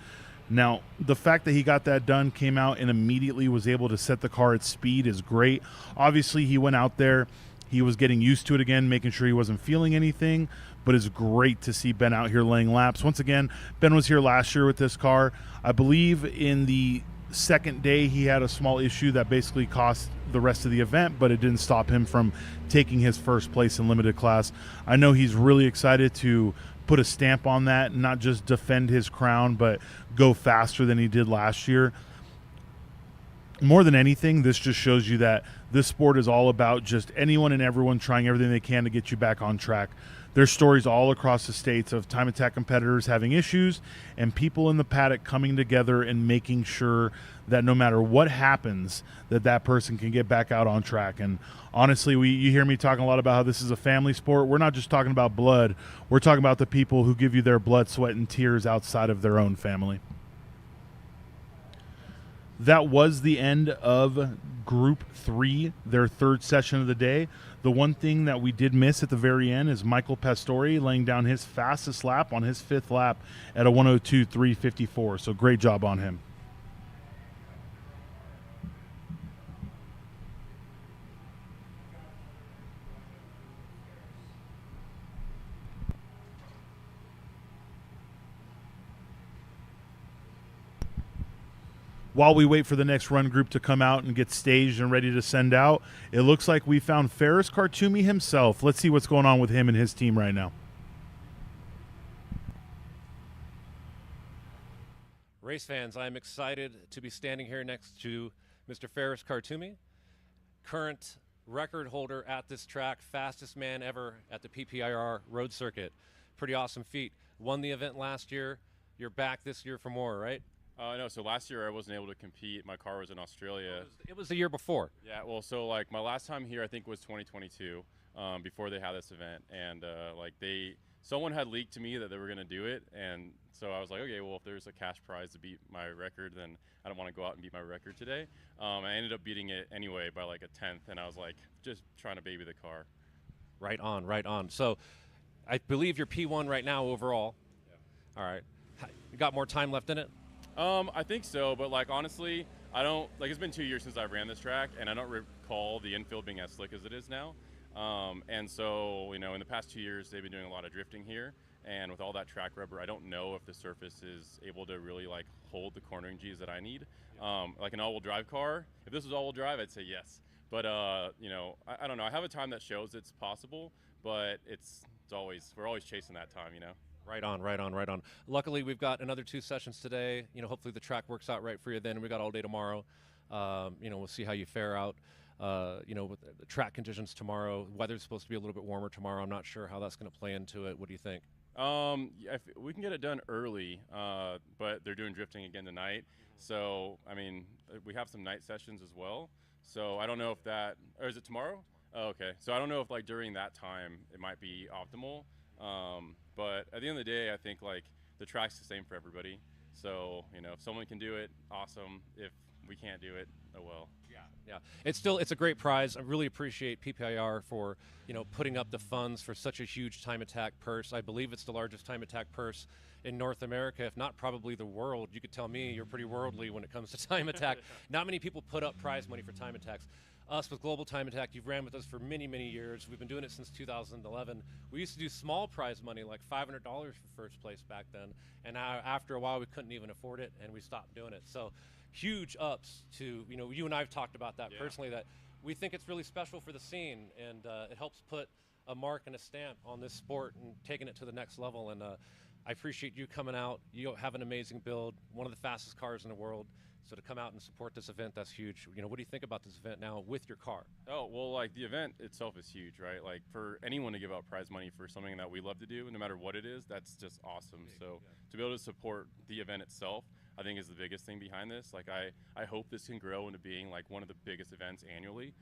Now, the fact that he got that done, came out, and immediately was able to set the car at speed is great. Obviously, he went out there. He was getting used to it again, making sure he wasn't feeling anything, but it's great to see Ben out here laying laps. Once again, Ben was here last year with this car. I believe in the second day he had a small issue that basically cost the rest of the event, but it didn't stop him from taking his first place in limited class. I know he's really excited to put a stamp on that and not just defend his crown, but go faster than he did last year. More than anything, this just shows you that this sport is all about just anyone and everyone trying everything they can to get you back on track. There's stories all across the states of time attack competitors having issues and people in the paddock coming together and making sure that no matter what happens, that person can get back out on track. And honestly, you hear me talking a lot about how this is a family sport. We're not just talking about blood. We're talking about the people who give you their blood, sweat, and tears outside of their own family. That was the end of Group 3, their third session of the day. The one thing that we did miss at the very end is Michael Pastore laying down his fastest lap on his 5th lap at a 1:02.354. So great job on him. While we wait for the next run group to come out and get staged and ready to send out, it looks like we found Ferris Khartoumi himself. Let's see what's going on with him and his team right now. Race fans, I am excited to be standing here next to Mr. Ferris Khartoumi, current record holder at this track, fastest man ever at the PPIR road circuit. Pretty awesome feat. Won the event last year. You're back this year for more, right? No, so last year I wasn't able to compete. My car was in Australia. It was the year before. Yeah, well, so like my last time here I think was 2022, before they had this event, and someone had leaked to me that they were going to do it, and so I was like, okay, well, if there's a cash prize to beat my record, then I don't want to go out and beat my record today. I ended up beating it anyway by like a 10th, and I was like, just trying to baby the car. Right on, right on. So I believe you're P1 right now overall. Yeah. All right. You got more time left in it? I think so, but like honestly, I don't like. It's been 2 years since I ran this track, and I don't recall the infield being as slick as it is now. And so, in the past 2 years, they've been doing a lot of drifting here, and with all that track rubber, I don't know if the surface is able to really like hold the cornering G's that I need. Like an all-wheel drive car, if this was all-wheel drive, I'd say yes. But I don't know. I have a time that shows it's possible, but we're always chasing that time, Right on, right on, right on. Luckily, we've got another 2 sessions today. Hopefully the track works out right for you then. We got all day tomorrow. We'll see how you fare out. With the track conditions tomorrow. Weather's supposed to be a little bit warmer tomorrow. I'm not sure how that's going to play into it. What do you think? If we can get it done early, but they're doing drifting again tonight. So, we have some night sessions as well. So I don't know if or is it tomorrow? Oh, okay. So I don't know if like during that time it might be optimal. But at the end of the day, I think like the track's the same for everybody. So, if someone can do it, awesome. If we can't do it, oh well. Yeah. It's a great prize. I really appreciate PPIR for, putting up the funds for such a huge time attack purse. I believe it's the largest time attack purse in North America, if not probably the world. You could tell me you're pretty worldly when it comes to time attack. Not many people put up prize money for time attacks. Us with Global Time Attack, you've ran with us for many, many years. We've been doing it since 2011. We used to do small prize money, like $500 for first place back then. And now, after a while, we couldn't even afford it, and we stopped doing it. So huge ups to, you and I have talked about that personally, that we think it's really special for the scene, and it helps put a mark and a stamp on this sport and taking it to the next level. And I appreciate you coming out. You have an amazing build, one of the fastest cars in the world. So to come out and support this event, that's huge. What do you think about this event now with your car? Oh, well, like the event itself is huge, right? Like for anyone to give out prize money for something that we love to do, no matter what it is, that's just awesome. So to be able to support the event itself, I think is the biggest thing behind this. Like I hope this can grow into being like one of the biggest events annually,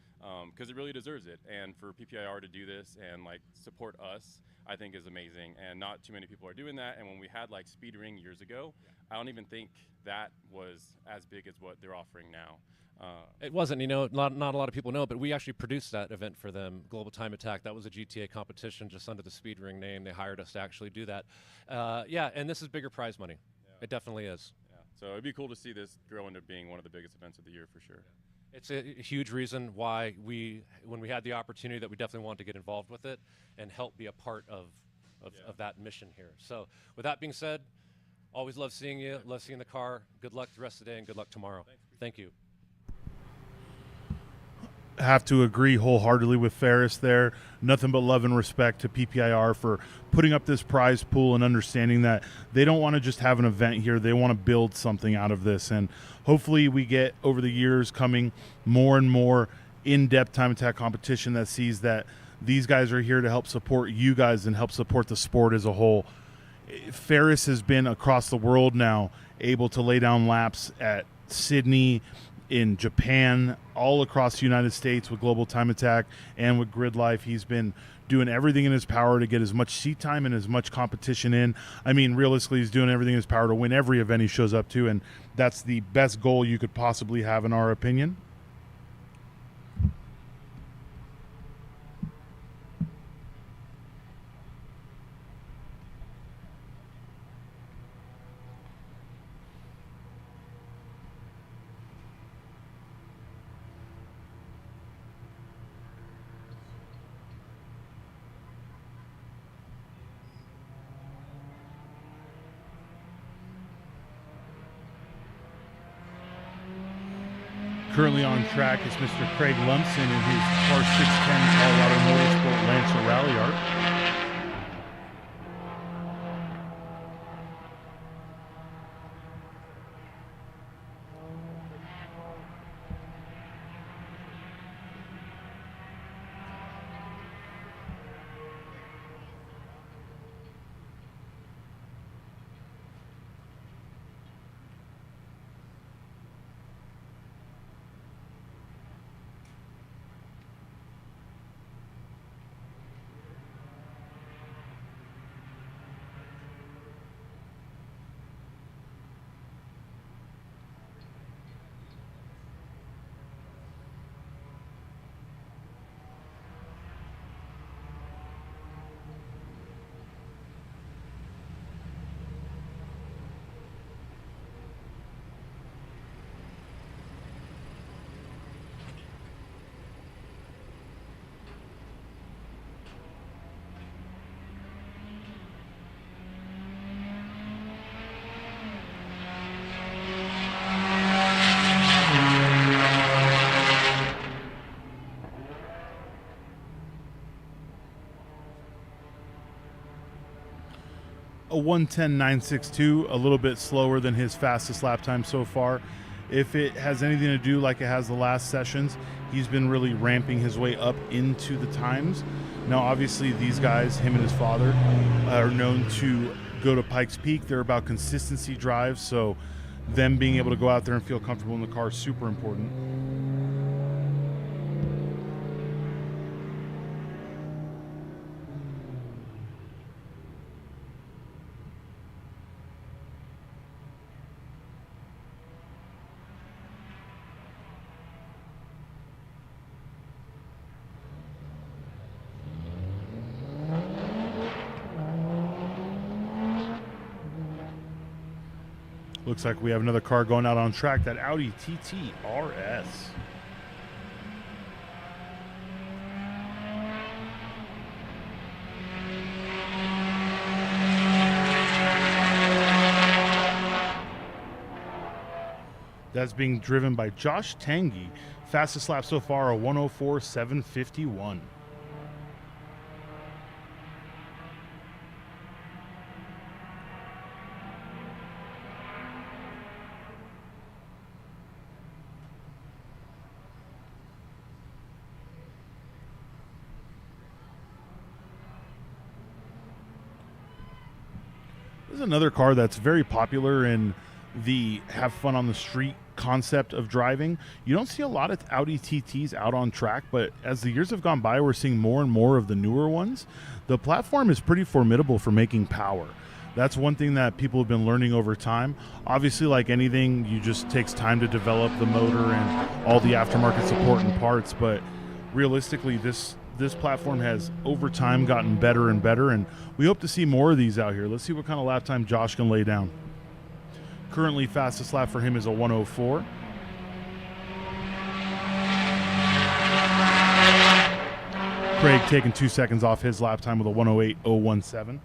because it really deserves it. And for PPIR to do this and like support us, I think is amazing. And not too many people are doing that. And when we had like Speed Ring years ago, I don't even think that was as big as what they're offering now. It wasn't, not a lot of people know, but we actually produced that event for them, Global Time Attack. That was a GTA competition just under the Speed Ring name. They hired us to actually do that. And this is bigger prize money. Yeah. It definitely is. Yeah. So it'd be cool to see this grow into being one of the biggest events of the year for sure. Yeah. It's a huge reason why when we had the opportunity, that we definitely wanted to get involved with it and help be a part of that mission here. So with that being said, always love seeing you, love seeing the car. Good luck the rest of the day, and good luck tomorrow. Thank you. have to agree wholeheartedly with Ferris there. Nothing but love and respect to PPIR for putting up this prize pool and understanding that they don't want to just have an event here. They want to build something out of this. And hopefully we get, over the years coming, more and more in-depth time attack competition that sees that these guys are here to help support you guys and help support the sport as a whole. Ferris has been across the world now, able to lay down laps at Sydney, in Japan, all across the United States with Global Time Attack and with Grid Life. He's been doing everything in his power to get as much seat time and as much competition in. I mean, realistically, he's doing everything in his power to win every event he shows up to, and that's the best goal you could possibly have, in our opinion. Currently on track is Mr. Craig Lumpson in his Car 610 Colorado Motorsport Lancer Rally Art. A 1:10.962, a little bit slower than his fastest lap time so far. If it has anything to do like it has the last sessions, he's been really ramping his way up into the times. Now, obviously, these guys, him and his father, are known to go to Pikes Peak. They're about consistency drives, so them being able to go out there and feel comfortable in the car is super important. Looks like we have another car going out on track, that Audi TT RS. That's being driven by Josh Tanguy. Fastest lap so far, a 104.751. This is another car that's very popular in the have fun on the street concept of driving. You don't see a lot of Audi TTs out on track, but as the years have gone by, we're seeing more and more of the newer ones. The platform is pretty formidable for making power. That's one thing that people have been learning over time. Obviously, like anything, you just takes time to develop the motor and all the aftermarket support and parts, but realistically, this platform has over time gotten better and better, and we hope to see more of these out here. Let's see what kind of lap time Josh can lay down. Currently, fastest lap for him is a 104. Craig taking 2 seconds off his lap time with a 108.017.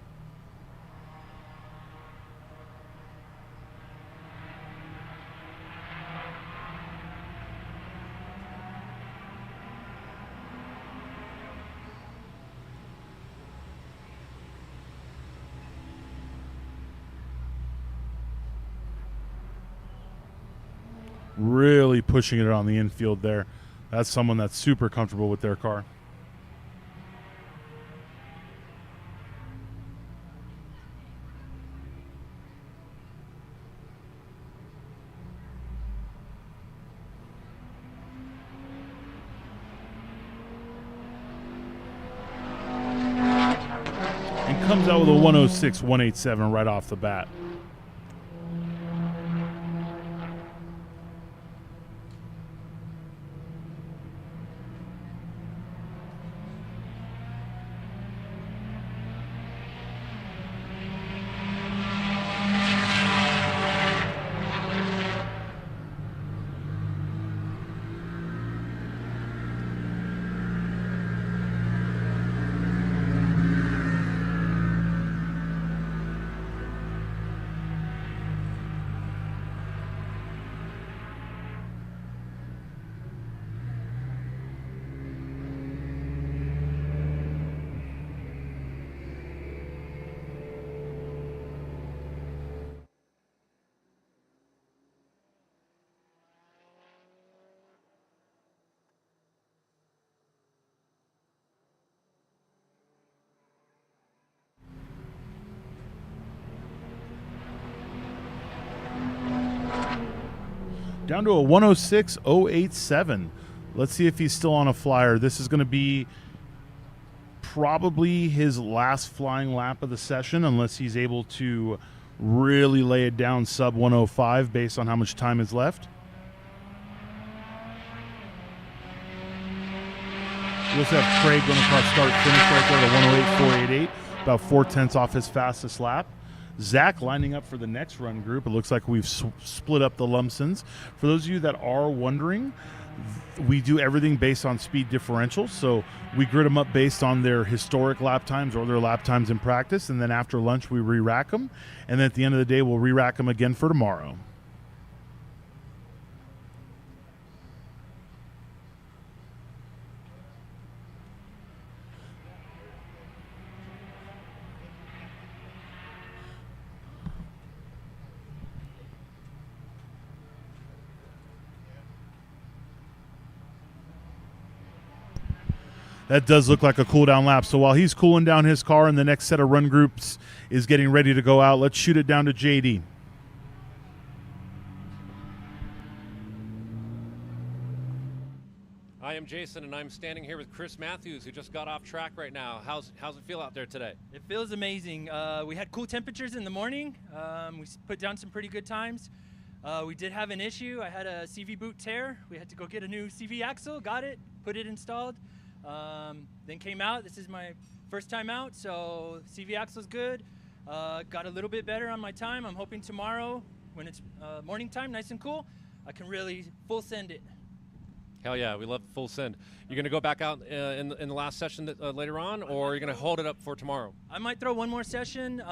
really pushing it on the infield there. That's someone that's super comfortable with their car. And comes out with a 106, 187 right off the bat. Down to a 106.087. Let's see if he's still on a flyer. This is going to be probably his last flying lap of the session, unless he's able to really lay it down sub 105 based on how much time is left. We also have Craig going across start finish right there at 108.488, about 4/10 off his fastest lap. Zach lining up for the next run group. It looks like we've split up the Lumpsons. For those of you that are wondering, we do everything based on speed differentials. So we grid them up based on their historic lap times or their lap times in practice. And then after lunch, we re-rack them. And then at the end of the day, we'll re-rack them again for tomorrow. That does look like a cool down lap. So while he's cooling down his car and the next set of run groups is getting ready to go out, let's shoot it down to JD. I am Jason, and I'm standing here with Chris Matthews, who just got off track right now. How's it feel out there today? It feels amazing. We had cool temperatures in the morning. We put down some pretty good times. We did have an issue. I had a CV boot tear. We had to go get a new CV axle, got it, put it installed. Then came out. This is my first time out, so CV axle's good. Got a little bit better on my time. I'm hoping tomorrow, when it's morning time, nice and cool, I can really full send it. Hell yeah, we love full send. You're going to go back out in the last session later on, or are you going to hold it up for tomorrow? I might throw one more session.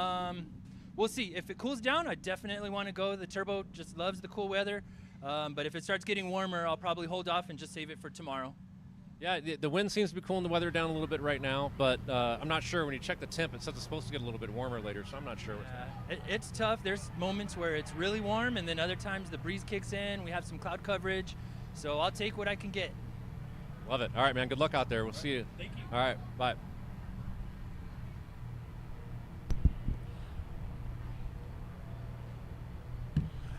We'll see. If it cools down, I definitely want to go. The turbo just loves the cool weather. But if it starts getting warmer, I'll probably hold off and just save it for tomorrow. Yeah, the wind seems to be cooling the weather down a little bit right now, but I'm not sure. When you check the temp, it says it's supposed to get a little bit warmer later, so I'm not sure. It's tough. There's moments where it's really warm, and then other times the breeze kicks in. We have some cloud coverage, so I'll take what I can get. Love it. All right, man. Good luck out there. We'll see you. Thank you. All right. Bye.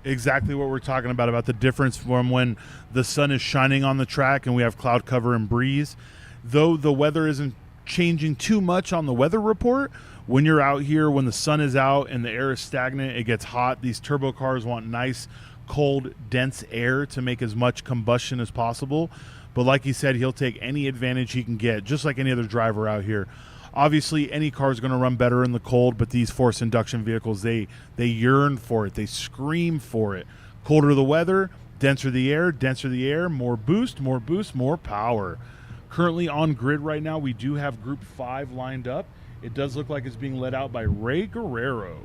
Exactly what we're talking about the difference from when the sun is shining on the track and we have cloud cover and breeze. Though the weather isn't changing too much on the weather report, when you're out here, when the sun is out and the air is stagnant, it gets hot. These turbo cars want nice, cold, dense air to make as much combustion as possible. But like he said, he'll take any advantage he can get, just like any other driver out here. Obviously, any car is going to run better in the cold, but these forced induction vehicles, they yearn for it. They scream for it. Colder the weather, denser the air, more boost, more power. Currently on grid right now, we do have Group 5 lined up. It does look like it's being led out by Ray Guerrero.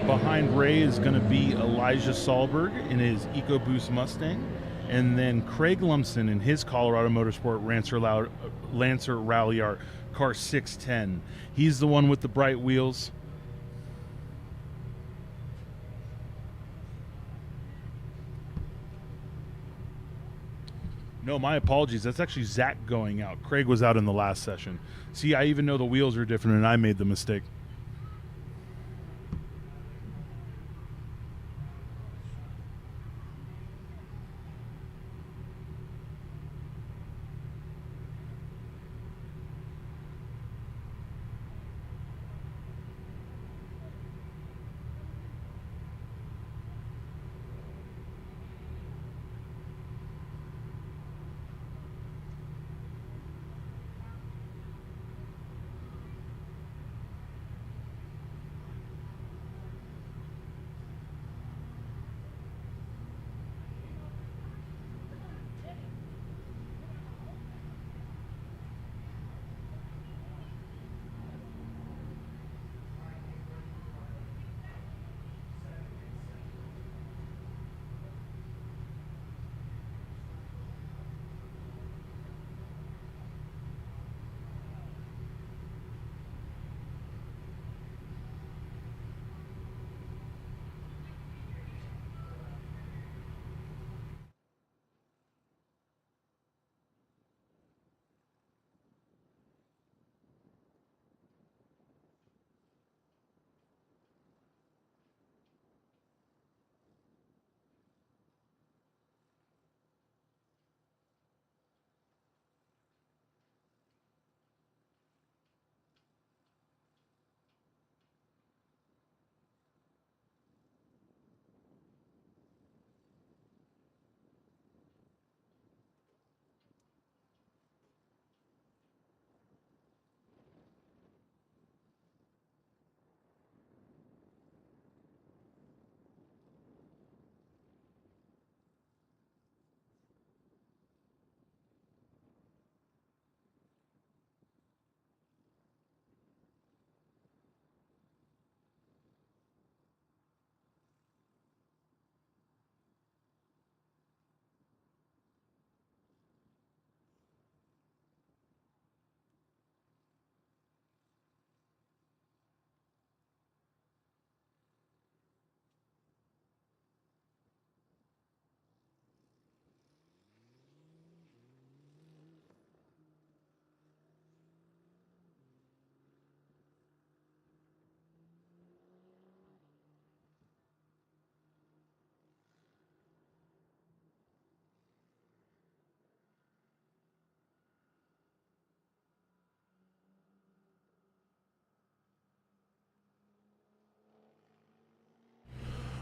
Behind Ray is going to be Elijah Sahlberg in his EcoBoost Mustang. And then Craig Lumsden in his Colorado Motorsport Lancer Rally Art, car 610. He's the one with the bright wheels. No, my apologies. That's actually Zach going out. Craig was out in the last session. See, I even know the wheels are different, and I made the mistake.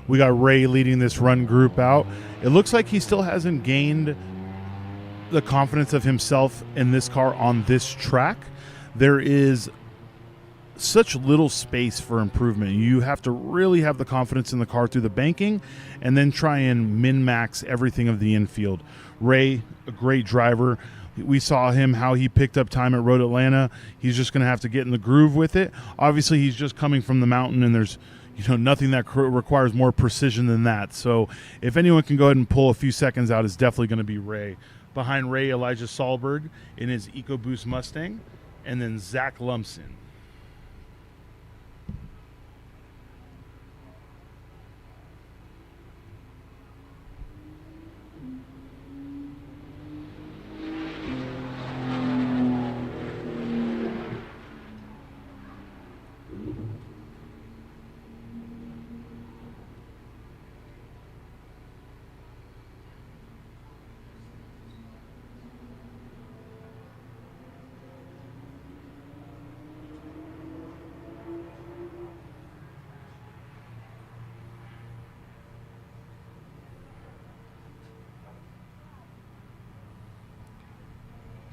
We got Ray leading this run group out. It looks like he still hasn't gained the confidence of himself in this car on this track. There is such little space for improvement. You have to really have the confidence in the car through the banking and then try and min-max everything of the infield. Ray, a great driver. We saw him, how he picked up time at Road Atlanta. He's just going to have to get in the groove with it. Obviously, he's just coming from the mountain, and there's nothing that requires more precision than that. So if anyone can go ahead and pull a few seconds out, it's definitely going to be Ray. Behind Ray, Elijah Sahlberg in his EcoBoost Mustang, and then Zach Lumsden.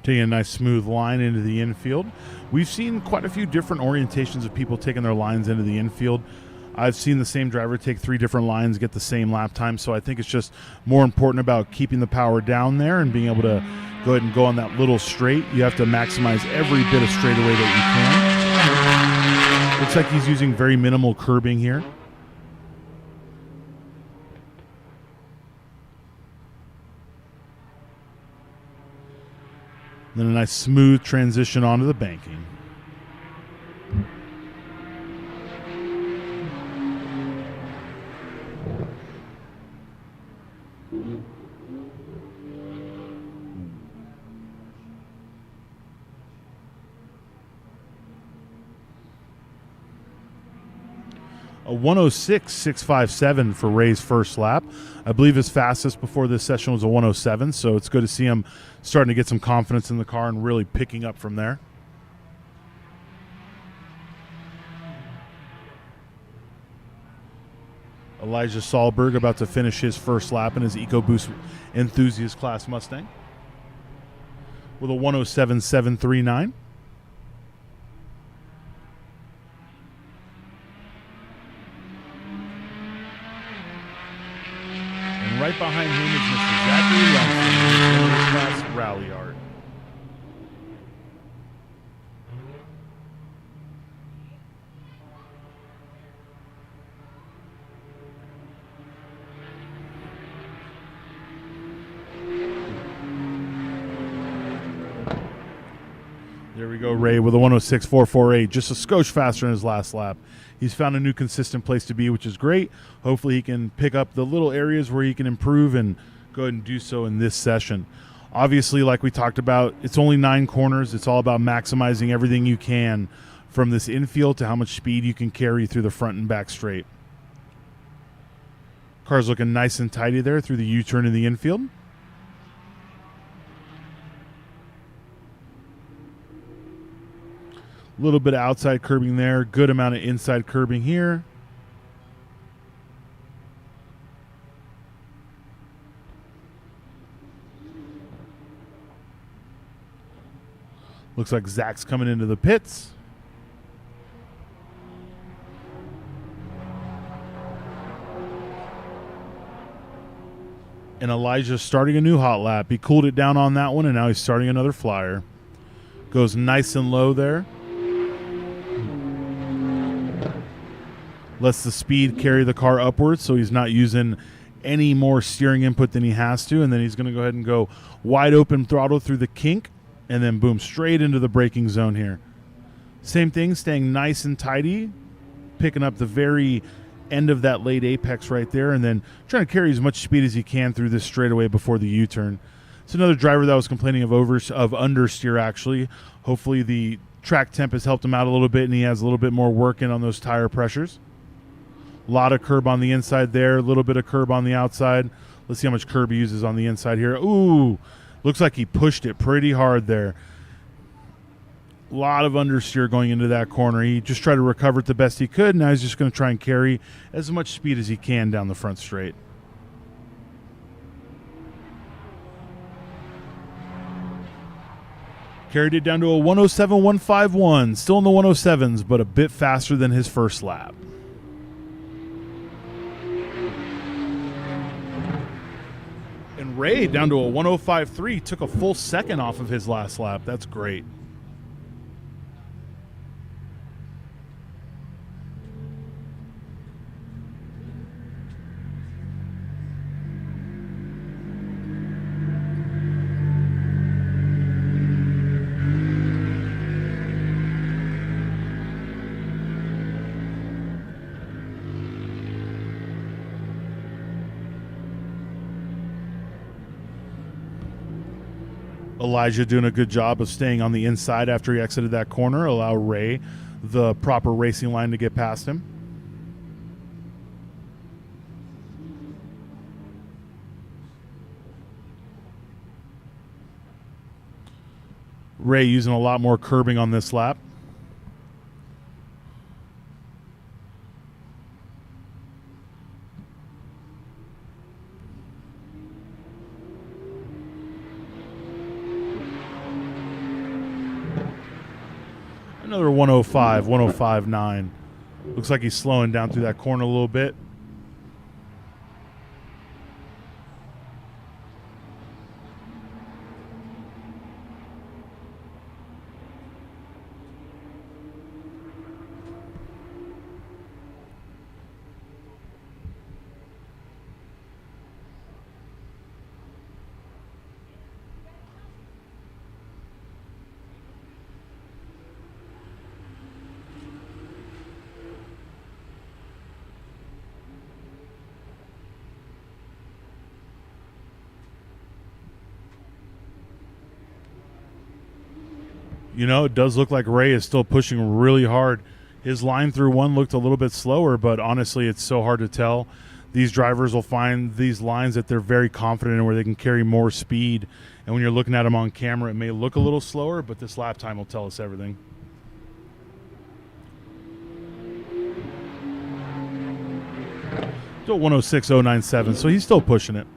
Taking a nice smooth line into the infield. We've seen quite a few different orientations of people taking their lines into the infield. I've seen the same driver take 3 different lines, get the same lap time, so I think it's just more important about keeping the power down there and being able to go ahead and go on that little straight. You have to maximize every bit of straightaway that you can. Looks like he's using very minimal curbing here. Then a nice smooth transition onto the banking. A 106.657 for Ray's first lap. I believe his fastest before this session was a 107, so it's good to see him starting to get some confidence in the car and really picking up from there. Elijah Sahlberg about to finish his first lap in his EcoBoost Enthusiast Class Mustang with a 107.739. And right behind him is Mr. Zachary Lumsden in the Class Rally Art. There we go, Ray with a 106.448, just a skosh faster in his last lap. He's found a new consistent place to be, which is great. Hopefully he can pick up the little areas where he can improve and go ahead and do so in this session. Obviously, like we talked about, it's only 9 corners. It's all about maximizing everything you can from this infield to how much speed you can carry through the front and back straight. Car's looking nice and tidy there through the U-turn in the infield. A little bit of outside curbing there. Good amount of inside curbing here. Looks like Zach's coming into the pits. And Elijah's starting a new hot lap. He cooled it down on that one, and now he's starting another flyer. Goes nice and low there. Lets the speed carry the car upwards, so he's not using any more steering input than he has to. And then he's going to go ahead and go wide open throttle through the kink, and then boom, straight into the braking zone here. Same thing, staying nice and tidy, picking up the very end of that late apex right there, and then trying to carry as much speed as he can through this straightaway before the U-turn. It's another driver that was complaining of understeer, actually. Hopefully the track temp has helped him out a little bit, and he has a little bit more work in on those tire pressures. A lot of curb on the inside there, a little bit of curb on the outside. Let's see how much curb he uses on the inside here. Ooh, looks like he pushed it pretty hard there. A lot of understeer going into that corner. He just tried to recover it the best he could. Now he's just going to try and carry as much speed as he can down the front straight. Carried it down to a 107.151. Still in the 107s, but a bit faster than his first lap. And Ray down to a 105.3. Took a full second off of his last lap. That's great. Elijah doing a good job of staying on the inside after he exited that corner, allow Ray the proper racing line to get past him. Ray using a lot more curbing on this lap. Another 105, 105.9. Looks like he's slowing down through that corner a little bit. You know, it does look like Ray is still pushing really hard. His line through one looked a little bit slower, but honestly, it's so hard to tell. These drivers will find these lines that they're very confident in where they can carry more speed. And when you're looking at them on camera, it may look a little slower, but this lap time will tell us everything. Still 106.097, so he's still pushing it.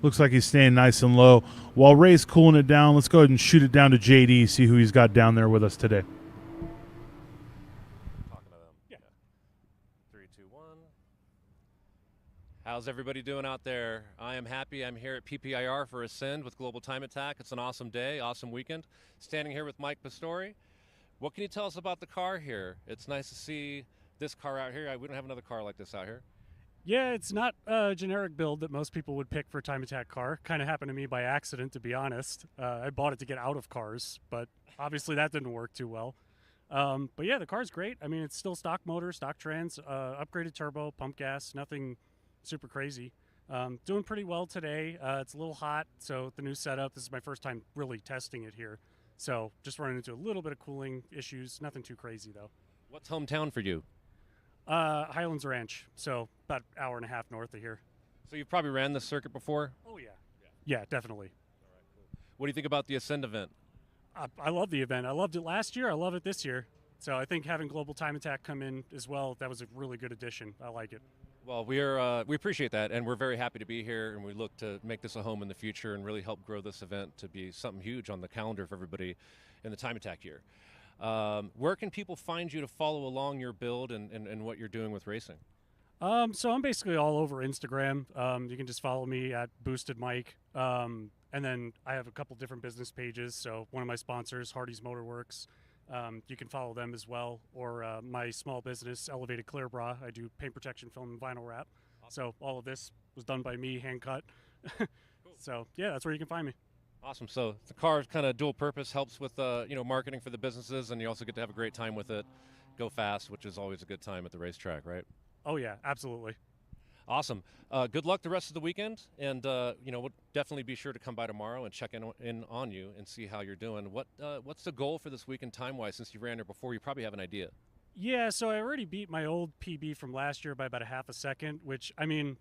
Looks like he's staying nice and low. While Ray's cooling it down, let's go ahead and shoot it down to JD, see who he's got down there with us today. Talking to them. Yeah. 3, 2, 1. How's everybody doing out there? I am happy. I'm here at PPIR for Ascend with Global Time Attack. It's an awesome day, awesome weekend. Standing here with Mike Pastore. What can you tell us about the car here? It's nice to see this car out here. We don't have another car like this out here. Yeah, it's not a generic build that most people would pick for a time attack car. Kind of happened to me by accident, to be honest. I bought it to get out of cars, but obviously that didn't work too well. But yeah, the car's great. I mean, it's still stock motor, stock trans, upgraded turbo, pump gas, nothing super crazy. Doing pretty well today. It's a little hot, so the new setup, this is my first time really testing it here. So just running into a little bit of cooling issues, nothing too crazy though. What's hometown for you? Highlands Ranch, so about an hour and a half north of here. So you've probably ran this circuit before? Oh, yeah. Yeah, definitely. What do you think about the Ascend event? I love the event. I loved it last year. I love it this year. So I think having Global Time Attack come in as well, that was a really good addition. I like it. Well, we appreciate that, and we're very happy to be here, and we look to make this a home in the future and really help grow this event to be something huge on the calendar for everybody in the Time Attack year. Where can people find you to follow along your build and what you're doing with racing? So I'm basically all over Instagram. You can just follow me at Boosted Mike. And then I have a couple different business pages. So one of my sponsors, Hardy's Motorworks, you can follow them as well. Or my small business, Elevated Clear Bra. I do paint protection film and vinyl wrap. So all of this was done by me, hand cut. So yeah, that's where you can find me. Awesome. So the car is kind of dual purpose, helps with marketing for the businesses, and you also get to have a great time with it. Go fast, which is always a good time at the racetrack, right? Oh yeah, absolutely. Awesome. Good luck the rest of the weekend, and we'll definitely be sure to come by tomorrow and check in on you and see how you're doing. What's the goal for this weekend time-wise? Since you ran there before, you probably have an idea. Yeah, so I already beat my old PB from last year by about a half a second, which I mean,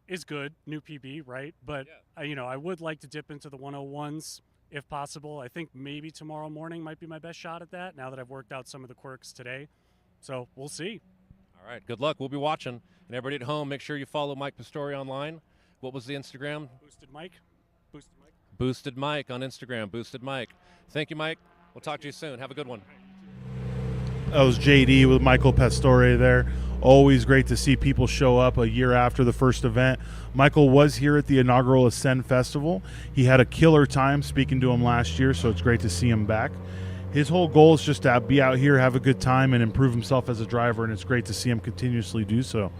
is good, new PB, right? But I would like to dip into the 101s if possible. I think maybe tomorrow morning might be my best shot at that. Now that I've worked out some of the quirks today, so we'll see. All right, good luck. We'll be watching. And everybody at home, make sure you follow Mike Pastore online. What was the Instagram? Boosted Mike. Boosted Mike. Boosted Mike on Instagram. Boosted Mike. Thank you, Mike. We'll talk to you soon. Have a good one. That was JD with Michael Pastore there. Always great to see people show up a year after the first event. Michael was here at the inaugural Ascend Festival. He had a killer time speaking to him last year, so it's great to see him back. His whole goal is just to be out here, have a good time, and improve himself as a driver, and it's great to see him continuously do so.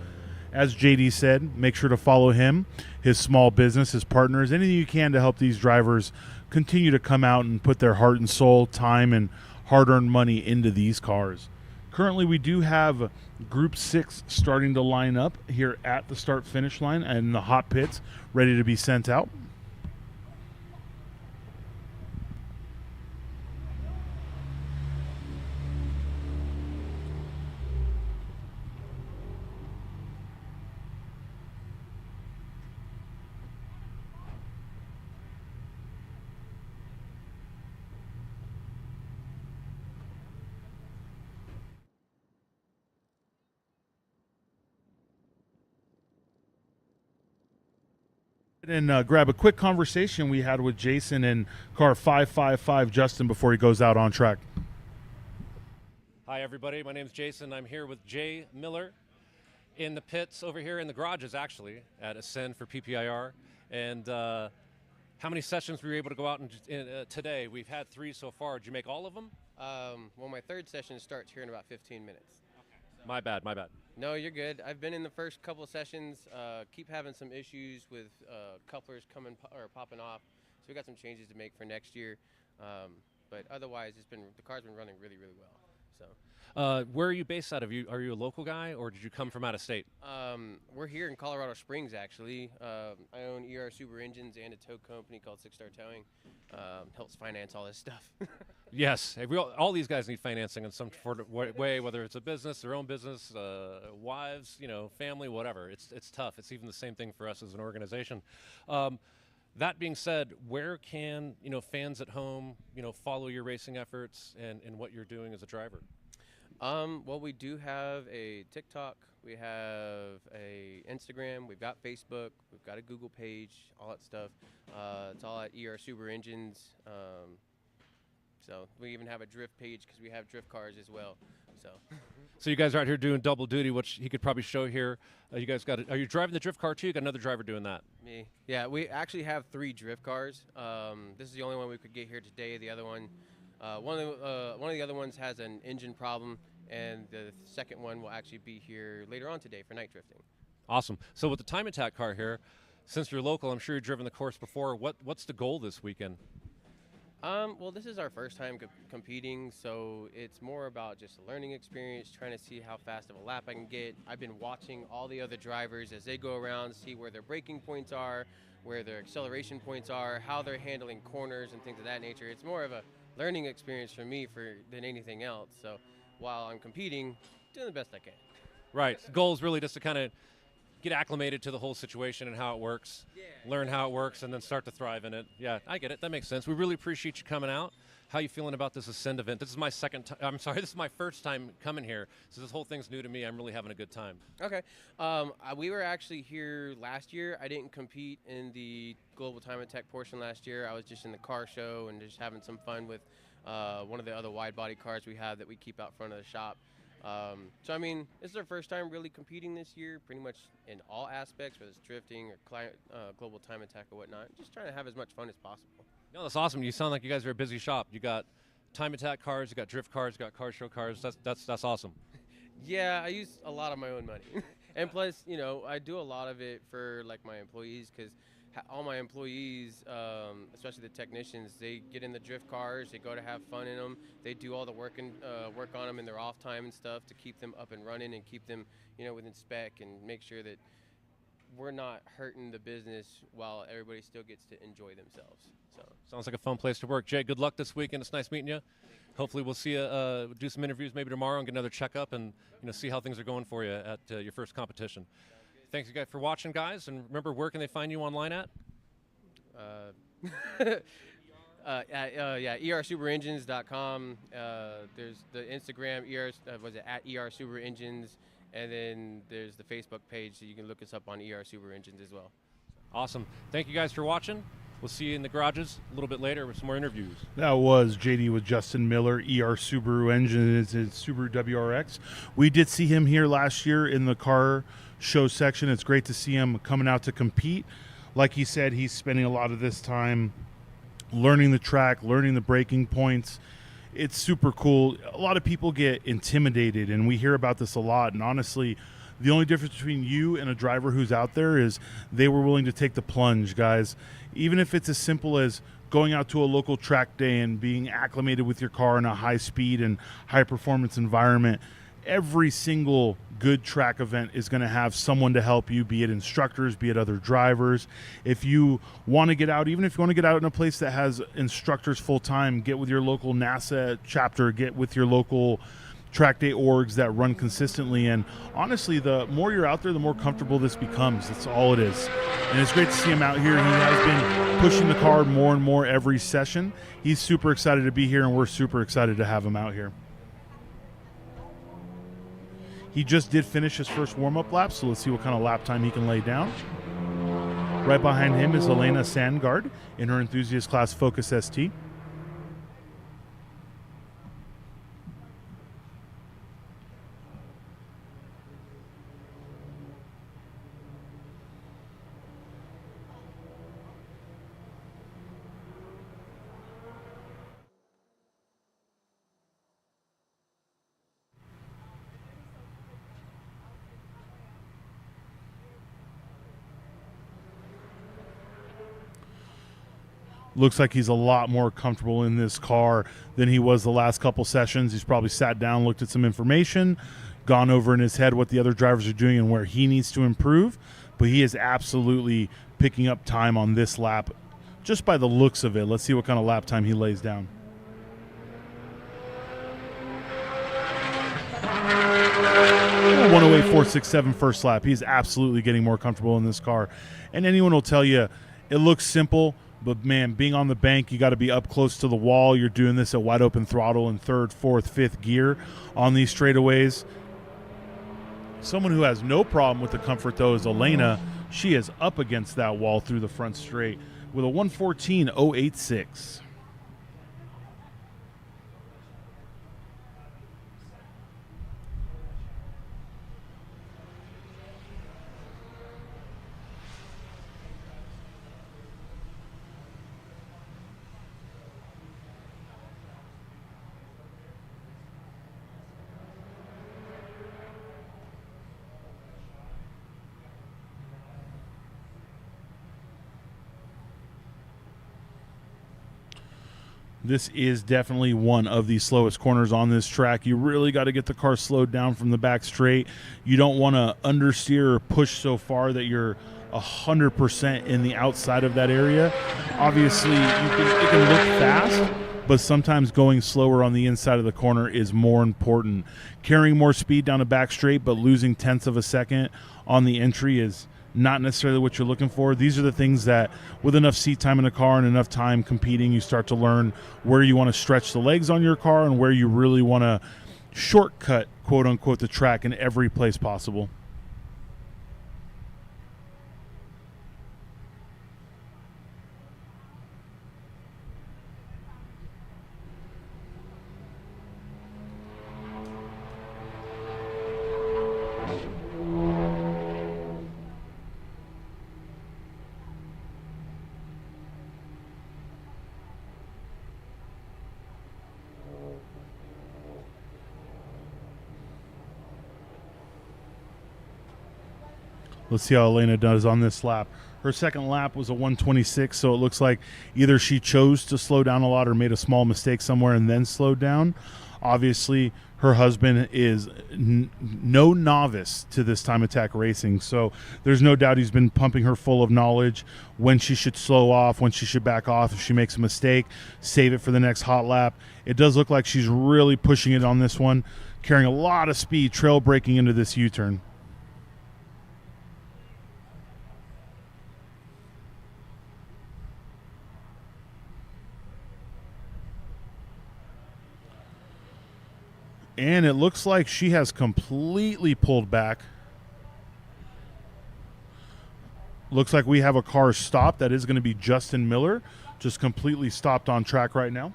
As JD said, make sure to follow him, his small business, his partners, anything you can to help these drivers continue to come out and put their heart and soul, time, and hard-earned money into these cars. Currently, we do have Group 6 starting to line up here at the start-finish line and the hot pits ready to be sent out. And grab a quick conversation we had with Jason and car 555 Justin before he goes out on track. Hi, everybody. My name is Jason. I'm here with Jay Miller in the pits over here in the garages, actually, at Ascend for PPIR. And how many sessions were you able to go out in today? We've had 3 so far. Did you make all of them? Well, my third session starts here in about 15 minutes. My bad, my bad. No, you're good. I've been in the first couple of sessions. Keep having some issues with couplers popping off. So we got some changes to make for next year. But otherwise, the car's been running really, really well. So. Where are you based out of? Are you a local guy, or did you come from out of state? We're here in Colorado Springs, actually. I own ER Super Engines and a tow company called Six Star Towing. Helps finance all this stuff. Yes, all these guys need financing in some sort of way, whether it's a business, their own business, wives, family, whatever. It's tough. It's even the same thing for us as an organization. That being said, where can fans at home follow your racing efforts and what you're doing as a driver? Well, we do have a TikTok, we have a Instagram, we've got Facebook, we've got a Google page, all that stuff. It's all at ER Super Engines. So we even have a drift page because we have drift cars as well. So you guys are out here doing double duty, which he could probably show here. You guys are you driving the drift car too? You got another driver doing that? Me. Yeah, we actually have 3 drift cars. This is the only one we could get here today. The other one, one of the other ones has an engine problem, and the second one will actually be here later on today for night drifting. Awesome. So with the Time Attack car here, since you're local, I'm sure you've driven the course before. What's the goal this weekend? Well, this is our first time competing, so it's more about just a learning experience, trying to see how fast of a lap I can get. I've been watching all the other drivers as they go around, see where their braking points are, where their acceleration points are, how they're handling corners and things of that nature. It's more of a learning experience for me than anything else. So while I'm competing, doing the best I can. Right. The goal is really just to kind of get acclimated to the whole situation and how it works, learn how it works, and then start to thrive in it. Yeah, I get it. That makes sense. We really appreciate you coming out. How you feeling about this Ascend event? This is my this is my first time coming here, so this whole thing's new to me. I'm really having a good time. Okay. We were actually here last year. I didn't compete in the Global Time Attack portion last year. I was just in the car show and just having some fun with one of the other wide body cars we have that we keep out front of the shop. So, I mean, this is our first time really competing this year, pretty much in all aspects, whether it's drifting or Global Time Attack or whatnot. Just trying to have as much fun as possible. No, that's awesome. You sound like you guys are a busy shop. You got Time Attack cars, you got drift cars, you got car show cars. That's awesome. Yeah, I use a lot of my own money. And plus, I do a lot of it for, like, my employees because all my employees, especially the technicians, they get in the drift cars, they go to have fun in them, they do all the work on them in their off time and stuff to keep them up and running and keep them, within spec and make sure that we're not hurting the business while everybody still gets to enjoy themselves. So sounds like a fun place to work. Jay, good luck this weekend. It's nice meeting you. Hopefully we'll see you do some interviews maybe tomorrow and get another checkup and see how things are going for you at your first competition. Thanks you guys for watching, guys, and remember, where can they find you online at? ERSuperEngines.com. There's the Instagram, at ER Super Engines, and then there's the Facebook page, so you can look us up on ER Super Engines as well. Awesome. Thank you guys for watching. We'll see you in the garages a little bit later with some more interviews. That was JD with Justin Miller, ER Subaru Engines and Subaru WRX. We did see him here last year in the car show section. It's great to see him coming out to compete. Like he said, he's spending a lot of this time learning the track, learning the braking points. It's super cool. A lot of people get intimidated, and we hear about this a lot. And honestly, the only difference between you and a driver who's out there is they were willing to take the plunge, guys. Even if it's as simple as going out to a local track day and being acclimated with your car in a high speed and high performance environment, every single good track event is going to have someone to help you, be it instructors, be it other drivers. If you want to get out, even if you want to get out in a place that has instructors full time, get with your local NASA chapter, get with your local track day orgs that run consistently. And honestly, the more you're out there, the more comfortable this becomes. That's all it is. And it's great to see him out here. He has been pushing the car more and more every session. He's super excited to be here, and we're super excited to have him out here. He just did finish his first warm-up lap, so let's see what kind of lap time he can lay down. Right behind him is Elena Sandgaard in her Enthusiast Class Focus ST. Looks like he's a lot more comfortable in this car than he was the last couple sessions. He's probably sat down, looked at some information, gone over in his head what the other drivers are doing and where he needs to improve. But he is absolutely picking up time on this lap just by the looks of it. Let's see what kind of lap time he lays down. 108.467 first lap. He's absolutely getting more comfortable in this car. And anyone will tell you it looks simple, but man, being on the bank, you got to be up close to the wall. You're doing this at wide open throttle in third, fourth, fifth gear on these straightaways. Someone who has no problem with the comfort, though, is Elena. She is up against that wall through the front straight with a 114.086. This is definitely one of the slowest corners on this track. You really got to get the car slowed down from the back straight. You don't want to understeer or push so far that you're 100% in the outside of that area. Obviously, it can look fast, but sometimes going slower on the inside of the corner is more important. Carrying more speed down the back straight, but losing tenths of a second on the entry is not necessarily what you're looking for. These are the things that, with enough seat time in a car and enough time competing, you start to learn where you want to stretch the legs on your car and where you really want to shortcut, quote unquote, the track in every place possible. Let's see how Elena does on this lap. Her second lap was a 126, so it looks like either she chose to slow down a lot or made a small mistake somewhere and then slowed down. Obviously, her husband is no novice to this time attack racing, so there's no doubt he's been pumping her full of knowledge when she should slow off, when she should back off. If she makes a mistake, save it for the next hot lap. It does look like she's really pushing it on this one, carrying a lot of speed, trail braking into this U-turn. And it looks like she has completely pulled back. Looks like we have a car stopped. That is going to be Justin Miller, just completely stopped on track right now.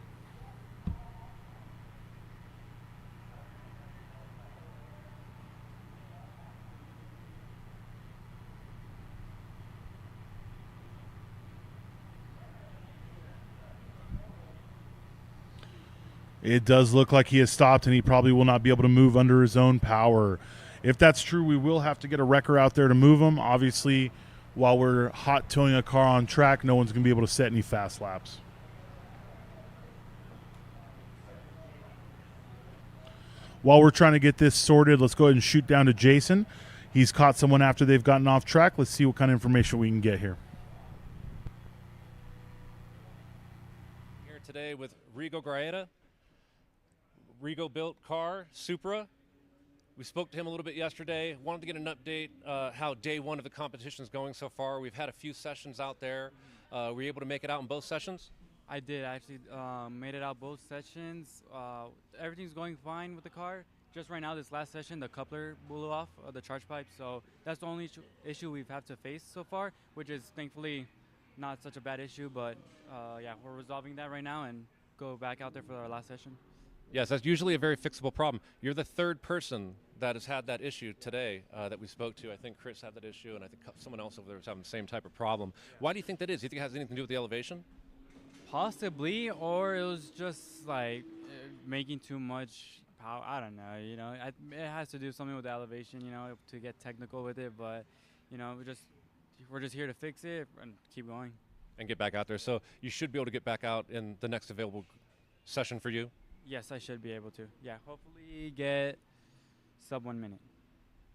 It does look like he has stopped, and he probably will not be able to move under his own power. If that's true, we will have to get a wrecker out there to move him. Obviously, while we're hot towing a car on track, no one's going to be able to set any fast laps. While we're trying to get this sorted, let's go ahead and shoot down to Jason. He's caught someone after they've gotten off track. Let's see what kind of information we can get here. Here today with Rigo Graeta. Rigo built car, Supra. We spoke to him a little bit yesterday. Wanted to get an update how day one of the competition is going so far. We've had a few sessions out there. Were you able to make it out in both sessions? I did actually made it out both sessions. Everything's going fine with the car. Just right now, this last session, the coupler blew off the charge pipe. So that's the only issue we've had to face so far, which is thankfully not such a bad issue. But yeah, we're resolving that right now and go back out there for our last session. Yes, that's usually a very fixable problem. You're the third person that has had that issue today that we spoke to. I think Chris had that issue, and I think someone else over there was having the same type of problem. Why do you think that is? Do you think it has anything to do with the elevation? Possibly, or it was just like making too much power. I don't know. You know, it has to do something with the elevation. You know, to get technical with it. But you know, we're just here to fix it and keep going. and get back out there. So you should be able to get back out in the next available session for you. Yes, I should be able to. Yeah, hopefully get sub 1 minute.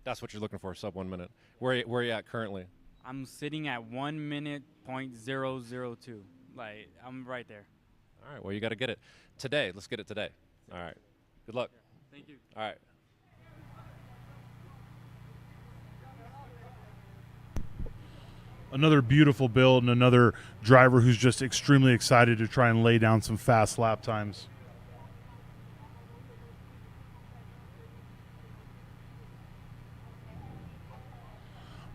That's what you're looking for, sub 1 minute. Where are you at currently? I'm sitting at 1 minute .002. Like, I'm right there. All right, well, you got to get it today. Let's get it today. All right. Good luck. Thank you. All right. Another beautiful build and another driver who's just extremely excited to try and lay down some fast lap times.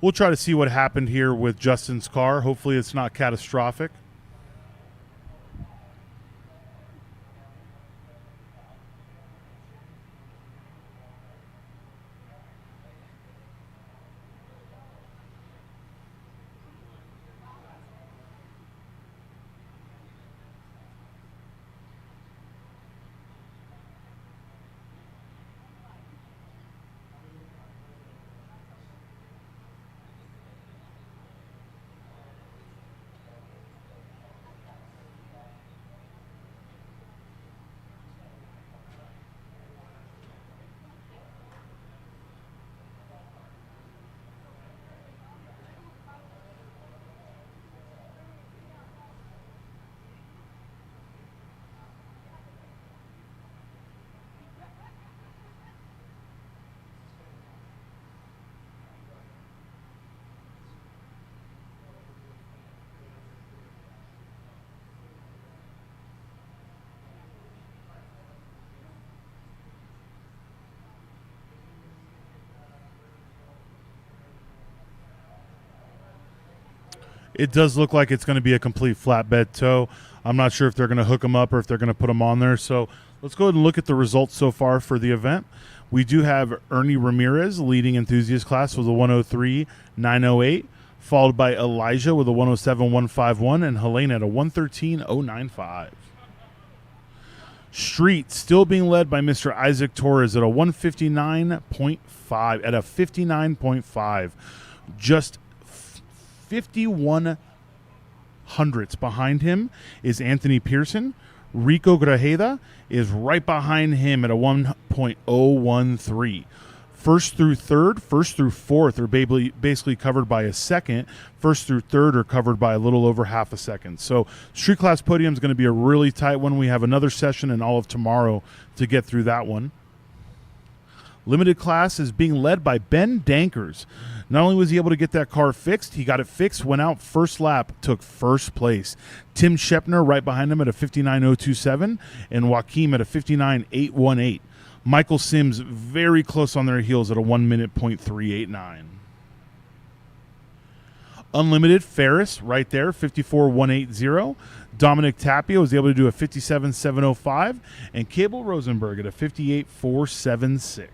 We'll try to see what happened here with Justin's car. Hopefully it's not catastrophic. It does look like it's going to be a complete flatbed tow. I'm not sure if they're going to hook them up or if they're going to put them on there. So let's go ahead and look at the results so far for the event. We do have Ernie Ramirez leading enthusiast class with a 103.908, followed by Elijah with a 107.151 and Helena at a 113.095. Street still being led by Mr. Isaac Torres at a 159.5 at a 59.5. Just 51 hundredths behind him is Anthony Pearson. Rico Grajeda is right behind him at a 1.013. First through fourth are basically covered by a second. First through third are covered by a little over half a second. So street class podium is going to be a really tight one. We have another session and all of tomorrow to get through that one. Limited class is being led by Ben Dankers. Not only was he able to get that car fixed, he got it fixed, went out first lap, took first place. Tim Shepner right behind him at a 59.027 and Joaquim at a 59.818. Michael Sims very close on their heels at a 1 minute .389. Unlimited Ferris right there, 54.180. Dominic Tapia was able to do a 57.705 and Cable Rosenberg at a 58.476.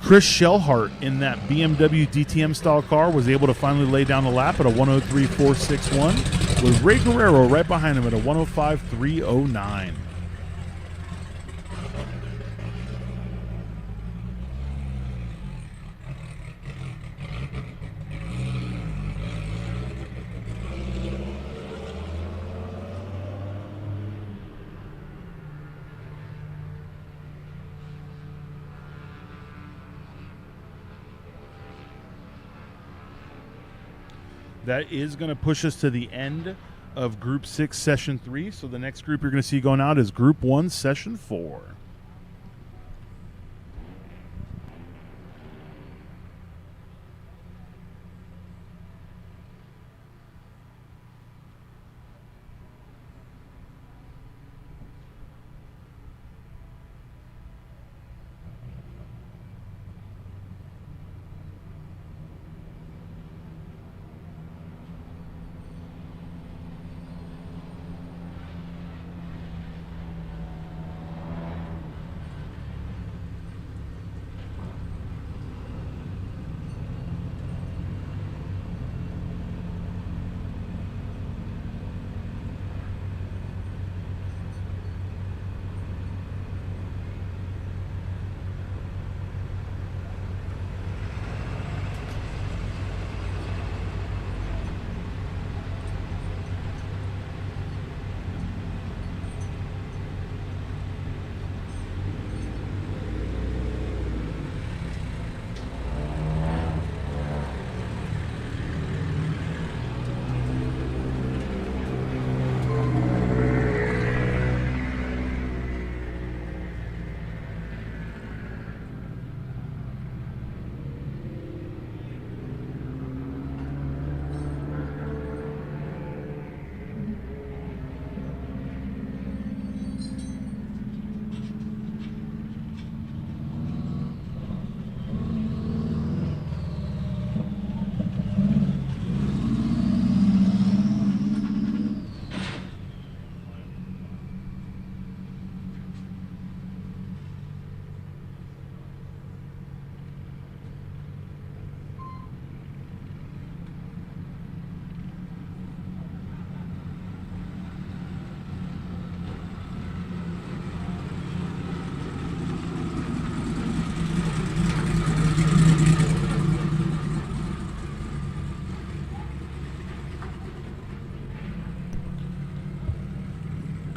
Chris Shellhart in that BMW DTM style car was able to finally lay down the lap at a 103.461 with Ray Guerrero right behind him at a 105.309. That is going to push us to the end of Group 6, Session 3. So the next group you're going to see going out is Group 1, Session 4.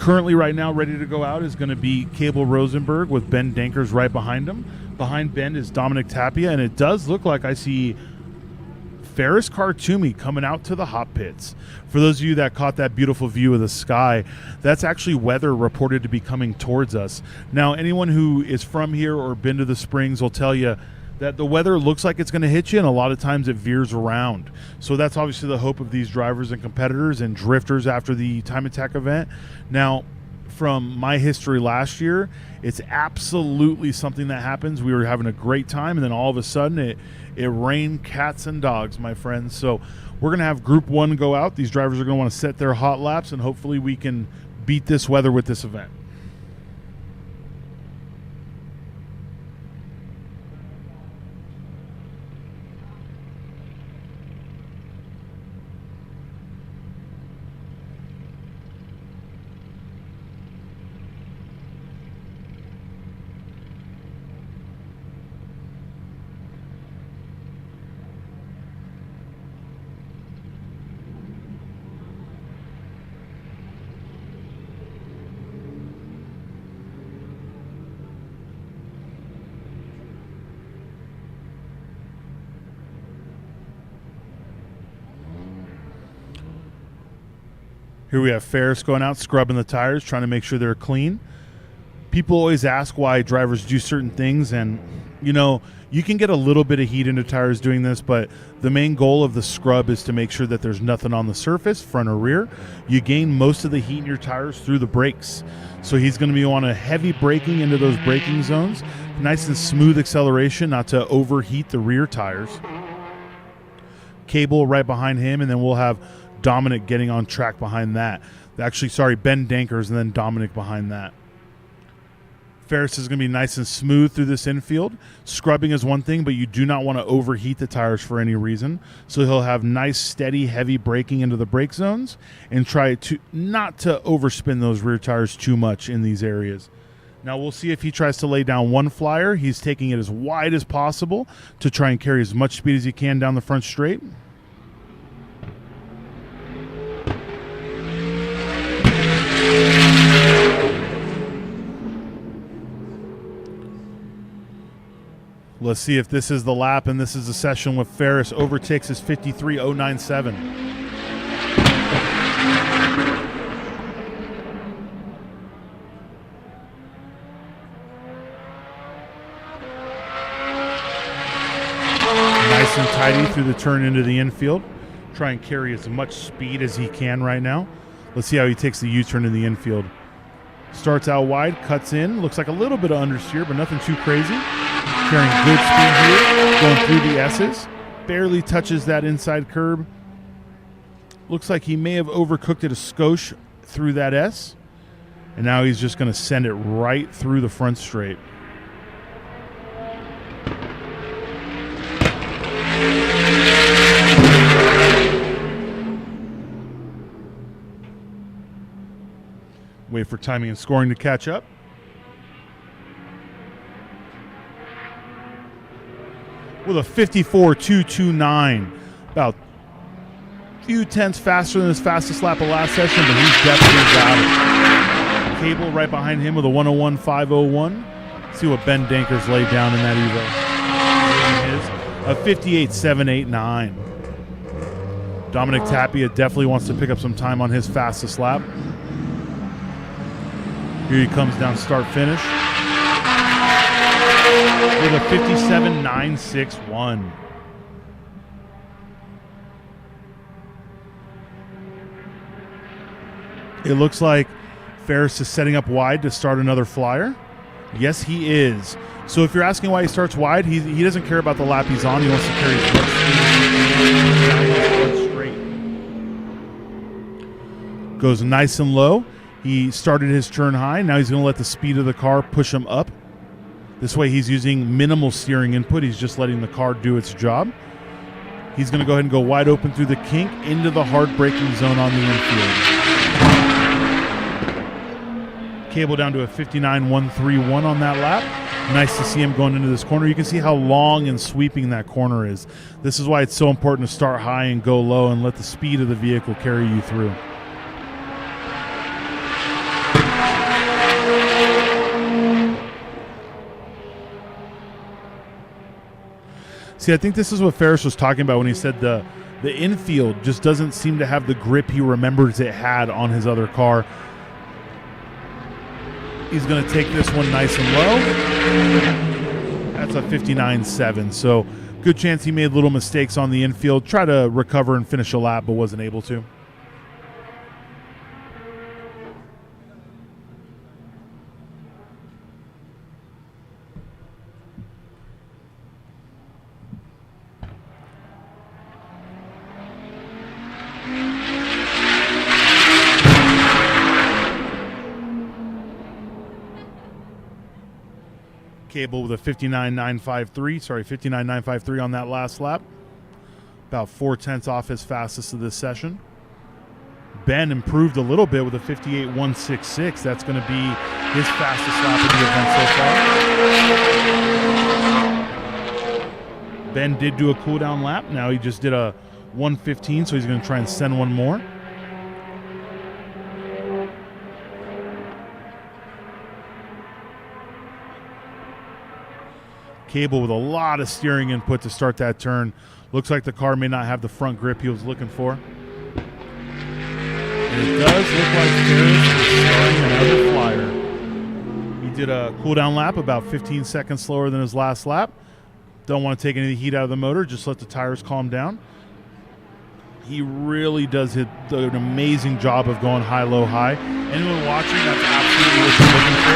Currently, right now, ready to go out is going to be Cable Rosenberg with Ben Dankers right behind him. Behind Ben is Dominic Tapia, and it does look like I see Ferris Kartoumi coming out to the hot pits. For those of you that caught that beautiful view of the sky, that's actually weather reported to be coming towards us. Now, anyone who is from here or been to the Springs will tell you that the weather looks like it's going to hit you, and a lot of times it veers around. So that's obviously the hope of these drivers and competitors and drifters after the Time Attack event. Now, from my history last year, it's absolutely something that happens. We were having a great time, and then all of a sudden it rained cats and dogs, my friends. So we're going to have Group 1 go out. These drivers are going to want to set their hot laps, and hopefully we can beat this weather with this event. Here we have Ferris going out, scrubbing the tires, trying to make sure they're clean. People always ask why drivers do certain things, and you know, you can get a little bit of heat into tires doing this, but the main goal of the scrub is to make sure that there's nothing on the surface, front or rear. You gain most of the heat in your tires through the brakes. So he's going to be on a heavy braking into those braking zones, nice and smooth acceleration, not to overheat the rear tires. Cable right behind him, and then we'll have Dominic getting on track behind that. Actually, sorry, Ben Dankers and then Dominic behind that. Ferris is going to be nice and smooth through this infield. Scrubbing is one thing, but you do not want to overheat the tires for any reason. So he'll have nice, steady, heavy braking into the brake zones and try to not to overspin those rear tires too much in these areas. Now we'll see if he tries to lay down one flyer. He's taking it as wide as possible to try and carry as much speed as he can down the front straight. Let's see if this is the lap, and this is the session with Ferris overtakes his 53.097. Nice and tidy through the turn into the infield. Try and carry as much speed as he can right now. Let's see how he takes the U-turn in the infield. Starts out wide, cuts in. Looks like a little bit of understeer, but nothing too crazy. Carrying good speed here, going through the S's. Barely touches that inside curb. Looks like he may have overcooked it a skosh through that S. And now he's just going to send it right through the front straight. Wait for timing and scoring to catch up. With a 54.229, about a few tenths faster than his fastest lap of last session, but he's definitely got it. Cable right behind him with a 101.501. Let's see what Ben Dankers laid down in that Evo. A 58.789. Dominic Tapia definitely wants to pick up some time on his fastest lap. Here he comes down start finish with a 57.961. It looks like Ferris is setting up wide to start another flyer. Yes, he is. So if you're asking why he starts wide, he doesn't care about the lap he's on. He wants to carry as much speed straight. Goes nice and low. He started his turn high. Now he's going to let the speed of the car push him up. This way he's using minimal steering input. He's just letting the car do its job. He's going to go ahead and go wide open through the kink into the hard braking zone on the infield. Cable down to a 59.131 on that lap. Nice to see him going into this corner. You can see how long and sweeping that corner is. This is why it's so important to start high and go low and let the speed of the vehicle carry you through. See, I think this is what Ferris was talking about when he said the infield just doesn't seem to have the grip he remembers it had on his other car. He's going to take this one nice and low. That's a 59.7. So good chance he made little mistakes on the infield. Try to recover and finish a lap, but wasn't able to. Cable with a 59.953 on that last lap. About 0.4 off his fastest of this session. Ben improved a little bit with a 58.166. That's going to be his fastest lap of the event so far. Ben did do a cool down lap. Now he just did a 1:15, so he's going to try and send one more. Cable with a lot of steering input to start that turn. Looks like the car may not have the front grip he was looking for. And it does look like Ferris is starting another flyer. He did a cool down lap about 15 seconds slower than his last lap. Don't want to take any of the heat out of the motor, just let the tires calm down. He really does an amazing job of going high, low, high. Anyone watching, that's absolutely what you're looking for.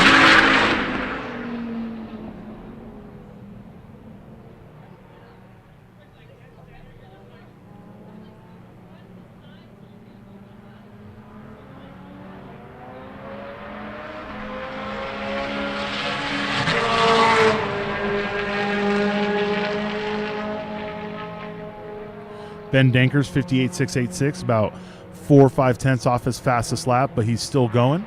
Ben Dankers 58.686, about 4 or 5 off his fastest lap, but he's still going.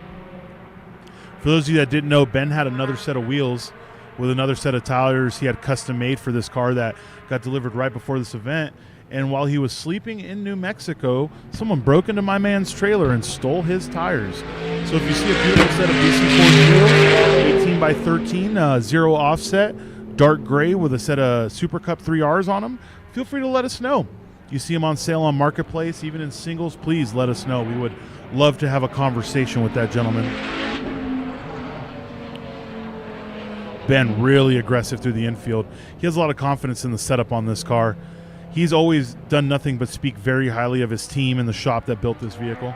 For those of you that didn't know, Ben had another set of wheels with another set of tires he had custom made for this car that got delivered right before this event. And while he was sleeping in New Mexico, someone broke into my man's trailer and stole his tires. So if you see a beautiful set of BC4 wheels, 18 by 13, zero offset, dark gray with a set of Super Cup 3Rs on them, feel free to let us know. You see them on sale on Marketplace, even in singles, please let us know. We would love to have a conversation with that gentleman. Ben really aggressive through the infield. He has a lot of confidence in the setup on this car. He's always done nothing but speak very highly of his team and the shop that built this vehicle.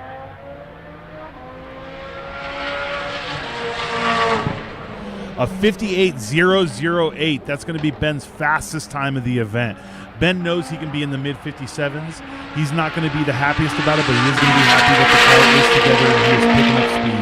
A 58.008. That's going to be Ben's fastest time of the event. Ben knows he can be in the mid-57s. He's not going to be the happiest about it, but he is going to be happy that the car is together and he is picking up speed.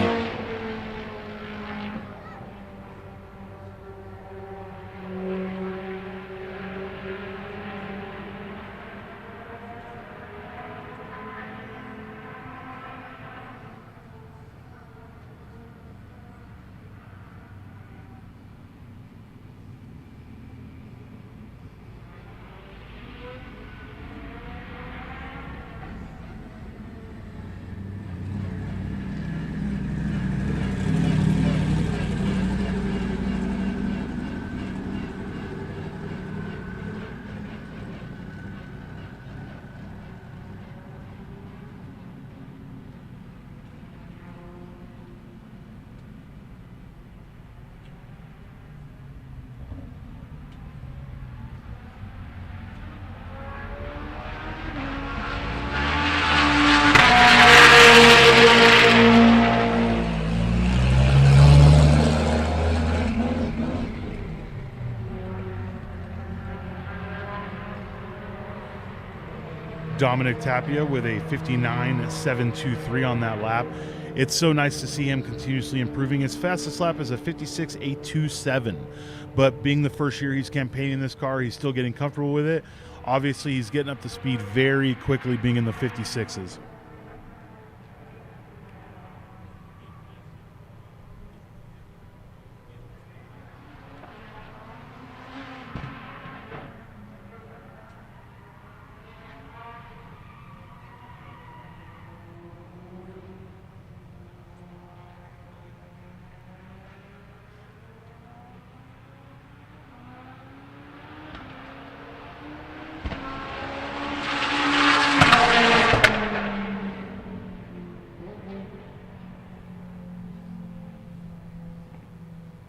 Dominic Tapia with a 59.723 on that lap. It's so nice to see him continuously improving. His fastest lap is a 56.827, but being the first year he's campaigning this car, he's still getting comfortable with it. Obviously, he's getting up to speed very quickly being in the 56s.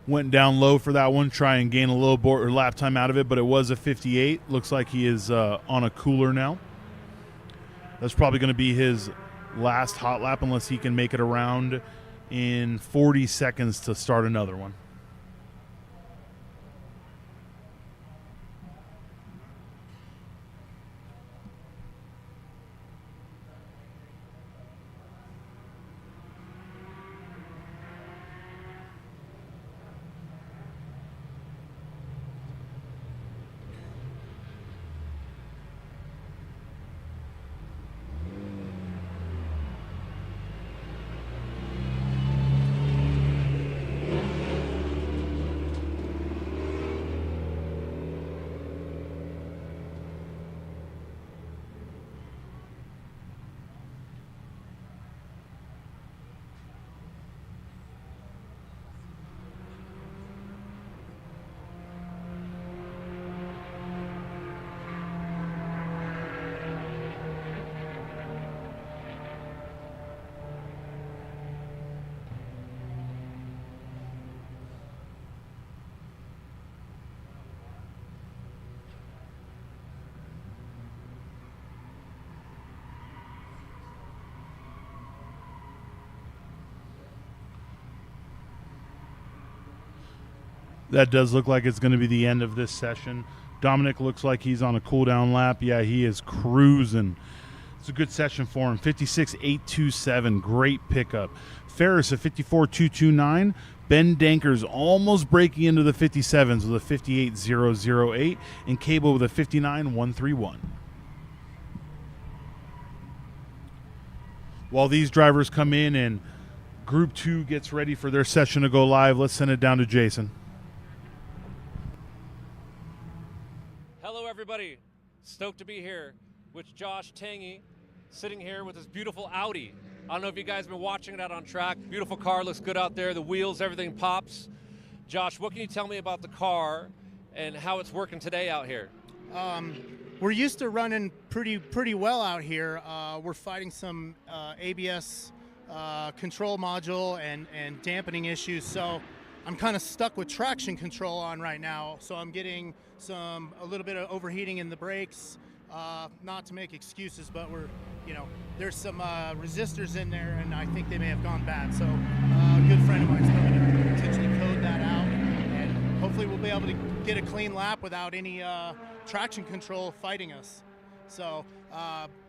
Went down low for that one, try and gain a little or lap time out of it, but it was a 58. Looks like he is on a cooler now. That's probably going to be his last hot lap unless he can make it around in 40 seconds to start another one. That does look like it's going to be the end of this session. Dominic looks like he's on a cool-down lap. Yeah, he is cruising. It's a good session for him. 56.827, great pickup. Ferris at 54.229. Ben Dankers almost breaking into the 57s with a 58.008. And Cable with a 59.131. While these drivers come in and Group 2 gets ready for their session to go live, let's send it down to Jason. Hello, everybody. Stoked to be here with Josh Tangy, sitting here with his beautiful Audi. I don't know if you guys have been watching it out on track. Beautiful car, looks good out there. The wheels, everything pops. Josh, what can you tell me about the car and how it's working today out here? We're used to running pretty well out here. We're fighting some ABS control module and dampening issues, so I'm kind of stuck with traction control on right now. So I'm getting a little bit of overheating in the brakes. Not to make excuses, but there's some resistors in there, and I think they may have gone bad. So a good friend of mine's going to potentially code that out, and hopefully we'll be able to get a clean lap without any traction control fighting us. So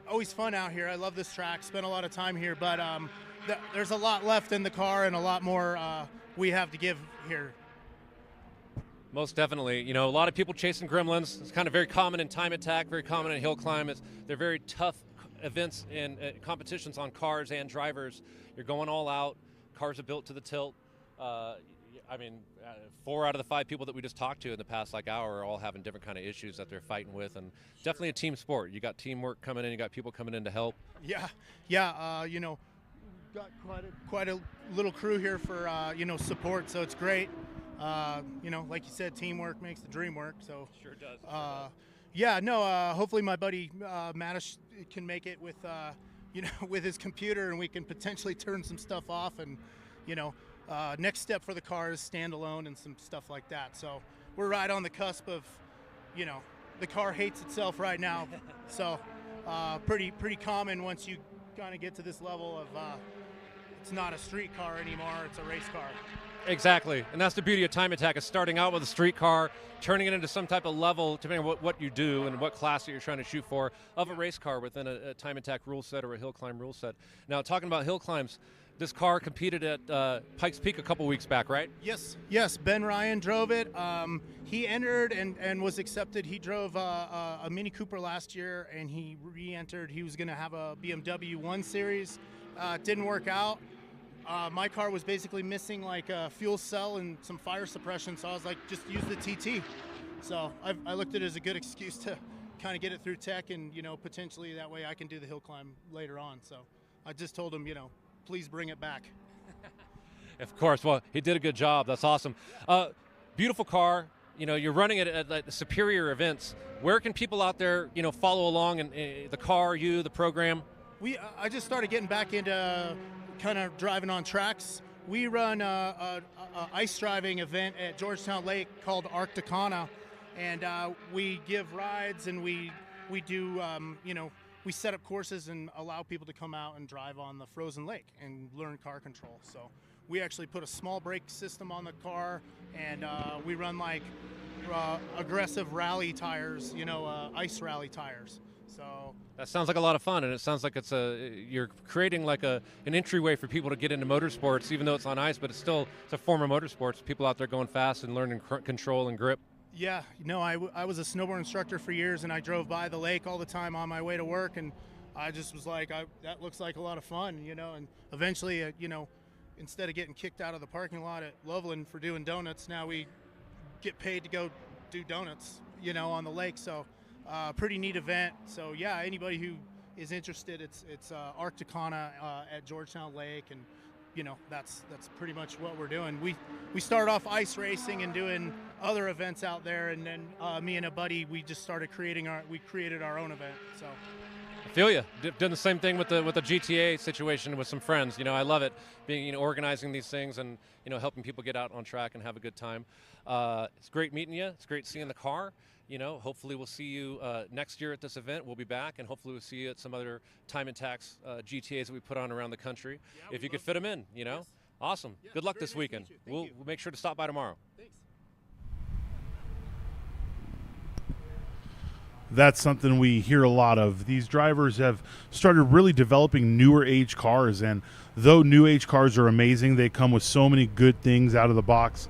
always fun out here. I love this track. Spent a lot of time here, but there's a lot left in the car and a lot more we have to give here. Most definitely. A lot of people chasing gremlins. It's kind of very common in time attack, very common in hill climb. They're very tough events and competitions on cars and drivers. You're going all out. Cars are built to the tilt. 4 out of the 5 people that we just talked to in the past hour are all having different kind of issues that they're fighting with, and definitely a team sport. You got teamwork coming in, you got people coming in to help. Yeah. Got quite a little crew here for support, so it's great. Like you said, teamwork makes the dream work. So sure does. Hopefully my buddy Madish can make it with with his computer, and we can potentially turn some stuff off. And next step for the car is standalone and some stuff like that. So we're right on the cusp of, the car hates itself right now. So pretty common once you kind of get to this level of it's not a street car anymore, it's a race car. Exactly, and that's the beauty of time attack, is starting out with a street car, turning it into some type of level, depending on what you do and what class that you're trying to shoot for, of a race car within a time attack rule set or a hill climb rule set. Now, talking about hill climbs, this car competed at Pikes Peak a couple weeks back, right? Yes. Ben Ryan drove it. He entered and was accepted. He drove a Mini Cooper last year, and he re-entered. He was going to have a BMW 1 Series. Didn't work out. My car was basically missing like a fuel cell and some fire suppression, so I was like, just use the TT. So I looked at it as a good excuse to kind of get it through tech, and potentially that way I can do the hill climb later on. So I just told him, please bring it back. Of course. Well, he did a good job. That's awesome. Beautiful car. You're running it at superior events. Where can people out there, follow along in the car, the program? I just started getting back into kind of driving on tracks. we run a ice driving event at Georgetown Lake called Arcticana, and we give rides and we do we set up courses and allow people to come out and drive on the frozen lake and learn car control. So we actually put a small brake system on the car, and we run like aggressive rally tires, ice rally tires. So That sounds like a lot of fun, and it sounds like you're creating like an entryway for people to get into motorsports, even though it's on ice, but it's a form of motorsports. People out there going fast and learning control and grip. Yeah, I was a snowboard instructor for years, and I drove by the lake all the time on my way to work, and I just was like, that looks like a lot of fun, and eventually, instead of getting kicked out of the parking lot at Loveland for doing donuts, now we get paid to go do donuts, on the lake. So pretty neat event. So yeah, anybody who is interested, it's Arcticana at Georgetown Lake, and that's pretty much what we're doing. We started off ice racing and doing other events out there, and then me and a buddy, we just started created our own event. So I feel you. Doing the same thing with the GTA situation with some friends. I love it, being organizing these things and helping people get out on track and have a good time. It's great meeting you. It's great seeing the car. Hopefully we'll see you next year at this event. We'll be back, and hopefully we'll see you at some other time and tax GTAs that we put on around the country. Yeah, if you could fit them in, Yes. Awesome. Yeah, good luck this weekend. We'll make sure to stop by tomorrow. Thanks. That's something we hear a lot of. These drivers have started really developing newer age cars, and though new age cars are amazing, they come with so many good things out of the box.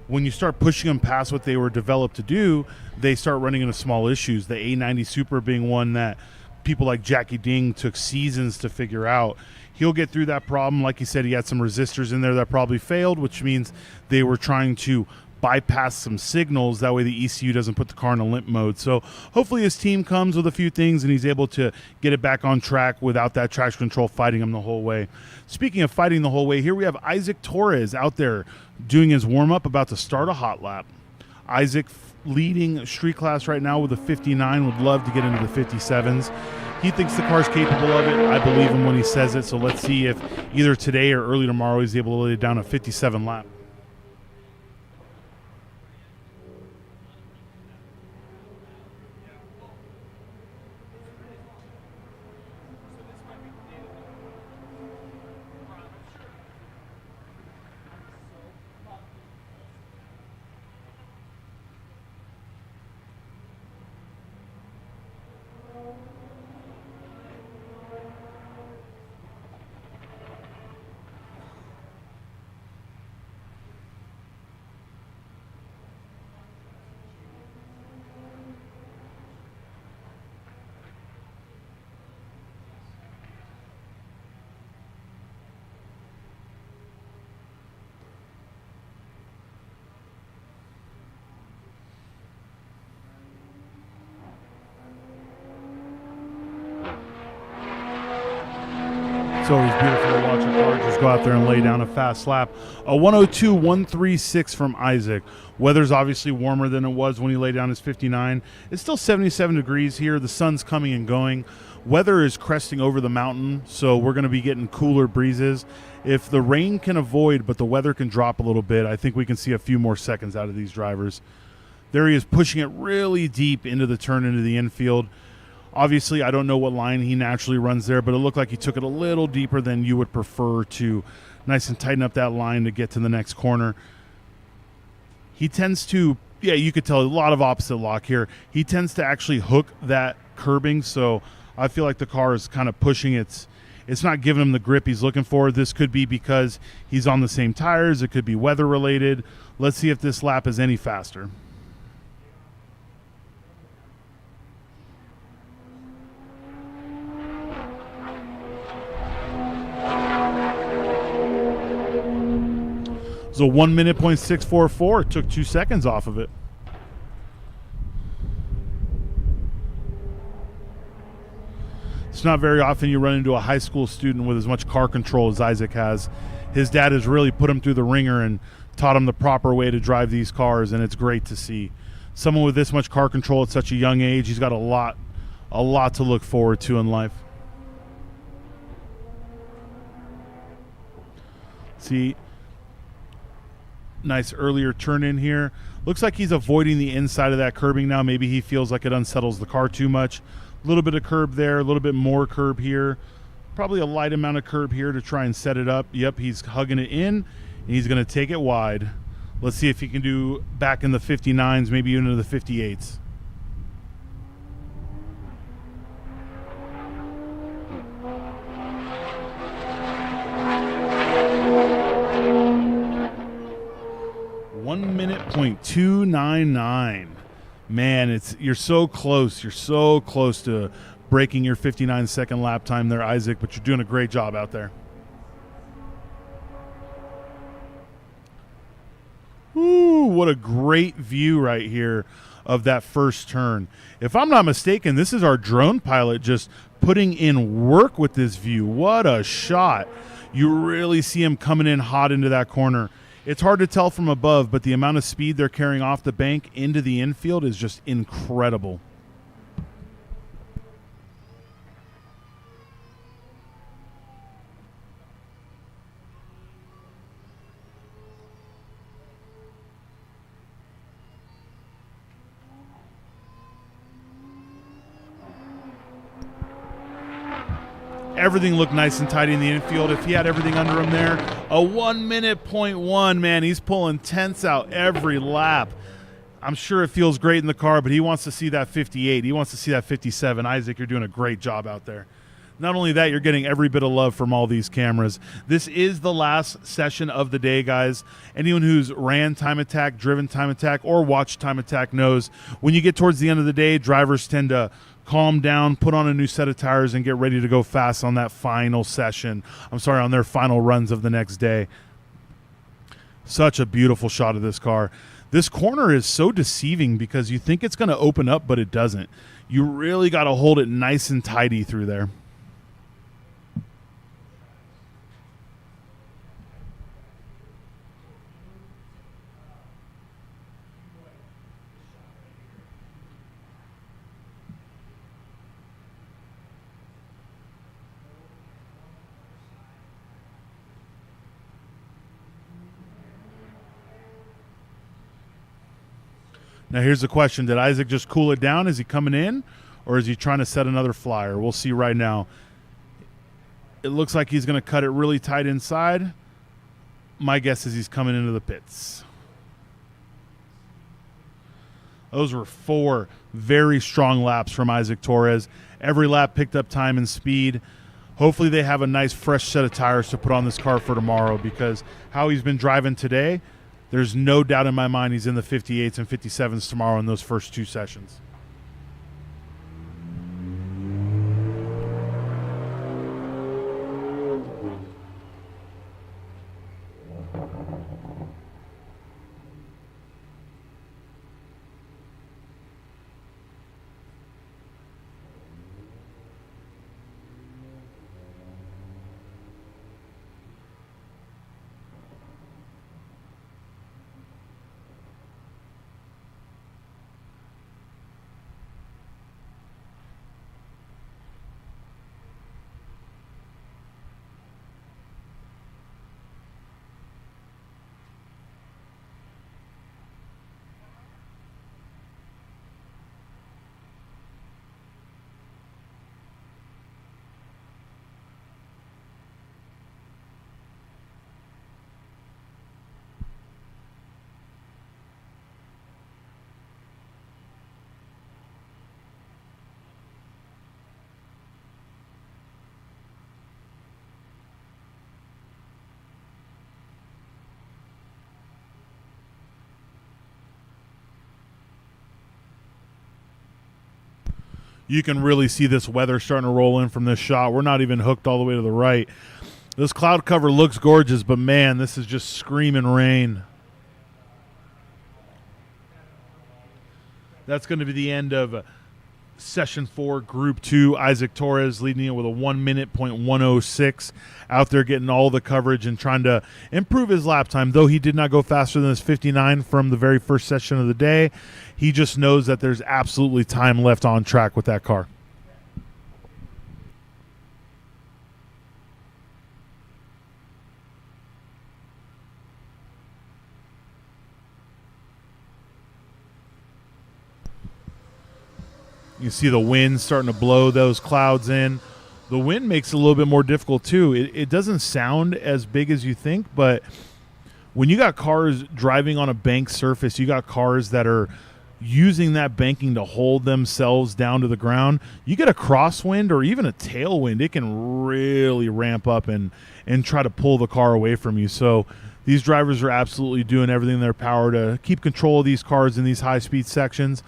When you start pushing them past what they were developed to do, they start running into small issues. The A90 Super being one that people like Jackie Ding took seasons to figure out. He'll get through that problem. Like he said, he had some resistors in there that probably failed, which means they were trying to bypass some signals. That way the ECU doesn't put the car in a limp mode. So hopefully his team comes with a few things and he's able to get it back on track without that traction control fighting him the whole way. Speaking of fighting the whole way, here we have Isaac Torres out there doing his warm-up, about to start a hot lap. Isaac leading street class right now with a 59, would love to get into the 57s. He thinks the car's capable of it. I believe him when he says it, so let's see if either today or early tomorrow he's able to lay down a 57 lap. It's always beautiful to watch a car just go out there and lay down a fast lap. A 102.136 from Isaac. Weather's obviously warmer than it was when he laid down his 59. It's still 77 degrees here. The sun's coming and going. Weather is cresting over the mountain, so we're going to be getting cooler breezes. If the rain can avoid, but the weather can drop a little bit, I think we can see a few more seconds out of these drivers. There he is, pushing it really deep into the turn into the infield. Obviously, I don't know what line he naturally runs there, but it looked like he took it a little deeper than you would prefer to. Nice and tighten up that line to get to the next corner. He tends to, yeah, you could tell a lot of opposite lock here. He tends to actually hook that curbing, so I feel like the car is kind of pushing it's not giving him the grip he's looking for. This could be because he's on the same tires. It could be weather related. Let's see if this lap is any faster. So 1 minute point 644. It took 2 seconds off of it. It's not very often you run into a high school student with as much car control as Isaac has. His dad has really put him through the ringer and taught him the proper way to drive these cars, and it's great to see. Someone with this much car control at such a young age, he's got a lot to look forward to in life. See, Nice earlier turn in here. Looks like he's avoiding the inside of that curbing now. Maybe he feels like it unsettles the car too much. A little bit of curb there, a little bit more curb here. Probably a light amount of curb here to try and set it up. Yep, he's hugging it in, and he's going to take it wide. Let's see if he can do back in the 59s, maybe even into the 58s. .299. Man, you're so close. You're so close to breaking your 59-second lap time there, Isaac, but you're doing a great job out there. Ooh, what a great view right here of that first turn. If I'm not mistaken, this is our drone pilot just putting in work with this view. What a shot. You really see him coming in hot into that corner. It's hard to tell from above, but the amount of speed they're carrying off the bank into the infield is just incredible. Everything looked nice and tidy in the infield. If he had everything under him there, a 1 minute .1, man, he's pulling tenths out every lap. I'm sure it feels great in the car, but he wants to see that 58. He wants to see that 57. Isaac, you're doing a great job out there. Not only that, you're getting every bit of love from all these cameras. This is the last session of the day, guys. Anyone who's ran Time Attack, driven Time Attack, or watched Time Attack knows when you get towards the end of the day, drivers tend to calm down, put on a new set of tires, and get ready to go fast on that final session. On their final runs of the next day. Such a beautiful shot of this car. This corner is so deceiving because you think it's going to open up, but it doesn't. You really got to hold it nice and tidy through there. Now here's the question. Did Isaac just cool it down? Is he coming in? Or is he trying to set another flyer? We'll see right now. It looks like he's going to cut it really tight inside. My guess is he's coming into the pits. Those were 4 very strong laps from Isaac Torres. Every lap picked up time and speed. Hopefully they have a nice fresh set of tires to put on this car for tomorrow, because how he's been driving today, there's no doubt in my mind he's in the 58s and 57s tomorrow in those first 2 sessions. You can really see this weather starting to roll in from this shot. We're not even hooked all the way to the right. This cloud cover looks gorgeous, but man, this is just screaming rain. That's going to be the end of Session 4, Group 2. Isaac Torres leading it with a 1 minute .106. Out there getting all the coverage and trying to improve his lap time. Though he did not go faster than his 59 from the very first session of the day, he just knows that there's absolutely time left on track with that car. You see the wind starting to blow those clouds in. The wind makes it a little bit more difficult too. It doesn't sound as big as you think, but when you got cars driving on a bank surface, you got cars that are using that banking to hold themselves down to the ground. You get a crosswind or even a tailwind, it can really ramp up and try to pull the car away from you. So these drivers are absolutely doing everything in their power to keep control of these cars in these high-speed sections.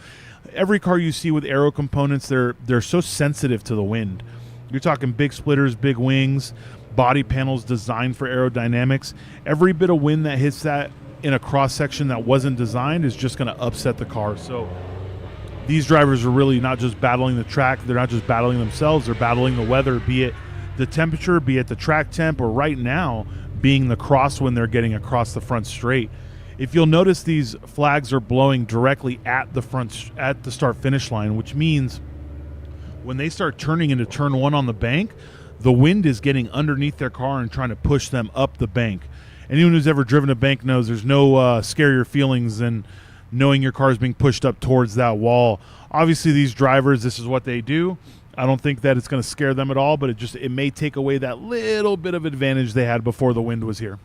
Every car you see with aero components, they're so sensitive to the wind. You're talking big splitters, big wings, body panels designed for aerodynamics. Every bit of wind that hits that in a cross-section that wasn't designed is just going to upset the car. So these drivers are really not just battling the track, they're not just battling themselves, they're battling the weather, be it the temperature, be it the track temp, or right now being the crosswind they're getting across the front straight. If you'll notice, these flags are blowing directly at the start-finish line, which means when they start turning into turn one on the bank, the wind is getting underneath their car and trying to push them up the bank. Anyone who's ever driven a bank knows there's no scarier feelings than knowing your car is being pushed up towards that wall. Obviously, these drivers, this is what they do. I don't think that it's going to scare them at all, but it may take away that little bit of advantage they had before the wind was here.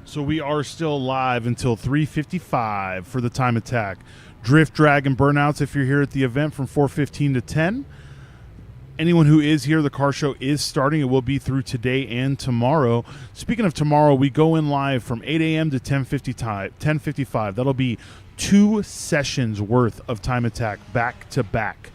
So we are still live until 3:55 for the time attack. Drift, drag, and burnouts if you're here at the event from 4:15 to 10. Anyone who is here, the car show is starting. It will be through today and tomorrow. Speaking of tomorrow, we go in live from 8 a.m. to 10:55. That'll be 2 sessions worth of time attack back to back.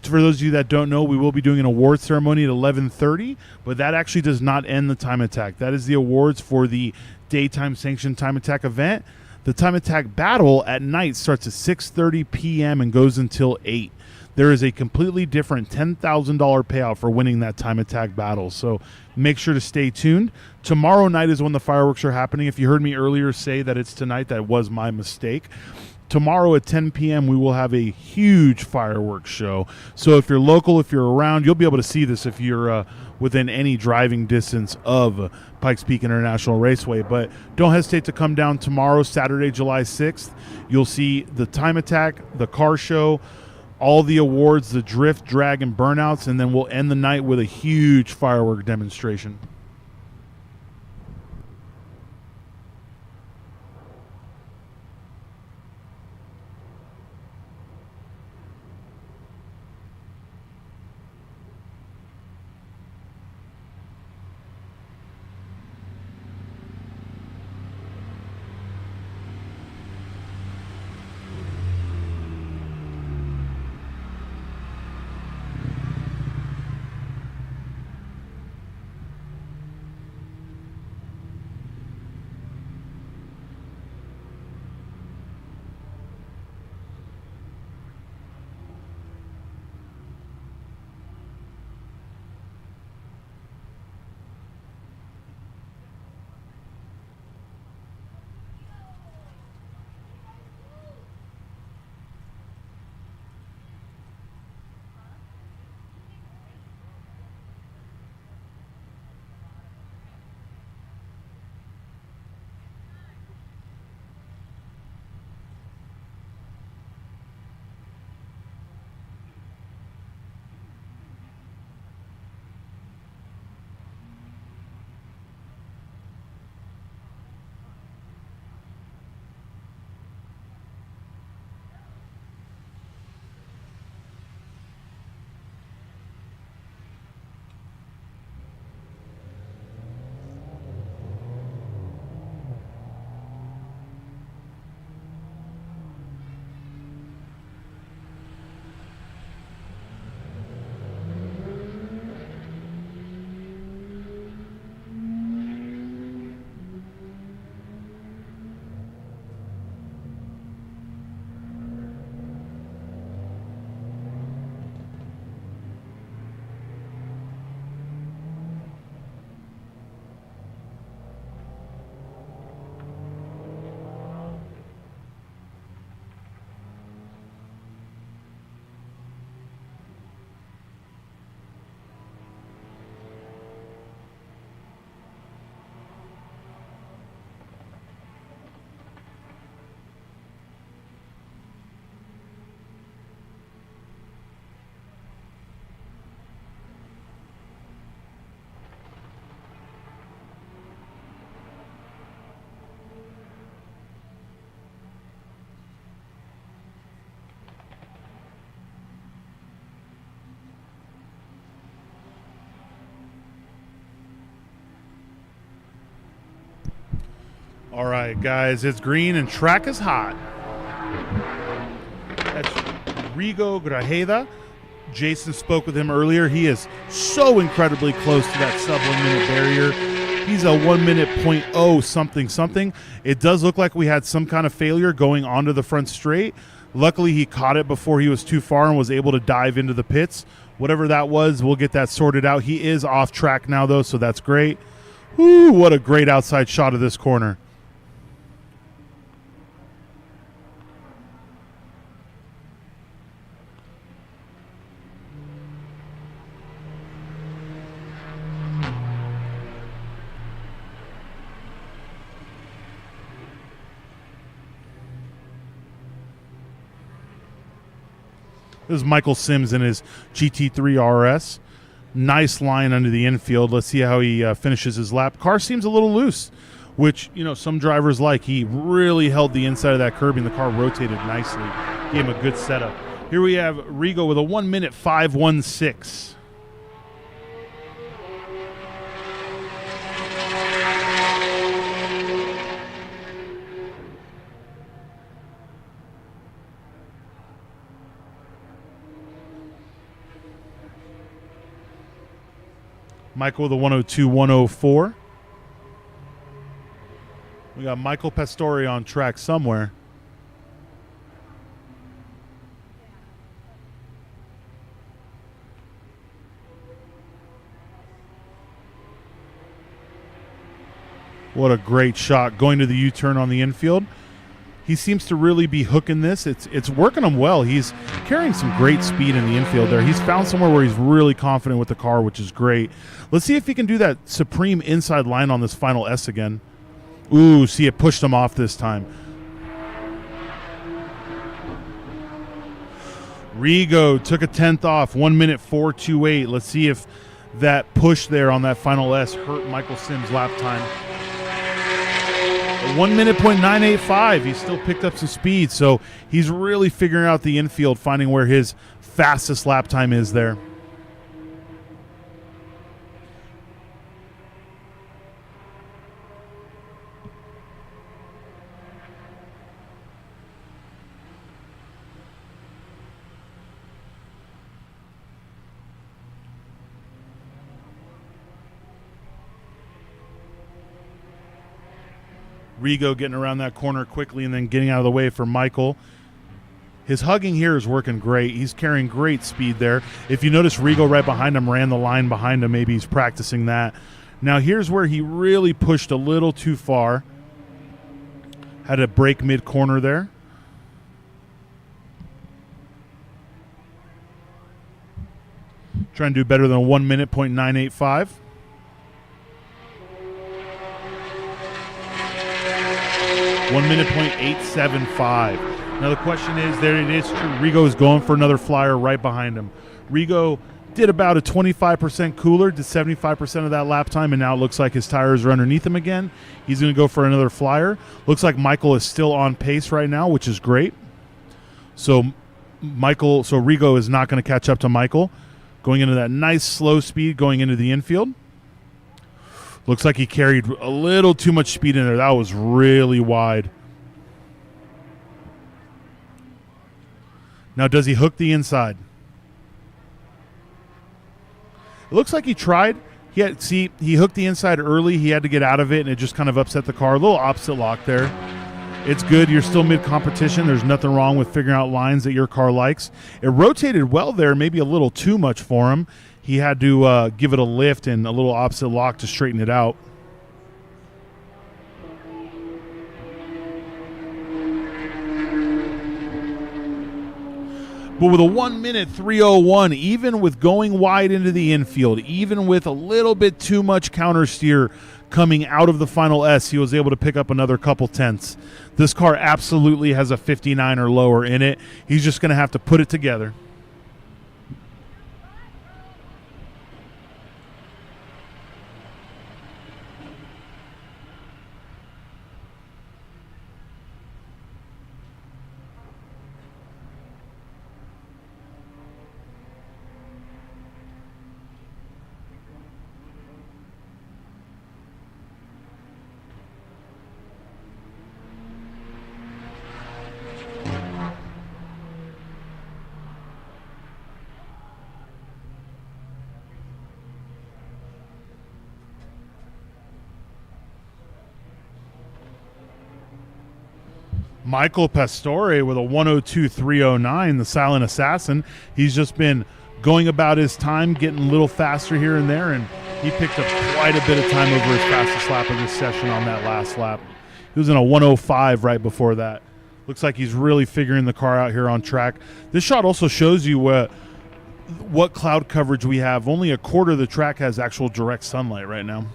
For those of you that don't know, we will be doing an award ceremony at 11:30, but that actually does not end the time attack. That is the awards for the daytime sanctioned time attack event. The time attack battle at night starts at 6:30 p.m. and goes until 8. There is a completely different $10,000 payout for winning that time attack battle, so make sure to stay tuned. Tomorrow night is when the fireworks are happening. If you heard me earlier say that it's tonight, that was my mistake. Tomorrow at 10 p.m. we will have a huge fireworks show. So if you're local, if you're around, you'll be able to see this if you're within any driving distance of Pikes Peak International Raceway. But don't hesitate to come down tomorrow, Saturday, July 6th. You'll see the time attack, the car show, all the awards, the drift, drag, and burnouts, and then we'll end the night with a huge firework demonstration. All right, guys, it's green and track is hot. That's Rigo Grajeda. Jason spoke with him earlier. He is so incredibly close to that sub 1 minute barrier. He's a 1 minute .0 something. It does look like we had some kind of failure going onto the front straight. Luckily, he caught it before he was too far and was able to dive into the pits. Whatever that was, we'll get that sorted out. He is off track now, though, so that's great. Woo, what a great outside shot of this corner. This is Michael Sims in his GT3 RS. Nice line under the infield. Let's see how he finishes his lap. Car seems a little loose, which, you know, some drivers like. He really held the inside of that curb, and the car rotated nicely. Gave him a good setup. Here we have Rigo with a 1 minute 5:16. Michael with a 102-104. We got Michael Pastore on track somewhere. What a great shot going to the U-turn on the infield. He seems to really be hooking this. It's working him well. He's carrying some great speed in the infield there. He's found somewhere where he's really confident with the car, which is great. Let's see if he can do that supreme inside line on this final S again. Ooh, see, it pushed him off this time. Rigo took a 10th off, 1 minute 4:28. Let's see if that push there on that final S hurt Michael Sims' lap time. 1 minute .985. He still picked up some speed, so he's really figuring out the infield, finding where his fastest lap time is there. Rigo getting around that corner quickly and then getting out of the way for Michael. His hugging here is working great. He's carrying great speed there. If you notice, Rigo right behind him ran the line behind him. Maybe he's practicing that. Now here's where he really pushed a little too far. Had to break mid-corner there. Trying to do better than a 1 minute .985. One minute .875. Now the question is, there it is true. Rigo is going for another flyer right behind him. Rigo did about a 25% cooler, did 75% of that lap time, and now it looks like his tires are underneath him again. He's going to go for another flyer. Looks like Michael is still on pace right now, which is great. So Rigo is not going to catch up to Michael. Going into that nice slow speed going into the infield. Looks like he carried a little too much speed in there. That was really wide. Now, does he hook the inside? It looks like he tried. He hooked the inside early. He had to get out of it, and it just kind of upset the car. A little opposite lock there. It's good. You're still mid-competition. There's nothing wrong with figuring out lines that your car likes. It rotated well there, maybe a little too much for him. He had to give it a lift and a little opposite lock to straighten it out. But with a 1 minute 3:01, even with going wide into the infield, even with a little bit too much counter steer coming out of the final S, he was able to pick up another couple tenths. This car absolutely has a 59 or lower in it. He's just going to have to put it together. Michael Pastore with a 102.309, the silent assassin. He's just been going about his time, getting a little faster here and there, and he picked up quite a bit of time over his fastest lap of this session on that last lap. He was in a 105 right before that. Looks like he's really figuring the car out here on track. This shot also shows you what cloud coverage we have. Only a quarter of the track has actual direct sunlight right now.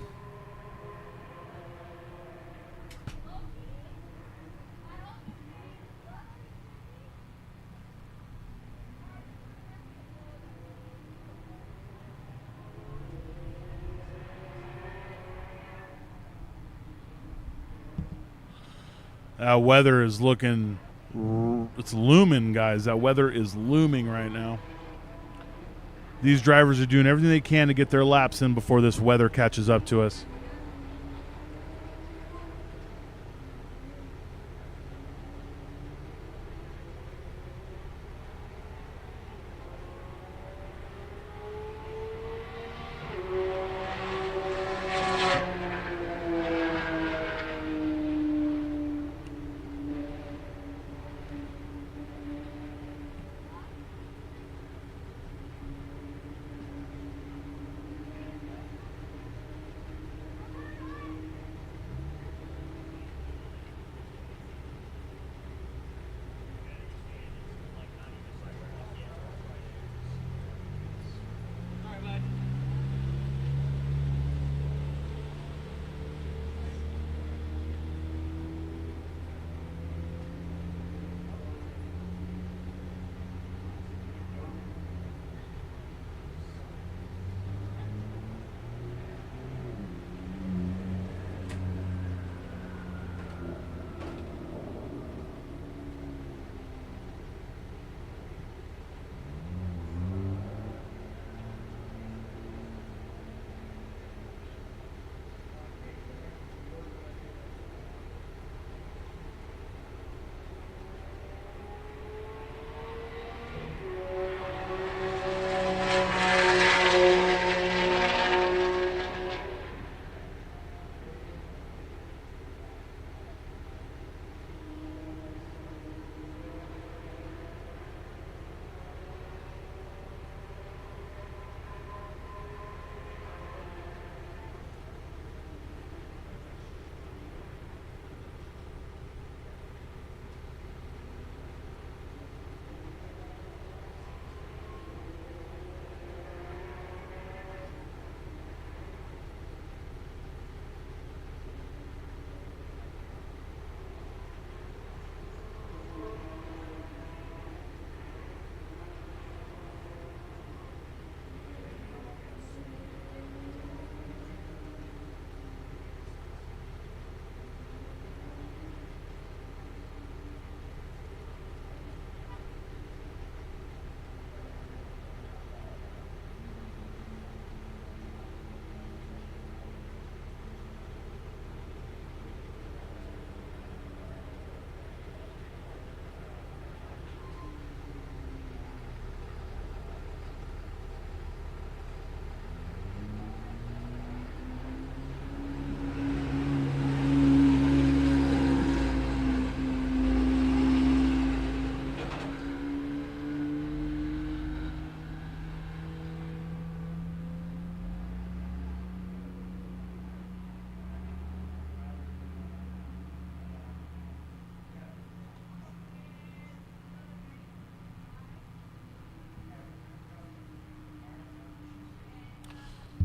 Weather is looking, it's looming, guys. That weather is looming right now. These drivers are doing everything they can to get their laps in before this weather catches up to us.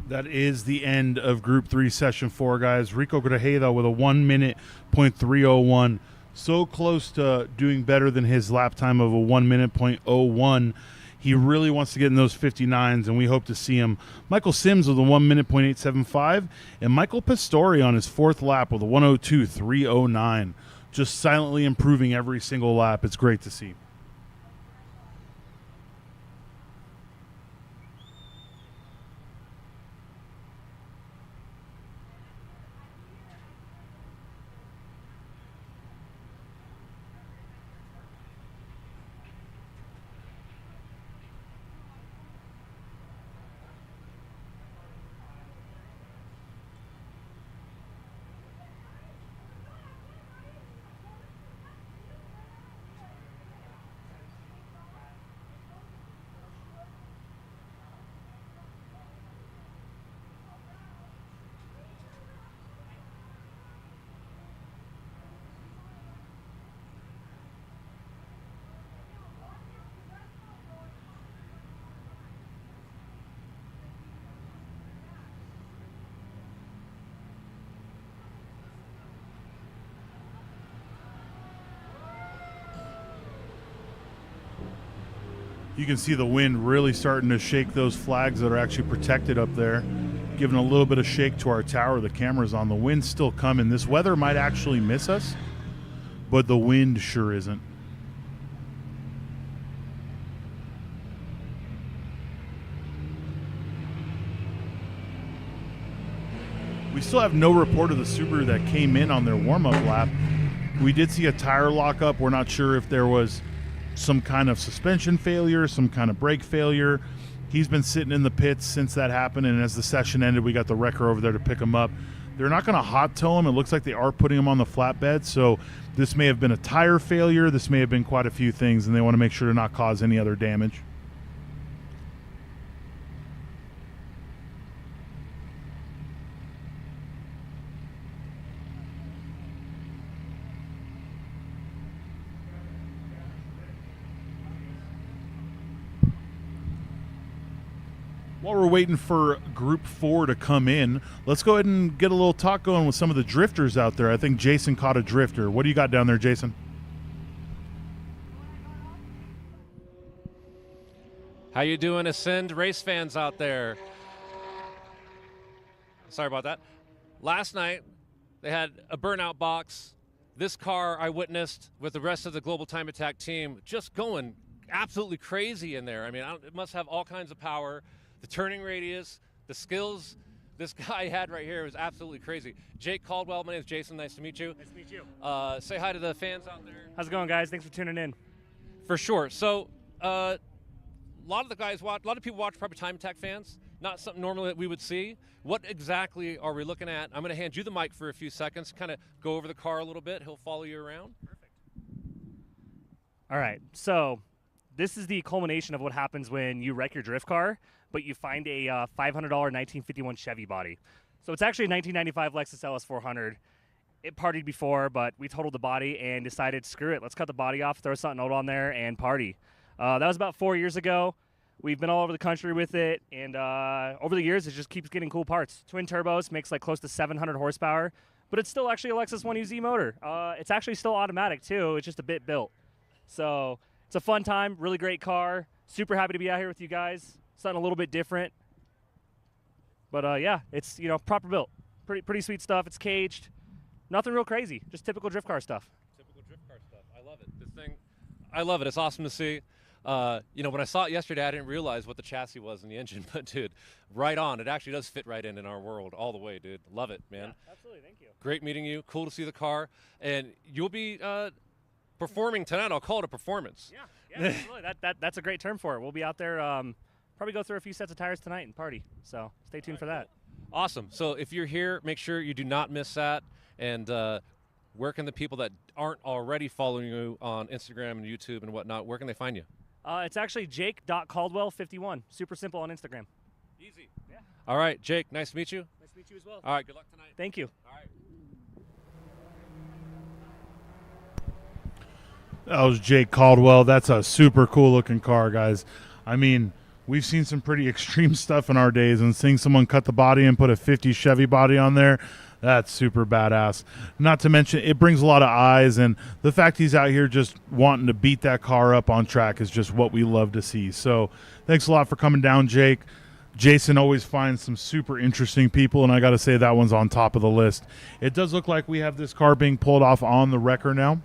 That is the end of Group 3, Session 4, guys. Rico Grajeda with a 1 minute .301. So close to doing better than his lap time of a 1 minute .01. He really wants to get in those 59s, and we hope to see him. Michael Sims with a 1 minute .875, and Michael Pastore on his fourth lap with a 102.309. Just silently improving every single lap. It's great to see. You can see the wind really starting to shake those flags that are actually protected up there, giving a little bit of shake to our tower. The camera's on. The wind's still coming. This weather might actually miss us, but the wind sure isn't. We still have no report of the Subaru that came in on their warm-up lap. We did see a tire lock up. We're not sure if there was some kind of suspension failure, some kind of brake failure. He's been sitting in the pits since that happened, and as the session ended, we got the wrecker over there to pick him up. They're not going to hot tow him. It looks like they are putting him on the flatbed, so this may have been a tire failure. This may have been quite a few things, and they want to make sure to not cause any other damage. While we're waiting for Group 4 to come in, let's go ahead and get a little talk going with some of the drifters out there. I think Jason caught a drifter. What do you got down there, Jason? How you doing, Ascend race fans out there? Sorry about that. Last night, they had a burnout box. This car I witnessed with the rest of the Global Time Attack team just going absolutely crazy in there. I mean, it must have all kinds of power. The turning radius, the skills this guy had right here was absolutely crazy. Jake Caldwell, my name is Jason. Nice to meet you. Nice to meet you. Say hi to the fans out there. How's it going, guys? Thanks for tuning in. For sure. So, a lot of people watch probably Time Attack fans. Not something normally that we would see. What exactly are we looking at? I'm going to hand you the mic for a few seconds, kind of go over the car a little bit. He'll follow you around. Perfect. All right. So, this is the culmination of what happens when you wreck your drift car, but you find a $500 1951 Chevy body. So it's actually a 1995 Lexus LS 400. It partied before, but we totaled the body and decided, screw it, let's cut the body off, throw something old on there, and party. That was about 4 years ago. We've been all over the country with it, and over the years, it just keeps getting cool parts. Twin turbos, makes like close to 700 horsepower, but it's still actually a Lexus 1UZ motor. It's actually still automatic, too. It's just a bit built. So it's a fun time, really great car. Super happy to be out here with you guys. Something a little bit different. But yeah, it's, proper built. Pretty sweet stuff. It's caged. Nothing real crazy. Just typical drift car stuff. Typical drift car stuff. I love it. This thing, I love it. It's awesome to see. When I saw it yesterday, I didn't realize what the chassis was in the engine. But, dude, right on. It actually does fit right in our world all the way, dude. Love it, man. Yeah, absolutely. Thank you. Great meeting you. Cool to see the car. And you'll be performing tonight. I'll call it a performance. Yeah, absolutely. That's a great term for it. We'll be out there, probably go through a few sets of tires tonight and party. So stay tuned for that. Awesome. So if you're here, make sure you do not miss that. And where can the people that aren't already following you on Instagram and YouTube and whatnot, where can they find you? It's actually jake.caldwell51. Super simple on Instagram. Easy. Yeah. All right, Jake, nice to meet you. Nice to meet you as well. All right, good luck tonight. Thank you. All right. That was Jake Caldwell. That's a super cool looking car, guys. I mean, we've seen some pretty extreme stuff in our days, and seeing someone cut the body and put a 50 Chevy body on there, that's super badass. Not to mention, it brings a lot of eyes, and the fact he's out here just wanting to beat that car up on track is just what we love to see. So thanks a lot for coming down, Jake. Jason always finds some super interesting people, and I got to say that one's on top of the list. It does look like we have this car being pulled off on the wrecker now.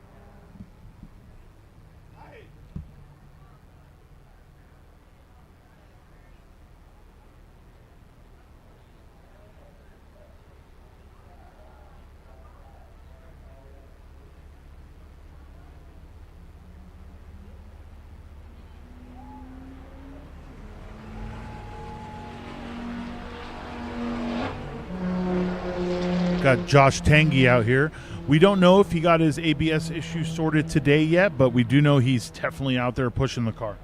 Got Josh Tangy out here. We don't know if he got his ABS issue sorted today yet, but we do know he's definitely out there pushing the car.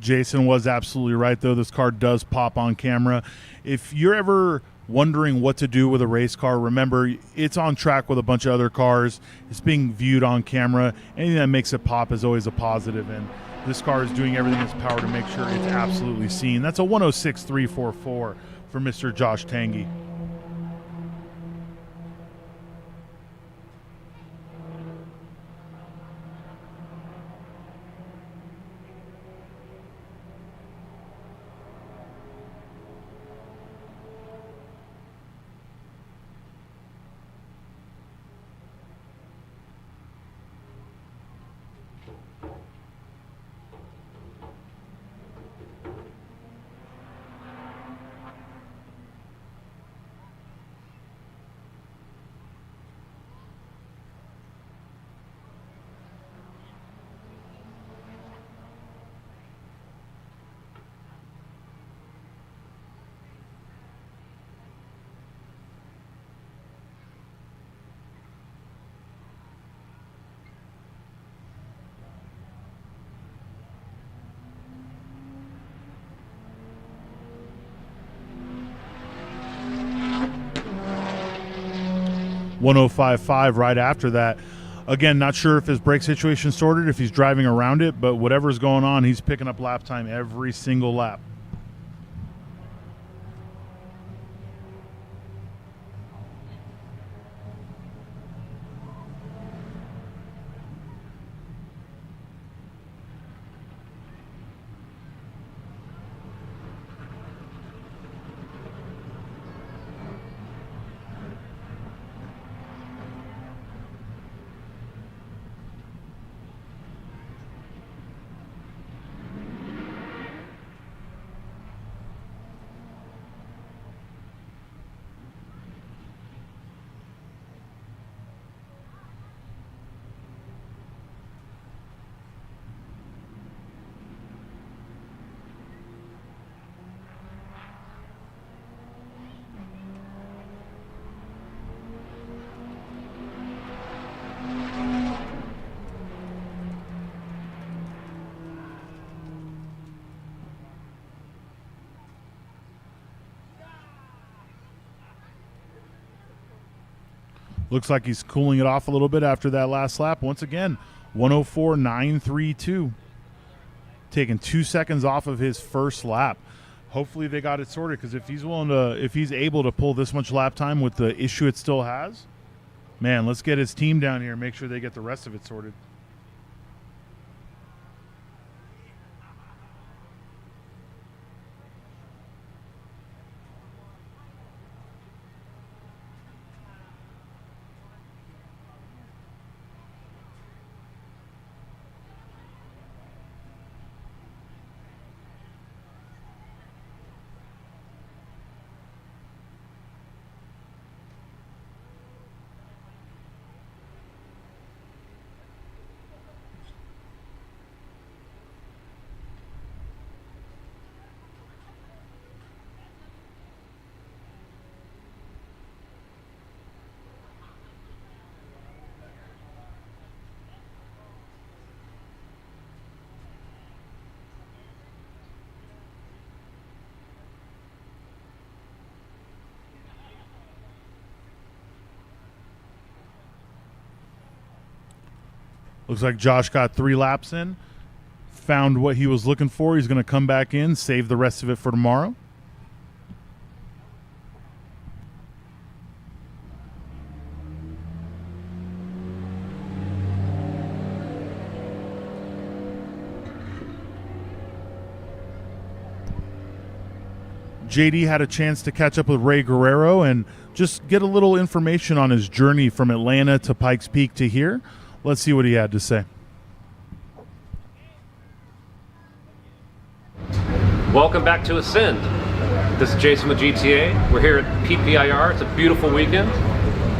Jason was absolutely right, though. This car does pop on camera. If you're ever wondering what to do with a race car, remember, it's on track with a bunch of other cars. It's being viewed on camera. Anything that makes it pop is always a positive, and this car is doing everything in its power to make sure it's absolutely seen. That's a 106.344 for Mr. Josh Tangy. .105.5 right after that. Again, not sure if his brake situation sorted, if he's driving around it, but whatever's going on, he's picking up lap time every single lap. Looks like he's cooling it off a little bit after that last lap. Once again, 104.932. Taking 2 seconds off of his first lap. Hopefully they got it sorted, because if he's able to pull this much lap time with the issue it still has, man, let's get his team down here and make sure they get the rest of it sorted. Looks like Josh got 3 laps in, found what he was looking for. He's going to come back in, save the rest of it for tomorrow. JD had a chance to catch up with Ray Guerrero and just get a little information on his journey from Atlanta to Pikes Peak to here. Let's see what he had to say. Welcome back to Ascend. This is Jason with GTA. We're here at PPIR. It's a beautiful weekend.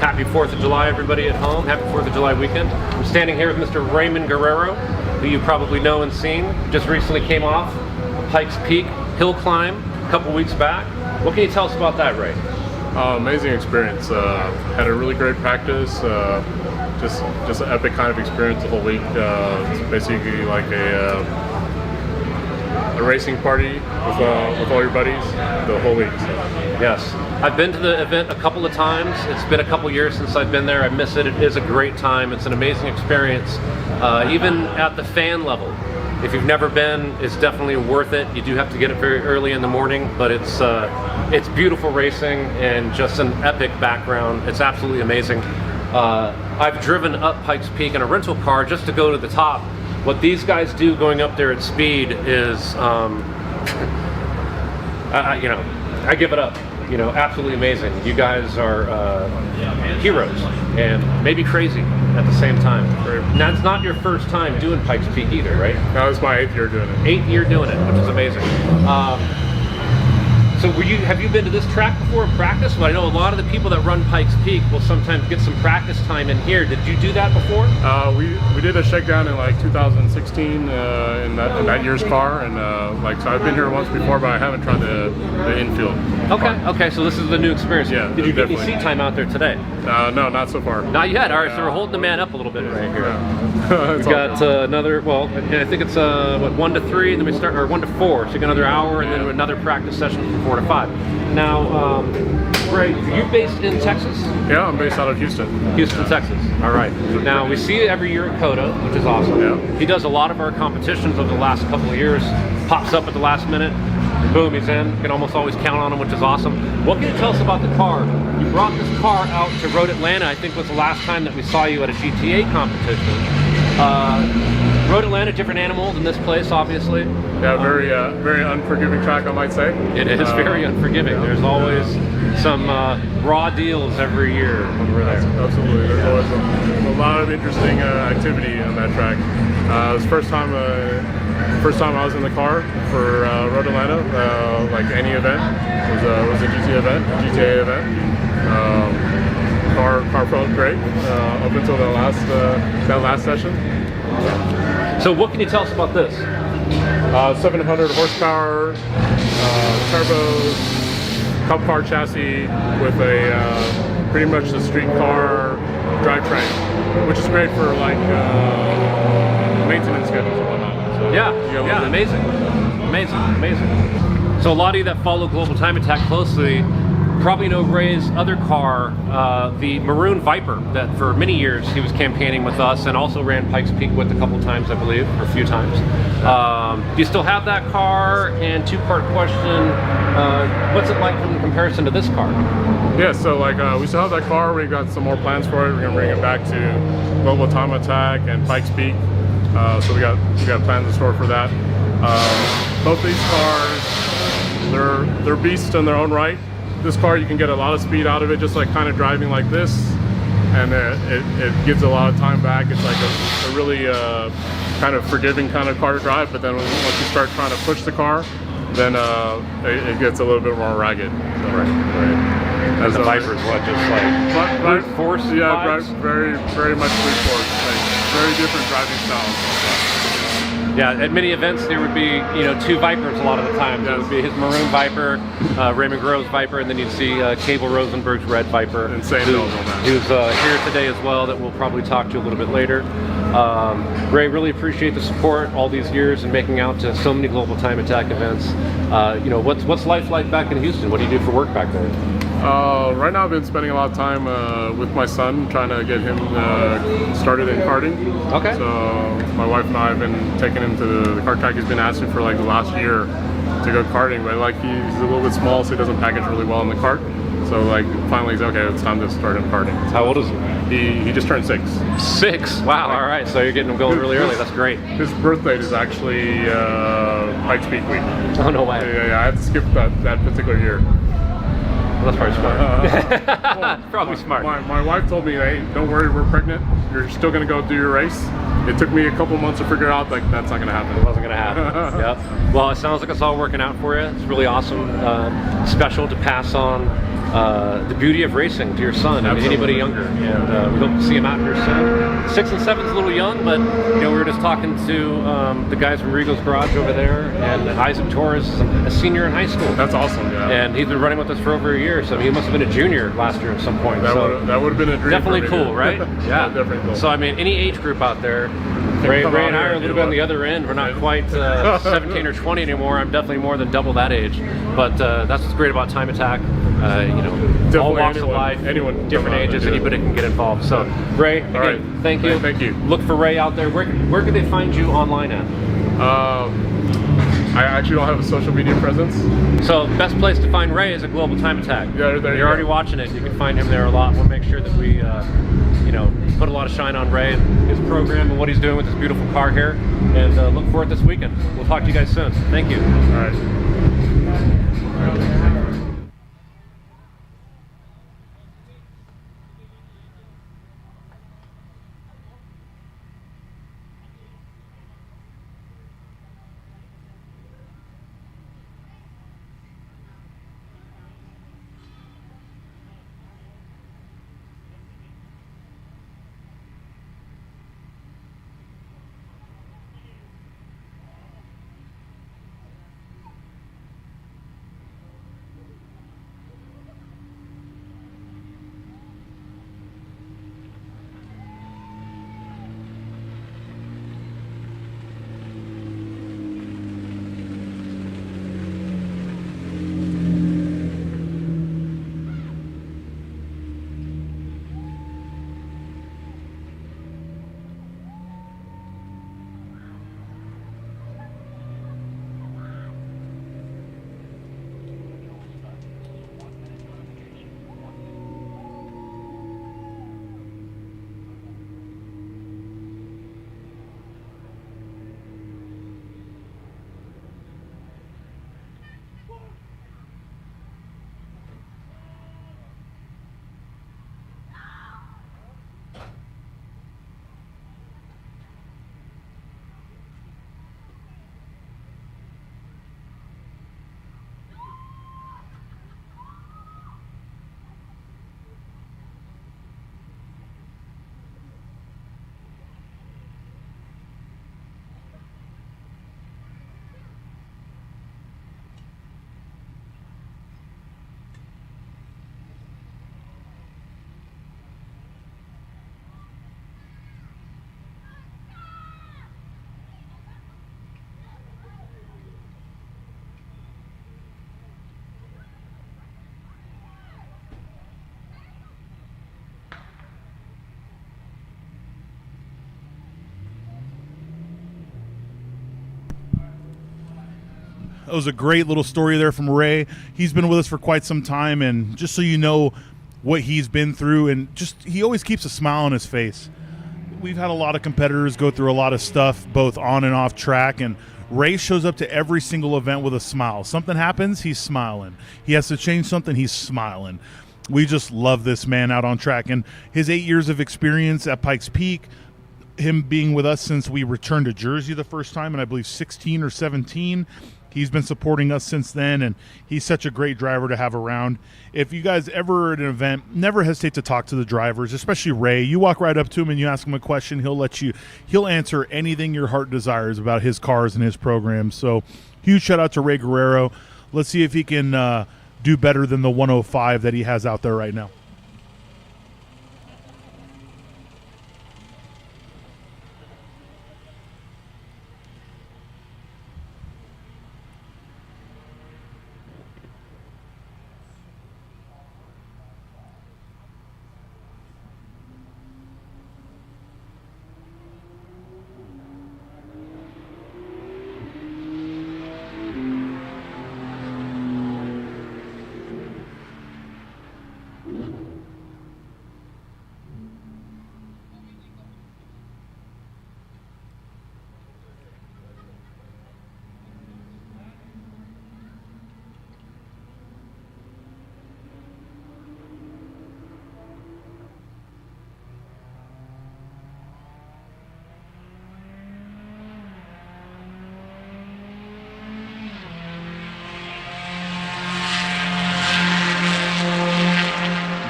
Happy 4th of July, everybody at home. Happy 4th of July weekend. I'm standing here with Mr. Raymond Guerrero, who you probably know and seen. Just recently came off Pikes Peak hill climb a couple weeks back. What can you tell us about that, Ray? Amazing experience. Had a really great practice. Just an epic kind of experience the whole week. It's basically like a a racing party with all your buddies the whole week. So. Yes. I've been to the event a couple of times. It's been a couple years since I've been there. I miss it. It is a great time. It's an amazing experience, even at the fan level. If you've never been, it's definitely worth it. You do have to get it very early in the morning, but it's beautiful racing and just an epic background. It's absolutely amazing. I've driven up Pikes Peak in a rental car just to go to the top. What these guys do going up there at speed is, I give it up. Absolutely amazing. You guys are heroes and maybe crazy at the same time. Now, it's not your first time doing Pikes Peak either, right? That was my 8th year doing it. 8th year doing it, which is amazing. So have you been to this track before and practice? Well, I know a lot of the people that run Pikes Peak will sometimes get some practice time in here. Did you do that before? We did a shakedown in like 2016 in that year's car, and so I've been here once before, but I haven't tried the infield. Okay, so this is the new experience. Yeah, Did you get any definitely. seat time out there today? No, not so far. Not yet. All right, so we're holding the man up a little bit right here. Yeah. We've got another, well, I think it's 1 to 3, and then we start, or 1 to 4, so you got another hour, and then another practice session from 4 to 5. Now, Ray, are you based in Texas? Yeah, I'm based out of Houston. Houston, Texas. All right. Now, we see it every year at COTA, which is awesome. Yeah. He does a lot of our competitions over the last couple of years, pops up at the last minute, boom, he's in. You can almost always count on him, which is awesome. What can you tell us about the car? You brought this car out to Road Atlanta, I think was the last time that we saw you at a GTA competition. Road Atlanta, different animal than this place, obviously. Yeah, very unforgiving track, I might say. It is very unforgiving. Yeah. There's always some raw deals every year when we're there. Absolutely. There's always a lot of interesting activity on that track. It was the first time I was in the car for Road Atlanta, like any event. It was a GTA event. Car felt great up until that last session. So what can you tell us about this? 700 horsepower, turbos, cup car chassis with a pretty much the street car drivetrain, which is great for like maintenance schedules and whatnot. So Yeah, amazing. So a lot of you that follow Global Time Attack closely probably know Ray's other car, the Maroon Viper, that for many years he was campaigning with us and also ran Pikes Peak with a couple times, I believe, or a few times. Do you still have that car? And two-part question, what's it like in comparison to this car? Yeah, so like we still have that car. We got some more plans for it. We're gonna bring it back to Global Time Attack and Pikes Peak. So we got plans in store for that. Both these cars, they're beasts in their own right. This car, you can get a lot of speed out of it, just like kind of driving like this, and it gives a lot of time back. It's like a really kind of forgiving kind of car to drive, but then once you start trying to push the car, then it gets a little bit more ragged. So, right. And the Viper's what, just like brute force? Yeah, very much brute force. Like very different driving styles. Yeah, at many events there would be, two Vipers a lot of the times. Yes. It would be his Maroon Viper, Raymond Grove's Viper, and then you'd see Cable Rosenberg's Red Viper. Insane who's here today as well, that we'll probably talk to a little bit later. Ray, really appreciate the support all these years and making out to so many Global Time Attack events. What's life like back in Houston? What do you do for work back there? Right now I've been spending a lot of time with my son, trying to get him started in karting. Okay. So my wife and I have been taking him to the kart track. He's been asking for like the last year to go karting, but like he's a little bit small, so he doesn't package really well in the kart. So like finally he's okay, it's time to start him karting. How old is he? He just turned 6. 6? Wow, all right. So you're getting him going really early. That's great. His birth date is actually Pikes Peak week. Oh, no way. Yeah, I had to skip that particular year. Well, that's probably smart. Probably smart. My wife told me, hey, don't worry, we're pregnant. You're still going to go do your race. It took me a couple months to figure out like that's not going to happen. It wasn't going to happen. Yep. Well, it sounds like it's all working out for you. It's really awesome, special to pass on the beauty of racing to your son and anybody younger. And we hope to see him out here soon. 6 and 7 is a little young, but we were just talking to the guys from Regal's Garage over there, and Isaac Torres is a senior in high school. That's awesome. Yeah. And he's been running with us for over a year, so he must have been a junior last year at some point. That would have been a dream. Definitely cool, right? Yeah, definitely cool. So I mean, any age group out there, can Ray, come Ray out and I here are a and little do bit on the it. other end. We're not quite 17 or 20 anymore. I'm definitely more than double that age. But that's what's great about Time Attack. You know, Definitely all walks of anyone- life, anyone can different come out and ages, do it. anybody can get involved. So, Ray, again, All right. thank you. Ray, thank you. Look for Ray out there. Where can they find you online at? I actually don't have a social media presence. So best place to find Ray is at Global Time Attack. Yeah, there you You're already go. watching it. You can find him there a lot. We'll make sure that we, you know, put a lot of shine on Ray and his program and what he's doing with this beautiful car here. And look for it this weekend. We'll talk to you guys soon. Thank you. All right. That was a great little story there from Ray. He's been with us for quite some time, and just so you know what he's been through, and just he always keeps a smile on his face. We've had a lot of competitors go through a lot of stuff, both on and off track, and Ray shows up to every single event with a smile. Something happens, he's smiling. He has to change something, he's smiling. We just love this man out on track, and his 8 years of experience at Pikes Peak, him being with us since we returned to Jersey the first time, and I believe 16 or 17. He's been supporting us since then, and he's such a great driver to have around. If you guys ever are at an event, never hesitate to talk to the drivers, especially Ray. You walk right up to him and you ask him a question, he'll answer anything your heart desires about his cars and his programs. So huge shout out to Ray Guerrero. Let's see if he can do better than the 105 that he has out there right now.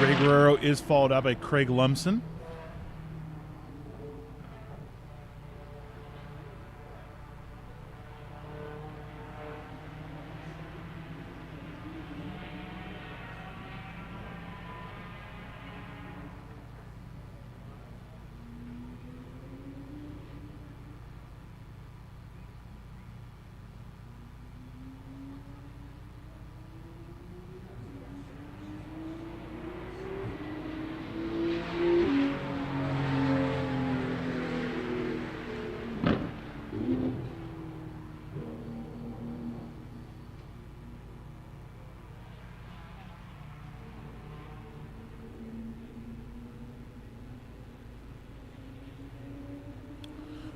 Ray Guerrero is followed out by Craig Lumsden.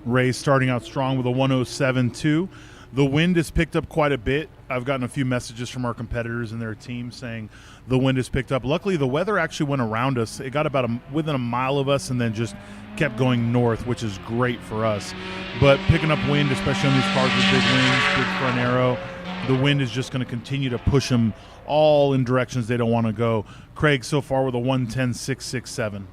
Ray starting out strong with a 107.2. The wind has picked up quite a bit. I've gotten a few messages from our competitors and their team saying the wind has picked up. Luckily, the weather actually went around us. It got about within a mile of us and then just kept going north, which is great for us. But picking up wind, especially on these cars with big wings, big front arrow, the wind is just going to continue to push them all in directions they don't want to go. Craig so far with a 110.667.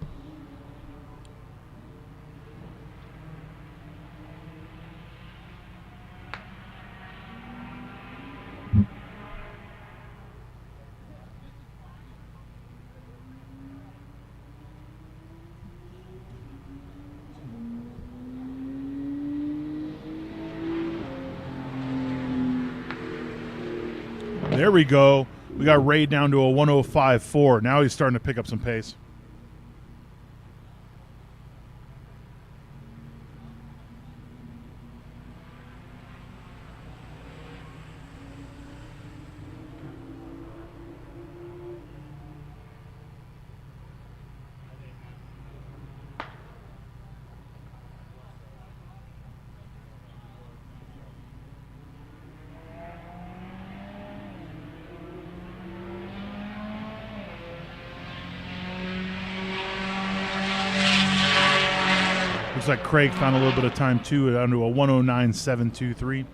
There we go. We got Ray down to a 105.4. Now he's starting to pick up some pace. Looks like Craig found a little bit of time too, down to a 109.723.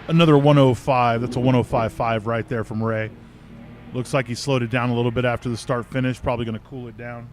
Another 105. That's a 105.5 right there from Ray. Looks like he slowed it down a little bit after the start finish. Probably going to cool it down.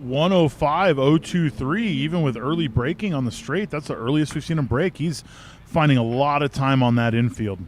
.105.023, even with early braking on the straight. That's the earliest we've seen him brake. He's finding a lot of time on that infield.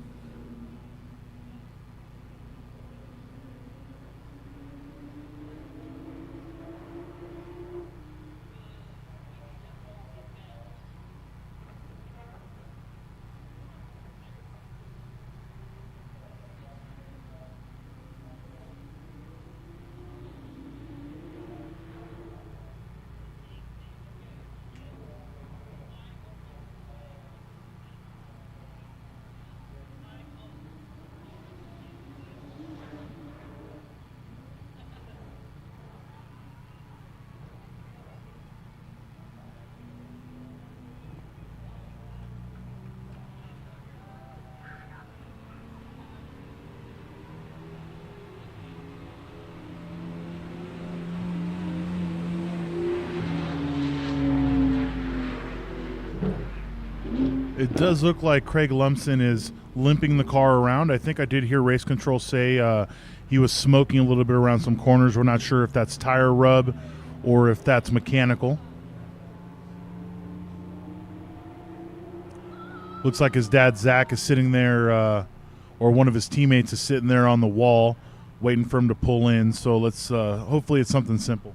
It does look like Craig Lumpson is limping the car around. I think I did hear Race Control say he was smoking a little bit around some corners. We're not sure if that's tire rub or if that's mechanical. Looks like his dad, Zach, is sitting there, or one of his teammates is sitting there on the wall waiting for him to pull in. So let's hopefully it's something simple.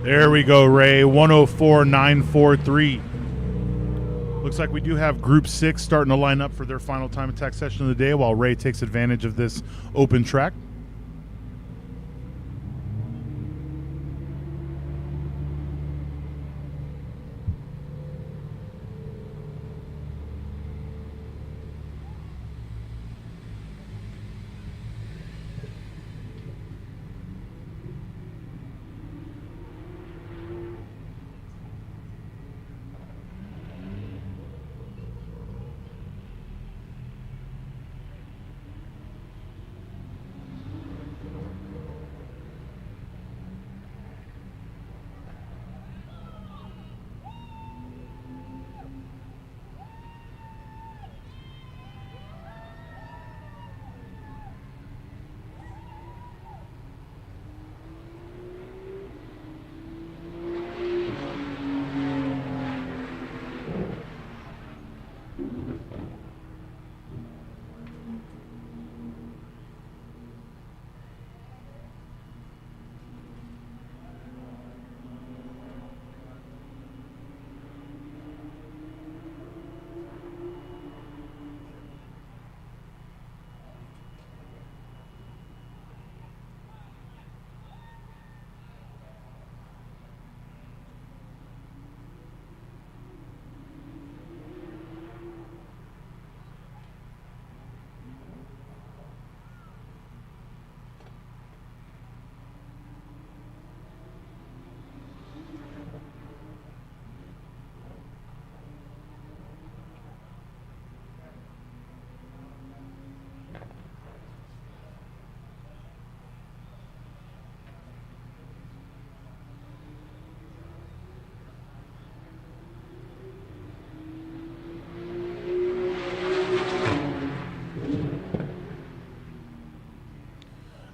There we go, Ray. 104.943. Looks like we do have Group 6 starting to line up for their final time attack session of the day while Ray takes advantage of this open track.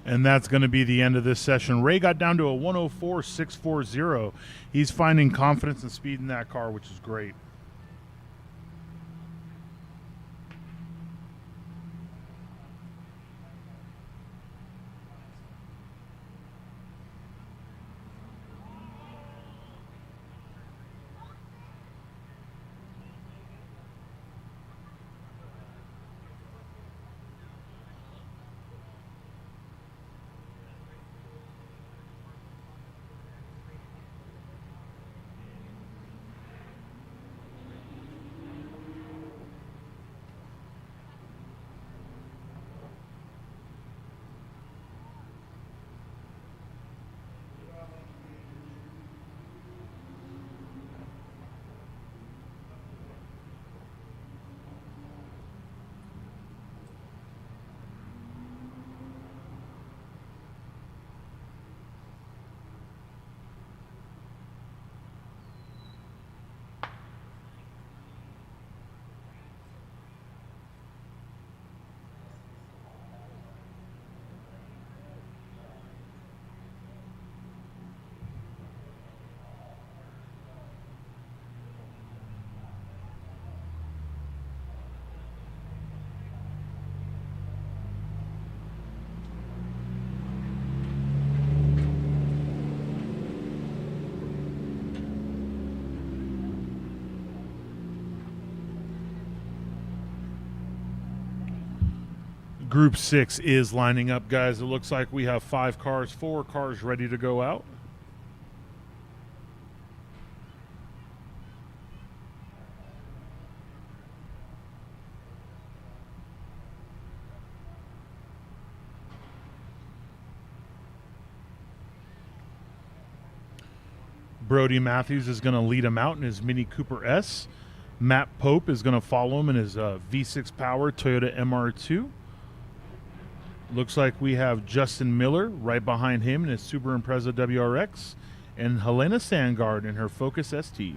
And that's going to be the end of this session. Ray got down to a 104.640. He's finding confidence and speed in that car, which is great. Group 6 is lining up, guys. It looks like we have 4 cars ready to go out. Brody Matthews is going to lead him out in his Mini Cooper S. Matt Pope is going to follow him in his V6 Power Toyota MR2. Looks like we have Justin Miller right behind him in his Subaru Impreza WRX, and Helena Sandgaard in her Focus ST.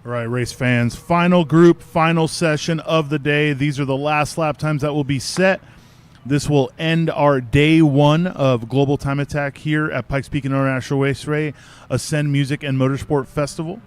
All right, race fans, final group, final session of the day. These are the last lap times that will be set. This will end our day one of Global Time Attack here at Pikes Peak International Raceway, Ascend Music and Motorsport Festival.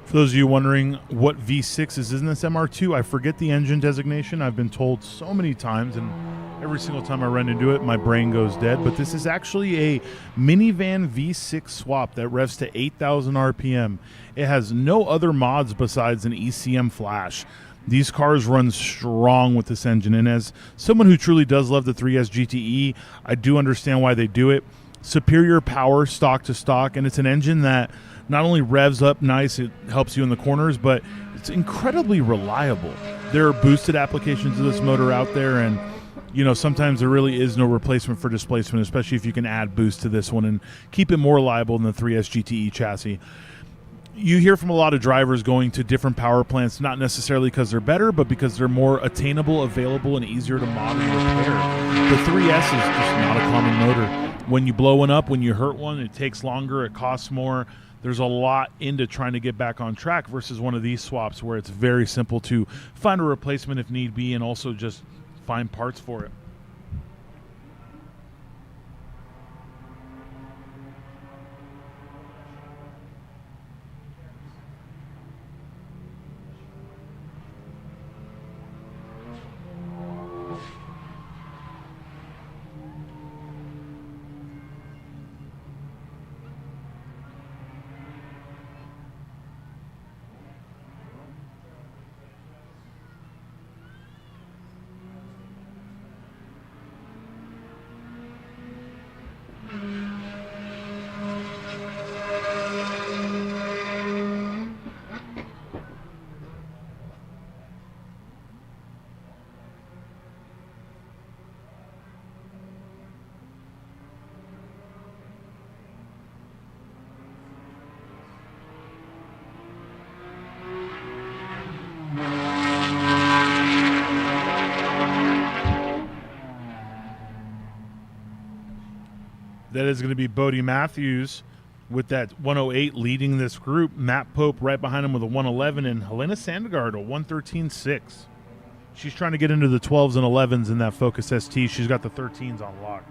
For those of you wondering what V6 is in this MR2, I forget the engine designation. I've been told so many times, and every single time I run into it, my brain goes dead. But this is actually a minivan V6 swap that revs to 8,000 RPM. It has no other mods besides an ECM flash. These cars run strong with this engine, and as someone who truly does love the 3S GTE, I do understand why they do it. Superior power stock to stock, and it's an engine that not only revs up nice, it helps you in the corners, but it's incredibly reliable. There are boosted applications of this motor out there, and you know, sometimes there really is no replacement for displacement, especially if you can add boost to this one and keep it more reliable than the 3S GTE chassis. You hear from a lot of drivers going to different power plants, not necessarily because they're better, but because they're more attainable, available, and easier to mod and repair. The 3S is just not a common motor. When you blow one up, when you hurt one, it takes longer, it costs more. There's a lot into trying to get back on track versus one of these swaps where it's very simple to find a replacement if need be and also just find parts for it. That is going to be Bodie Matthews with that 108 leading this group. Matt Pope right behind him with a 111, and Helena Sandgaard a 113.6. She's trying to get into the 12s and 11s in that Focus ST. She's got the 13s on lock.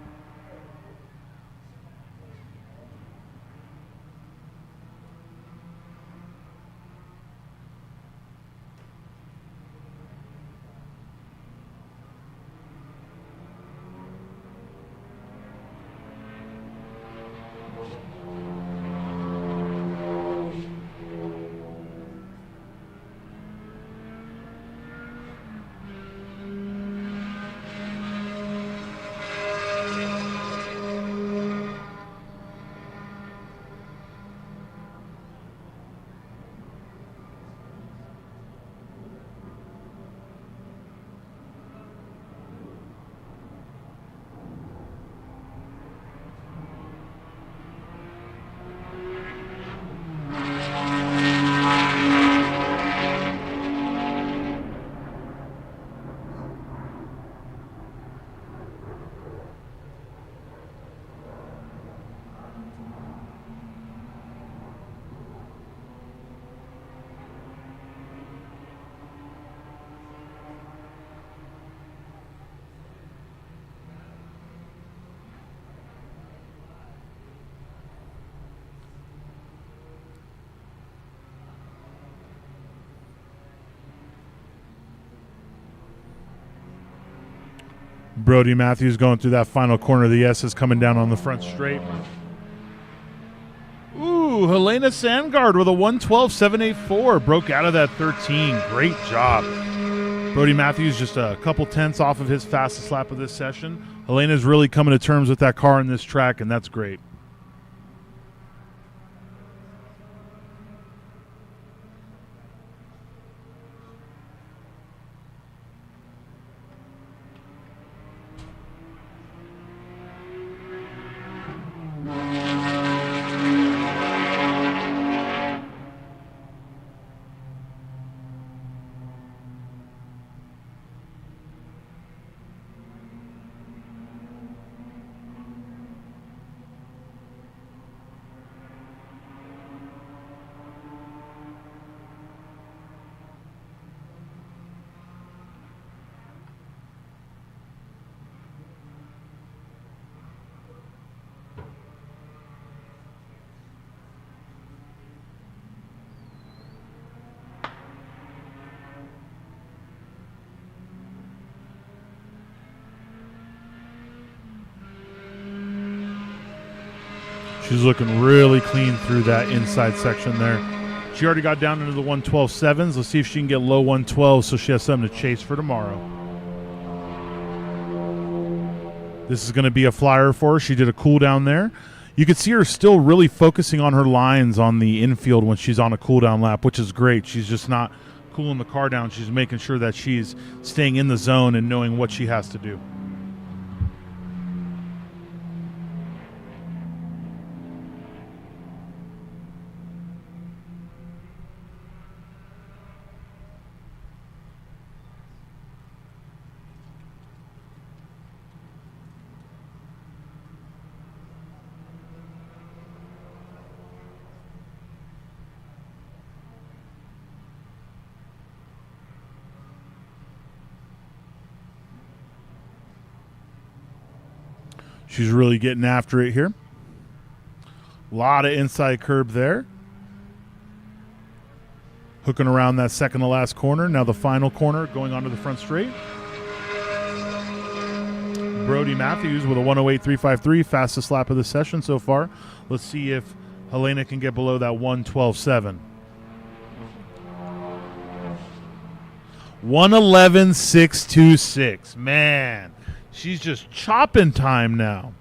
Brody Matthews going through that final corner. The S is coming down on the front straight. Ooh, Helena Sandgaard with a 112.784. Broke out of that 13. Great job. Brody Matthews just a couple tenths off of his fastest lap of this session. Helena's really coming to terms with that car in this track, and that's great. She's looking really clean through that inside section there. She already got down into the 112.7s. Let's see if she can get low 112 so she has something to chase for tomorrow. This is going to be a flyer for her. She did a cool down there. You can see her still really focusing on her lines on the infield when she's on a cool down lap, which is great. She's just not cooling the car down. She's making sure that she's staying in the zone and knowing what she has to do. She's really getting after it here. A lot of inside curb there. Hooking around that second to last corner. Now the final corner going onto the front straight. Brody Matthews with a 108.353, fastest lap of the session so far. Let's see if Helena can get below that 112.7. 111.626. Man, she's just chopping time now.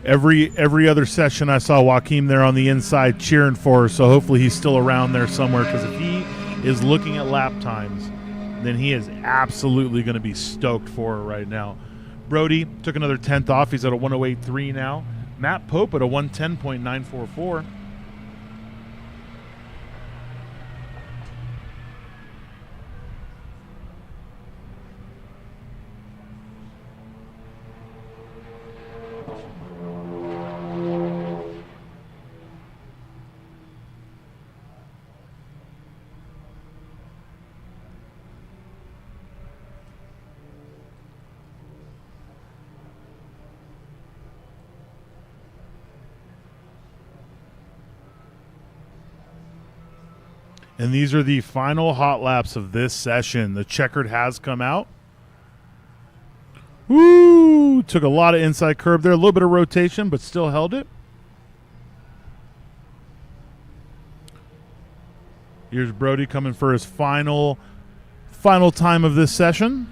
Every other session I saw Joaquim there on the inside cheering for her, so hopefully he's still around there somewhere, because if he is looking at lap times, then he is absolutely going to be stoked for her right now. Brody took another 10th off. He's at a 108.3 now. Matt Pope at a 110.944. And these are the final hot laps of this session. The checkered has come out. Woo! Took a lot of inside curb there. A little bit of rotation, but still held it. Here's Brody coming for his final time of this session.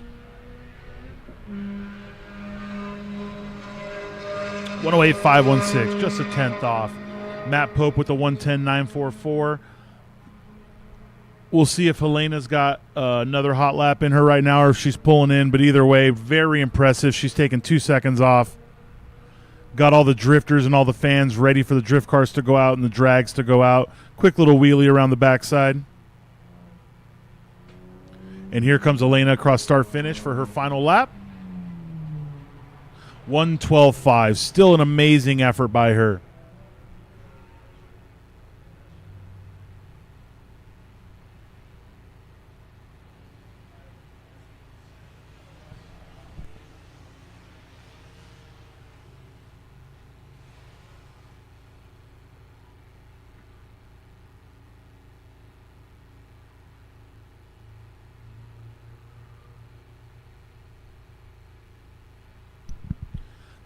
108.516, just a 10th off. Matt Pope with the 110.944. We'll see if Helena's got another hot lap in her right now or if she's pulling in. But either way, very impressive. She's taking 2 seconds off. Got all the drifters and all the fans ready for the drift cars to go out and the drags to go out. Quick little wheelie around the backside. And here comes Elena across start finish for her final lap. 1:12.5. Still an amazing effort by her.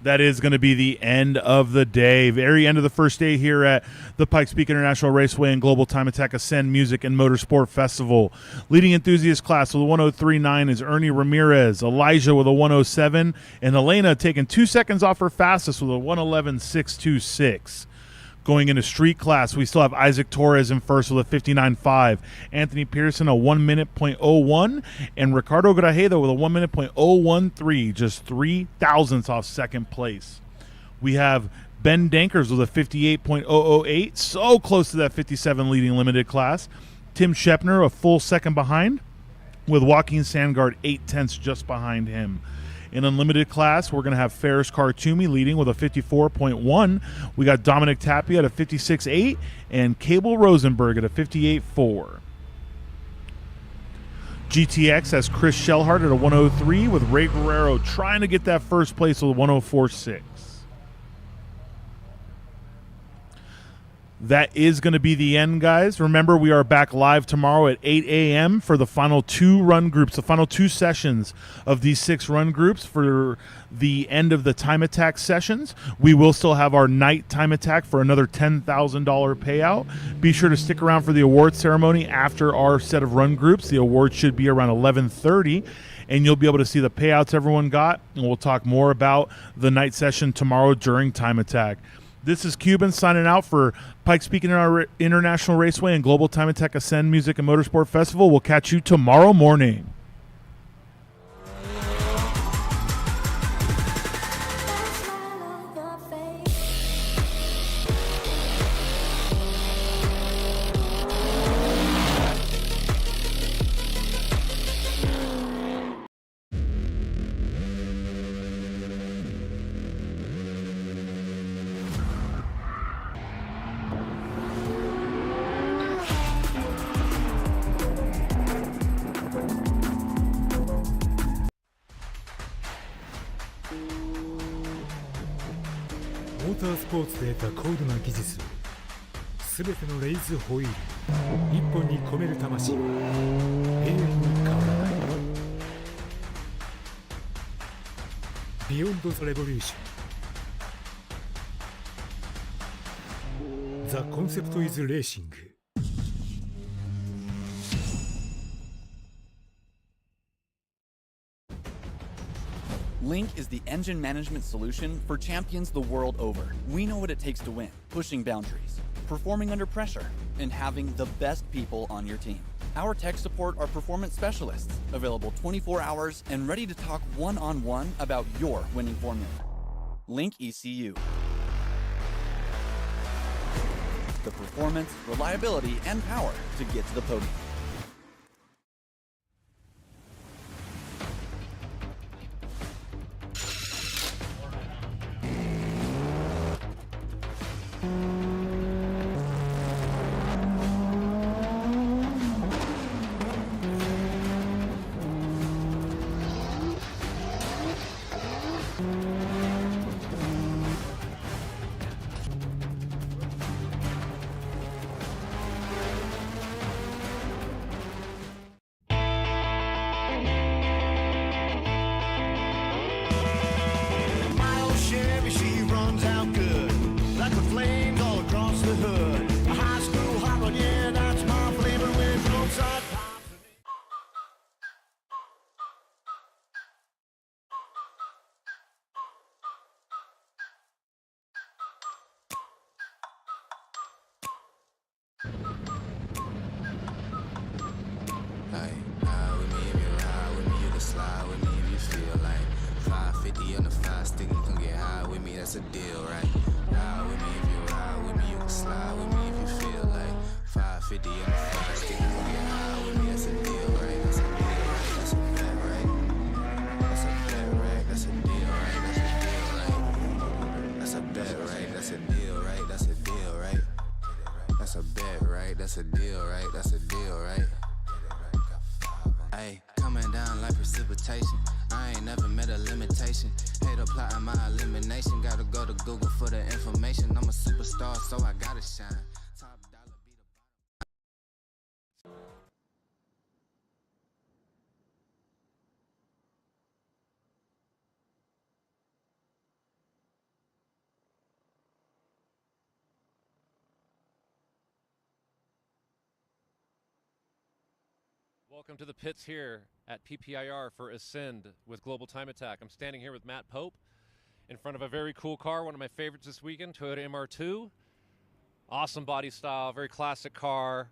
That is going to be the end of the day. Very end of the first day here at the Pikes Peak International Raceway and Global Time Attack Ascend Music and Motorsport Festival. Leading enthusiast class with a 103.9 is Ernie Ramirez, Elijah with a 107, and Elena taking 2 seconds off her fastest with a 111.626. Going into street class, we still have Isaac Torres in first with a 59.5, Anthony Pearson a 1 minute .01, and Ricardo Grajeda with a 1 minute .013, just 3 thousandths off second place. We have Ben Dankers with a 58.008, so close to that 57 leading limited class. Tim Shepner a full second behind, with Joaquin Sangard 8 tenths just behind him. In unlimited class, we're going to have Ferris Kartoumi leading with a 54.1. We got Dominic Tapia at a 56.8 and Cable Rosenberg at a 58.4. GTX has Chris Shellhart at a 103 with Ray Guerrero trying to get that first place with a 104.6. That is going to be the end, guys. Remember, we are back live tomorrow at 8 a.m. for the final 2 run groups, the final 2 sessions of these 6 run groups for the end of the Time Attack sessions. We will still have our night Time Attack for another $10,000 payout. Be sure to stick around for the award ceremony after our set of run groups. The award should be around 11:30. And you'll be able to see the payouts everyone got. And we'll talk more about the night session tomorrow during Time Attack. This is Cuban signing out for Pikes Peak International Raceway and Global Time Attack Ascend Music and Motorsport Festival. We'll catch you tomorrow morning.モータースポーツで得た高度な技術をすべてのレイズホイール一本に込める魂は永遠に変わらない。ビヨンド・ザ・レボリューション。ザ・コンセプト・イズ・レーシング。Link is the engine management solution for champions the world over. We know what it takes to win, pushing boundaries, performing under pressure, and having the best people on your team. Our tech support are performance specialists, available 24 hours and ready to talk one-on-one about your winning formula. Link ECU. The performance, reliability, and power to get to the podium. That's a deal, right? Ride with me if you ride with me, you can slide with me if you feel like 550 on the 5 stick, you can get high with me, that's a deal, right? That's a deal, right? right, that's a deal, right? That's a deal, right? Ayy, coming down like precipitation. I ain't never met a limitation. Hate applying my elimination. Gotta go to Google for the information. I'm a superstar, so I gotta shine. Top dollar be the Welcome to the pits here at PPIR for Ascend with Global Time Attack. I'm standing here with Matt Pope in front of a very cool car, one of my favorites this weekend, Toyota MR2. Awesome body style, very classic car.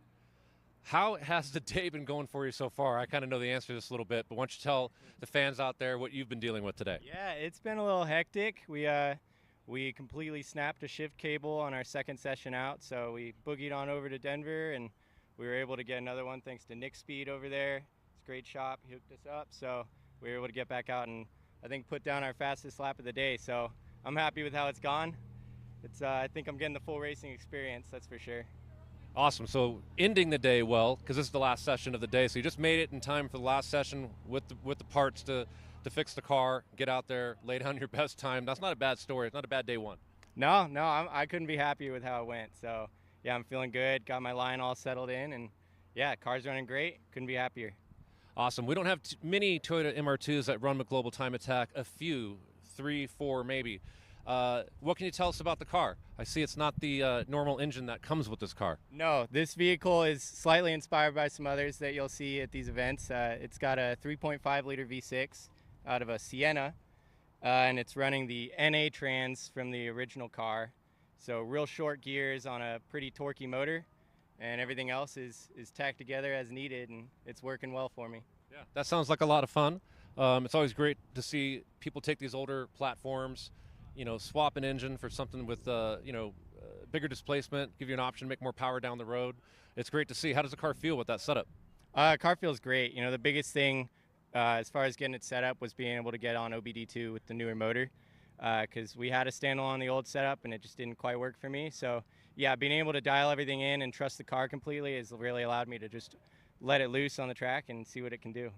How has the day been going for you so far? I kind of know the answer to this a little bit, but why don't you tell the fans out there what you've been dealing with today? Yeah, it's been a little hectic. We completely snapped a shift cable on our second session out, so we boogied on over to Denver, and we were able to get another one thanks to Nick Speed over there. It's a great shop. He hooked us up, so we were able to get back out and I think put down our fastest lap of the day. So I'm happy with how it's gone. I think I'm getting the full racing experience, that's for sure. Awesome. So ending the day well, because this is the last session of the day. So you just made it in time for the last session with the parts to fix the car, get out there, lay down your best time. That's not a bad story. It's not a bad day one. No, I couldn't be happier with how it went. So yeah, I'm feeling good. Got my line all settled in, and yeah, car's running great. Couldn't be happier. Awesome. We don't have many Toyota MR2s that run with Global Time Attack. A few, 3, 4 maybe. What can you tell us about the car? I see it's not the normal engine that comes with this car. No, this vehicle is slightly inspired by some others that you'll see at these events. It's got a 3.5 liter V6 out of a Sienna, and it's running the NA trans from the original car. So real short gears on a pretty torquey motor, and everything else is tacked together as needed, and it's working well for me. Yeah, that sounds like a lot of fun. It's always great to see people take these older platforms, swap an engine for something with, bigger displacement, give you an option to make more power down the road. It's great to see. How does the car feel with that setup? Car feels great. The biggest thing as far as getting it set up was being able to get on OBD2 with the newer motor, because we had a standalone on the old setup and it just didn't quite work for me. So yeah, being able to dial everything in and trust the car completely has really allowed me to just let it loose on the track and see what it can do.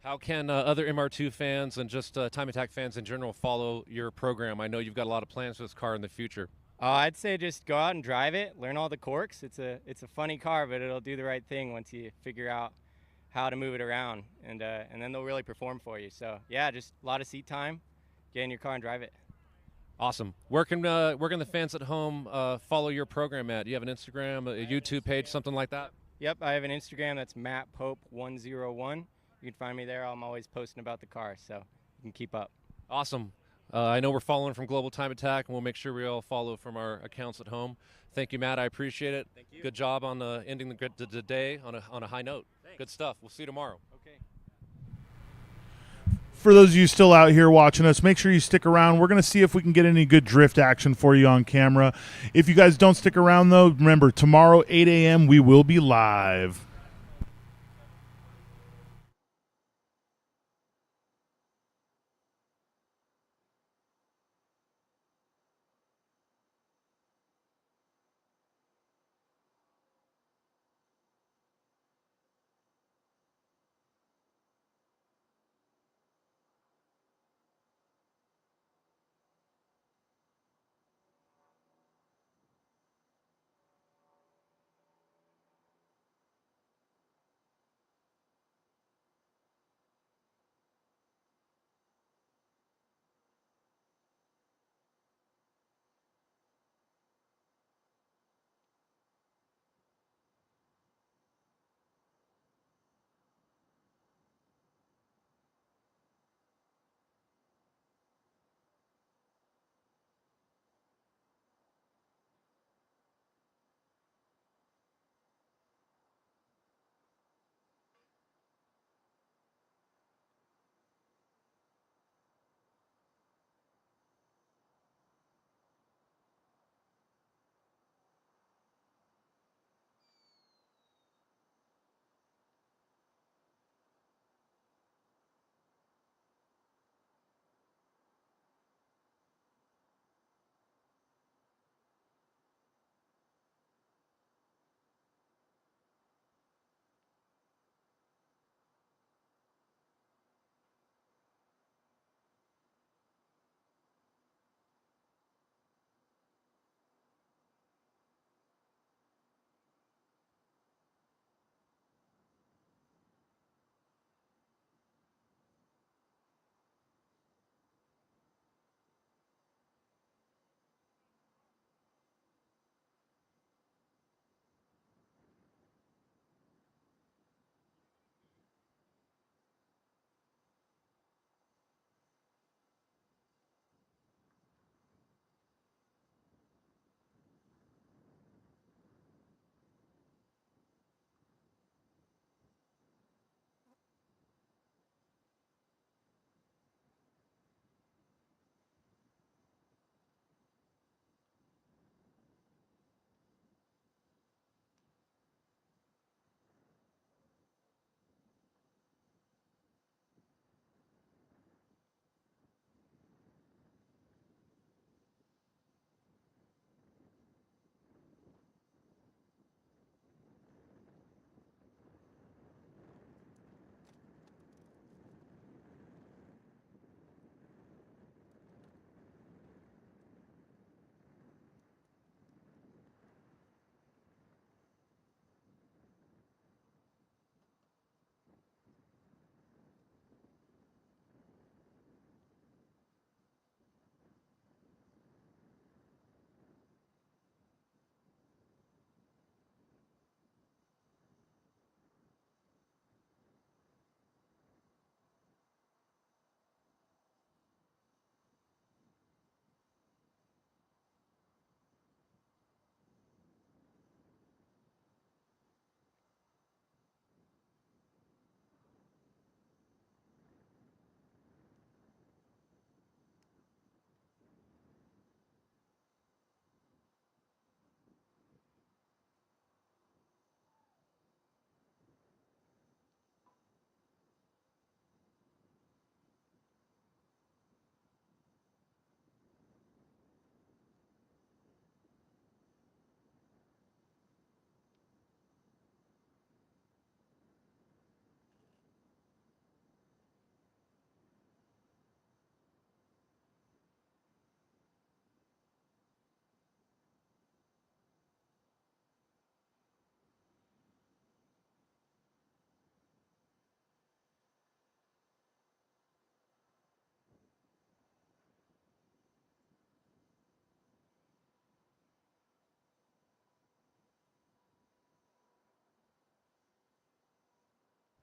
How can other MR2 fans and just Time Attack fans in general follow your program? I know you've got a lot of plans for this car in the future. I'd say just go out and drive it, learn all the quirks. It's a funny car, but it'll do the right thing once you figure out how to move it around, and then they'll really perform for you. So yeah, just a lot of seat time, get in your car and drive it. Awesome. Where can the fans at home follow your program at? Do you have an Instagram, a YouTube page, something like that? Yep, I have an Instagram. That's Matt Pope 101. You can find me there. I'm always posting about the car, so you can keep up. Awesome. I know we're following from Global Time Attack, and we'll make sure we all follow from our accounts at home. Thank you, Matt. I appreciate it. Thank you. Good job on ending the day on a high note. Thanks. Good stuff. We'll see you tomorrow. Okay. For those of you still out here watching us, make sure you stick around. We're going to see if we can get any good drift action for you on camera. If you guys don't stick around, though, remember, tomorrow, 8 a.m., we will be live.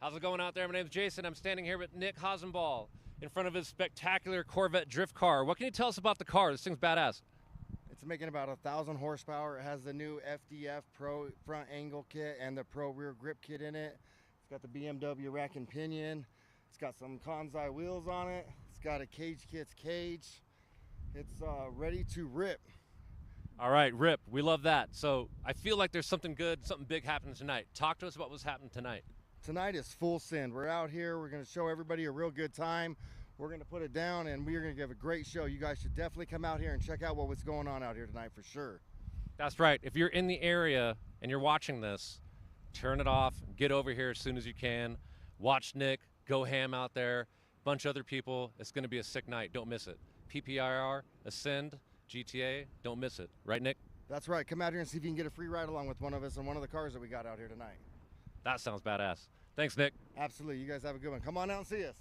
How's it going out there? My name's Jason. I'm standing here with Nick Hasenball in front of his spectacular Corvette drift car. What can you tell us about the car? This thing's badass. It's making about 1,000 horsepower. It has the new FDF Pro front angle kit and the Pro rear grip kit in it. It's got the BMW rack and pinion. It's got some Kansai wheels on it. It's got a Cage Kits cage. It's ready to rip. All right, Rip, we love that. So I feel like there's something good, something big happening tonight. Talk to us about what's happening tonight. Tonight is full send. We're out here. We're going to show everybody a real good time. We're going to put it down, and we're going to give a great show. You guys should definitely come out here and check out what's going on out here tonight for sure. That's right. If you're in the area and you're watching this, turn it off. Get over here as soon as you can. Watch Nick. Go ham out there. Bunch of other people. It's going to be a sick night. Don't miss it. PPIR, Ascend, GTA. Don't miss it. Right, Nick? That's right. Come out here and see if you can get a free ride along with one of us on one of the cars that we got out here tonight. That sounds badass. Thanks, Nick. Absolutely. You guys have a good one. Come on out and see us.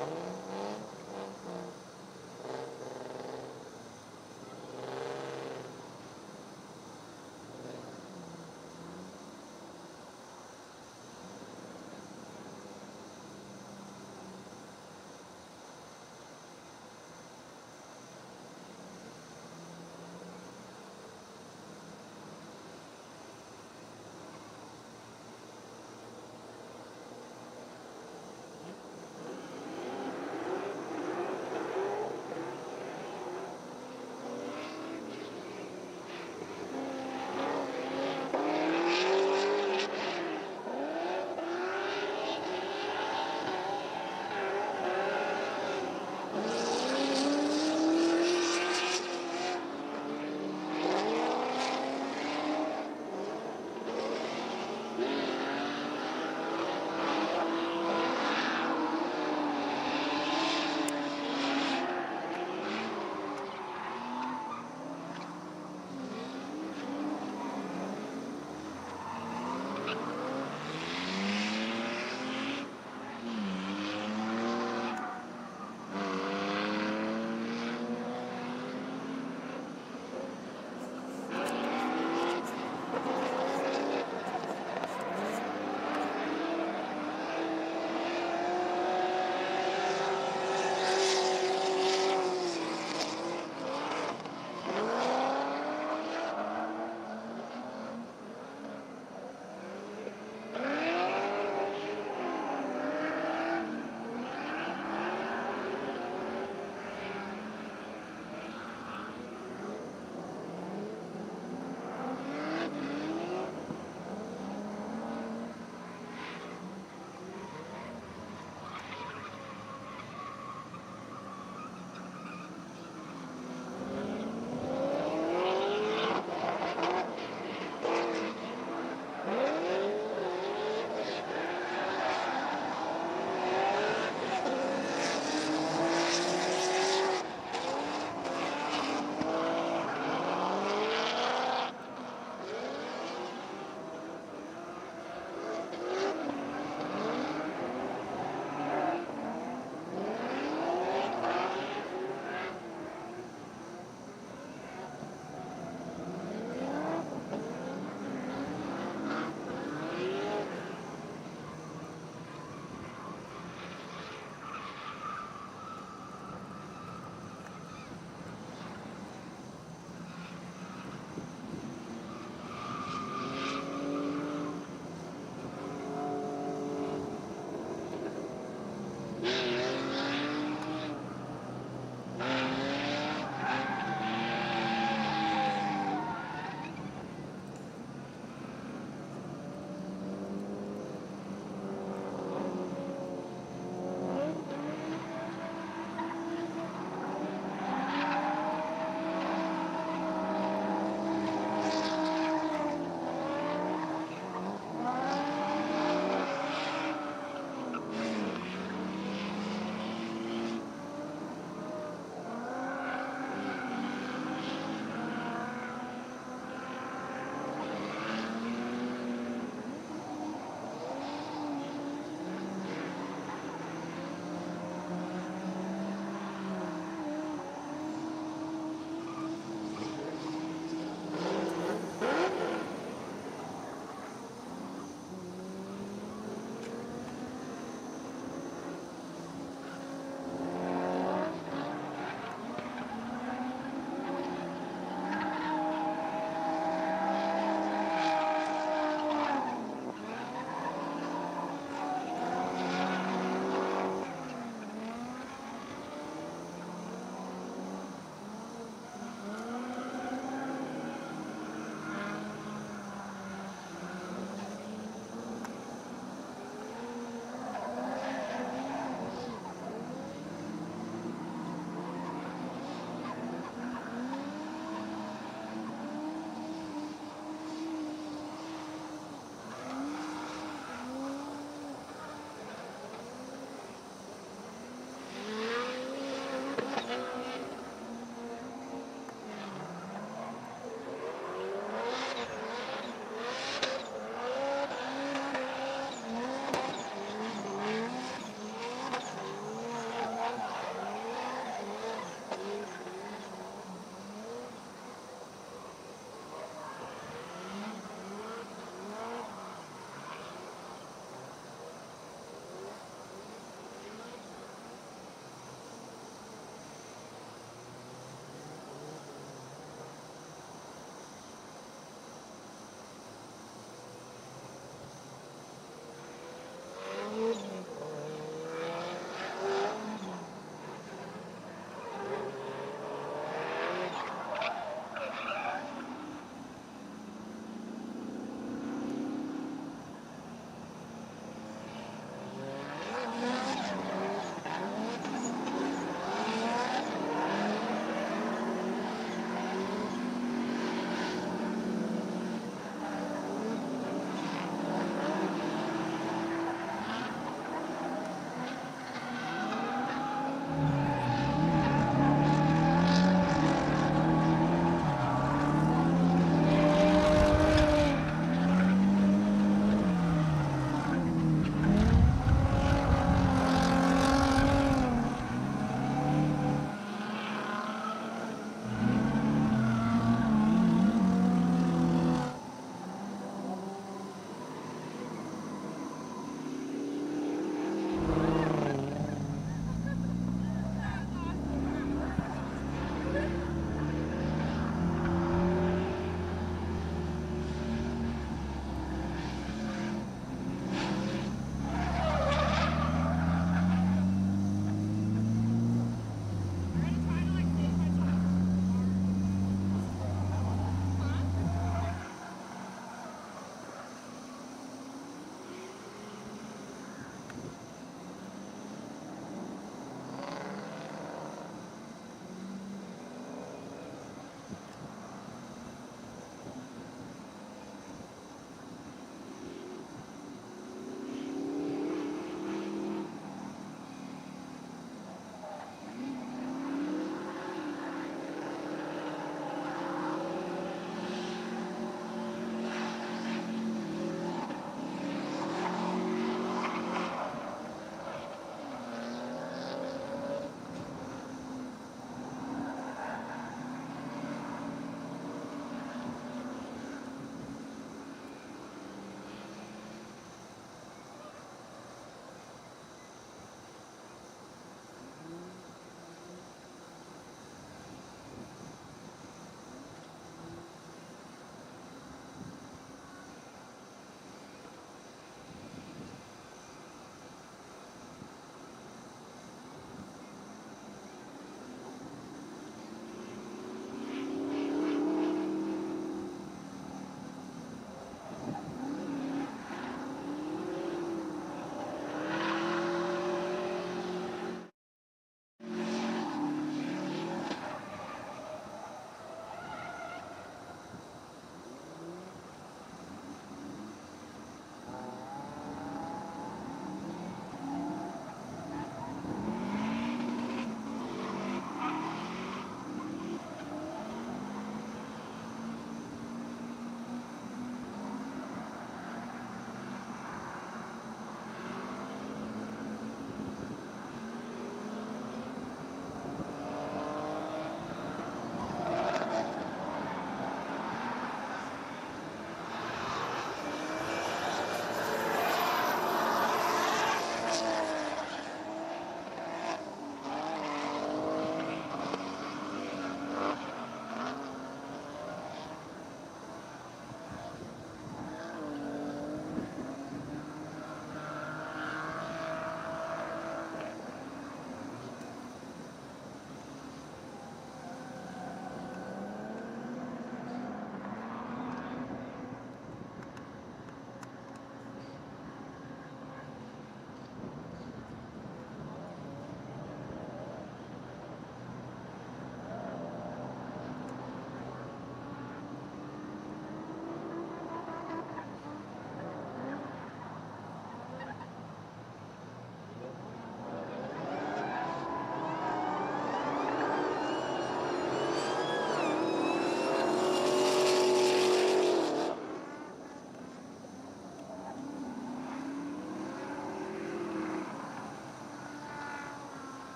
Bye.